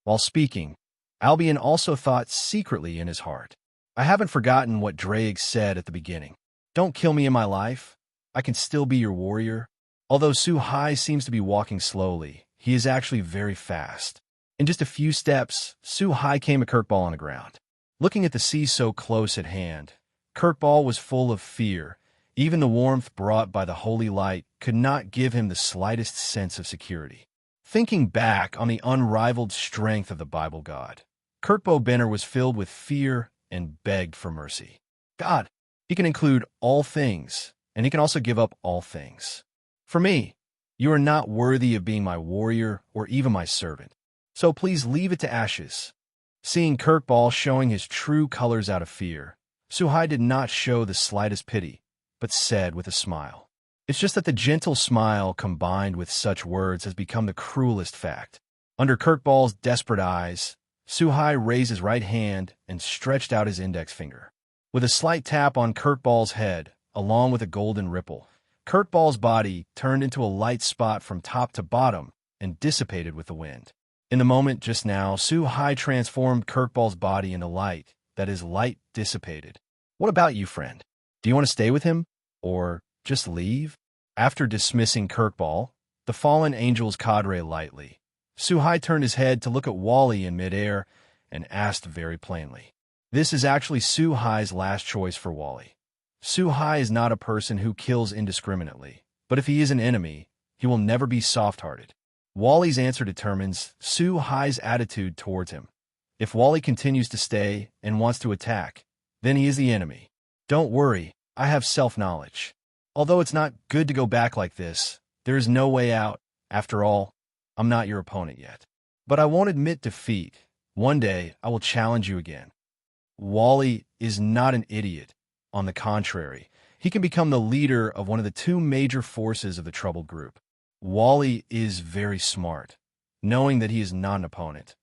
While speaking, Albion also thought secretly in his heart. I haven't forgotten what Drake said at the beginning. Don't kill me in my life. I can still be your warrior. Although Suhai seems to be walking slowly, he is actually very fast. In just a few steps, Suhai came a Kurtball on the ground. Looking at the sea so close at hand, Kurtball was full of fear. Even the warmth brought by the holy light could not give him the slightest sense of security. Thinking back on the unrivaled strength of the Bible God, Kurtbo Benner was filled with fear and begged for mercy. God, he can include all things, and he can also give up all things. For me, you are not worthy of being my warrior or even my servant, so please leave it to ashes. Seeing Kurtball showing his true colors out of fear, Suhai did not show the slightest pity, but said with a smile. It's just that the gentle smile combined with such words has become the cruelest fact. Under Kurtball's desperate eyes, Suhai raised his right hand and stretched out his index finger. With a slight tap on Kurtball's head, along with a golden ripple, Kurtball's body turned into a light spot from top to bottom and dissipated with the wind. In the moment just now, Suhai transformed Kurtball's body into light, that is, light dissipated. What about you, friend? Do you want to stay with him? Or just leave? After dismissing Kurtball, the fallen angel's cadre lightly, Suhai turned his head to look at Wally in midair and asked very plainly. This is actually Suhai's last choice for Wally. Suhai is not a person who kills indiscriminately, but if he is an enemy, he will never be soft-hearted. Wally's answer determines Suhai's attitude towards him. If Wally continues to stay and wants to attack, then he is the enemy. Don't worry, I have self-knowledge. Although it's not good to go back like this, there is no way out. After all, I'm not your opponent yet. But I won't admit defeat. One day, I will challenge you again. Wally is not an idiot. On the contrary, he can become the leader of one of the two major forces of the troubled group. Wally is very smart, knowing that he is not an opponent.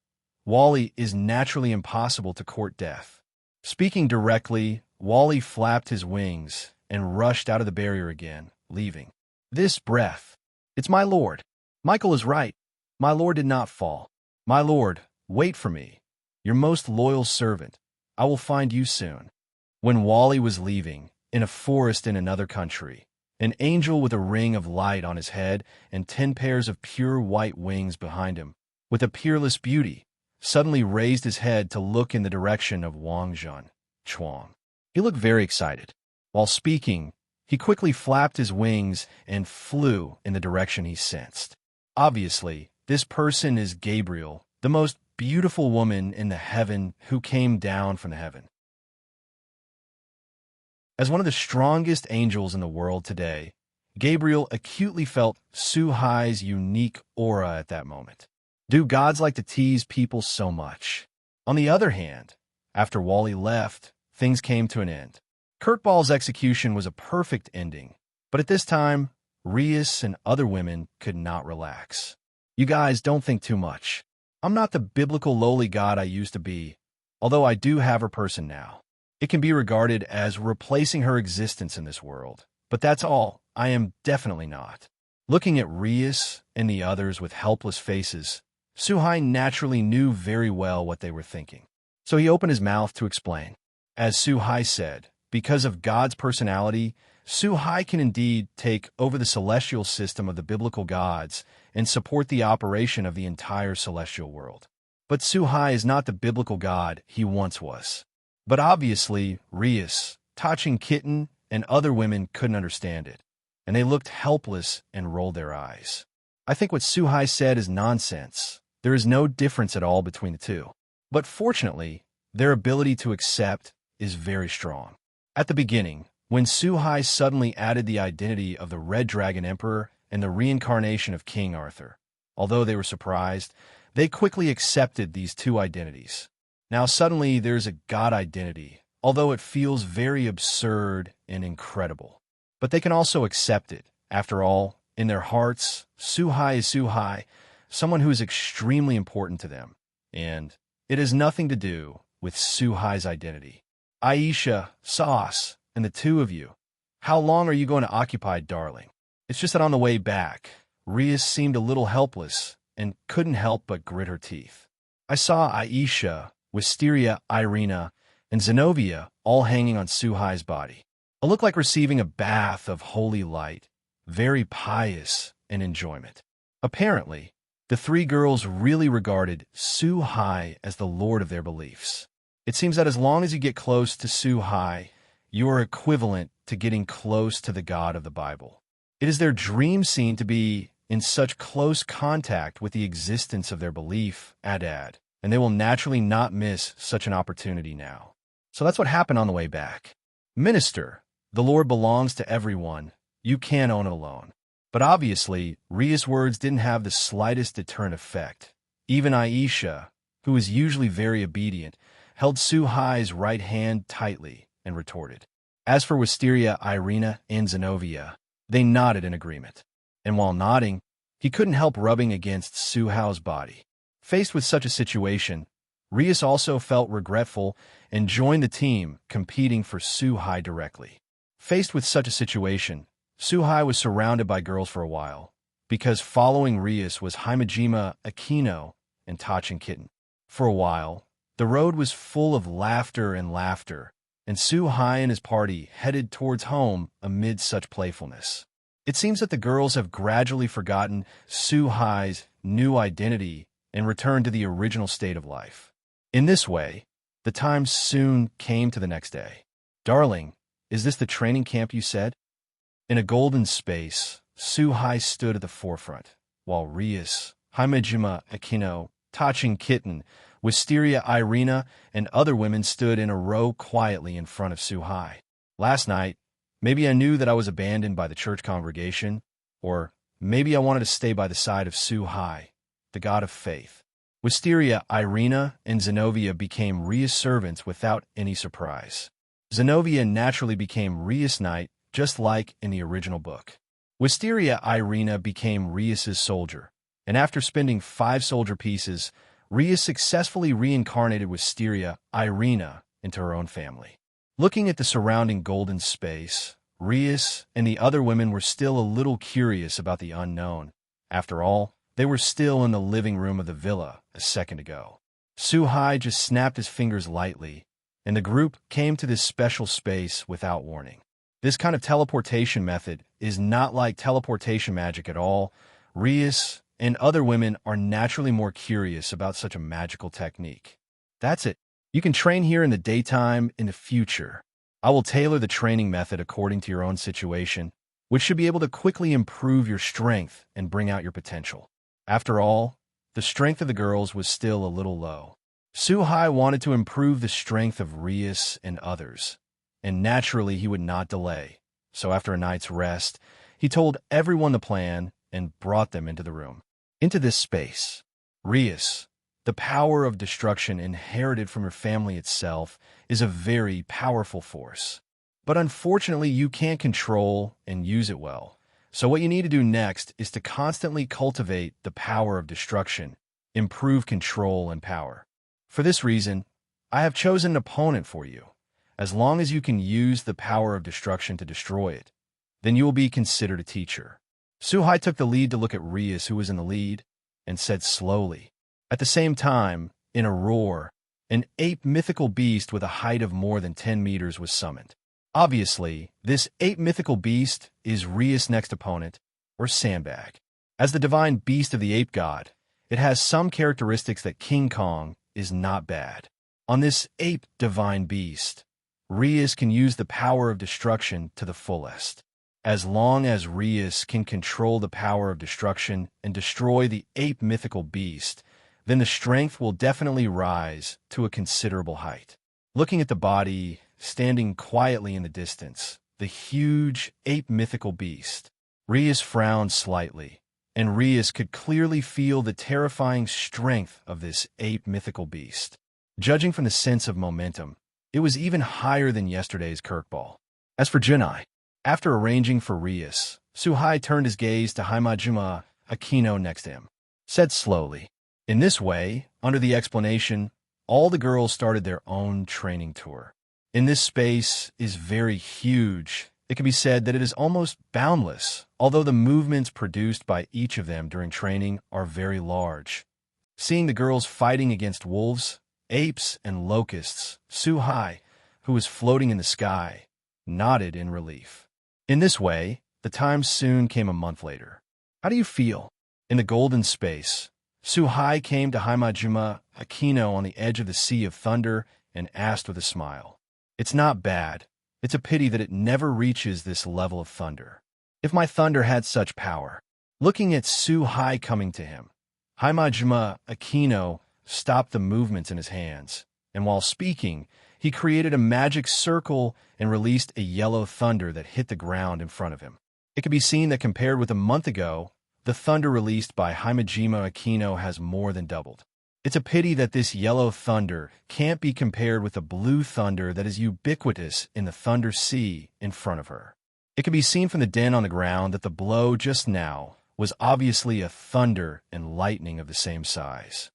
Wally is naturally impossible to court death. Speaking directly, Wally flapped his wings and rushed out of the barrier again, leaving. This breath. It's my lord. Michael is right. My lord did not fall. My lord, wait for me. Your most loyal servant. I will find you soon. When Wally was leaving, in a forest in another country, an angel with a ring of light on his head and 10 pairs of pure white wings behind him, with a peerless beauty, suddenly raised his head to look in the direction of Wang Zhen, Chuang. He looked very excited. While speaking, he quickly flapped his wings and flew in the direction he sensed. Obviously, this person is Gabriel, the most beautiful woman in the heaven who came down from the heaven. As one of the strongest angels in the world today, Gabriel acutely felt Suhai's unique aura at that moment. Do gods like to tease people so much? On the other hand, after Wally left, things came to an end. Kurt Ball's execution was a perfect ending, but at this time, Rias and other women could not relax. You guys don't think too much. I'm not the biblical lowly god I used to be, although I do have her person now. It can be regarded as replacing her existence in this world, but that's all. I am definitely not. Looking at Rias and the others with helpless faces, Suhai naturally knew very well what they were thinking. So he opened his mouth to explain. As Suhai said, because of God's personality, Suhai can indeed take over the celestial system of the biblical gods and support the operation of the entire celestial world. But Suhai is not the biblical god he once was. But obviously, Rias, Tachin Kitten, and other women couldn't understand it, and they looked helpless and rolled their eyes. I think what Suhai said is nonsense. There is no difference at all between the two. But fortunately, their ability to accept is very strong. At the beginning, when Suhai suddenly added the identity of the Red Dragon Emperor and the reincarnation of King Arthur, although they were surprised, they quickly accepted these two identities. Now suddenly there's a god identity, although it feels very absurd and incredible. But they can also accept it. After all, in their hearts, Suhai is Suhai, someone who is extremely important to them. And it has nothing to do with Suhai's identity. Aisha, Sauce, and the two of you, how long are you going to occupy, darling? It's just that on the way back, Rias seemed a little helpless and couldn't help but grit her teeth. I saw Aisha, Wisteria, Irina, and Zenobia all hanging on Suhai's body. It looked like receiving a bath of holy light, very pious in enjoyment. Apparently, the three girls really regarded Suhai as the lord of their beliefs. It seems that as long as you get close to Suhai, you are equivalent to getting close to the God of the Bible. It is their dream scene to be in such close contact with the existence of their belief, Adad, and they will naturally not miss such an opportunity now. So that's what happened on the way back. Minister, the Lord belongs to everyone. You can't own it alone. But obviously, Ria's words didn't have the slightest deterrent effect. Even Aisha, who is usually very obedient, held Suhai's right hand tightly and retorted. As for Wisteria, Irina, and Zenobia, they nodded in agreement. And while nodding, he couldn't help rubbing against Suhai's body. Faced with such a situation, Rias also felt regretful and joined the team competing for Suhai directly. Faced with such a situation, Suhai was surrounded by girls for a while, because following Rias was Himejima, Aquino, and Tachin Kitten. For a while, the road was full of laughter, and Suhai and his party headed towards home amid such playfulness. It seems that the girls have gradually forgotten Suhai's new identity and returned to the original state of life. In this way, the time soon came to the next day. Darling, is this the training camp you said? In a golden space, Suhai stood at the forefront, while Rias, Himejima, Aquino, Tachin Kitten, Wisteria, Irina, and other women stood in a row quietly in front of Suhai. Last night, maybe I knew that I was abandoned by the church congregation, or maybe I wanted to stay by the side of Suhai, the god of faith. Wisteria, Irina, and Zenobia became Rias servants without any surprise. Zenobia naturally became Rias Knight, just like in the original book. Wisteria, Irina became Rias's soldier, and after spending 5 soldier pieces, Rias successfully reincarnated Wisteria, Irina, into her own family. Looking at the surrounding golden space, Rias and the other women were still a little curious about the unknown. After all, they were still in the living room of the villa a second ago. Suhai just snapped his fingers lightly, and the group came to this special space without warning. This kind of teleportation method is not like teleportation magic at all. Rias and other women are naturally more curious about such a magical technique. That's it. You can train here in the daytime in the future. I will tailor the training method according to your own situation, which should be able to quickly improve your strength and bring out your potential. After all, the strength of the girls was still a little low. Suhai wanted to improve the strength of Rias and others, and naturally he would not delay. So after a night's rest, he told everyone the plan and brought them into the room. Into this space. Rias, the power of destruction inherited from your family itself, is a very powerful force. But unfortunately, you can't control and use it well. So what you need to do next is to constantly cultivate the power of destruction, improve control and power. For this reason, I have chosen an opponent for you. As long as you can use the power of destruction to destroy it, then you will be considered a teacher. Suhai took the lead to look at Rias, who was in the lead, and said slowly. At the same time, in a roar, an ape mythical beast with a height of more than 10 meters was summoned. Obviously, this ape mythical beast is Rias' next opponent, or Sandbag. As the divine beast of the ape god, it has some characteristics that King Kong is not bad. On this ape divine beast, Rias can use the power of destruction to the fullest. As long as Rias can control the power of destruction and destroy the ape mythical beast, then the strength will definitely rise to a considerable height. Looking at the body, standing quietly in the distance, the huge ape mythical beast, Rias frowned slightly, and Rias could clearly feel the terrifying strength of this ape mythical beast. Judging from the sense of momentum, it was even higher than yesterday's Kirkball. As for Junai, after arranging for Rias, Suhai turned his gaze to Haimajima Aquino next to him, said slowly. In this way, under the explanation, all the girls started their own training tour. In this space is very huge. It can be said that it is almost boundless, although the movements produced by each of them during training are very large. Seeing the girls fighting against wolves, apes, and locusts, Suhai, who was floating in the sky, nodded in relief. In this way, the time soon came a month later. How do you feel? In the golden space, Suhai came to Haimajima Aquino on the edge of the Sea of Thunder and asked with a smile. It's not bad. It's a pity that it never reaches this level of thunder. If my thunder had such power. Looking at Suhai coming to him, Haimajima Aquino stopped the movements in his hands, and while speaking, he created a magic circle and released a yellow thunder that hit the ground in front of him. It can be seen that compared with a month ago, the thunder released by Haimajima Aquino has more than doubled. It's a pity that this yellow thunder can't be compared with the blue thunder that is ubiquitous in the Thunder Sea in front of her. It can be seen from the den on the ground that the blow just now was obviously a thunder and lightning of the same size.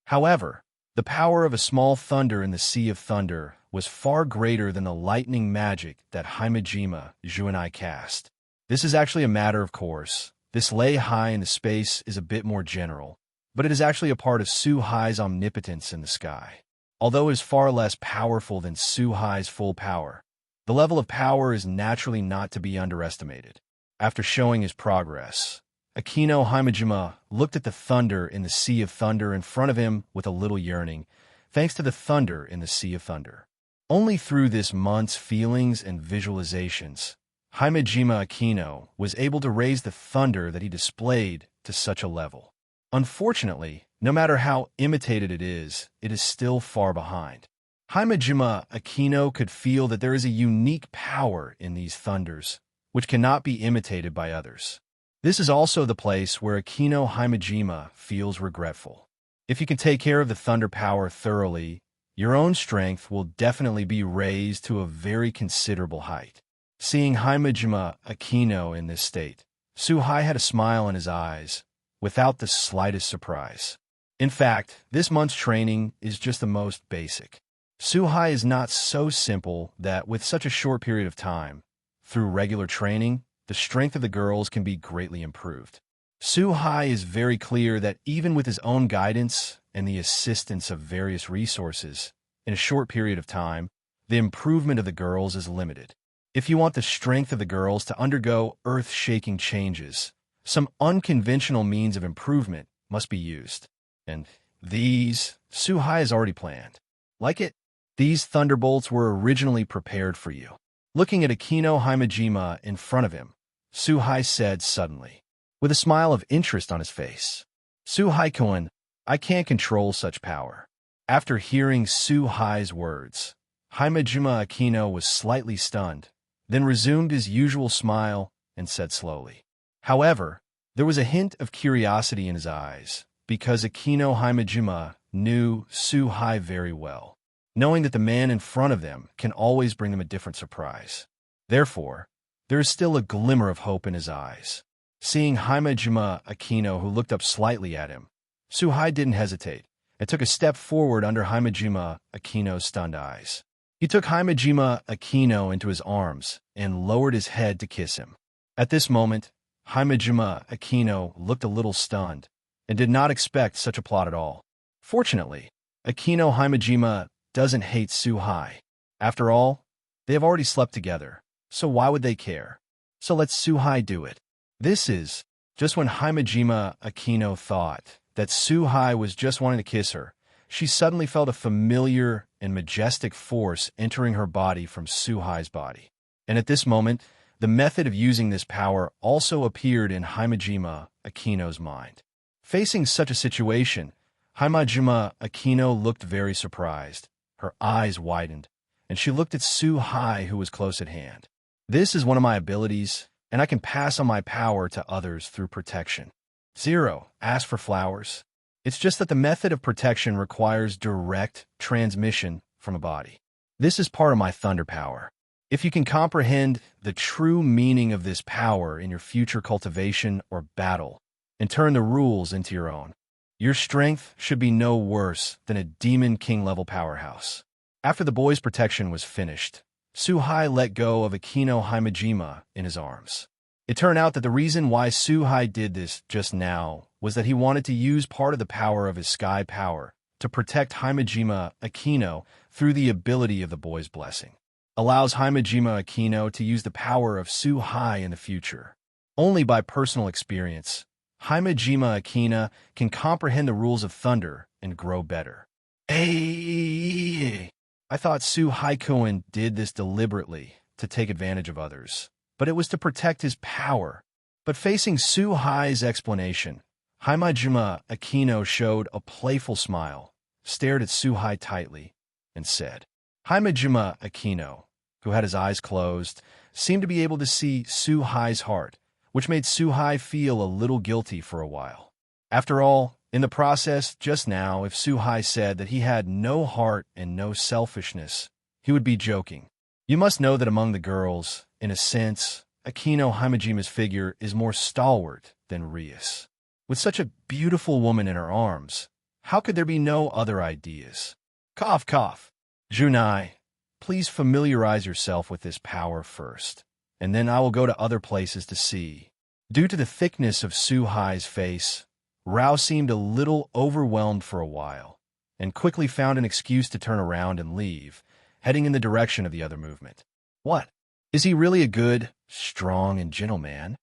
However, the power of a small thunder in the Sea of Thunder was far greater than the lightning magic that Haimajima Junai cast. This is actually a matter of course. This lay high in the space is a bit more general, but it is actually a part of Suhai's omnipotence in the sky. Although it is far less powerful than Suhai's full power, the level of power is naturally not to be underestimated. After showing his progress, Aquino Haimajima looked at the thunder in the Sea of Thunder in front of him with a little yearning, thanks to the thunder in the Sea of Thunder. Only through this month's feelings and visualizations, Haimajima Aquino was able to raise the thunder that he displayed to such a level. Unfortunately, no matter how imitated it is still far behind. Himejima Aquino could feel that there is a unique power in these thunders, which cannot be imitated by others. This is also the place where Aquino Himejima feels regretful. If you can take care of the thunder power thoroughly, your own strength will definitely be raised to a very considerable height. Seeing Himejima Aquino in this state, Suhai had a smile in his eyes, without the slightest surprise. In fact, this month's training is just the most basic. Suhai is not so simple that with such a short period of time, through regular training, the strength of the girls can be greatly improved. Suhai is very clear that even with his own guidance and the assistance of various resources, in a short period of time, the improvement of the girls is limited. If you want the strength of the girls to undergo earth-shaking changes, some unconventional means of improvement must be used. And these, Suhai has already planned. Like it? These thunderbolts were originally prepared for you. Looking at Aquino Himejima in front of him, Suhai said suddenly, with a smile of interest on his face, Suhai-kun, I can't control such power. After hearing Suhai's words, Himejima Aquino was slightly stunned, then resumed his usual smile and said slowly. However, there was a hint of curiosity in his eyes, because Aquino Himejima knew Suhai very well, knowing that the man in front of them can always bring them a different surprise. Therefore, there is still a glimmer of hope in his eyes. Seeing Himejima Aquino, who looked up slightly at him, Suhai didn't hesitate and took a step forward under Himejima Aquino's stunned eyes. He took Himejima Aquino into his arms and lowered his head to kiss him. At this moment, Himejima Aquino looked a little stunned and did not expect such a plot at all. Fortunately, Aquino Himejima doesn't hate Suhai. After all, they have already slept together, so why would they care? So let Suhai do it. This is just when Himejima Aquino thought that Suhai was just wanting to kiss her, she suddenly felt a familiar and majestic force entering her body from Suhai's body. And at this moment, the method of using this power also appeared in Himejima Aquino's mind. Facing such a situation, Himejima Aquino looked very surprised. Her eyes widened, and she looked at Suhai, who was close at hand. This is one of my abilities, and I can pass on my power to others through protection. 0. Ask for flowers. It's just that the method of protection requires direct transmission from a body. This is part of my thunder power. If you can comprehend the true meaning of this power in your future cultivation or battle, and turn the rules into your own, your strength should be no worse than a Demon King-level powerhouse. After the boy's protection was finished, Suhai let go of Aquino Himejima in his arms. It turned out that the reason why Suhai did this just now was that he wanted to use part of the power of his sky power to protect Himejima Aquino through the ability of the boy's blessing. Allows Himejima Aquino to use the power of Suhai in the future. Only by personal experience, Himejima Aquino can comprehend the rules of thunder and grow better. Hey! I thought Suhai-kun did this deliberately to take advantage of others, but it was to protect his power. But facing Suhai's explanation, Himejima Aquino showed a playful smile, stared at Suhai tightly, and said, Himejima Aquino, who had his eyes closed, seemed to be able to see Suhai's heart, which made Suhai feel a little guilty for a while. After all, in the process just now, if Suhai said that he had no heart and no selfishness, he would be joking. You must know that among the girls, in a sense, Aquino Himejima's figure is more stalwart than Rias. With such a beautiful woman in her arms, how could there be no other ideas? Cough, cough. Junai, please familiarize yourself with this power first, and then I will go to other places to see. Due to the thickness of Suhai's face, Rao seemed a little overwhelmed for a while, and quickly found an excuse to turn around and leave, heading in the direction of the other movement. What? Is he really a good, strong, and gentle man?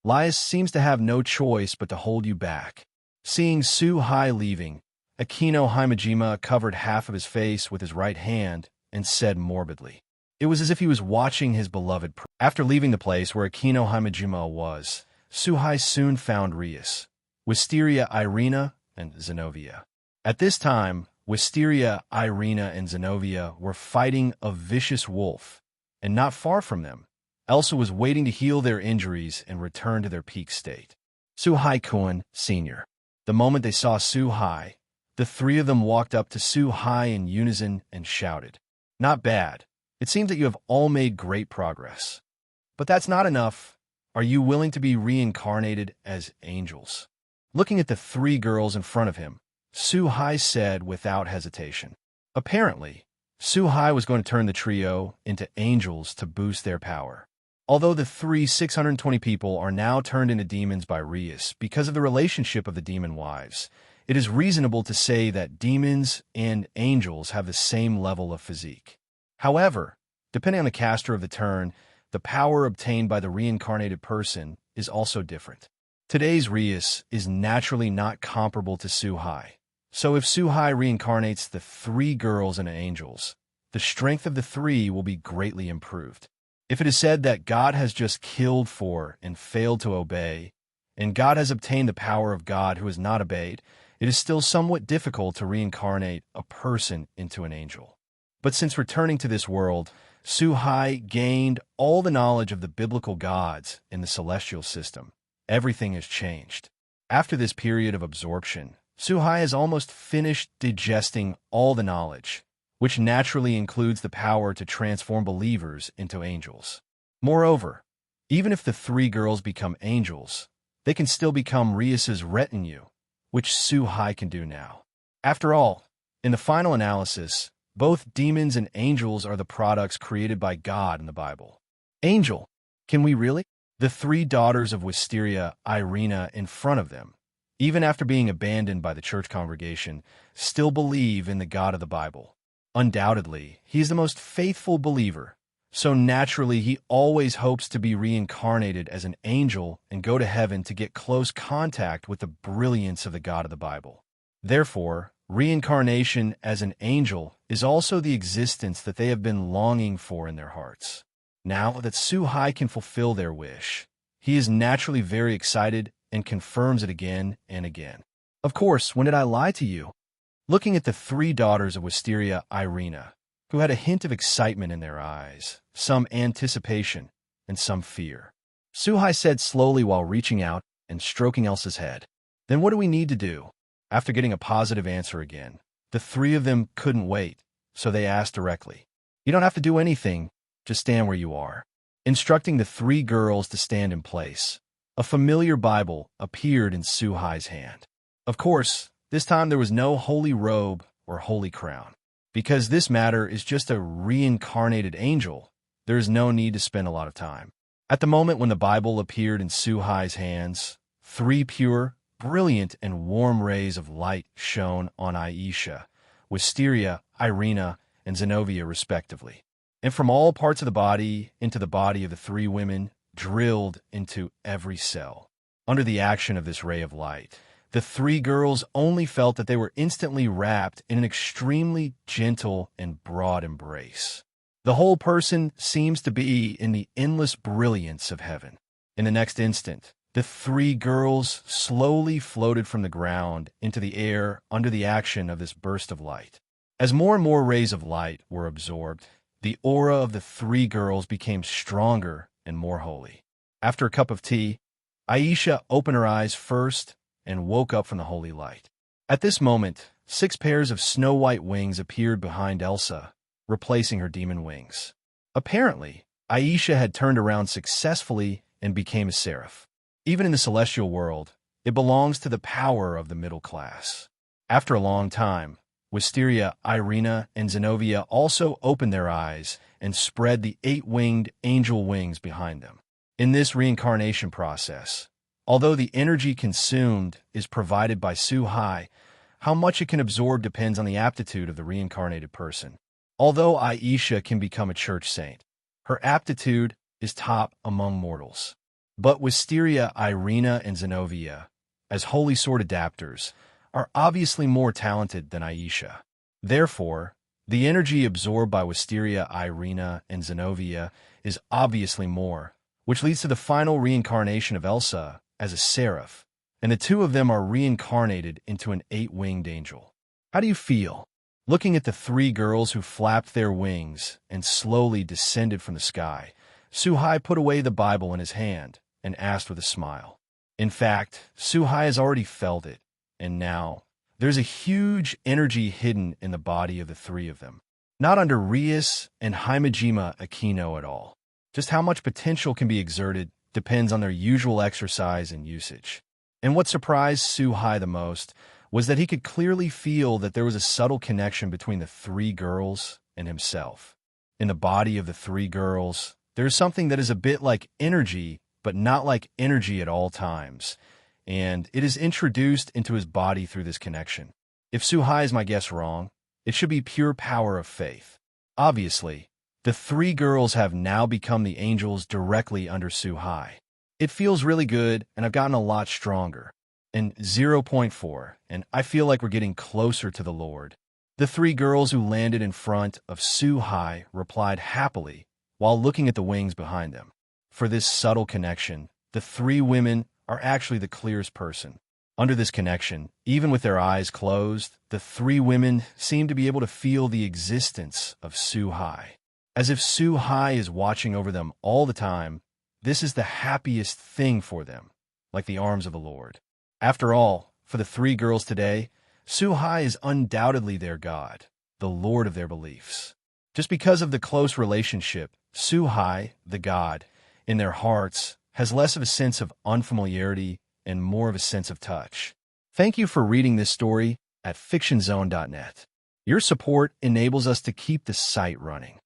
Lias seems to have no choice but to hold you back. Seeing Suhai leaving, Aquino Himejima covered half of his face with his right hand and said morbidly. It was as if he was watching his beloved. After leaving the place where Aquino Himejima was, Suhai soon found Rias, Wisteria Irina, and Zenobia. At this time, Wisteria, Irina, and Zenobia were fighting a vicious wolf, and not far from them, Elsa was waiting to heal their injuries and return to their peak state. Suhai Kuan, Sr. The moment they saw Suhai, the three of them walked up to Suhai in unison and shouted, "Not bad. It seems that you have all made great progress. But that's not enough. Are you willing to be reincarnated as angels?" Looking at the three girls in front of him, Suhai said without hesitation. Apparently, Suhai was going to turn the trio into angels to boost their power. Although the 620 people are now turned into demons by Rias because of the relationship of the demon wives, it is reasonable to say that demons and angels have the same level of physique. However, depending on the caster of the turn, the power obtained by the reincarnated person is also different. Today's Rias is naturally not comparable to Suhai. So if Suhai reincarnates the three girls into angels, the strength of the three will be greatly improved. If it is said that God has just killed for and failed to obey, and God has obtained the power of God who has not obeyed, it is still somewhat difficult to reincarnate a person into an angel. But since returning to this world, Suhai gained all the knowledge of the biblical gods in the celestial system. Everything has changed. After this period of absorption, Suhai has almost finished digesting all the knowledge, which naturally includes the power to transform believers into angels. Moreover, even if the three girls become angels, they can still become Rias's retinue, which Suhai can do now. After all, in the final analysis, both demons and angels are the products created by God in the Bible. Angel, can we really? The three daughters of Wisteria, Irina, in front of them, even after being abandoned by the church congregation, still believe in the God of the Bible. Undoubtedly, he is the most faithful believer, so naturally he always hopes to be reincarnated as an angel and go to heaven to get close contact with the brilliance of the God of the Bible. Therefore, reincarnation as an angel is also the existence that they have been longing for in their hearts. Now that Suhai can fulfill their wish, he is naturally very excited and confirms it again and again. Of course, when did I lie to you? Looking at the three daughters of Wisteria, Irina, who had a hint of excitement in their eyes, some anticipation, and some fear, Suhai said slowly while reaching out and stroking Elsa's head, "Then what do we need to do?" After getting a positive answer again, the three of them couldn't wait, so they asked directly, "You don't have to do anything, just stand where you are." Instructing the three girls to stand in place, a familiar Bible appeared in Suhai's hand. Of course, this time there was no holy robe or holy crown. Because this matter is just a reincarnated angel, there is no need to spend a lot of time. At the moment when the Bible appeared in Suhai's hands, three pure, brilliant, and warm rays of light shone on Aisha, Wisteria, Irina, and Zenobia respectively, and from all parts of the body into the body of the three women, drilled into every cell. Under the action of this ray of light, the three girls only felt that they were instantly wrapped in an extremely gentle and broad embrace. The whole person seems to be in the endless brilliance of heaven. In the next instant, the three girls slowly floated from the ground into the air under the action of this burst of light. As more and more rays of light were absorbed, the aura of the three girls became stronger and more holy. After a cup of tea, Aisha opened her eyes first and woke up from the holy light. At this moment, 6 pairs of snow-white wings appeared behind Elsa, replacing her demon wings. Apparently, Aisha had turned around successfully and became a seraph. Even in the celestial world, it belongs to the power of the middle class. After a long time, Wisteria, Irina, and Zenobia also opened their eyes and spread the 8-winged angel wings behind them. In this reincarnation process, although the energy consumed is provided by Suhai, how much it can absorb depends on the aptitude of the reincarnated person. Although Aisha can become a church saint, her aptitude is top among mortals. But Wisteria, Irina, and Zenobia, as holy sword adapters, are obviously more talented than Aisha. Therefore, the energy absorbed by Wisteria, Irina, and Zenobia is obviously more, which leads to the final reincarnation of Elsa as a seraph, and the two of them are reincarnated into an 8-winged angel. How do you feel? Looking at the three girls who flapped their wings and slowly descended from the sky, Suhai put away the Bible in his hand and asked with a smile. In fact, Suhai has already felt it, and now there's a huge energy hidden in the body of the three of them. Not under Rias and Himejima Aquino at all. Just how much potential can be exerted depends on their usual exercise and usage. And what surprised Suhai the most was that he could clearly feel that there was a subtle connection between the three girls and himself. In the body of the three girls, there is something that is a bit like energy, but not like energy at all times, and it is introduced into his body through this connection. If Suhai is my guess wrong, it should be pure power of faith. Obviously, the three girls have now become the angels directly under Suhai. It feels really good, and I've gotten a lot stronger. And 0.4, and I feel like we're getting closer to the Lord. The three girls who landed in front of Suhai replied happily while looking at the wings behind them. For this subtle connection, the three women are actually the clearest person. Under this connection, even with their eyes closed, the three women seem to be able to feel the existence of Suhai. As if Suhai is watching over them all the time, this is the happiest thing for them, like the arms of the Lord. After all, for the three girls today, Suhai is undoubtedly their God, the Lord of their beliefs. Just because of the close relationship, Suhai, the God, in their hearts, has less of a sense of unfamiliarity and more of a sense of touch. Thank you for reading this story at fictionzone.net. Your support enables us to keep the site running.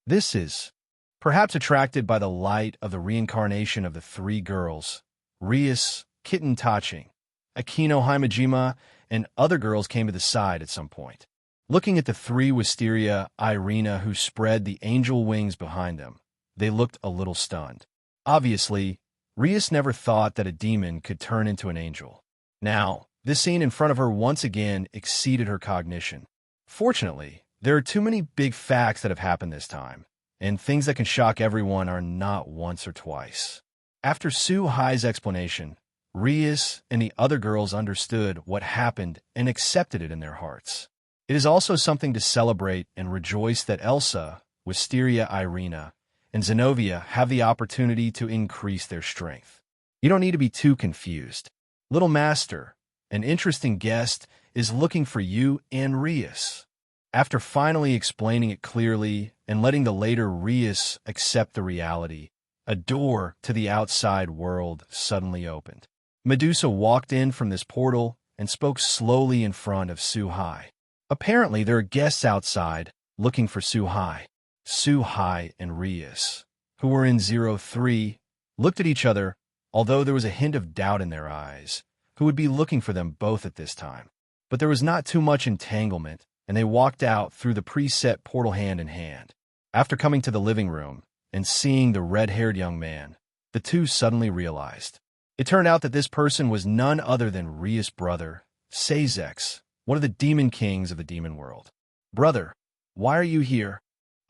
This is perhaps attracted by the light of the reincarnation of the three girls, Rias, Kitten touching. Aquino Himejima and other girls came to the side at some point. Looking at the three Wisteria Irina who spread the angel wings behind them, they looked a little stunned. Obviously, Rias never thought that a demon could turn into an angel. Now, this scene in front of her once again exceeded her cognition. Fortunately, there are too many big facts that have happened this time, and things that can shock everyone are not once or twice. After Suhai's explanation, Rias and the other girls understood what happened and accepted it in their hearts. It is also something to celebrate and rejoice that Elsa, Wisteria Irina, and Zenobia have the opportunity to increase their strength. You don't need to be too confused. Little Master, an interesting guest, is looking for you and Rias. After finally explaining it clearly and letting the later Rias accept the reality, a door to the outside world suddenly opened. Medusa walked in from this portal and spoke slowly in front of Suhai. Apparently, there are guests outside looking for Suhai. Suhai and Rias, who were in 03, looked at each other, although there was a hint of doubt in their eyes, who would be looking for them both at this time. But there was not too much entanglement, and they walked out through the preset portal hand in hand. After coming to the living room and seeing the red-haired young man, the two suddenly realized. It turned out that this person was none other than Rias' brother, Sezex, one of the demon kings of the demon world. "Brother, why are you here?"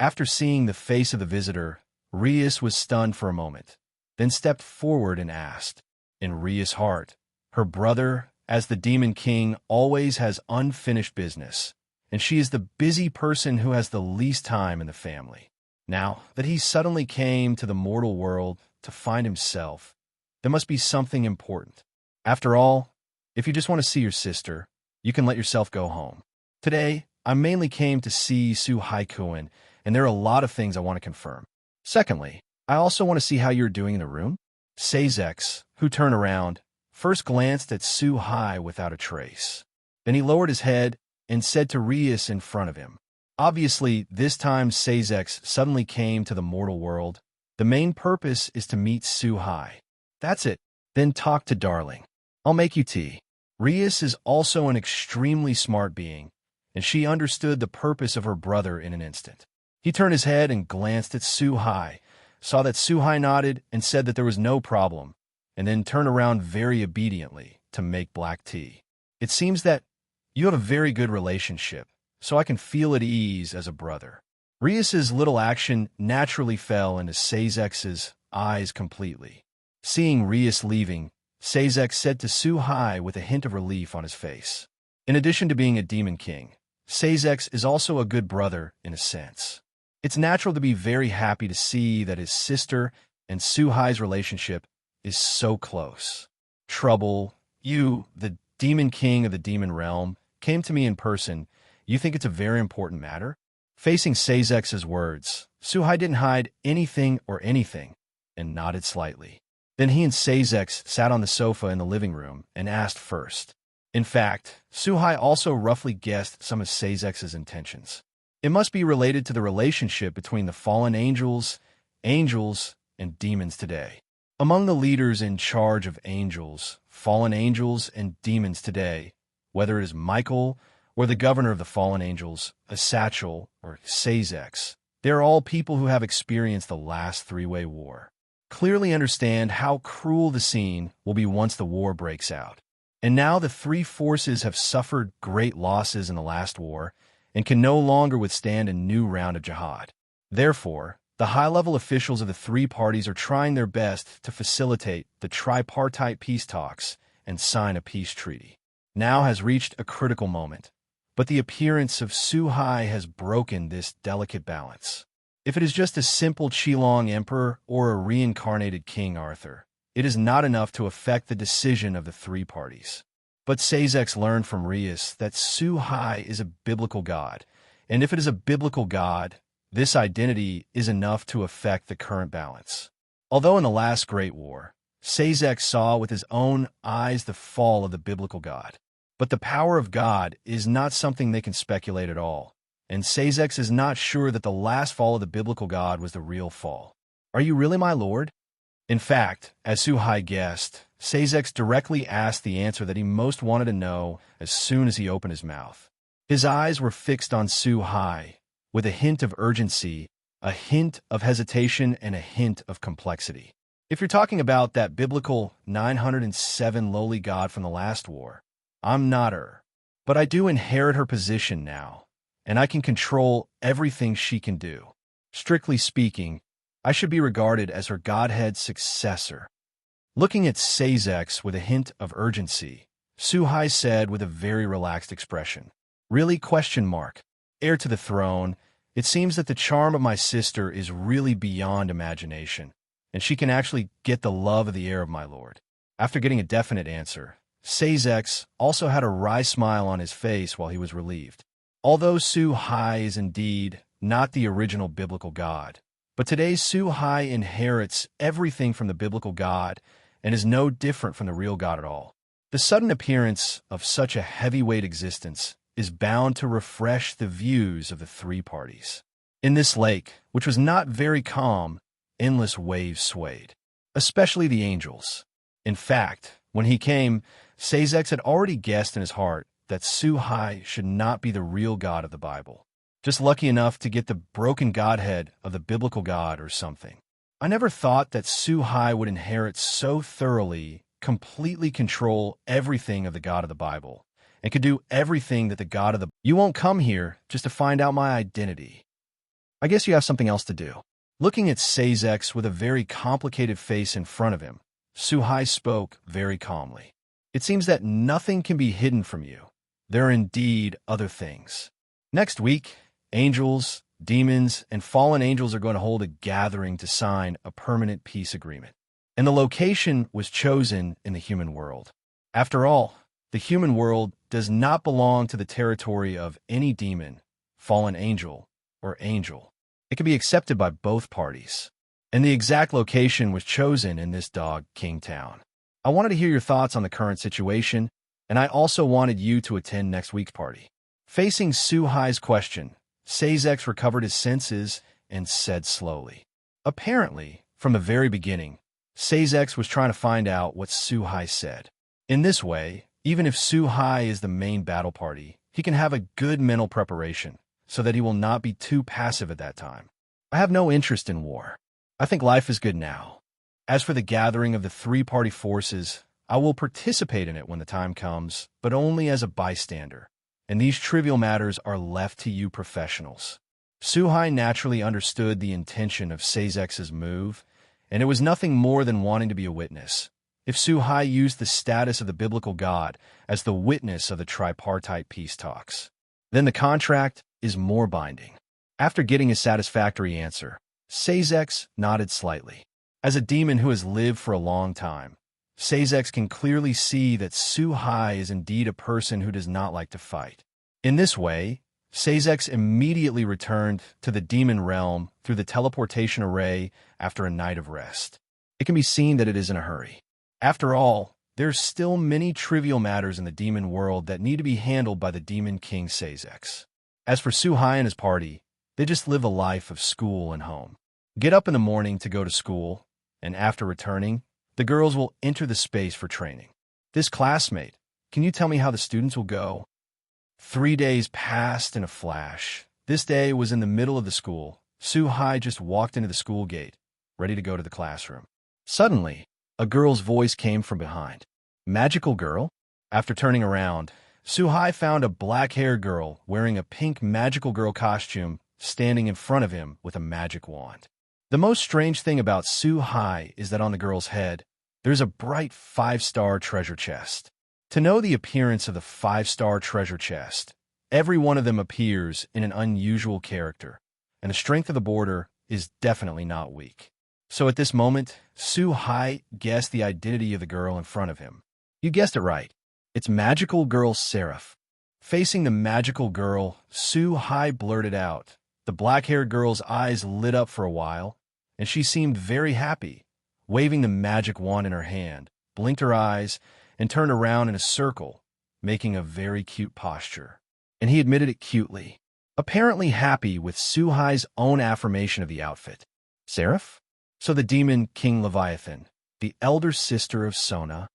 After seeing the face of the visitor, Rias was stunned for a moment, then stepped forward and asked. In Rias' heart, her brother, as the demon king, always has unfinished business, and she is the busy person who has the least time in the family. Now that he suddenly came to the mortal world to find himself, there must be something important. After all, if you just want to see your sister, you can let yourself go home. Today, I mainly came to see Suhai, and there are a lot of things I want to confirm. Secondly, I also want to see how you're doing in the room. Sezex, who turned around, first glanced at Suhai without a trace. Then he lowered his head and said to Rias in front of him. Obviously, this time Sezex suddenly came to the mortal world. The main purpose is to meet Suhai. That's it. Then talk to darling. I'll make you tea. Rias is also an extremely smart being, and she understood the purpose of her brother in an instant. He turned his head and glanced at Suhai, saw that Suhai nodded and said that there was no problem, and then turned around very obediently to make black tea. It seems that you have a very good relationship, so I can feel at ease as a brother. Rias's little action naturally fell into Sezex's eyes completely. Seeing Rias leaving, Sezex said to Suhai with a hint of relief on his face. In addition to being a demon king, Sezex is also a good brother in a sense. It's natural to be very happy to see that his sister and Suhai's relationship is so close. Trouble, you, the demon king of the demon realm, came to me in person. You think it's a very important matter? Facing Sezex's words, Suhai didn't hide anything and nodded slightly. Then he and Sezex sat on the sofa in the living room and asked first. In fact, Suhai also roughly guessed some of Sezex's intentions. It must be related to the relationship between the fallen angels, and demons today. Among the leaders in charge of angels, fallen angels, and demons today, whether it is Michael or the governor of the fallen angels, Asachel or Sezex, they are all people who have experienced the last three-way war. Clearly understand how cruel the scene will be once the war breaks out. And now the three forces have suffered great losses in the last war and can no longer withstand a new round of jihad. Therefore, the high-level officials of the three parties are trying their best to facilitate the tripartite peace talks and sign a peace treaty. Now has reached a critical moment, but the appearance of Suhai has broken this delicate balance. If it is just a simple Qilong emperor or a reincarnated King Arthur, it is not enough to affect the decision of the three parties. But Sezex learned from Rias that Suhai is a biblical god, and if it is a biblical god, this identity is enough to affect the current balance. Although in the last Great War, Sezex saw with his own eyes the fall of the biblical god, but the power of God is not something they can speculate at all, and Sezex is not sure that the last fall of the biblical god was the real fall. Are you really my lord? In fact, as Suhai guessed, Sezex directly asked the answer that he most wanted to know as soon as he opened his mouth. His eyes were fixed on Suhai, with a hint of urgency, a hint of hesitation, and a hint of complexity. If you're talking about that biblical 907 lowly god from the last war, I'm not her, but I do inherit her position now, and I can control everything she can do. Strictly speaking, I should be regarded as her godhead successor. Looking at Sezex with a hint of urgency, Suhai said with a very relaxed expression, "Really? ? Heir to the throne, it seems that the charm of my sister is really beyond imagination, and she can actually get the love of the heir of my lord." After getting a definite answer, Sezex also had a wry smile on his face while he was relieved. Although Suhai is indeed not the original biblical god, but today's Suhai inherits everything from the biblical god and is no different from the real god at all. The sudden appearance of such a heavyweight existence is bound to refresh the views of the three parties. In this lake, which was not very calm, endless waves swayed, especially the angels. In fact, when he came, Sezex had already guessed in his heart that Suhai should not be the real god of the Bible, just lucky enough to get the broken godhead of the biblical god or something. I never thought that Suhai would inherit so thoroughly, completely control everything of the God of the Bible, and could do everything that the God of the... You won't come here just to find out my identity. I guess you have something else to do. Looking at Sezex with a very complicated face in front of him, Suhai spoke very calmly. It seems that nothing can be hidden from you. There are indeed other things. Next week, angels, demons, and fallen angels are going to hold a gathering to sign a permanent peace agreement. And the location was chosen in the human world. After all, the human world does not belong to the territory of any demon, fallen angel, or angel. It can be accepted by both parties. And the exact location was chosen in this Dog King town. I wanted to hear your thoughts on the current situation, and I also wanted you to attend next week's party. Facing Suhai's question, Sezex recovered his senses and said slowly. Apparently, from the very beginning, Sezex was trying to find out what Suhai said. In this way, even if Suhai is the main battle party, he can have a good mental preparation so that he will not be too passive at that time. I have no interest in war. I think life is good now. As for the gathering of the three-party forces, I will participate in it when the time comes, but only as a bystander. And these trivial matters are left to you professionals. Suhai naturally understood the intention of Sezex's move, and it was nothing more than wanting to be a witness. If Suhai used the status of the biblical god as the witness of the tripartite peace talks, Then the contract is more binding. After getting a satisfactory answer, Sezex nodded slightly. As a demon who has lived for a long time, Sezex can clearly see that Suhai is indeed a person who does not like to fight. In this way, Sezex immediately returned to the demon realm through the teleportation array after a night of rest. It can be seen that it is in a hurry. After all, there's still many trivial matters in the demon world that need to be handled by the Demon King Sezex. As for Suhai and his party, they just live a life of school and home. Get up in the morning to go to school, and after returning, the girls will enter the space for training. This classmate, can you tell me how the students will go? 3 days passed in a flash. This day was in the middle of the school. Suhai just walked into the school gate, ready to go to the classroom. Suddenly, a girl's voice came from behind. Magical girl? After turning around, Suhai found a black-haired girl wearing a pink magical girl costume standing in front of him with a magic wand. The most strange thing about Suhai is that on the girl's head, there's a bright 5-star treasure chest. To know the appearance of the 5-star treasure chest, every one of them appears in an unusual character, and the strength of the border is definitely not weak. So at this moment, Suhai guessed the identity of the girl in front of him. You guessed it right. It's magical girl Sarif. Facing the magical girl, Suhai blurted out. The black-haired girl's eyes lit up for a while, and she seemed very happy, waving the magic wand in her hand, blinked her eyes, and turned around in a circle, making a very cute posture. And he admitted it cutely, apparently happy with Suhai's own affirmation of the outfit. Sarif? So the demon King Leviathan, the elder sister of Sona.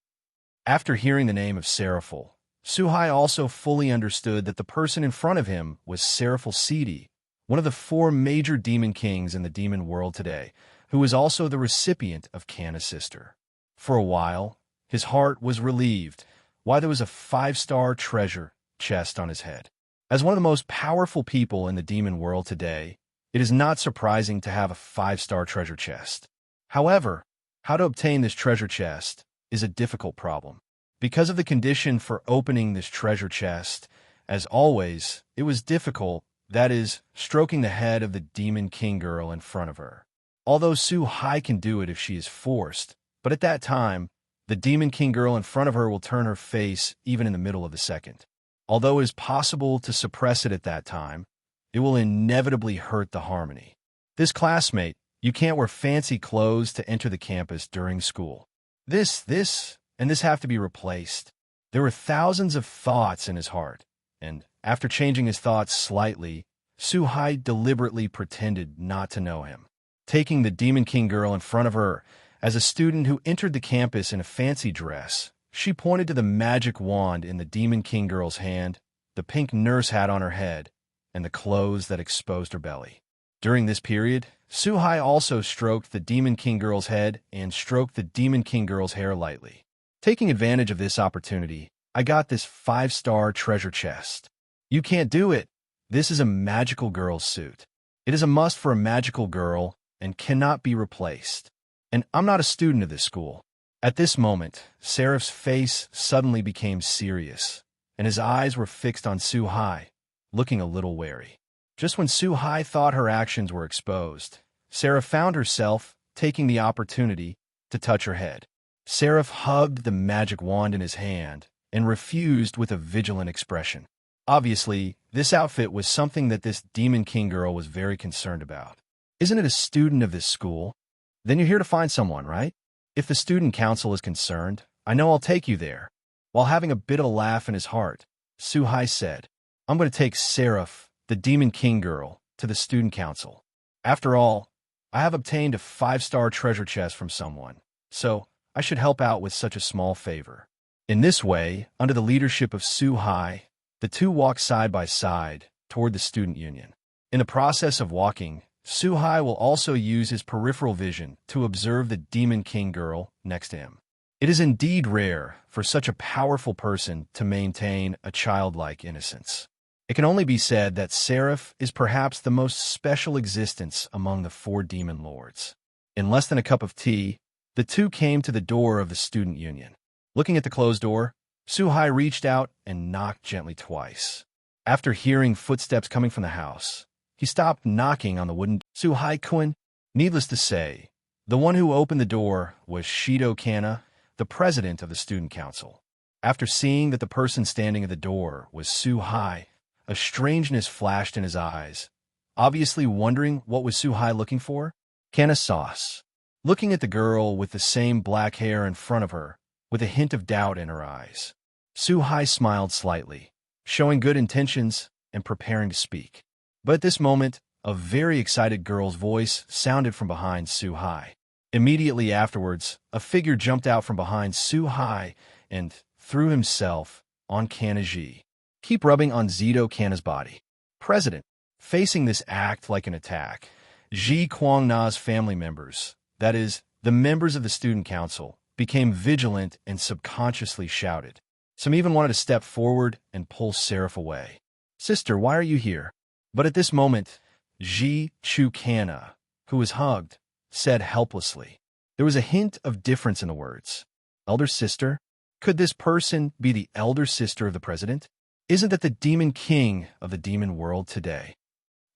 After hearing the name of Sariful, Suhai also fully understood that the person in front of him was Sariful Sidi, one of the 4 major demon kings in the demon world today, who was also the recipient of God Ancestor. For a while, his heart was relieved, why there was a 5-star treasure chest on his head. As one of the most powerful people in the demon world today, it is not surprising to have a 5-star treasure chest. However, how to obtain this treasure chest is a difficult problem. Because of the condition for opening this treasure chest, as always, it was difficult, that is, stroking the head of the demon king girl in front of her. Although Suhai can do it if she is forced, but at that time, the demon king girl in front of her will turn her face even in the middle of the second. Although it is possible to suppress it at that time, it will inevitably hurt the harmony. This classmate, you can't wear fancy clothes to enter the campus during school. This have to be replaced. There were thousands of thoughts in his heart, and after changing his thoughts slightly, Suhai deliberately pretended not to know him. Taking the demon king girl in front of her, as a student who entered the campus in a fancy dress, she pointed to the magic wand in the demon king girl's hand, the pink nurse hat on her head, and the clothes that exposed her belly. During this period, Suhai also stroked the demon king girl's head and stroked the demon king girl's hair lightly. Taking advantage of this opportunity, I got this 5-star treasure chest. You can't do it. This is a magical girl's suit. It is a must for a magical girl and cannot be replaced. And I'm not a student of this school. At this moment, Sarif's face suddenly became serious, and his eyes were fixed on Suhai, looking a little wary. Just when Suhai thought her actions were exposed, Sarif found herself taking the opportunity to touch her head. Sarif hugged the magic wand in his hand and refused with a vigilant expression. Obviously, this outfit was something that this demon king girl was very concerned about. Isn't it a student of this school? Then you're here to find someone, right? If the student council is concerned, I know I'll take you there. While having a bit of a laugh in his heart, Suhai said, I'm going to take Sarif, the demon king girl, to the student council. After all, I have obtained a 5-star treasure chest from someone, so I should help out with such a small favor. In this way, under the leadership of Suhai, the two walked side by side toward the student union. In the process of walking, Suhai will also use his peripheral vision to observe the demon king girl next to him. It is indeed rare for such a powerful person to maintain a childlike innocence. It can only be said that Sarif is perhaps the most special existence among the 4 demon lords. In less than a cup of tea, the two came to the door of the student union. Looking at the closed door, Suhai reached out and knocked gently twice. After hearing footsteps coming from the house, he stopped knocking on the wooden Suhai-kun. Needless to say, the one who opened the door was Shido Kana, the president of the student council. After seeing that the person standing at the door was Suhai, a strangeness flashed in his eyes, obviously wondering what was Suhai looking for. Kana sauce, looking at the girl with the same black hair in front of her, with a hint of doubt in her eyes. Suhai smiled slightly, showing good intentions and preparing to speak. But at this moment, a very excited girl's voice sounded from behind Suhai. Immediately afterwards, a figure jumped out from behind Suhai and threw himself on Kanaji. Keep rubbing on Zito Kana's body. President, facing this act like an attack, Ji Kwang-na's family members, that is, the members of the student council, became vigilant and subconsciously shouted. Some even wanted to step forward and pull Sarif away. Sister, why are you here? But at this moment, Ji Chu Kana, who was hugged, said helplessly. There was a hint of difference in the words. Elder sister? Could this person be the elder sister of the president? Isn't that the demon king of the demon world today?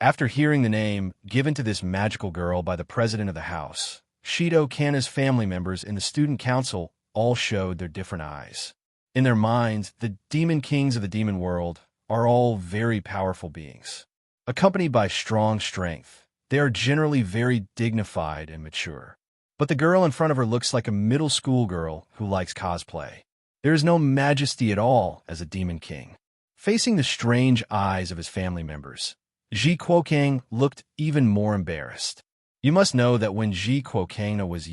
After hearing the name given to this magical girl by the president of the house, Shido Kana's family members in the student council all showed their different eyes. In their minds, the demon kings of the demon world are all very powerful beings. Accompanied by strong strength, they are generally very dignified and mature. But the girl in front of her looks like a middle school girl who likes cosplay. There is no majesty at all as a demon king. Facing the strange eyes of his family members, Ji Kuokang looked even more embarrassed. You must know that when Ji Kuokang was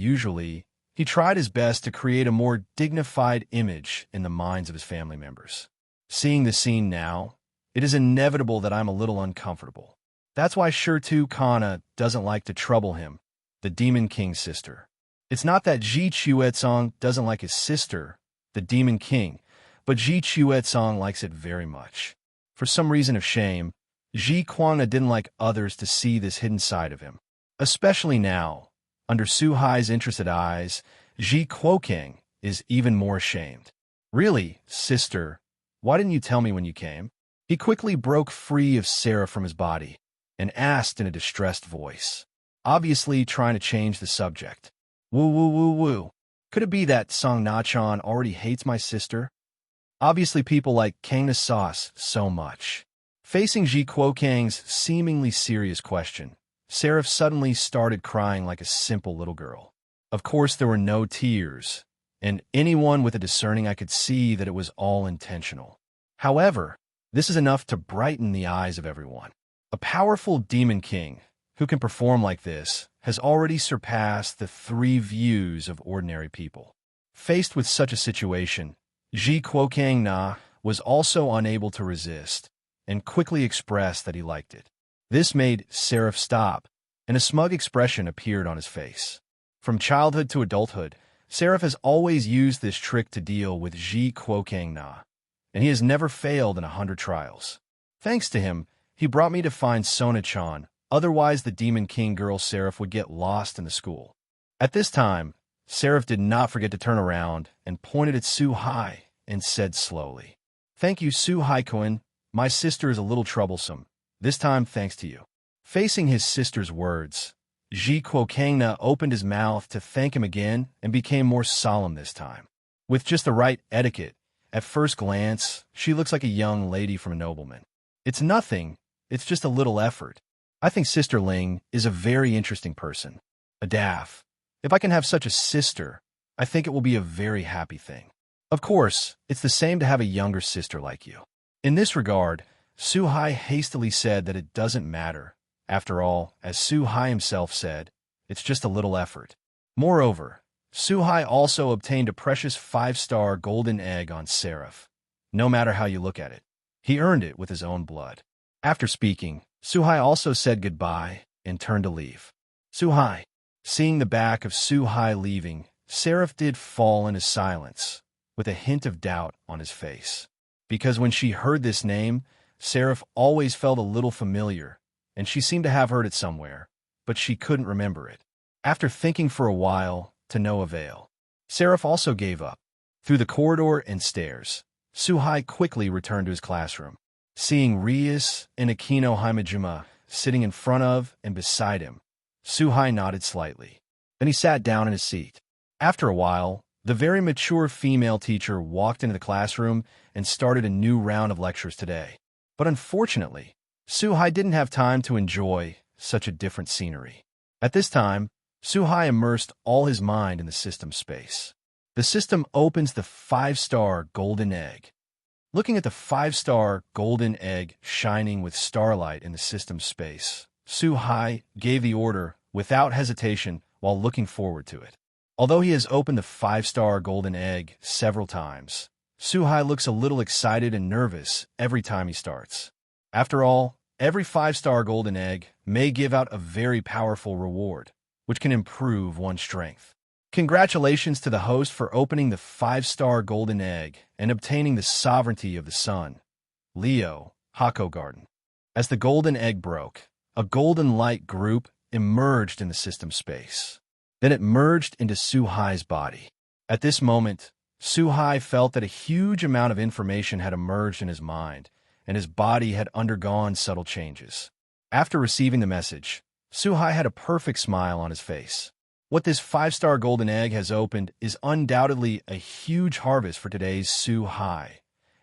he tried his best to create a more dignified image in the minds of his family members. Seeing the scene now, it is inevitable that I'm a little uncomfortable. That's why Shirtu Kana doesn't like to trouble him, the Demon King's sister. It's not that Ji Chuetsong doesn't like his sister, the Demon King, but Ji Chuetsong likes it very much. For some reason of shame, Ji Kwangna didn't like others to see this hidden side of him. Especially now, under Suhai's interested eyes, Ji Kuokang is even more ashamed. Really, sister, why didn't you tell me when you came? He quickly broke free of Sarah from his body and asked in a distressed voice, obviously trying to change the subject. Woo woo woo woo. Could it be that Song Na-chan already hates my sister? Obviously people like Kangna sauce so much. Facing Ji Kuokang's seemingly serious question, Sarif suddenly started crying like a simple little girl. Of course there were no tears, and anyone with a discerning eye could see that it was all intentional. However, this is enough to brighten the eyes of everyone. A powerful demon king who can perform like this has already surpassed the 3 views of ordinary people. Faced with such a situation, Ji Kuokang Na was also unable to resist and quickly expressed that he liked it. This made Sarif stop, and a smug expression appeared on his face. From childhood to adulthood, Sarif has always used this trick to deal with Ji Kuokang Na, and he has never failed in 100 trials. Thanks to him, he brought me to find Sona-chan, otherwise the Demon King girl Sarif would get lost in the school. At this time, Sarif did not forget to turn around and pointed at Suhai and said slowly, "Thank you, Suhai-kun. My sister is a little troublesome, this time thanks to you." Facing his sister's words, Ji Kuokang opened his mouth to thank him again and became more solemn this time. With just the right etiquette, at first glance, she looks like a young lady from a nobleman. It's nothing, it's just a little effort. I think Sister Ling is a very interesting person. A daff. If I can have such a sister, I think it will be a very happy thing. Of course, it's the same to have a younger sister like you. In this regard, Suhai hastily said that it doesn't matter. After all, as Suhai himself said, it's just a little effort. Moreover, Suhai also obtained a precious 5-star golden egg on Sarif. No matter how you look at it, he earned it with his own blood. After speaking, Suhai also said goodbye and turned to leave. Suhai. Seeing the back of Suhai leaving, Sarif did fall into silence, with a hint of doubt on his face. Because when she heard this name, Sarif always felt a little familiar, and she seemed to have heard it somewhere, but she couldn't remember it. After thinking for a while, to no avail, Sarif also gave up. Through the corridor and stairs, Suhai quickly returned to his classroom. Seeing Rias and Akino Himejima sitting in front of and beside him, Suhai nodded slightly. Then he sat down in his seat. After a while, the very mature female teacher walked into the classroom and started a new round of lectures today. But unfortunately, Suhai didn't have time to enjoy such a different scenery. At this time, Suhai immersed all his mind in the system space. The system opens the 5-star golden egg. Looking at the 5-star golden egg shining with starlight in the system space, Suhai gave the order without hesitation while looking forward to it. Although he has opened the 5-star golden egg several times, Suhai looks a little excited and nervous every time he starts. After all, every 5-star golden egg may give out a very powerful reward, which can improve one's strength. Congratulations to the host for opening the 5-star golden egg and obtaining the sovereignty of the sun. Leo, Hako Garden. As the golden egg broke, a golden light group emerged in the system space. Then it merged into Suhai's body. At this moment, Suhai felt that a huge amount of information had emerged in his mind, and his body had undergone subtle changes. After receiving the message, Suhai had a perfect smile on his face. What this 5-star golden egg has opened is undoubtedly a huge harvest for today's Suhai,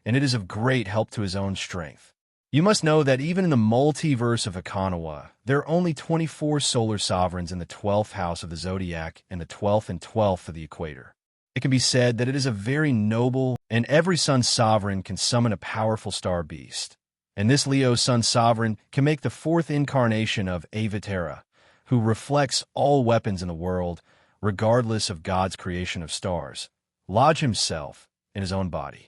and it is of great help to his own strength. You must know that even in the multiverse of Akanawa, there are only 24 solar sovereigns in the 12th house of the zodiac and the 12th and 12th of the equator. It can be said that it is a very noble, and every sun sovereign can summon a powerful star beast. And this Leo sun sovereign can make the 4th incarnation of Avatara, who reflects all weapons in the world, regardless of God's creation of stars, lodge himself in his own body.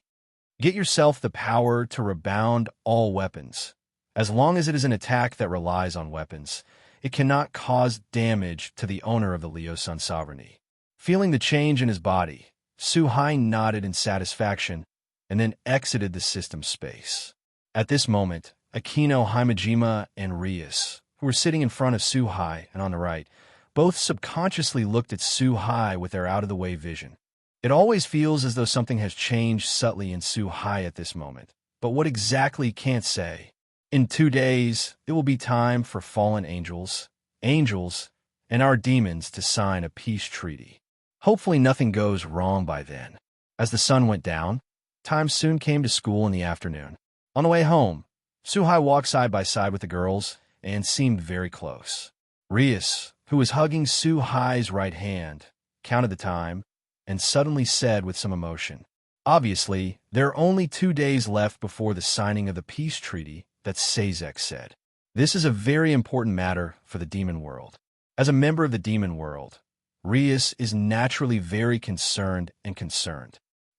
Get yourself the power to rebound all weapons. As long as it is an attack that relies on weapons, it cannot cause damage to the owner of the Leo Sun sovereignty. Feeling the change in his body, Suhai nodded in satisfaction and then exited the system space. At this moment, Akino Himejima and Rias, who were sitting in front of Suhai and on the right, both subconsciously looked at Suhai with their out-of-the-way vision. It always feels as though something has changed subtly in Suhai at this moment, but what exactly can't say. In 2 days, it will be time for fallen angels, and our demons to sign a peace treaty. Hopefully nothing goes wrong by then. As the sun went down, time soon came to school in the afternoon. On the way home, Suhai walked side by side with the girls and seemed very close. Rias, who was hugging Suhai's right hand, counted the time and suddenly said with some emotion, "Obviously, there are only 2 days left before the signing of the peace treaty that Sezex said. This is a very important matter for the demon world. As a member of the demon world, Rias is naturally very concerned.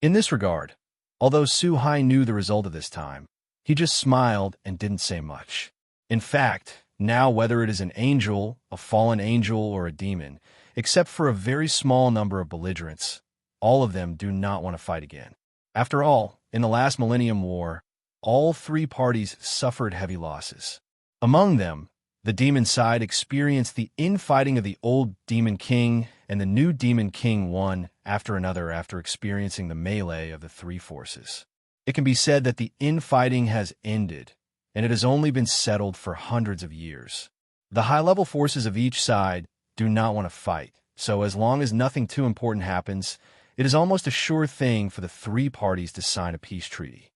In this regard, although Suhai knew the result of this time, he just smiled and didn't say much. In fact, now whether it is an angel, a fallen angel, or a demon, except for a very small number of belligerents, all of them do not want to fight again. After all, in the last Millennium War, all 3 parties suffered heavy losses. Among them, the demon side experienced the infighting of the old Demon King, and the new Demon King one after another after experiencing the melee of the 3 forces. It can be said that the infighting has ended, and it has only been settled for hundreds of years. The high-level forces of each side do not want to fight, so as long as nothing too important happens, it is almost a sure thing for the 3 parties to sign a peace treaty.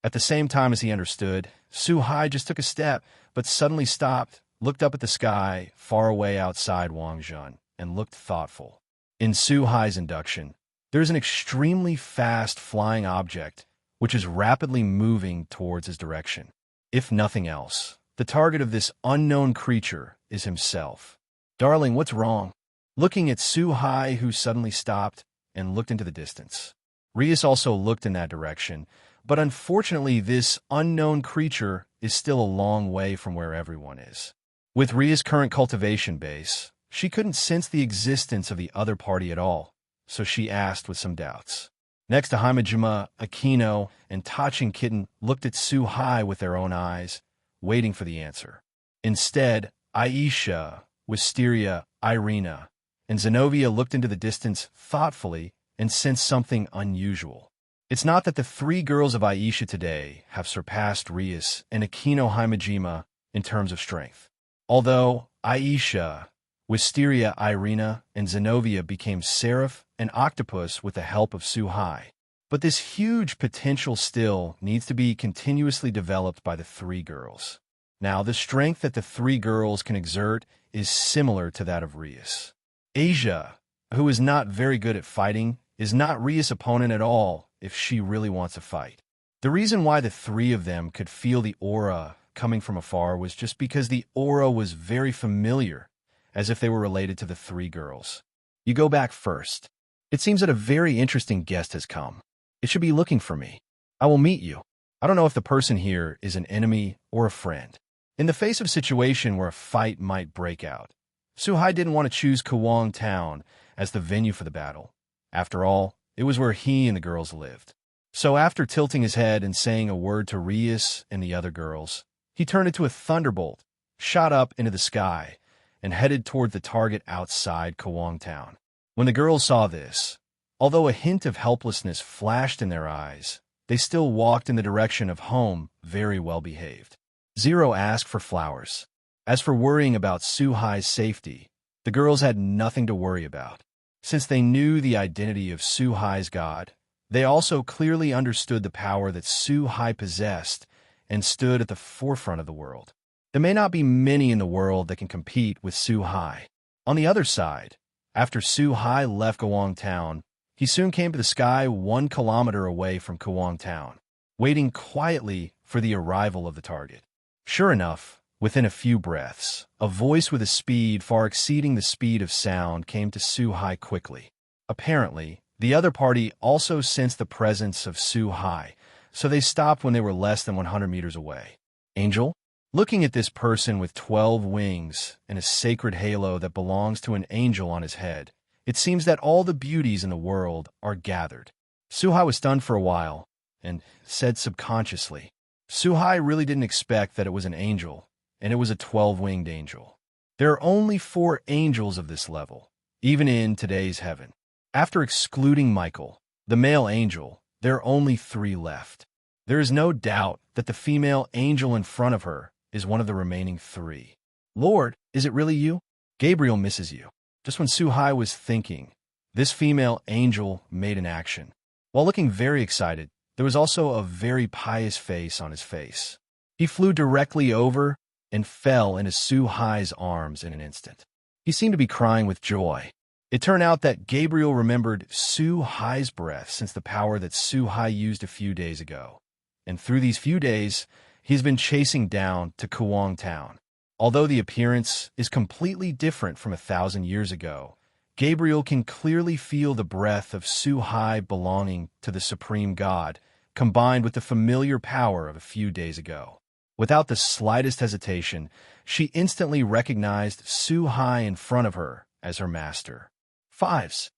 At the same time as he understood, Suhai just took a step, but suddenly stopped, looked up at the sky far away outside Wangjun, and looked thoughtful. In Suhai's induction, there is an extremely fast flying object which is rapidly moving towards his direction. If nothing else, the target of this unknown creature is himself. "Darling, what's wrong?" Looking at Suhai, who suddenly stopped and looked into the distance. Rias also looked in that direction, but unfortunately this unknown creature is still a long way from where everyone is. With Ria's current cultivation base, she couldn't sense the existence of the other party at all, so she asked with some doubts. Next to Himejima, Akino, and Tachin Kitten looked at Suhai with their own eyes, waiting for the answer. Instead, Aisha, Wisteria, Irina, and Zenobia looked into the distance thoughtfully and sensed something unusual. It's not that the three girls of Aisha today have surpassed Rias and Akino Himejima in terms of strength. Although Aisha, Wisteria, Irina, and Zenobia became Sarif and Octopus with the help of Suhai. But this huge potential still needs to be continuously developed by the three girls. Now, the strength that the three girls can exert is similar to that of Rias. Asia, who is not very good at fighting, is not Rias' opponent at all if she really wants to fight. The reason why the three of them could feel the aura coming from afar was just because the aura was very familiar, as if they were related to the three girls. You go back first. It seems that a very interesting guest has come. It should be looking for me. I will meet you. I don't know if the person here is an enemy or a friend. In the face of a situation where a fight might break out, Suhai didn't want to choose Kuo Town as the venue for the battle. After all, it was where he and the girls lived. So after tilting his head and saying a word to Rias and the other girls, he turned into a thunderbolt, shot up into the sky, and headed toward the target outside Kuo Town. When the girls saw this, although a hint of helplessness flashed in their eyes, they still walked in the direction of home very well behaved. Zero asked for flowers. As for worrying about Suhai's safety, the girls had nothing to worry about. Since they knew the identity of Suhai's god, they also clearly understood the power that Suhai possessed and stood at the forefront of the world. There may not be many in the world that can compete with Suhai. On the other side, after Suhai left Kuo Town, he soon came to the sky 1 kilometer away from Kuo Town, waiting quietly for the arrival of the target. Sure enough, within a few breaths, a voice with a speed far exceeding the speed of sound came to Suhai quickly. Apparently, the other party also sensed the presence of Suhai, so they stopped when they were less than 100 meters away. Angel? Looking at this person with 12 wings and a sacred halo that belongs to an angel on his head, it seems that all the beauties in the world are gathered. Suhai was stunned for a while and said subconsciously, Suhai really didn't expect that it was an angel, and it was a 12-winged angel. There are only 4 angels of this level, even in today's heaven. After excluding Michael, the male angel, there are only 3 left. There is no doubt that the female angel in front of her is one of the remaining 3. Lord, is it really you? Gabriel misses you. Just when Suhai was thinking, this female angel made an action. While looking very excited, there was also a very pious face on his face. He flew directly over and fell into Suhai's arms in an instant. He seemed to be crying with joy. It turned out that Gabriel remembered Suhai's breath since the power that Suhai used a few days ago. And through these few days, he's been chasing down to Kuo Town. Although the appearance is completely different from 1,000 years ago, Gabriel can clearly feel the breath of Suhai belonging to the Supreme God, combined with the familiar power of a few days ago. Without the slightest hesitation, she instantly recognized Suhai in front of her as her master. 5s.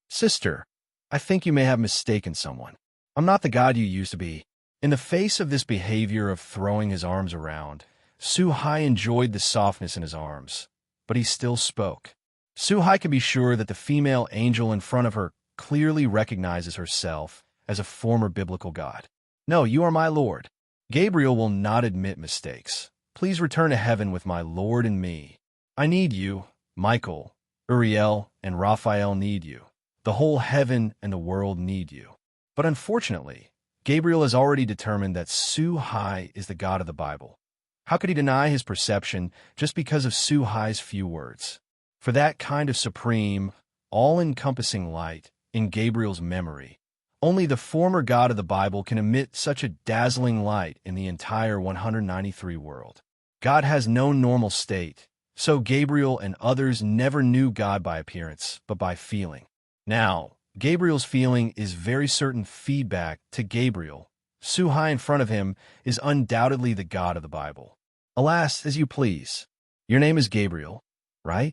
Sister, I think you may have mistaken someone. I'm not the god you used to be. In the face of this behavior of throwing his arms around, Suhai enjoyed the softness in his arms, but he still spoke. Suhai can be sure that the female angel in front of her clearly recognizes herself as a former biblical god. No, you are my lord. Gabriel will not admit mistakes. Please return to heaven with my lord and me. I need you. Michael, Uriel, and Raphael need you. The whole heaven and the world need you. But unfortunately, Gabriel has already determined that Suhai is the god of the Bible. How could he deny his perception just because of Suhai's few words? For that kind of supreme, all-encompassing light in Gabriel's memory, only the former God of the Bible can emit such a dazzling light in the entire 193 world. God has no normal state, so Gabriel and others never knew God by appearance, but by feeling. Now, Gabriel's feeling is very certain feedback to Gabriel. Suhai in front of him is undoubtedly the God of the Bible. Alas, as you please. Your name is Gabriel, right?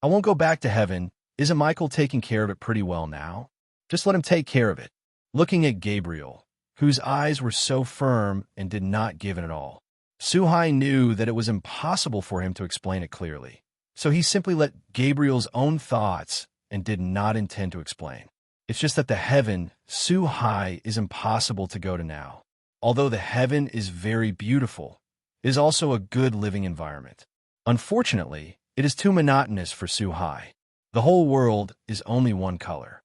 I won't go back to heaven. Isn't Michael taking care of it pretty well now? Just let him take care of it. Looking at Gabriel, whose eyes were so firm and did not give it at all, Suhai knew that it was impossible for him to explain it clearly. So he simply let Gabriel's own thoughts and did not intend to explain. It's just that the heaven, Su Hai, is impossible to go to now. Although the heaven is very beautiful, it is also a good living environment. Unfortunately, it is too monotonous for Su Hai. The whole world is only one color.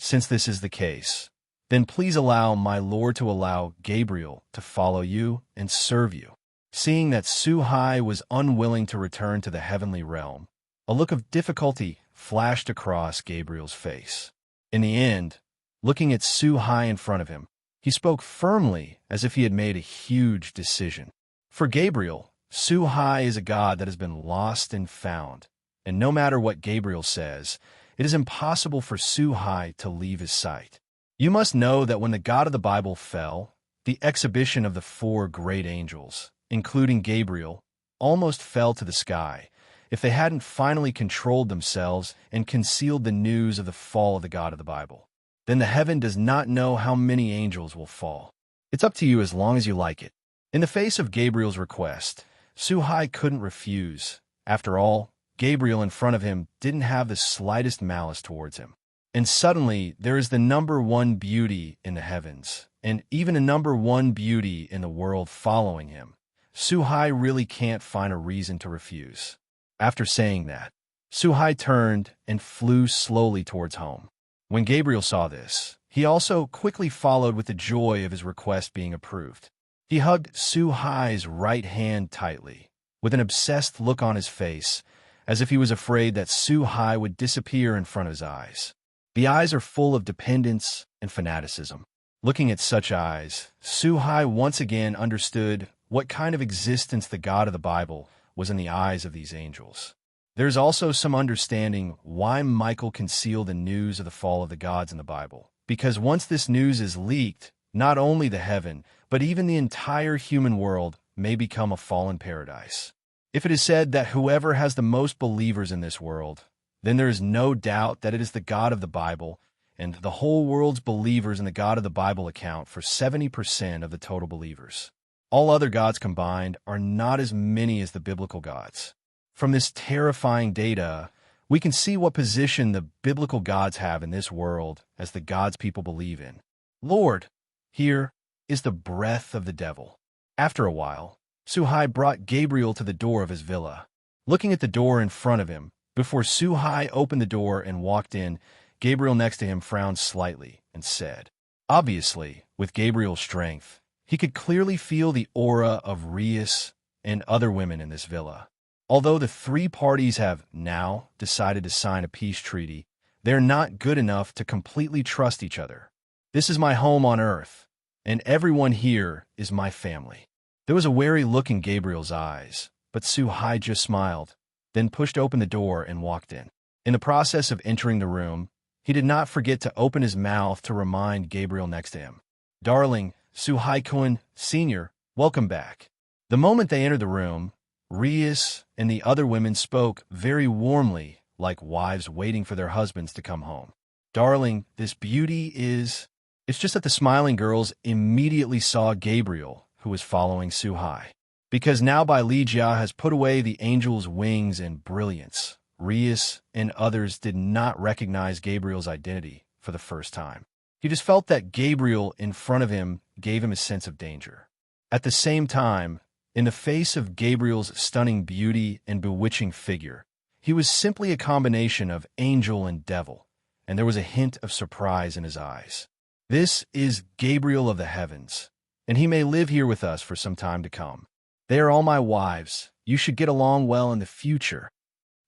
Since this is the case, then please allow my lord to allow Gabriel to follow you and serve you. Seeing that Su Hai was unwilling to return to the heavenly realm, a look of difficulty flashed across Gabriel's face. In the end, looking at Su Hai in front of him, he spoke firmly as if he had made a huge decision. For Gabriel, Su Hai is a god that has been lost and found, and no matter what Gabriel says, it is impossible for Su Hai to leave his sight. You must know that when the God of the Bible fell, the exhibition of the 4 great angels, including Gabriel, almost fell to the sky if they hadn't finally controlled themselves and concealed the news of the fall of the God of the Bible. Then the heaven does not know how many angels will fall. It's up to you as long as you like it. In the face of Gabriel's request, Su Hai couldn't refuse. After all, Gabriel in front of him didn't have the slightest malice towards him. And suddenly, there is the #1 beauty in the heavens, and even a #1 beauty in the world following him. Su Hai really can't find a reason to refuse. After saying that, Su Hai turned and flew slowly towards home. When Gabriel saw this, he also quickly followed with the joy of his request being approved. He hugged Su Hai's right hand tightly, with an obsessed look on his face, as if he was afraid that Su Hai would disappear in front of his eyes. The eyes are full of dependence and fanaticism. Looking at such eyes, Su Hai once again understood what kind of existence the God of the Bible was in the eyes of these angels. There's also some understanding why Michael concealed the news of the fall of the gods in the Bible. Because once this news is leaked, not only the heaven, but even the entire human world may become a fallen paradise. If it is said that whoever has the most believers in this world, then there is no doubt that it is the God of the Bible, and the whole world's believers in the God of the Bible account for 70% of the total believers. All other gods combined are not as many as the biblical gods. From this terrifying data, we can see what position the biblical gods have in this world as the gods people believe in. Lord, here is the breath of the devil. After a while, Su Hai brought Gabriel to the door of his villa. Looking at the door in front of him, before Su Hai opened the door and walked in, Gabriel next to him frowned slightly and said, obviously, with Gabriel's strength, he could clearly feel the aura of Rias and other women in this villa. Although the 3 parties have now decided to sign a peace treaty, they're not good enough to completely trust each other. This is my home on earth, and everyone here is my family. There was a wary look in Gabriel's eyes, but Su Hai just smiled, then pushed open the door and walked in. In the process of entering the room, he did not forget to open his mouth to remind Gabriel next to him. Darling, Su Hai-kun, Sr., welcome back. The moment they entered the room, Rias and the other women spoke very warmly, like wives waiting for their husbands to come home. Darling, this beauty is... It's just that the smiling girls immediately saw Gabriel, who was following Su Hai. Because now Bai Li Jia has put away the angel's wings and brilliance, Rias and others did not recognize Gabriel's identity for the first time. He just felt that Gabriel in front of him gave him a sense of danger. At the same time, in the face of Gabriel's stunning beauty and bewitching figure, he was simply a combination of angel and devil, and there was a hint of surprise in his eyes. This is Gabriel of the heavens, and he may live here with us for some time to come. They are all my wives. You should get along well in the future.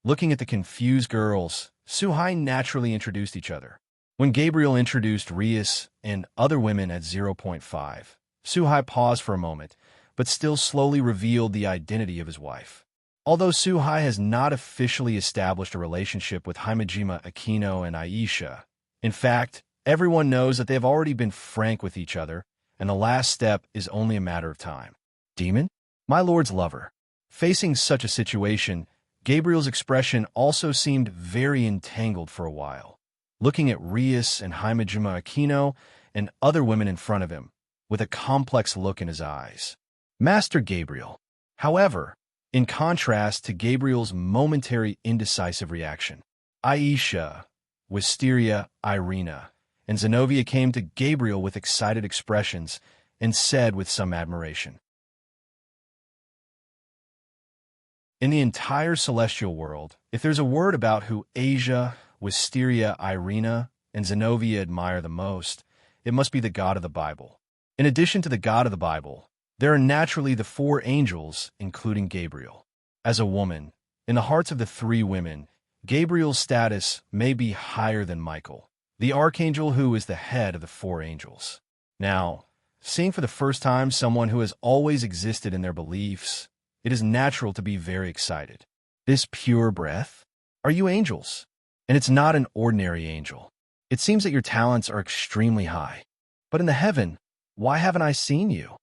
Looking at the confused girls, Su Hai naturally introduced each other. When Gabriel introduced Rias and other women at 0.5, Su Hai paused for a moment, but still slowly revealed the identity of his wife. Although Su Hai has not officially established a relationship with Himejima Aquino and Aisha, in fact, everyone knows that they have already been frank with each other, and the last step is only a matter of time. Demon? My lord's lover. Facing such a situation, Gabriel's expression also seemed very entangled for a while, looking at Rias and Himejima Aquino and other women in front of him, with a complex look in his eyes. Master Gabriel. However, in contrast to Gabriel's momentary indecisive reaction, Aisha, Wisteria, Irina, and Zenobia came to Gabriel with excited expressions and said with some admiration, "In the entire celestial world, if there's a word about who Asia, Wisteria, Irina, and Zenobia admire the most, it must be the God of the Bible. In addition to the God of the Bible, there are naturally the four angels, including Gabriel. As a woman, in the hearts of the three women, Gabriel's status may be higher than Michael, the archangel who is the head of the four angels. Now, seeing for the first time someone who has always existed in their beliefs, it is natural to be very excited. This pure breath? Are you angels? And it's not an ordinary angel. It seems that your talents are extremely high. But in the heaven, why haven't I seen you?"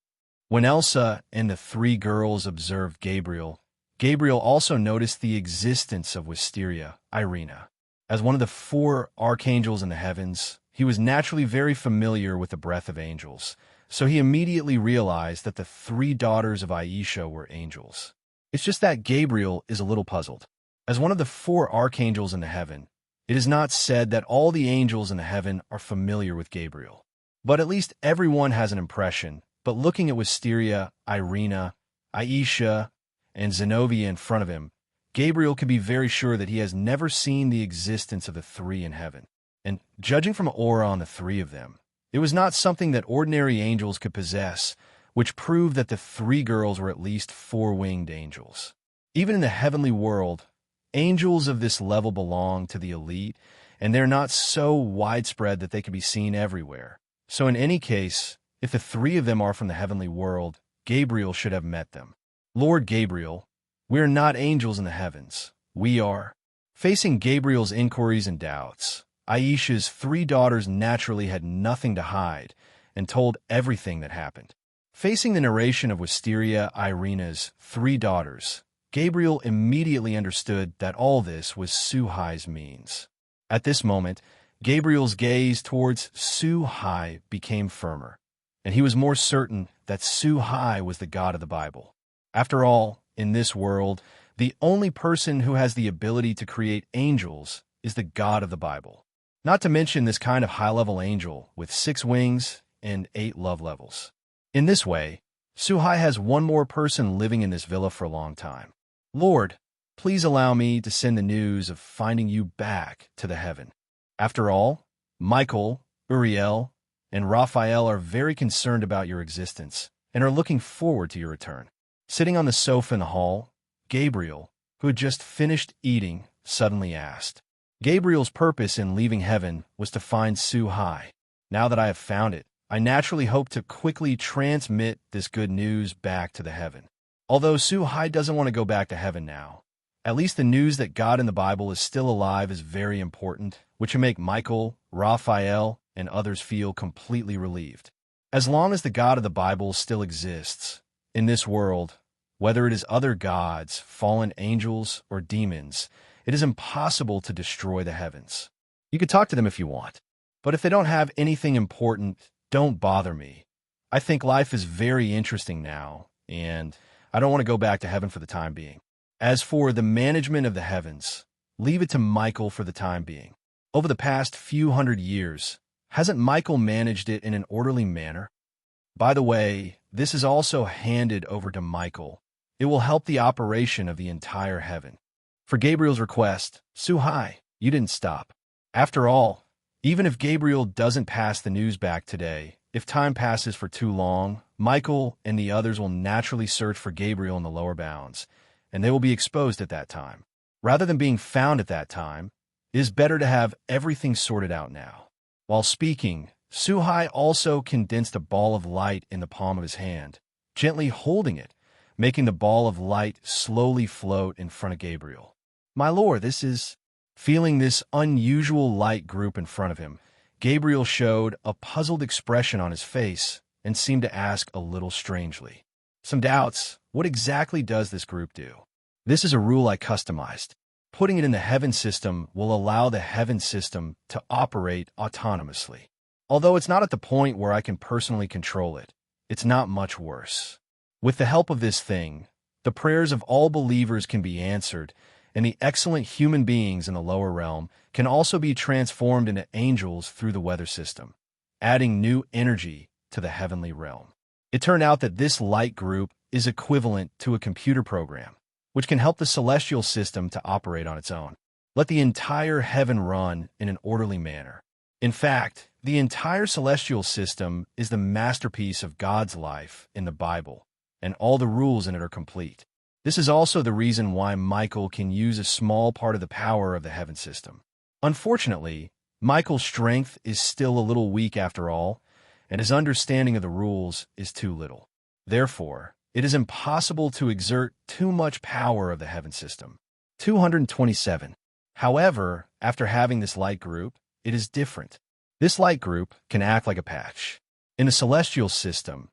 When Elsa and the three girls observed Gabriel, Gabriel also noticed the existence of Wisteria, Irina. As one of the four archangels in the heavens, he was naturally very familiar with the breath of angels, so he immediately realized that the three daughters of Aisha were angels. It's just that Gabriel is a little puzzled. As one of the four archangels in the heaven, it is not said that all the angels in the heaven are familiar with Gabriel. But at least everyone has an impression. But looking at Wisteria, Irina, Aisha, and Zenobia in front of him, Gabriel can be very sure that he has never seen the existence of the three in heaven. And judging from aura on the three of them, it was not something that ordinary angels could possess, which proved that the three girls were at least four-winged angels. Even in the heavenly world, angels of this level belong to the elite, and they're not so widespread that they can be seen everywhere. So in any case, if the three of them are from the heavenly world, Gabriel should have met them. "Lord Gabriel, we are not angels in the heavens. We are." Facing Gabriel's inquiries and doubts, Aisha's three daughters naturally had nothing to hide and told everything that happened. Facing the narration of Wisteria, Irina's three daughters, Gabriel immediately understood that all this was Suhai's means. At this moment, Gabriel's gaze towards Suhai became firmer, and he was more certain that Suhai was the God of the Bible. After all, in this world, the only person who has the ability to create angels is the God of the Bible. Not to mention this kind of high-level angel with 6 wings and 8 love levels. In this way, Suhai has one more person living in this villa for a long time. "Lord, please allow me to send the news of finding you back to the heaven. After all, Michael, Uriel, and Raphael are very concerned about your existence and are looking forward to your return." Sitting on the sofa in the hall, Gabriel, who had just finished eating, suddenly asked. Gabriel's purpose in leaving heaven was to find Suhai. "Now that I have found it, I naturally hope to quickly transmit this good news back to the heaven. Although Suhai doesn't want to go back to heaven now, at least the news that God in the Bible is still alive is very important, which will make Michael, Raphael, and others feel completely relieved. As long as the God of the Bible still exists, in this world, whether it is other gods, fallen angels, or demons, it is impossible to destroy the heavens. You could talk to them if you want, but if they don't have anything important, don't bother me. I think life is very interesting now, and I don't want to go back to heaven for the time being. As for the management of the heavens, leave it to Michael for the time being. Over the past few hundred years, hasn't Michael managed it in an orderly manner? By the way, this is also handed over to Michael. It will help the operation of the entire heaven." For Gabriel's request, Suhai, you didn't stop. After all, even if Gabriel doesn't pass the news back today, if time passes for too long, Michael and the others will naturally search for Gabriel in the lower bounds, and they will be exposed at that time. Rather than being found at that time, it is better to have everything sorted out now. While speaking, Suhai also condensed a ball of light in the palm of his hand, gently holding it, making the ball of light slowly float in front of Gabriel. "My lord, this is..." Feeling this unusual light group in front of him, Gabriel showed a puzzled expression on his face and seemed to ask a little strangely. "Some doubts. What exactly does this group do?" "This is a rule I customized. Putting it in the heaven system will allow the heaven system to operate autonomously. Although it's not at the point where I can personally control it, it's not much worse. With the help of this thing, the prayers of all believers can be answered, and the excellent human beings in the lower realm can also be transformed into angels through the weather system, adding new energy to the heavenly realm. It turned out that this light group is equivalent to a computer program, which can help the celestial system to operate on its own. Let the entire heaven run in an orderly manner. In fact, the entire celestial system is the masterpiece of God's life in the Bible, and all the rules in it are complete. This is also the reason why Michael can use a small part of the power of the heaven system. Unfortunately, Michael's strength is still a little weak after all, and his understanding of the rules is too little. Therefore, it is impossible to exert too much power of the heaven system. 227. However, after having this light group, it is different. This light group can act like a patch. In the celestial system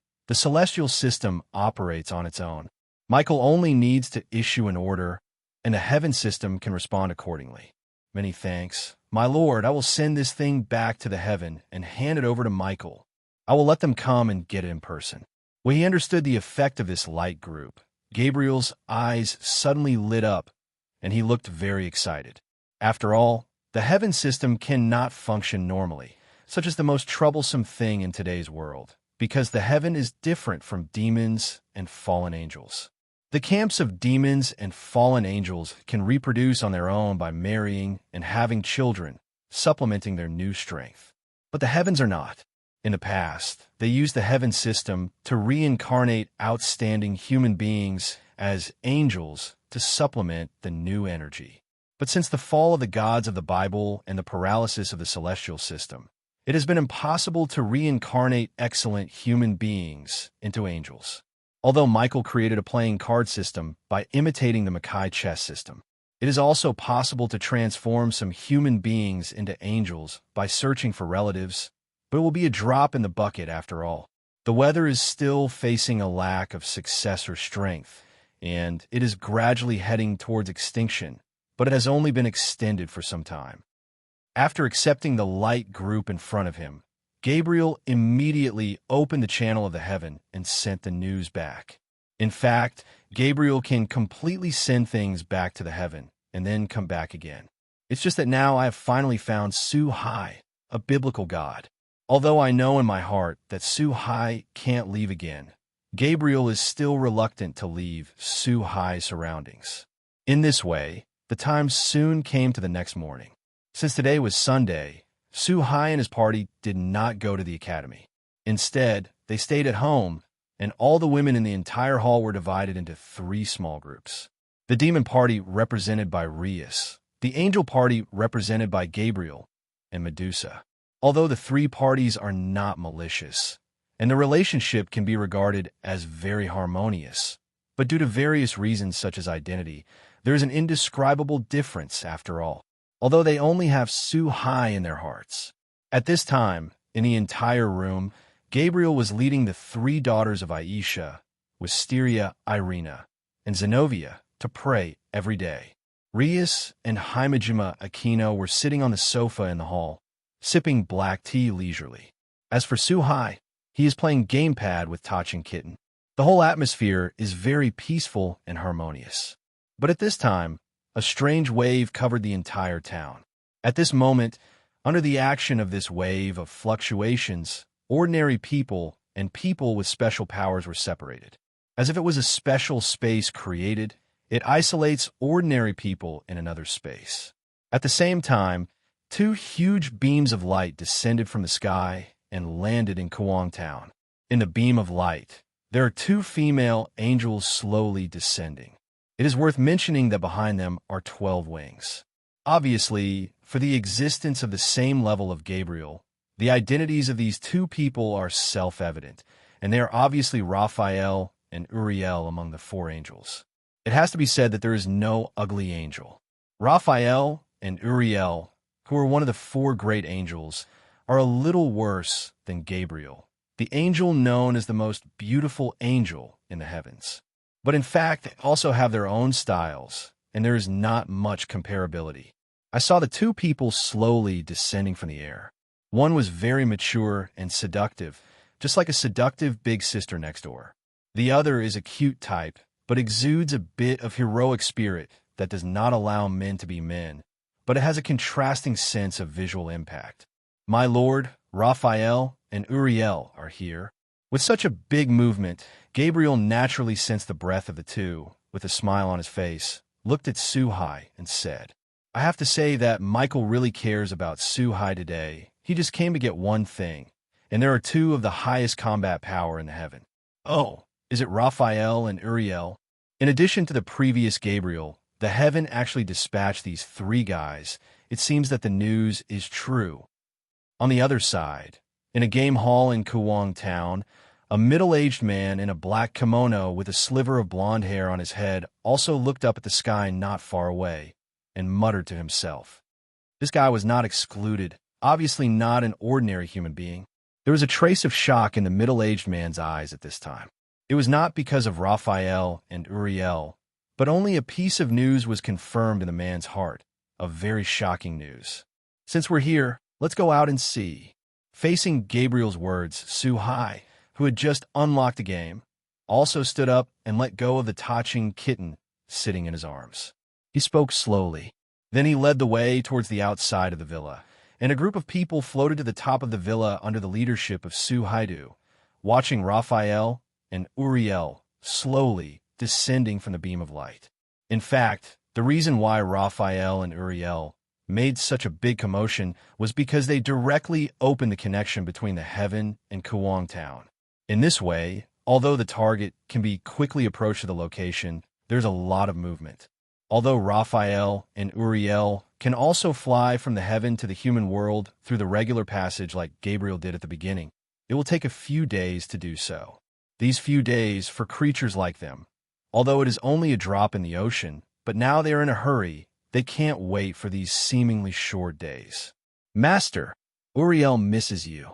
operates on its own. Michael only needs to issue an order, and the heaven system can respond accordingly. Many thanks. My lord, I will send this thing back to the heaven and hand it over to Michael. I will let them come and get it in person. When he understood the effect of this light group, Gabriel's eyes suddenly lit up, and he looked very excited. After all, the heaven system cannot function normally, such as the most troublesome thing in today's world, because the heaven is different from demons and fallen angels. The camps of demons and fallen angels can reproduce on their own by marrying and having children, supplementing their new strength. But the heavens are not. In the past, they used the heaven system to reincarnate outstanding human beings as angels to supplement the new energy. But since the fall of the gods of the Bible and the paralysis of the celestial system, it has been impossible to reincarnate excellent human beings into angels. Although Michael created a playing card system by imitating the Makai chess system, it is also possible to transform some human beings into angels by searching for relatives, but it will be a drop in the bucket after all. The weather is still facing a lack of success or strength, and it is gradually heading towards extinction, but it has only been extended for some time. After accepting the light group in front of him, Gabriel immediately opened the channel of the heaven and sent the news back. In fact, Gabriel can completely send things back to the heaven and then come back again. It's just that now I have finally found Suhai, a biblical god. Although I know in my heart that Suhai can't leave again, Gabriel is still reluctant to leave Suhai's surroundings. In this way, the time soon came to the next morning. Since today was Sunday, Suhai and his party did not go to the academy. Instead, they stayed at home, and all the women in the entire hall were divided into 3 small groups. The demon party represented by Rias, the angel party represented by Gabriel and Medusa. Although the 3 parties are not malicious, and the relationship can be regarded as very harmonious, but due to various reasons such as identity, there is an indescribable difference after all. Although they only have Suhai in their hearts. At this time, in the entire room, Gabriel was leading the 3 daughters of Aisha, Wisteria, Irina, and Zenobia to pray every day. Rias and Himejima Aquino were sitting on the sofa in the hall, sipping black tea leisurely. As for Suhai, he is playing gamepad with Tachin Kitten. The whole atmosphere is very peaceful and harmonious. But at this time, a strange wave covered the entire town. At this moment, under the action of this wave of fluctuations, ordinary people and people with special powers were separated. As if it was a special space created, it isolates ordinary people in another space. At the same time, 2 huge beams of light descended from the sky and landed in Kuang town. In the beam of light, there are 2 female angels slowly descending. It is worth mentioning that behind them are 12 wings. Obviously, for the existence of the same level of Gabriel, the identities of these 2 people are self-evident, and they are obviously Raphael and Uriel among the 4 angels. It has to be said that there is no ugly angel. Raphael and Uriel, who are one of the 4 great angels, are a little worse than Gabriel, the angel known as the most beautiful angel in the heavens. But in fact, they also have their own styles, and there is not much comparability. I saw the 2 people slowly descending from the air. One was very mature and seductive, just like a seductive big sister next door. The other is a cute type, but exudes a bit of heroic spirit that does not allow men to be men, but it has a contrasting sense of visual impact. My lord, Raphael, and Uriel are here. With such a big movement, Gabriel naturally sensed the breath of the two, with a smile on his face, looked at Suhai and said, I have to say that Michael really cares about Suhai today. He just came to get one thing, and there are two of the highest combat power in the heaven. Oh, is it Raphael and Uriel? In addition to the previous Gabriel, the heaven actually dispatched these three guys. It seems that the news is true. On the other side, in a game hall in Kuwang town, a middle-aged man in a black kimono with a sliver of blonde hair on his head also looked up at the sky not far away and muttered to himself. This guy was not excluded, obviously not an ordinary human being. There was a trace of shock in the middle-aged man's eyes at this time. It was not because of Raphael and Uriel, but only a piece of news was confirmed in the man's heart, of very shocking news. Since we're here, let's go out and see. Facing Gabriel's words, Suhai, who had just unlocked the game, also stood up and let go of the touching kitten sitting in his arms. He spoke slowly. Then he led the way towards the outside of the villa, and a group of people floated to the top of the villa under the leadership of Suhaidu, watching Raphael and Uriel slowly descending from the beam of light. In fact, the reason why Raphael and Uriel made such a big commotion was because they directly opened the connection between the heaven and Kuwang town. In this way, although the target can be quickly approached to the location, there's a lot of movement. Although Raphael and Uriel can also fly from the heaven to the human world through the regular passage like Gabriel did at the beginning, it will take a few days to do so. These few days for creatures like them, although it is only a drop in the ocean, but now they are in a hurry, they can't wait for these seemingly short days. Master, Uriel misses you.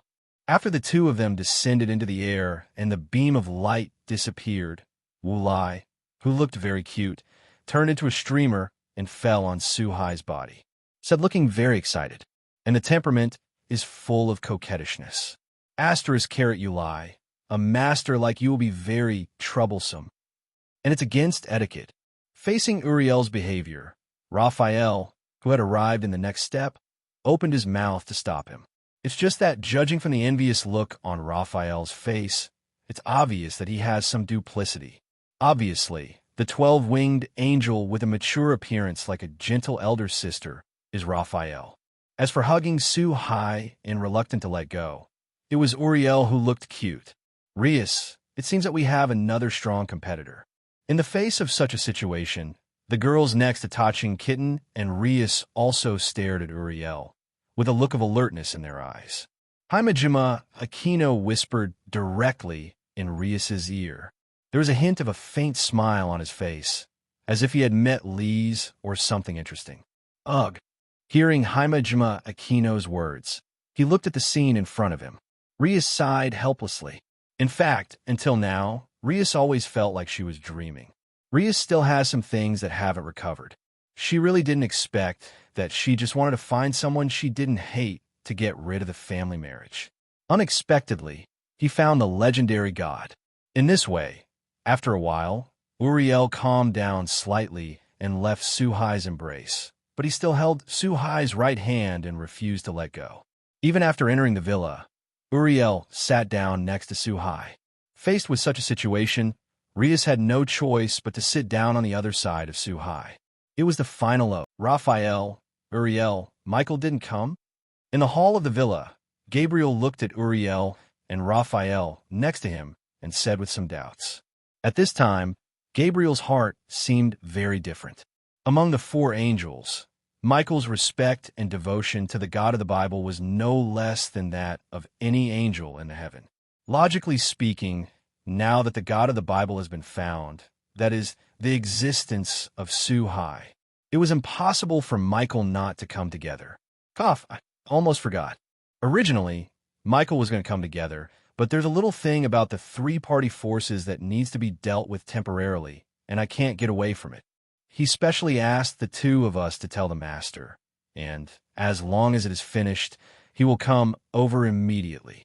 After the two of them descended into the air and the beam of light disappeared, Wu Lai, who looked very cute, turned into a streamer and fell on Suhai's body, said looking very excited, and the temperament is full of coquettishness. *Ulai, a master like you will be very troublesome, and it's against etiquette. Facing Uriel's behavior, Raphael, who had arrived in the next step, opened his mouth to stop him. It's just that, judging from the envious look on Raphael's face, it's obvious that he has some duplicity. Obviously, the 12-winged angel with a mature appearance like a gentle elder sister is Raphael. As for hugging Suhai and reluctant to let go, it was Uriel who looked cute. Rias, it seems that we have another strong competitor. In the face of such a situation, the girls next to Tachin Kitten and Rias also stared at Uriel, with a look of alertness in their eyes. Himejima Aquino whispered directly in Rias's ear. There was a hint of a faint smile on his face, as if he had met Lee's or something interesting. Ugh! Hearing Himejima Aquino's words, he looked at the scene in front of him. Rias sighed helplessly. In fact, until now, Rias always felt like she was dreaming. Rias still has some things that haven't recovered. She really didn't expect that. She just wanted to find someone she didn't hate to get rid of the family marriage. Unexpectedly, he found the legendary god. In this way, after a while, Uriel calmed down slightly and left Suhai's embrace, but he still held Suhai's right hand and refused to let go. Even after entering the villa, Uriel sat down next to Suhai. Faced with such a situation, Rias had no choice but to sit down on the other side of Suhai. It was the final of Raphael, Uriel, Michael didn't come? In the hall of the villa, Gabriel looked at Uriel and Raphael next to him and said with some doubts. At this time, Gabriel's heart seemed very different. Among the four angels, Michael's respect and devotion to the God of the Bible was no less than that of any angel in the heaven. Logically speaking, now that the God of the Bible has been found, that is, the existence of Suhai, it was impossible for Michael not to come together. I almost forgot. Originally, Michael was going to come together, but there's a little thing about the three-party forces that needs to be dealt with temporarily, and I can't get away from it. He specially asked the two of us to tell the master, and as long as it is finished, he will come over immediately.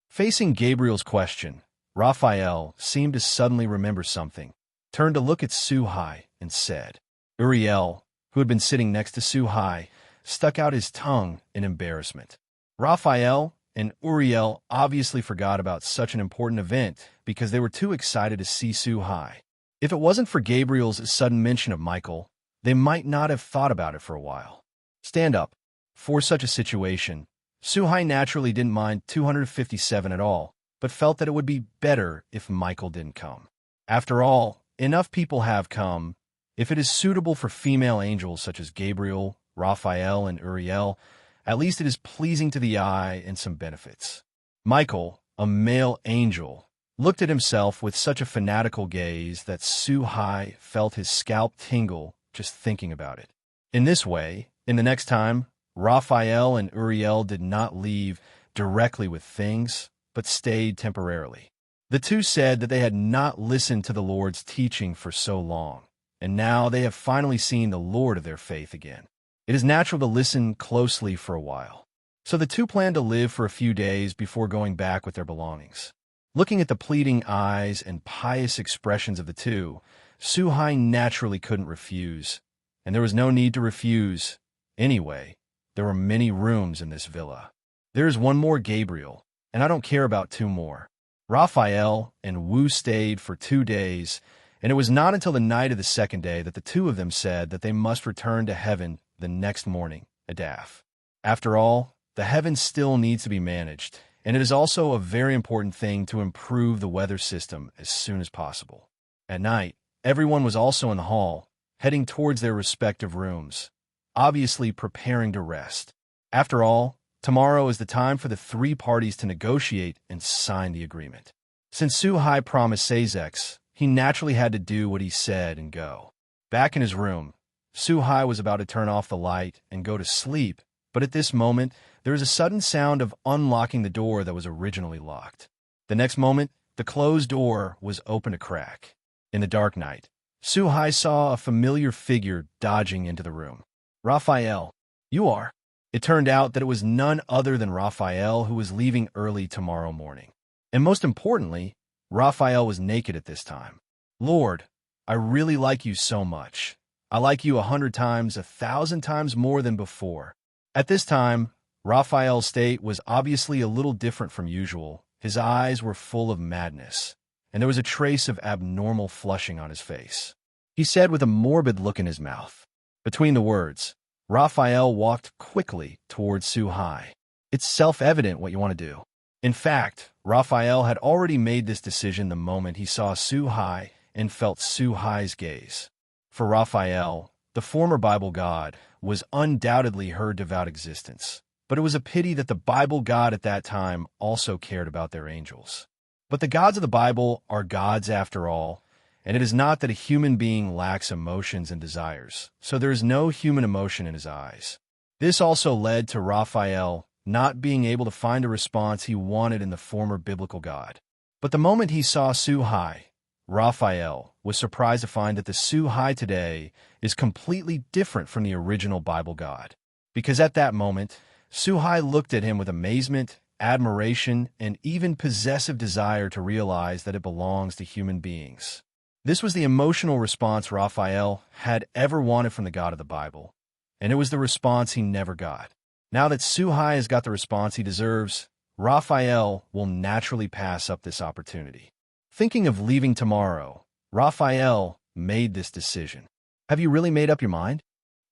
Facing Gabriel's question, Raphael seemed to suddenly remember something, turned to look at Suhai, and said, Uriel, who had been sitting next to Suhai, stuck out his tongue in embarrassment. Raphael and Uriel obviously forgot about such an important event because they were too excited to see Suhai. If it wasn't for Gabriel's sudden mention of Michael, they might not have thought about it for a while. Stand up. For such a situation, Suhai naturally didn't mind 257 at all, but felt that it would be better if Michael didn't come. After all, enough people have come. If it is suitable for female angels such as Gabriel, Raphael, and Uriel, at least it is pleasing to the eye and some benefits. Michael, a male angel, looked at himself with such a fanatical gaze that Suhai felt his scalp tingle just thinking about it. In this way, in the next time, Raphael and Uriel did not leave directly with things, but stayed temporarily. The two said that they had not listened to the Lord's teaching for so long, and now they have finally seen the Lord of their faith again. It is natural to listen closely for a while. So the two planned to live for a few days before going back with their belongings. Looking at the pleading eyes and pious expressions of the two, Suhai naturally couldn't refuse, and there was no need to refuse. Anyway, there were many rooms in this villa. There is one more Gabriel, and I don't care about two more. Raphael and Wu stayed for 2 days, and it was not until the night of the second day that the two of them said that they must return to heaven the next morning, Adaf. After all, the heavens still needs to be managed, and it is also a very important thing to improve the weather system as soon as possible. At night, everyone was also in the hall, heading towards their respective rooms, obviously preparing to rest. After all, tomorrow is the time for the three parties to negotiate and sign the agreement. Since Suhai promised Sezex, he naturally had to do what he said and go. Back in his room, Suhai was about to turn off the light and go to sleep, but at this moment, there was a sudden sound of unlocking the door that was originally locked. The next moment, the closed door was open a crack. In the dark night, Suhai saw a familiar figure dodging into the room. Raphael, you are. It turned out that it was none other than Raphael who was leaving early tomorrow morning. And most importantly, Raphael was naked at this time. Lord, I really like you so much. I like you 100 times, 1,000 times more than before. At this time, Raphael's state was obviously a little different from usual. His eyes were full of madness, and there was a trace of abnormal flushing on his face. He said with a morbid look in his mouth. Between the words, Raphael walked quickly towards Suhai. It's self-evident what you want to do. In fact, Raphael had already made this decision the moment he saw Suhai and felt Suhai's gaze. For Raphael, the former Bible God, was undoubtedly her devout existence, but it was a pity that the Bible God at that time also cared about their angels. But the gods of the Bible are gods after all, and it is not that a human being lacks emotions and desires, so there is no human emotion in his eyes. This also led to Raphael not being able to find a response he wanted in the former biblical God. But the moment he saw Suhai, Raphael was surprised to find that the Suhai today is completely different from the original Bible God. Because at that moment, Suhai looked at him with amazement, admiration, and even possessive desire to realize that it belongs to human beings. This was the emotional response Raphael had ever wanted from the God of the Bible, and it was the response he never got. Now that Suhai has got the response he deserves, Raphael will naturally pass up this opportunity. Thinking of leaving tomorrow, Raphael made this decision. Have you really made up your mind?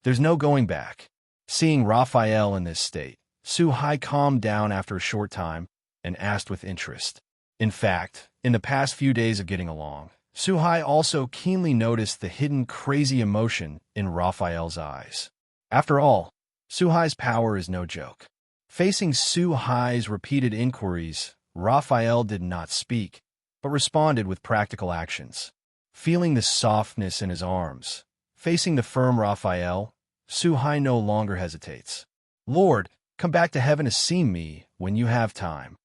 There's no going back. Seeing Raphael in this state, Suhai calmed down after a short time and asked with interest. In fact, in the past few days of getting along, Suhai also keenly noticed the hidden crazy emotion in Raphael's eyes. After all, Suhai's power is no joke. Facing Suhai's repeated inquiries, Raphael did not speak, but responded with practical actions. Feeling the softness in his arms, facing the firm Raphael, Suhai no longer hesitates. Lord, come back to heaven to see me when you have time.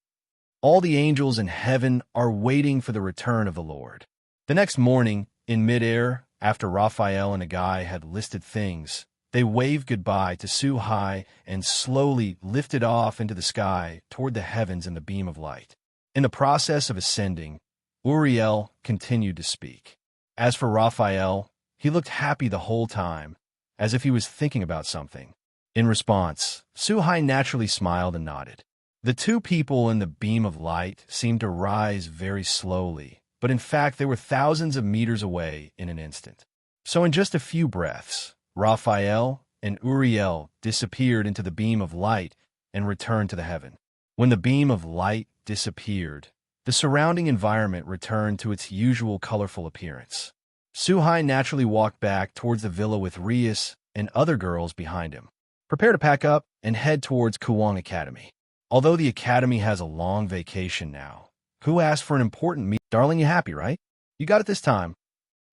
All the angels in heaven are waiting for the return of the Lord. The next morning, in midair, after Raphael and Agai had listed things, they waved goodbye to Suhai and slowly lifted off into the sky toward the heavens in the beam of light. In the process of ascending, Uriel continued to speak. As for Raphael, He looked happy the whole time, as if he was thinking about something. In response, Suhai naturally smiled and nodded. The two people in the beam of light seemed to rise very slowly, but in fact they were thousands of meters away in an instant. So in just a few breaths, Raphael and Uriel disappeared into the beam of light and returned to the heaven. When the beam of light disappeared, the surrounding environment returned to its usual colorful appearance. Suhai naturally walked back towards the villa with Rias and other girls behind him. Prepare to pack up and head towards Kuo Academy. Although the academy has a long vacation now, Kuo asked for an important meeting. Darling, you happy, right? You got it this time.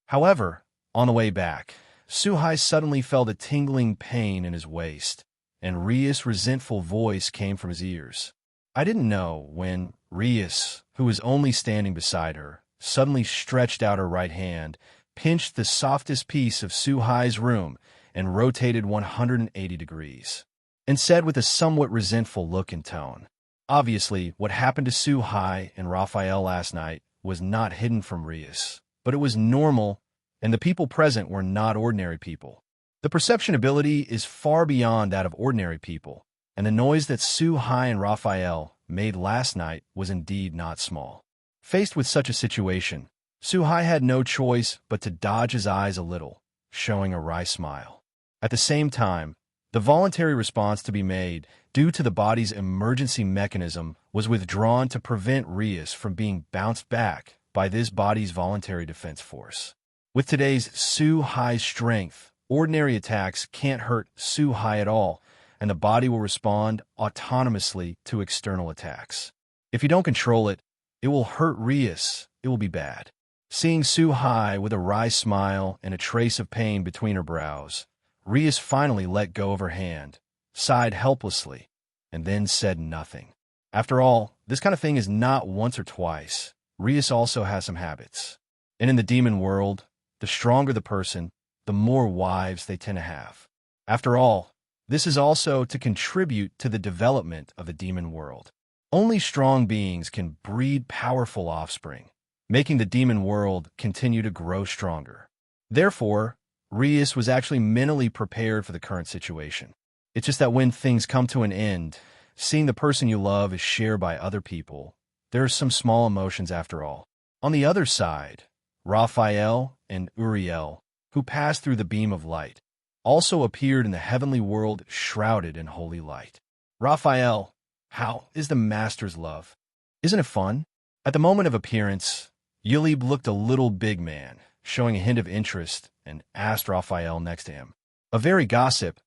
However, on the way back, Suhai suddenly felt a tingling pain in his waist, and Rias' resentful voice came from his ears. I didn't know when Rias, who was only standing beside her, suddenly stretched out her right hand, pinched the softest piece of Suhai's room, and rotated 180 degrees, and said with a somewhat resentful look and tone, "Obviously, what happened to Suhai and Raphael last night was not hidden from Rias, but it was normal, and the people present were not ordinary people. The perception ability is far beyond that of ordinary people, and the noise that Suhai and Raphael made last night was indeed not small." Faced with such a situation, Suhai had no choice but to dodge his eyes a little, showing a wry smile. At the same time, the voluntary response to be made due to the body's emergency mechanism was withdrawn to prevent Rias from being bounced back by this body's voluntary defense force. With today's Suhai's strength, ordinary attacks can't hurt Suhai at all, and the body will respond autonomously to external attacks. If you don't control it, it will hurt Rias. It will be bad. Seeing Suhai with a wry smile and a trace of pain between her brows, Rias finally let go of her hand, sighed helplessly, and then said nothing. After all, this kind of thing is not once or twice. Rias also has some habits. And in the demon world, the stronger the person, the more wives they tend to have. After all, this is also to contribute to the development of the demon world. Only strong beings can breed powerful offspring, making the demon world continue to grow stronger. Therefore, Rias was actually mentally prepared for the current situation. It's just that when things come to an end, seeing the person you love is shared by other people, there are some small emotions after all. On the other side, Raphael and Uriel, who passed through the beam of light, also appeared in the heavenly world shrouded in holy light. Raphael, how is the master's love? Isn't it fun? At the moment of appearance, Yulib looked a little big man, showing a hint of interest, and asked Raphael next to him. A very gossip,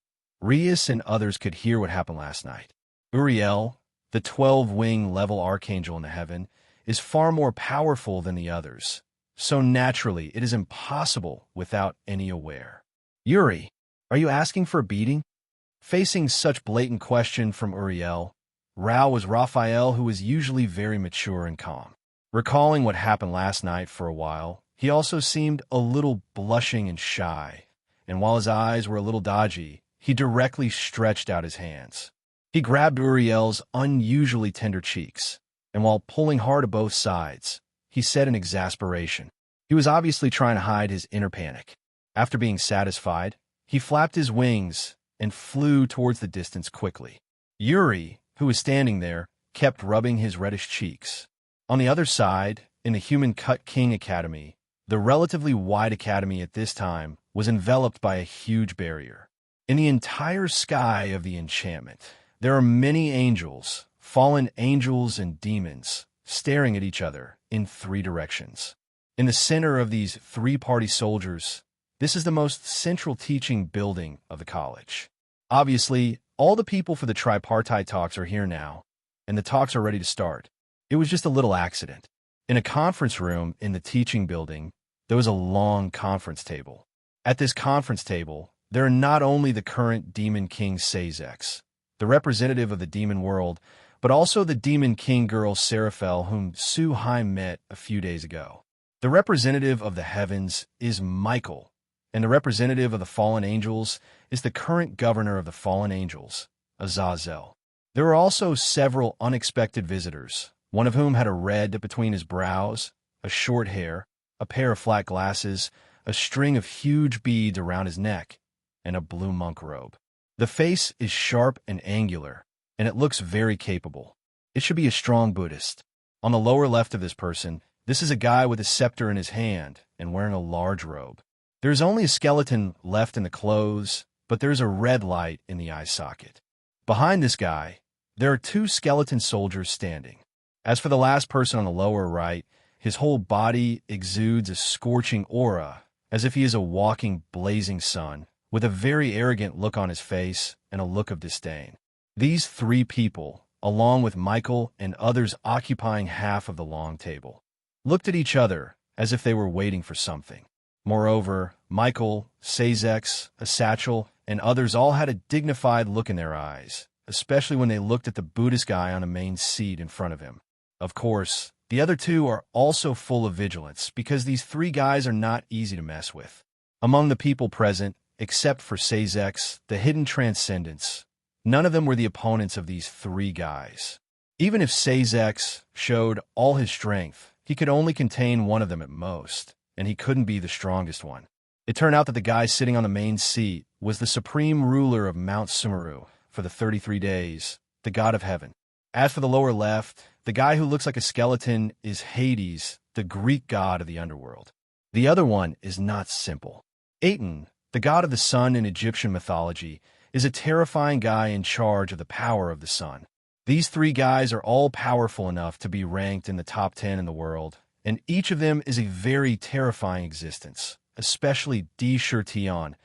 Rias and others could hear what happened last night. Uriel, the 12-wing level archangel in the heaven, is far more powerful than the others, so naturally it is impossible without any aware. Yuri, are you asking for a beating? Facing such blatant question from Uriel, Rao was Raphael, who was usually very mature and calm. Recalling what happened last night for a while, he also seemed a little blushing and shy, and while his eyes were a little dodgy, he directly stretched out his hands. He grabbed Uriel's unusually tender cheeks, and while pulling hard at both sides, he said in exasperation. He was obviously trying to hide his inner panic. After being satisfied, he flapped his wings and flew towards the distance quickly. Yuri, who was standing there, kept rubbing his reddish cheeks. On the other side, in the Human Cut King Academy, the relatively wide academy at this time was enveloped by a huge barrier. In the entire sky of the enchantment, there are many angels, fallen angels and demons, staring at each other in 3 directions. In the center of these 3-party soldiers, this is the most central teaching building of the college. Obviously, all the people for the Tripartite talks are here now, and the talks are ready to start. It was just a little accident. In a conference room in the teaching building, there was a long conference table. At this conference table, there are not only the current Demon King Sezex, the representative of the demon world, but also the Demon King girl Sarif, whom Su Hai met a few days ago. The representative of the heavens is Michael, and the representative of the fallen angels is the current governor of the fallen angels, Azazel. There were also several unexpected visitors, one of whom had a red between his brows, a short hair, a pair of flat glasses, a string of huge beads around his neck, and a blue monk robe. The face is sharp and angular, and it looks very capable. It should be a strong Buddhist. On the lower left of this person, this is a guy with a scepter in his hand and wearing a large robe. There is only a skeleton left in the clothes, but there is a red light in the eye socket. Behind this guy, there are two skeleton soldiers standing. As for the last person on the lower right, his whole body exudes a scorching aura, as if he is a walking, blazing sun, with a very arrogant look on his face and a look of disdain. These three people, along with Michael and others occupying half of the long table, looked at each other as if they were waiting for something. Moreover, Michael, Sezex, a satchel, and others all had a dignified look in their eyes, especially when they looked at the Buddhist guy on the main seat in front of him. Of course, the other two are also full of vigilance because these three guys are not easy to mess with. Among the people present, except for Sezex, the hidden transcendence, none of them were the opponents of these three guys. Even if Sezex showed all his strength, he could only contain one of them at most, and he couldn't be the strongest one. It turned out that the guy sitting on the main seat was the supreme ruler of Mount Sumeru for the 33 days, the god of heaven. As for the lower left, the guy who looks like a skeleton is Hades, the Greek god of the underworld. The other one is not simple. Aton, the god of the sun in Egyptian mythology, is a terrifying guy in charge of the power of the sun. These three guys are all powerful enough to be ranked in the top 10 in the world, and each of them is a very terrifying existence, especially Tion.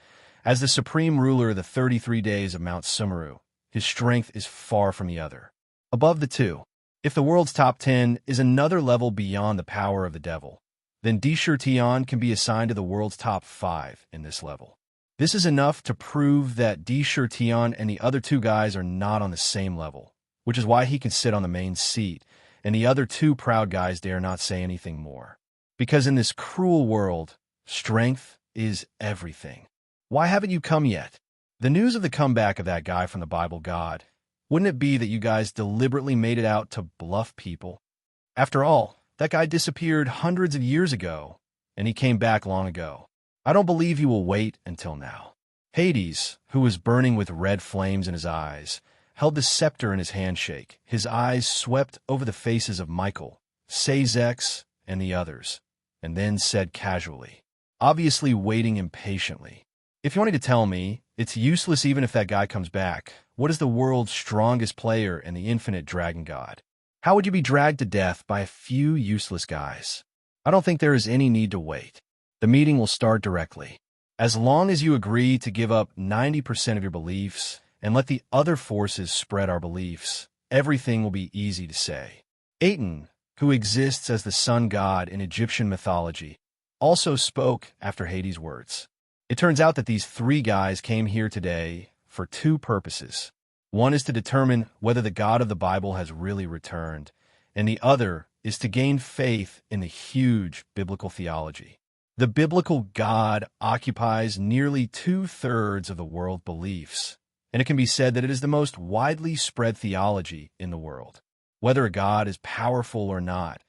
As the supreme ruler of the 33 days of Mount Sumeru, his strength is far from the other. Above the two, if the world's top 10 is another level beyond the power of the devil, then Tion can be assigned to the world's top 5 in this level. This is enough to prove that Tion and the other two guys are not on the same level, which is why he can sit on the main seat, and the other two proud guys dare not say anything more. Because in this cruel world, strength is everything. Why haven't you come yet? The news of the comeback of that guy from the Bible God, wouldn't it be that you guys deliberately made it out to bluff people? After all, that guy disappeared hundreds of years ago, and he came back long ago. I don't believe you will wait until now. Hades, who was burning with red flames in his eyes, held the scepter in his handshake. His eyes swept over the faces of Michael, Sezex, and the others, and then said casually, obviously waiting impatiently, "If you wanted to tell me, it's useless even if that guy comes back. What is the world's strongest player and the infinite dragon god? How would you be dragged to death by a few useless guys? I don't think there is any need to wait. The meeting will start directly. As long as you agree to give up 90% of your beliefs and let the other forces spread our beliefs, everything will be easy to say." Aton, who exists as the sun god in Egyptian mythology, also spoke after Hades' words. It turns out that these three guys came here today for two purposes. One is to determine whether the God of the Bible has really returned, and the other is to gain faith in the huge biblical theology. The biblical God occupies nearly 2/3 of the world beliefs, and it can be said that it is the most widely spread theology in the world. Whether a God is powerful or not,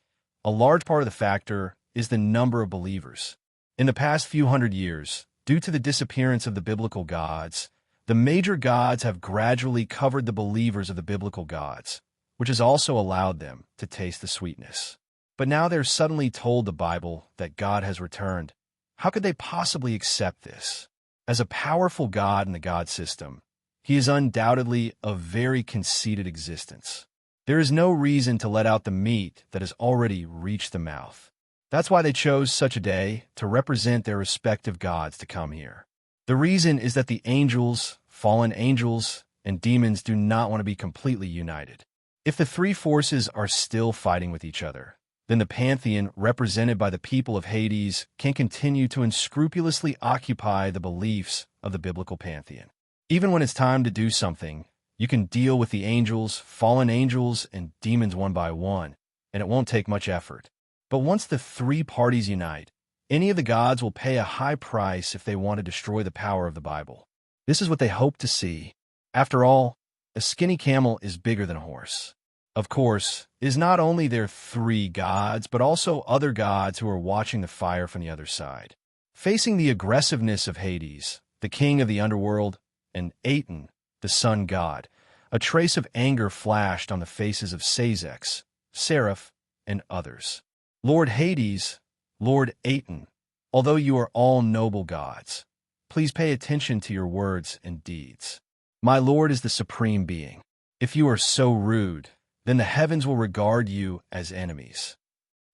a large part of the factor is the number of believers. In the past few hundred years, due to the disappearance of the biblical gods, the major gods have gradually covered the believers of the biblical gods, which has also allowed them to taste the sweetness. But now they're suddenly told the Bible that God has returned. How could they possibly accept this? As a powerful God in the God system, he is undoubtedly a very conceited existence. There is no reason to let out the meat that has already reached the mouth. That's why they chose such a day to represent their respective gods to come here. The reason is that the angels, fallen angels, and demons do not want to be completely united. If the three forces are still fighting with each other, then the pantheon represented by the people of Hades can continue to unscrupulously occupy the beliefs of the biblical pantheon. Even when it's time to do something, you can deal with the angels, fallen angels, and demons one by one, and it won't take much effort. But once the three parties unite, any of the gods will pay a high price if they want to destroy the power of the Bible. This is what they hope to see. After all, a skinny camel is bigger than a horse. Of course, it is not only their three gods, but also other gods who are watching the fire from the other side. Facing the aggressiveness of Hades, the king of the underworld, and Aton, the sun god, a trace of anger flashed on the faces of Sezex, Sarif, and others. Lord Hades, Lord Aton, although you are all noble gods, please pay attention to your words and deeds. My lord is the supreme being. If you are so rude, then the heavens will regard you as enemies.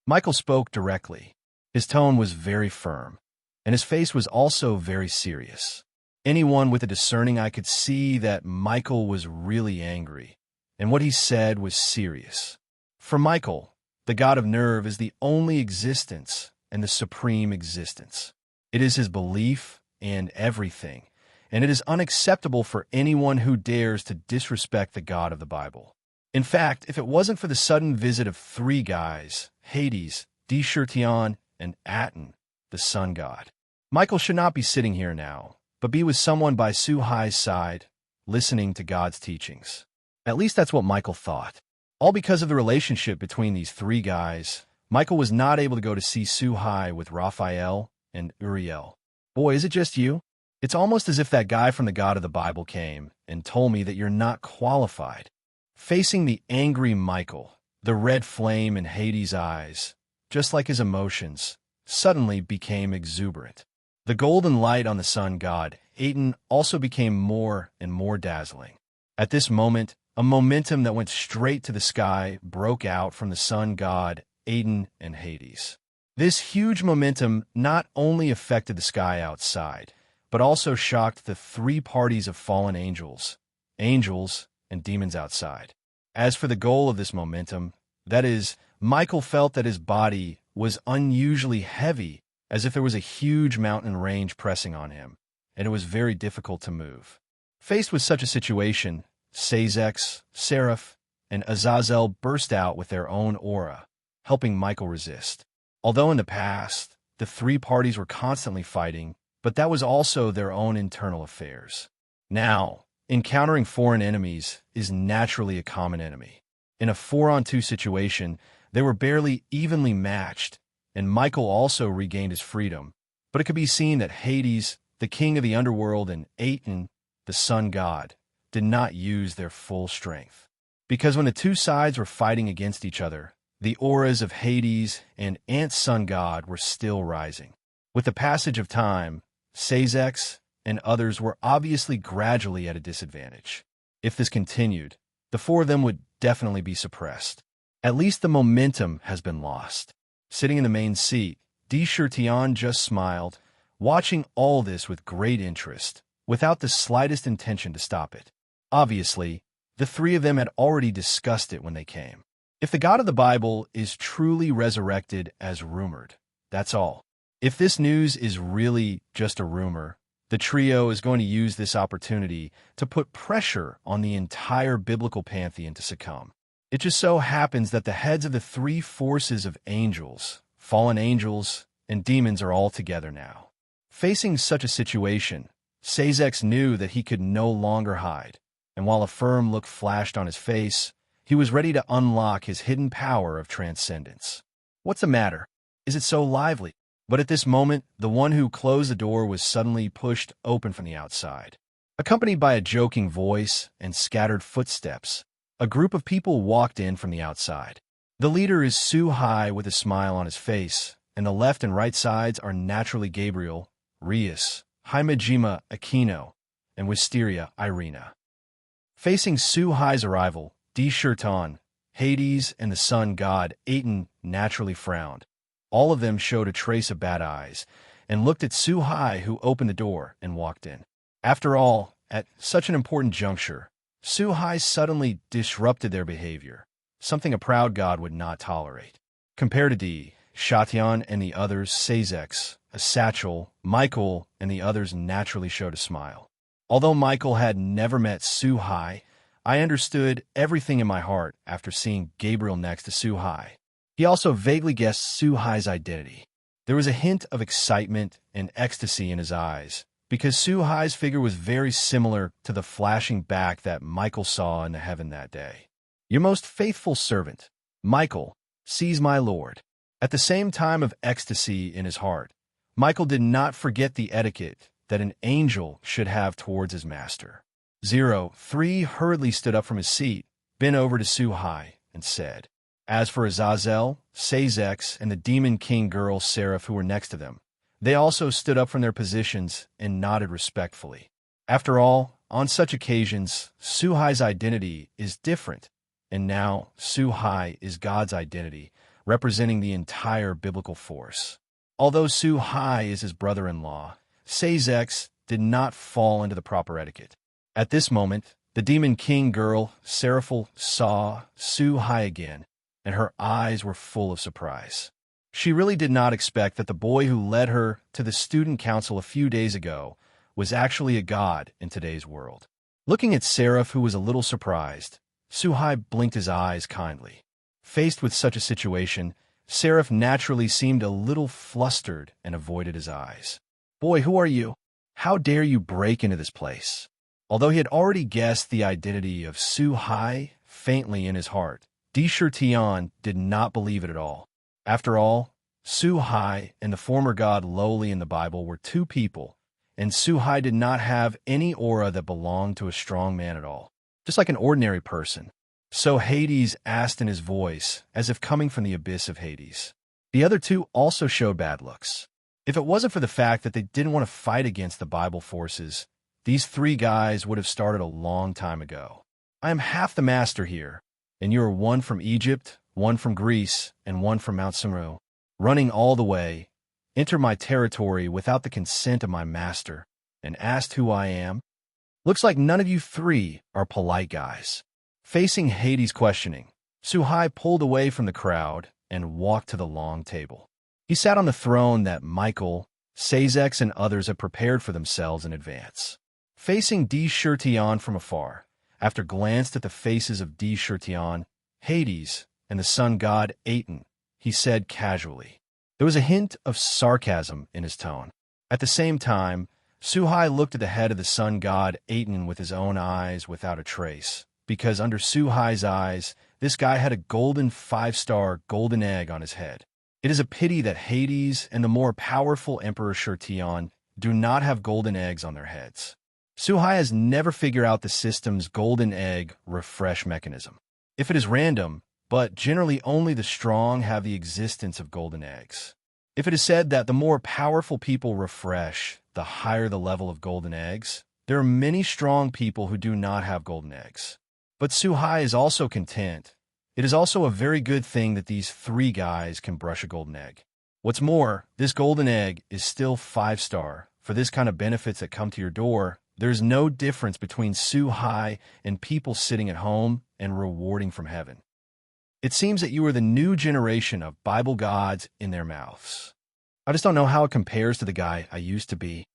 Michael spoke directly. His tone was very firm, and his face was also very serious. Anyone with a discerning eye could see that Michael was really angry, and what he said was serious. For Michael, the god of nerve is the only existence and the supreme existence. It is his belief and everything, and it is unacceptable for anyone who dares to disrespect the God of the Bible. In fact, if it wasn't for the sudden visit of three guys, Hades, Aton, and Aton, the sun god, Michael should not be sitting here now, but be with someone by Suhai's side, listening to God's teachings. At least that's what Michael thought. All because of the relationship between these three guys, Michael was not able to go to see Suhai with Raphael and Uriel. Boy, is it just you? It's almost as if that guy from the God of the Bible came and told me that you're not qualified. Facing the angry Michael, the red flame in Hades' eyes, just like his emotions, suddenly became exuberant. The golden light on the sun god, Aton, also became more and more dazzling. At this moment, a momentum that went straight to the sky broke out from the sun god, Aton, and Hades. This huge momentum not only affected the sky outside, but also shocked the three parties of fallen angels, and demons outside. As for the goal of this momentum, that is, Michael felt that his body was unusually heavy, as if there was a huge mountain range pressing on him, and it was very difficult to move. Faced with such a situation, Sezex, Sarif, and Azazel burst out with their own aura, helping Michael resist. Although in the past, the three parties were constantly fighting, but that was also their own internal affairs. Now, encountering foreign enemies is naturally a common enemy. In a 4-on-2 situation, they were barely evenly matched, and Michael also regained his freedom, but it could be seen that Hades, the king of the underworld, and Aton, the sun god, did not use their full strength. Because when the two sides were fighting against each other, the auras of Hades and Ant's sun god were still rising. With the passage of time, Sezex and others were obviously gradually at a disadvantage. If this continued, the four of them would definitely be suppressed. At least the momentum has been lost. Sitting in the main seat, Aton just smiled, watching all this with great interest, without the slightest intention to stop it. Obviously, the three of them had already discussed it when they came. If the God of the Bible is truly resurrected as rumored, that's all. If this news is really just a rumor, the trio is going to use this opportunity to put pressure on the entire biblical pantheon to succumb. It just so happens that the heads of the three forces of angels, fallen angels, and demons are all together now. Facing such a situation, Sezex knew that he could no longer hide, and while a firm look flashed on his face, he was ready to unlock his hidden power of transcendence. What's the matter? Is it so lively? But at this moment, the one who closed the door was suddenly pushed open from the outside. Accompanied by a joking voice and scattered footsteps, a group of people walked in from the outside. The leader is Suhai with a smile on his face, and the left and right sides are naturally Gabriel, Rias, Himejima Aquino, and Wisteria Irina. Facing Suhai's arrival, Aton, Hades, and the sun god Aton naturally frowned. All of them showed a trace of bad eyes, and looked at Suhai, who opened the door and walked in. After all, at such an important juncture, Suhai suddenly disrupted their behavior, something a proud god would not tolerate. Compared to Aton and the others, Sezex, a satchel, Michael, and the others naturally showed a smile. Although Michael had never met Suhai, I understood everything in my heart after seeing Gabriel next to Suhai. He also vaguely guessed Suhai's identity. There was a hint of excitement and ecstasy in his eyes, because Suhai's figure was very similar to the flashing back that Michael saw in the heaven that day. Your most faithful servant, Michael, sees my lord. At the same time of ecstasy in his heart, Michael did not forget the etiquette that an angel should have towards his master. 03 hurriedly stood up from his seat, bent over to Suhai, and said, as for Azazel, Sezex, and the Demon King girl Sarif who were next to them, they also stood up from their positions and nodded respectfully. After all, on such occasions, Suhai's identity is different, and now Suhai is God's identity, representing the entire biblical force. Although Suhai is his brother-in-law, Sezex did not fall into the proper etiquette. At this moment, the Demon King girl, Sarif, saw Suhai again, and her eyes were full of surprise. She really did not expect that the boy who led her to the student council a few days ago was actually a god in today's world. Looking at Sarif, who was a little surprised, Suhai blinked his eyes kindly. Faced with such a situation, Sarif naturally seemed a little flustered and avoided his eyes. Boy, who are you? How dare you break into this place? Although he had already guessed the identity of Suhai faintly in his heart, DxD did not believe it at all. After all, Suhai and the former god Lowly in the Bible were two people, and Suhai did not have any aura that belonged to a strong man at all, just like an ordinary person. So Hades asked in his voice, as if coming from the abyss of Hades. The other two also showed bad looks. If it wasn't for the fact that they didn't want to fight against the Bible forces, these three guys would have started a long time ago. I am half the master here, and you are one from Egypt, one from Greece, and one from Mount Sumu, running all the way, enter my territory without the consent of my master, and asked who I am? Looks like none of you three are polite guys. Facing Hades' questioning, Suhai pulled away from the crowd and walked to the long table. He sat on the throne that Michael, Sezex, and others had prepared for themselves in advance. Facing DxD from afar, after glanced at the faces of DxD, Hades, and the sun god Aton, he said casually. There was a hint of sarcasm in his tone. At the same time, Suhai looked at the head of the sun god Aton with his own eyes without a trace, because under Suhai's eyes, this guy had a golden 5-star golden egg on his head. It is a pity that Hades and the more powerful Emperor Shirtion do not have golden eggs on their heads. Suhai has never figured out the system's golden egg refresh mechanism. If it is random, but generally only the strong have the existence of golden eggs. If it is said that the more powerful people refresh, the higher the level of golden eggs, there are many strong people who do not have golden eggs. But Suhai is also content. It is also a very good thing that these three guys can brush a golden egg. What's more, this golden egg is still 5-star. For this kind of benefits that come to your door, there's no difference between Suhai and people sitting at home and rewarding from heaven. It seems that you are the new generation of Bible gods in their mouths. I just don't know how it compares to the guy I used to be.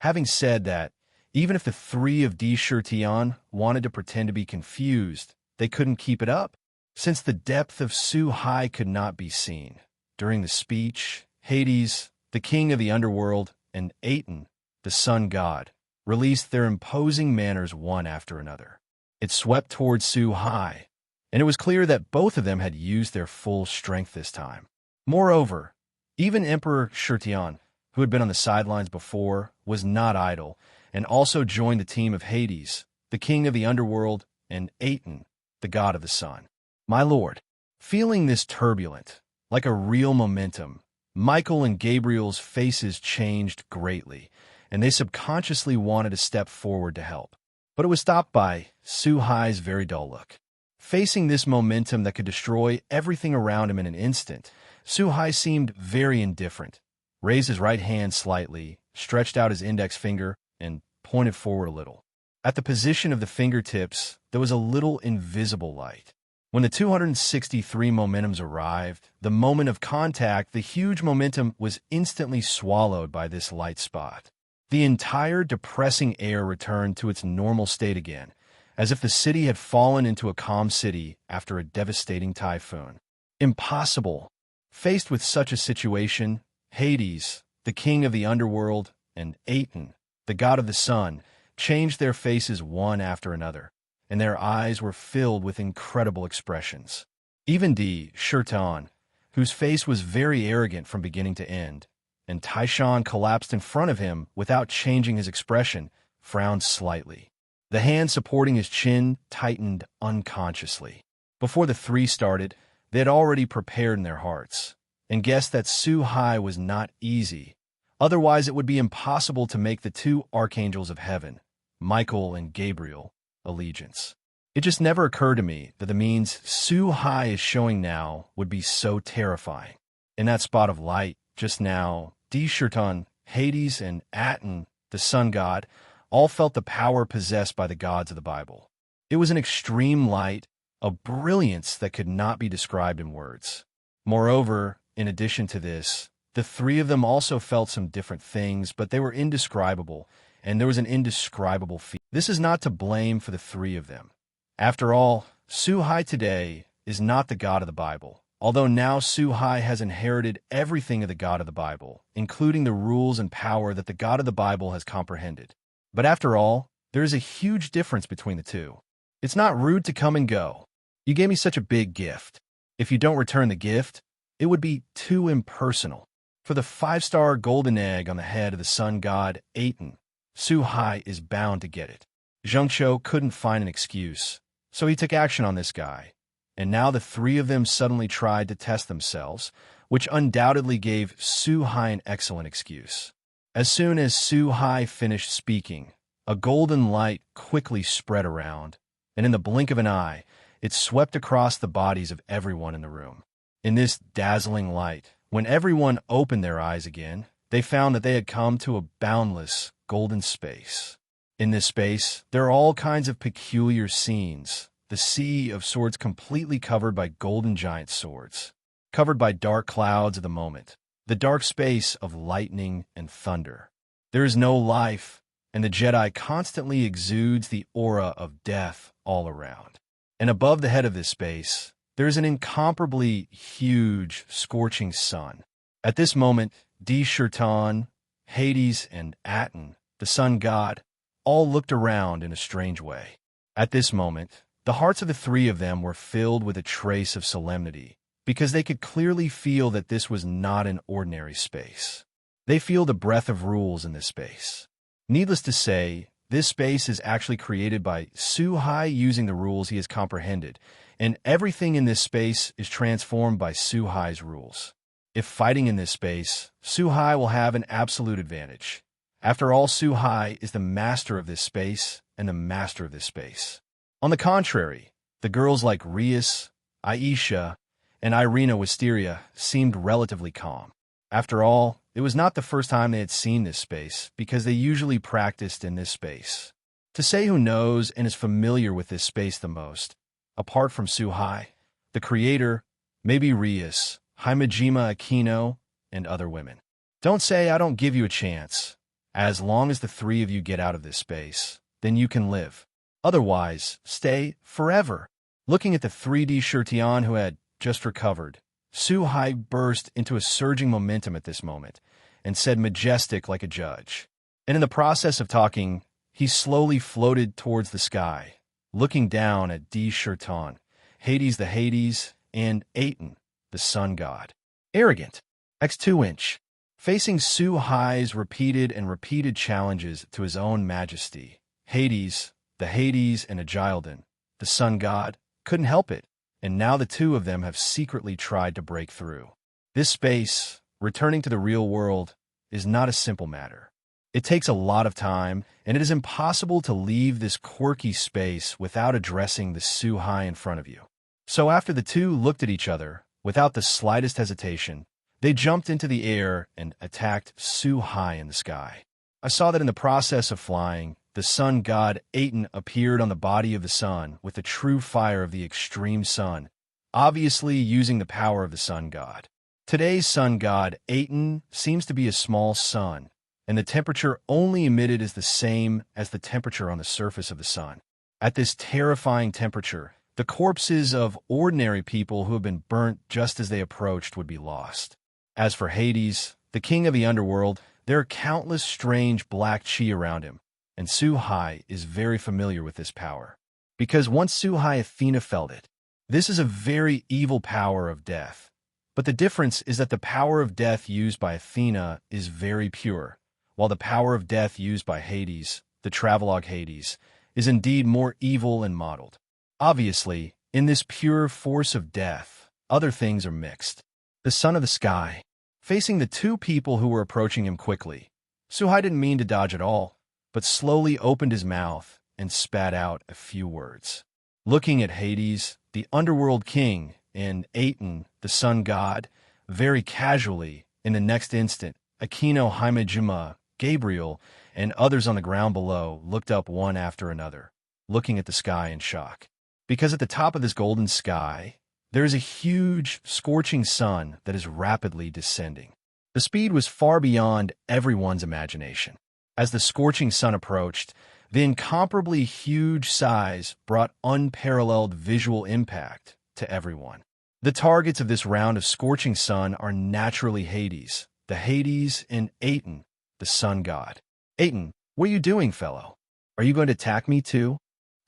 Having said that, even if the three of DxD wanted to pretend to be confused, they couldn't keep it up, since the depth of Suhai could not be seen. During the speech, Hades, the king of the underworld, and Aton, the sun god, released their imposing manners one after another. It swept towards Suhai, and it was clear that both of them had used their full strength this time. Moreover, even Emperor Shirtion, who had been on the sidelines before, was not idle, and also joined the team of Hades, the king of the underworld, and Aton, the god of the sun. My lord, feeling this turbulent, like a real momentum, Michael and Gabriel's faces changed greatly, and they subconsciously wanted to step forward to help. But it was stopped by Suhai's very dull look. Facing this momentum that could destroy everything around him in an instant, Suhai seemed very indifferent, raised his right hand slightly, stretched out his index finger, and pointed forward a little. At the position of the fingertips, there was a little invisible light. When the 263 momentums arrived, the moment of contact, the huge momentum was instantly swallowed by this light spot. The entire depressing air returned to its normal state again, as if the city had fallen into a calm city after a devastating typhoon. Impossible. Faced with such a situation, Hades, the king of the underworld, and Aton, the god of the sun, changed their faces one after another, and their eyes were filled with incredible expressions. Even DxD, whose face was very arrogant from beginning to end, and Taishan collapsed in front of him without changing his expression, frowned slightly. The hand supporting his chin tightened unconsciously. Before the three started, they had already prepared in their hearts, and guessed that Su Hai was not easy. Otherwise, it would be impossible to make the two archangels of heaven, Michael and Gabriel, allegiance. It just never occurred to me that the means Su Hai is showing now would be so terrifying. In that spot of light, just now, Aton, Hades and Aton, the sun god, all felt the power possessed by the gods of the Bible. It was an extreme light, a brilliance that could not be described in words. Moreover, in addition to this, the three of them also felt some different things, but they were indescribable, and there was an indescribable feeling. This is not to blame for the three of them. After all, Suhai today is not the God of the Bible, although now Suhai has inherited everything of the God of the Bible, including the rules and power that the God of the Bible has comprehended. But after all, there is a huge difference between the two. It's not rude to come and go. You gave me such a big gift. If you don't return the gift, it would be too impersonal. For the 5-star golden egg on the head of the sun god Aton, Suhai is bound to get it. Zhengqiu couldn't find an excuse, so he took action on this guy. And now the three of them suddenly tried to test themselves, which undoubtedly gave Suhai an excellent excuse. As soon as Suhai finished speaking, a golden light quickly spread around, and in the blink of an eye, it swept across the bodies of everyone in the room. In this dazzling light, when everyone opened their eyes again, they found that they had come to a boundless golden space. In this space, there are all kinds of peculiar scenes. The sea of swords completely covered by golden giant swords, covered by dark clouds of the moment, the dark space of lightning and thunder. There is no life, and the Jedi constantly exudes the aura of death all around. And above the head of this space, there is an incomparably huge, scorching sun. At this moment, Aton, Hades and Aton, the sun god, all looked around in a strange way. At this moment, the hearts of the three of them were filled with a trace of solemnity, because they could clearly feel that this was not an ordinary space. They feel the breath of rules in this space. Needless to say, this space is actually created by Suhai using the rules he has comprehended, and everything in this space is transformed by Suhai's rules. If fighting in this space, Suhai will have an absolute advantage. After all, Suhai is the master of this space and the master of this space. On the contrary, the girls like Rias, Aisha, and Irina Wisteria seemed relatively calm. After all, it was not the first time they had seen this space, because they usually practiced in this space. To say who knows and is familiar with this space the most, apart from Suhai, the creator, maybe Rias, Himejima Aquino, and other women. Don't say I don't give you a chance. As long as the three of you get out of this space, then you can live. Otherwise, stay forever. Looking at the 3D Shirtian who had just recovered, Suhai burst into a surging momentum at this moment and said majestic like a judge. And in the process of talking, he slowly floated towards the sky, looking down at Shirtan, Hades the Hades, and Aton, the sun god. Arrogant. X2-inch. Facing Suhai's repeated and repeated challenges to his own majesty, Hades, the Hades and Agilden, the sun god, couldn't help it, and now the two of them have secretly tried to break through. This space, returning to the real world, is not a simple matter. It takes a lot of time, and it is impossible to leave this quirky space without addressing the Suhai in front of you. So after the two looked at each other, without the slightest hesitation, they jumped into the air and attacked Suhai in the sky. I saw that in the process of flying, the sun god Aton appeared on the body of the sun with the true fire of the extreme sun, obviously using the power of the sun god. Today's sun god Aton seems to be a small sun, and the temperature only emitted is the same as the temperature on the surface of the sun. At this terrifying temperature, the corpses of ordinary people who have been burnt just as they approached would be lost. As for Hades, the king of the underworld, there are countless strange black chi around him, and Suhai is very familiar with this power. Because once Suhai Athena felt it, this is a very evil power of death. But the difference is that the power of death used by Athena is very pure, while the power of death used by Hades, the travelogue Hades, is indeed more evil and modeled. Obviously, in this pure force of death, other things are mixed. The son of the sky, facing the two people who were approaching him quickly, Suhai didn't mean to dodge at all, but slowly opened his mouth and spat out a few words. Looking at Hades, the underworld king, and Aton, the sun god, very casually, in the next instant, Aquino Haimejima, Gabriel, and others on the ground below looked up one after another, looking at the sky in shock. Because at the top of this golden sky, there is a huge, scorching sun that is rapidly descending. The speed was far beyond everyone's imagination. As the scorching sun approached, the incomparably huge size brought unparalleled visual impact to everyone. The targets of this round of Scorching Sun are naturally Hades, the Hades and Aton, the sun god. Aton, what are you doing, fellow? Are you going to attack me too?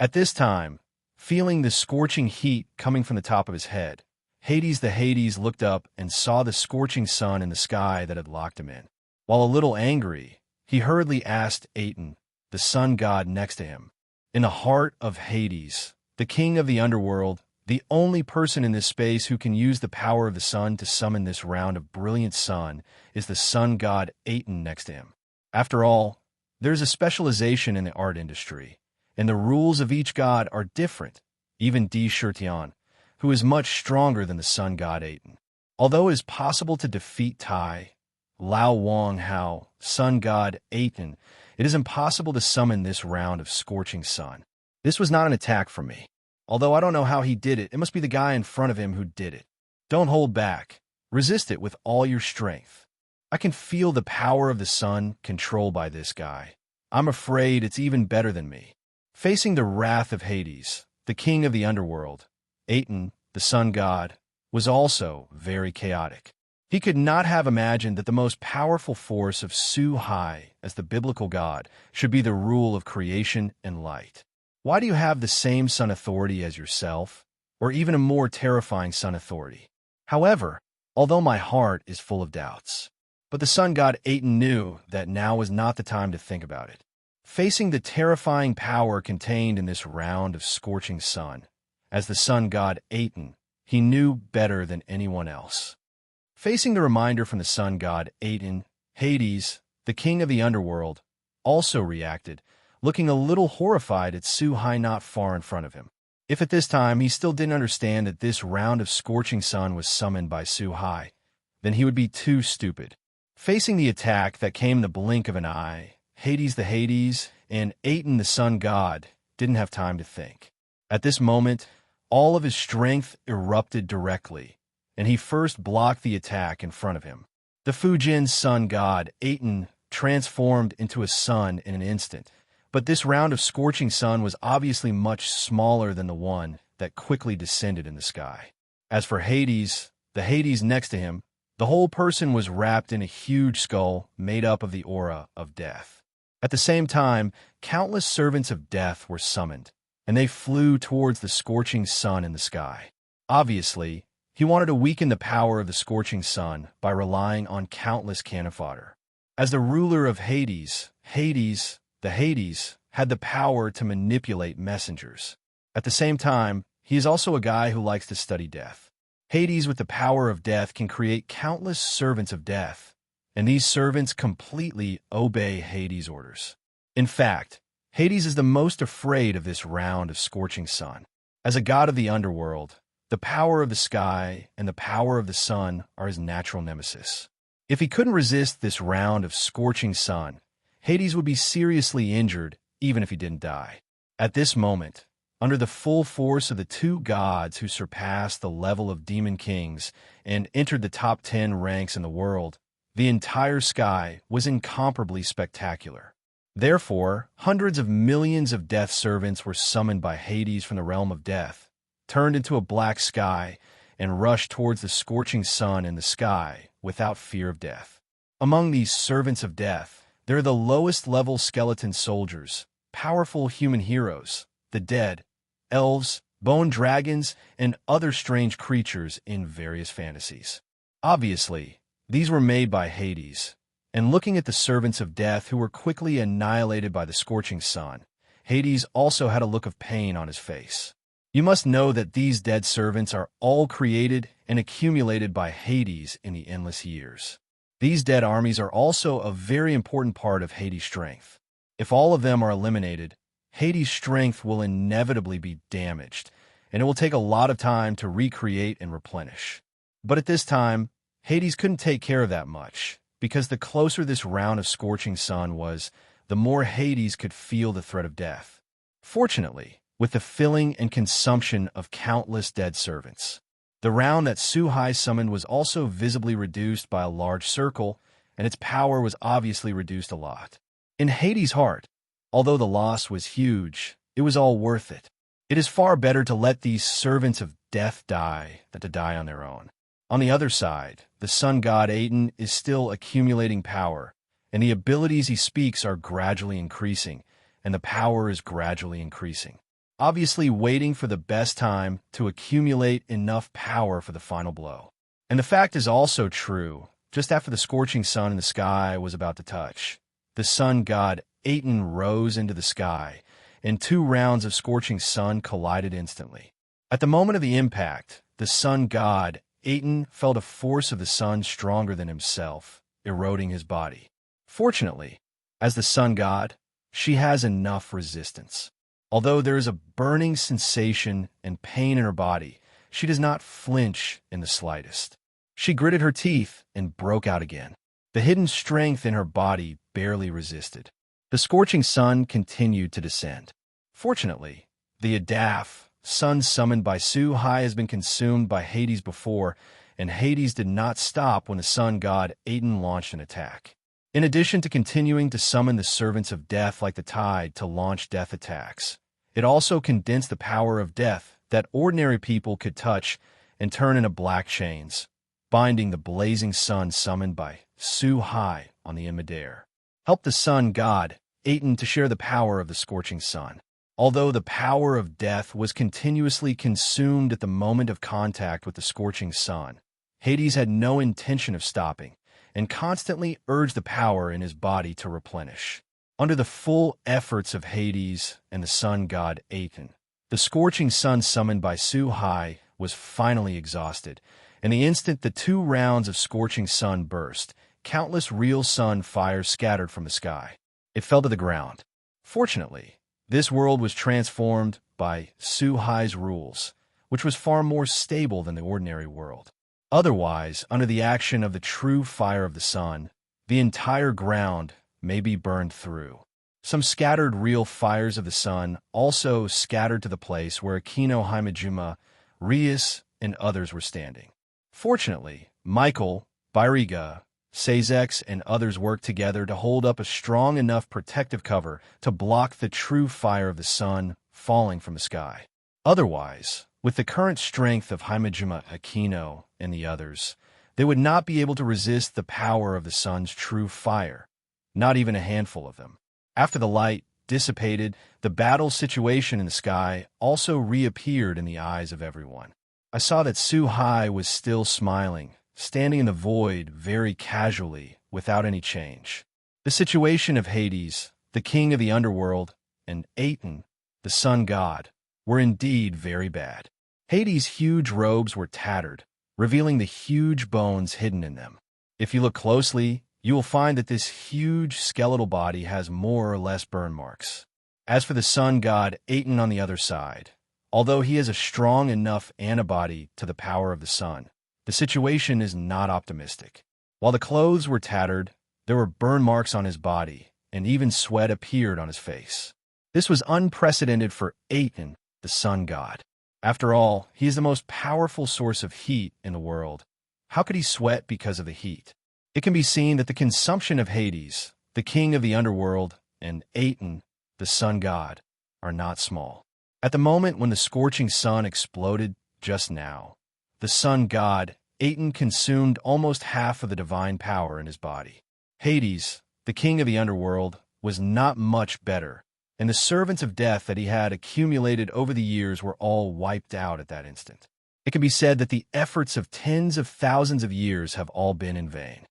At this time, feeling the scorching heat coming from the top of his head, Hades the Hades looked up and saw the scorching sun in the sky that had locked him in. While a little angry, he hurriedly asked Aton, the sun god next to him. In the heart of Hades, the king of the underworld, the only person in this space who can use the power of the sun to summon this round of brilliant sun is the sun god Aton next to him. After all, there's a specialization in the art industry, and the rules of each god are different. Even Di Shirtian, who is much stronger than the sun god Aton. Although it is possible to defeat Tai, Lao Wang Hao, sun god Aton, it is impossible to summon this round of Scorching Sun. This was not an attack from me. Although I don't know how he did it, it must be the guy in front of him who did it. Don't hold back. Resist it with all your strength. I can feel the power of the sun controlled by this guy. I'm afraid it's even better than me. Facing the wrath of Hades, the king of the underworld, Aton, the sun god, was also very chaotic. He could not have imagined that the most powerful force of Su Hai, as the biblical god, should be the rule of creation and light. Why do you have the same sun authority as yourself, or even a more terrifying sun authority? However, although my heart is full of doubts, but the sun god Aton knew that now was not the time to think about it. Facing the terrifying power contained in this round of Scorching Sun, as the sun god Aton, he knew better than anyone else. Facing the reminder from the sun god Aton, Hades, the king of the underworld, also reacted, looking a little horrified at Suhai not far in front of him. If at this time he still didn't understand that this round of Scorching Sun was summoned by Suhai, then he would be too stupid. Facing the attack that came in the blink of an eye, Hades the Hades and Aton the sun god didn't have time to think. At this moment, all of his strength erupted directly, and he first blocked the attack in front of him. The Fujin sun god Aton transformed into a sun in an instant, but this round of Scorching Sun was obviously much smaller than the one that quickly descended in the sky. As for Hades, the Hades next to him, the whole person was wrapped in a huge skull made up of the aura of death. At the same time, countless servants of death were summoned, and they flew towards the Scorching Sun in the sky. Obviously, he wanted to weaken the power of the Scorching Sun by relying on countless cannon fodder. As the ruler of Hades, the Hades had the power to manipulate messengers. At the same time, he is also a guy who likes to study death. Hades with the power of death can create countless servants of death, and these servants completely obey Hades' orders. In fact, Hades is the most afraid of this round of Scorching Sun. As a god of the underworld, the power of the sky and the power of the sun are his natural nemesis. If he couldn't resist this round of Scorching Sun, Hades would be seriously injured even if he didn't die. At this moment, under the full force of the two gods who surpassed the level of demon kings and entered the top 10 ranks in the world, the entire sky was incomparably spectacular. Therefore, hundreds of millions of death servants were summoned by Hades from the realm of death, turned into a black sky, and rushed towards the Scorching Sun in the sky without fear of death. Among these servants of death, there are the lowest-level skeleton soldiers, powerful human heroes, the dead, elves, bone dragons, and other strange creatures in various fantasies. Obviously, these were made by Hades, and looking at the servants of death who were quickly annihilated by the scorching sun, Hades also had a look of pain on his face. You must know that these dead servants are all created and accumulated by Hades in the endless years. These dead armies are also a very important part of Hades' strength. If all of them are eliminated, Hades' strength will inevitably be damaged, and it will take a lot of time to recreate and replenish. But at this time, Hades couldn't take care of that much, because the closer this round of Scorching Sun was, the more Hades could feel the threat of death. Fortunately, with the filling and consumption of countless dead servants, the round that Suhai summoned was also visibly reduced by a large circle, and its power was obviously reduced a lot. In Hades' heart, although the loss was huge, it was all worth it. It is far better to let these servants of death die than to die on their own. On the other side, the sun god Aton is still accumulating power, and the abilities he speaks are gradually increasing, and the power is gradually increasing. Obviously waiting for the best time to accumulate enough power for the final blow. And the fact is also true, just after the scorching sun in the sky was about to touch, the sun god Aton rose into the sky, and 2 rounds of scorching sun collided instantly. At the moment of the impact, the sun god Aton felt a force of the sun stronger than himself, eroding his body. Fortunately, as the sun god, she has enough resistance. Although there is a burning sensation and pain in her body, she does not flinch in the slightest. She gritted her teeth and broke out again. The hidden strength in her body barely resisted. The scorching sun continued to descend. Fortunately, the Adaf, sun summoned by Suhai, has been consumed by Hades before, and Hades did not stop when the sun god Aton launched an attack. In addition to continuing to summon the servants of death like the tide to launch death attacks, it also condensed the power of death that ordinary people could touch and turn into black chains, binding the blazing sun summoned by Suhai on the Midair. Helped the sun god Aton to share the power of the scorching sun. Although the power of death was continuously consumed at the moment of contact with the scorching sun, Hades had no intention of stopping, and constantly urged the power in his body to replenish. Under the full efforts of Hades and the sun god Aton, the scorching sun summoned by Suhai was finally exhausted, and the instant the 2 rounds of scorching sun burst, countless real sun fires scattered from the sky. It fell to the ground. Fortunately, this world was transformed by Suhai's rules, which was far more stable than the ordinary world. Otherwise, under the action of the true fire of the sun, the entire ground may be burned through. Some scattered real fires of the sun also scattered to the place where Akino Himejima, Rias, and others were standing. Fortunately, Michael, Bairiga, Sezex, and others worked together to hold up a strong enough protective cover to block the true fire of the sun falling from the sky. Otherwise, with the current strength of Himejima, Akino, and the others, they would not be able to resist the power of the sun's true fire, not even a handful of them. After the light dissipated, the battle situation in the sky also reappeared in the eyes of everyone. I saw that Suhai was still smiling, standing in the void very casually, without any change. The situation of Hades, the king of the underworld, and Aton, the sun god, were indeed very bad. Hades' huge robes were tattered, revealing the huge bones hidden in them. If you look closely, you will find that this huge skeletal body has more or less burn marks. As for the sun god Aton on the other side, although he has a strong enough antibody to the power of the sun, the situation is not optimistic. While the clothes were tattered, there were burn marks on his body, and even sweat appeared on his face. This was unprecedented for Aton, the sun god. After all, he is the most powerful source of heat in the world. How could he sweat because of the heat? It can be seen that the consumption of Hades, the king of the underworld, and Aton, the sun god, are not small. At the moment when the scorching sun exploded just now, the sun god Aton consumed almost half of the divine power in his body. Hades, the king of the underworld, was not much better, and the servants of death that he had accumulated over the years were all wiped out at that instant. It can be said that the efforts of tens of thousands of years have all been in vain.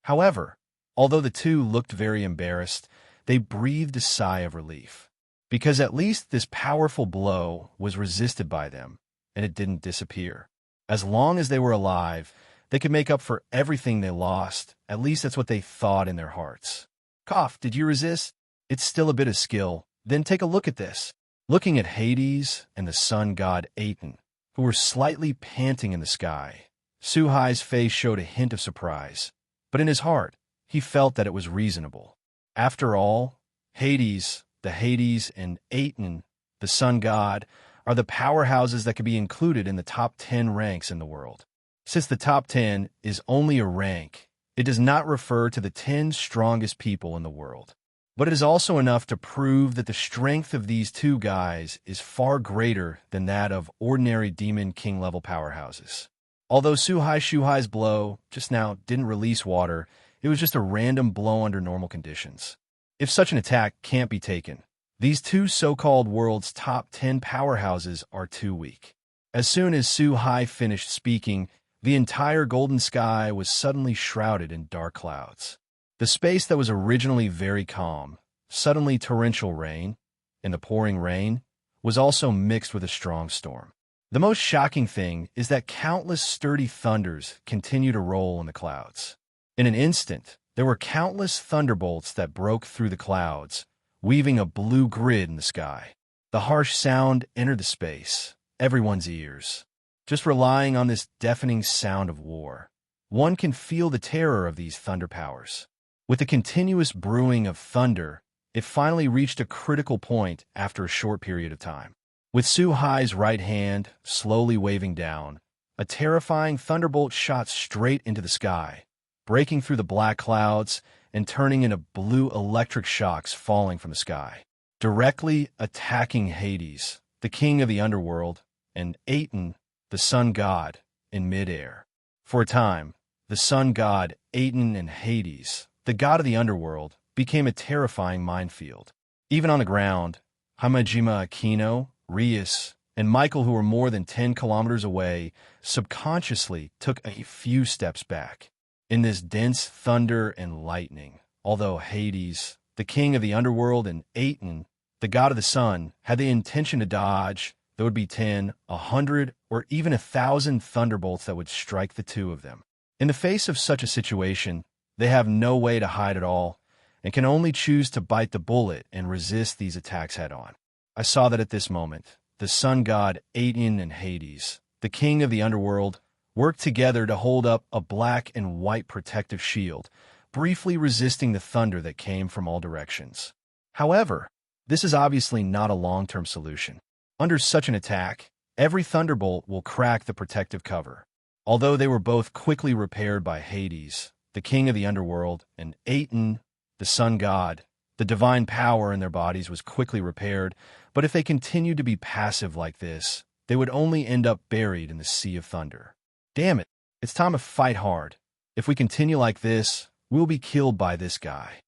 However, although the two looked very embarrassed, they breathed a sigh of relief, because at least this powerful blow was resisted by them, and it didn't disappear. As long as they were alive, they could make up for everything they lost. At least that's what they thought in their hearts. Cough, did you resist? It's still a bit of skill. Then take a look at this. Looking at Hades and the sun god Aton, who were slightly panting in the sky, Suhai's face showed a hint of surprise, but in his heart, he felt that it was reasonable. After all, Hades, the Hades, and Aton, the sun god, are the powerhouses that could be included in the top 10 ranks in the world. Since the top 10 is only a rank, it does not refer to the 10 strongest people in the world. But it is also enough to prove that the strength of these two guys is far greater than that of ordinary Demon King level powerhouses. Although Suhai's blow just now didn't release water, it was just a random blow under normal conditions. If such an attack can't be taken, these two so-called world's top 10 powerhouses are too weak. As soon as Suhai finished speaking, the entire golden sky was suddenly shrouded in dark clouds. The space that was originally very calm, suddenly torrential rain, and the pouring rain, was also mixed with a strong storm. The most shocking thing is that countless sturdy thunders continue to roll in the clouds. In an instant, there were countless thunderbolts that broke through the clouds, weaving a blue grid in the sky. The harsh sound entered the space, everyone's ears. Just relying on this deafening sound of war, one can feel the terror of these thunder powers. With the continuous brewing of thunder, it finally reached a critical point after a short period of time. With Suhai's right hand slowly waving down, a terrifying thunderbolt shot straight into the sky, breaking through the black clouds and turning into blue electric shocks falling from the sky, directly attacking Hades, the king of the underworld, and Aton, the sun god, in midair. For a time, the sun god Aton and Hades, the god of the underworld, became a terrifying minefield. Even on the ground, Hamajima Akino, Rias, and Michael, who were more than 10 kilometers away, subconsciously took a few steps back. In this dense thunder and lightning, although Hades, the king of the underworld, and Aton, the god of the sun, had the intention to dodge, there would be 10, 100, or even 1,000 thunderbolts that would strike the two of them. In the face of such a situation, they have no way to hide at all, and can only choose to bite the bullet and resist these attacks head-on. I saw that at this moment, the sun god Aton and Hades, the king of the underworld, worked together to hold up a black and white protective shield, briefly resisting the thunder that came from all directions. However, this is obviously not a long-term solution. Under such an attack, every thunderbolt will crack the protective cover. Although they were both quickly repaired by Hades, the king of the underworld, and Aton, the sun god, the divine power in their bodies was quickly repaired, but if they continued to be passive like this, they would only end up buried in the sea of thunder. Damn it, it's time to fight hard. If we continue like this, we'll be killed by this guy.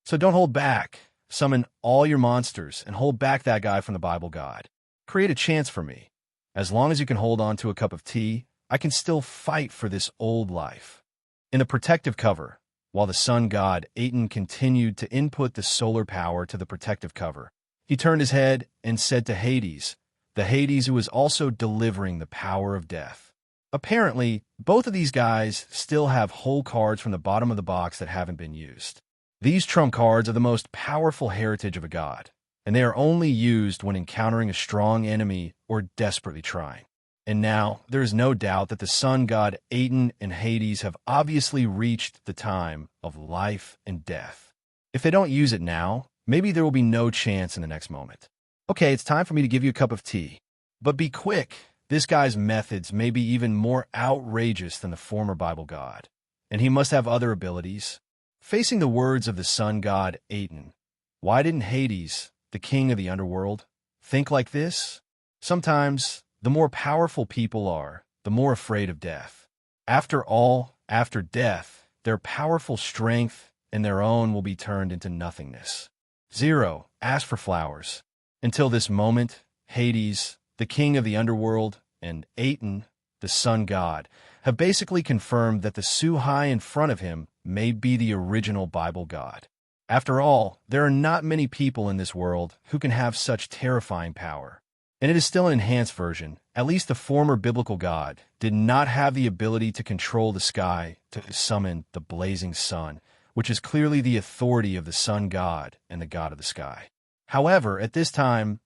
So don't hold back. Summon all your monsters and hold back that guy from the Bible God. Create a chance for me. As long as you can hold on to a cup of tea, I can still fight for this old life. In the protective cover, while the sun god Aton continued to input the solar power to the protective cover, he turned his head and said to Hades, the Hades who was also delivering the power of death. Apparently, both of these guys still have whole cards from the bottom of the box that haven't been used. These trump cards are the most powerful heritage of a god, and they are only used when encountering a strong enemy or desperately trying. And now, there is no doubt that the sun god Aton and Hades have obviously reached the time of life and death. If they don't use it now, maybe there will be no chance in the next moment. Okay, it's time for me to give you a cup of tea. But be quick. This guy's methods may be even more outrageous than the former Bible god, and he must have other abilities. Facing the words of the sun god Aton, why didn't Hades, the king of the underworld, think like this? Sometimes, the more powerful people are, the more afraid of death. After all, after death, their powerful strength and their own will be turned into nothingness. Zero, ask for flowers. Until this moment, Hades, the king of the underworld, and Aton, the sun god, have basically confirmed that the Suhai in front of him may be the original Bible god. After all, there are not many people in this world who can have such terrifying power. And it is still an enhanced version. At least the former biblical god did not have the ability to control the sky to summon the blazing sun, which is clearly the authority of the sun god and the god of the sky. However, at this time,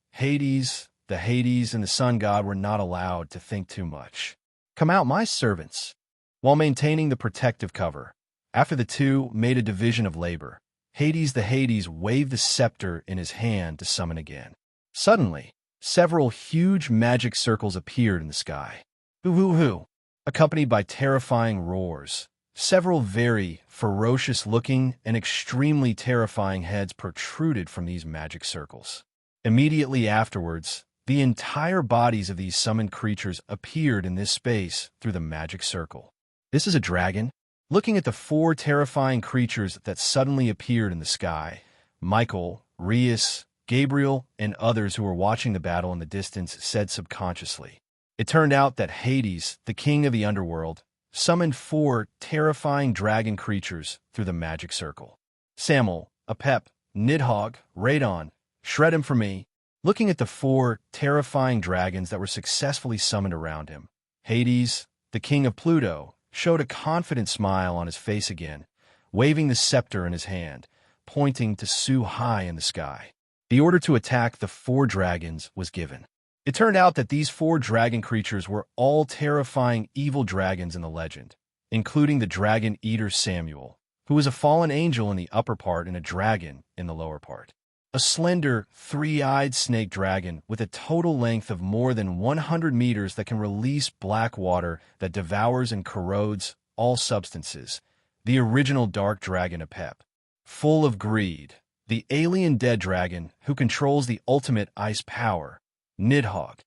the Hades and the sun god were not allowed to think too much. Come out, my servants. While maintaining the protective cover, after the two made a division of labor, the Hades waved the scepter in his hand to summon again. Suddenly, several huge magic circles appeared in the sky. Hoo-hoo-hoo! Accompanied by terrifying roars. Several very ferocious-looking and extremely terrifying heads protruded from these magic circles. Immediately afterwards, the entire bodies of these summoned creatures appeared in this space through the magic circle. This is a dragon? Looking at the four terrifying creatures that suddenly appeared in the sky, Michael, Rias, Gabriel, and others who were watching the battle in the distance said subconsciously. It turned out that Hades, the king of the underworld, summoned four terrifying dragon creatures through the magic circle. Samuel, Apep, Nidhogg, Radon, shred him for me. Looking at the four terrifying dragons that were successfully summoned around him, Hades, the king of Pluto, showed a confident smile on his face again, waving the scepter in his hand, pointing to Suhai in the sky. The order to attack the four dragons was given. It turned out that these four dragon creatures were all terrifying evil dragons in the legend, including the dragon eater Samuel, who was a fallen angel in the upper part and a dragon in the lower part. A slender, three-eyed snake dragon with a total length of more than 100 meters that can release black water that devours and corrodes all substances. The original dark dragon Apep, full of greed. The alien dead dragon who controls the ultimate ice power, Nidhogg.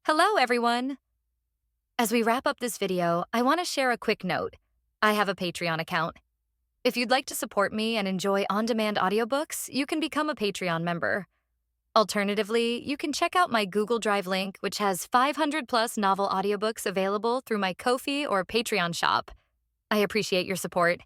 Hello, everyone! As we wrap up this video, I want to share a quick note. I have a Patreon account. If you'd like to support me and enjoy on-demand audiobooks, you can become a Patreon member. Alternatively, you can check out my Google Drive link, which has 500-plus novel audiobooks available through my Ko-fi or Patreon shop. I appreciate your support.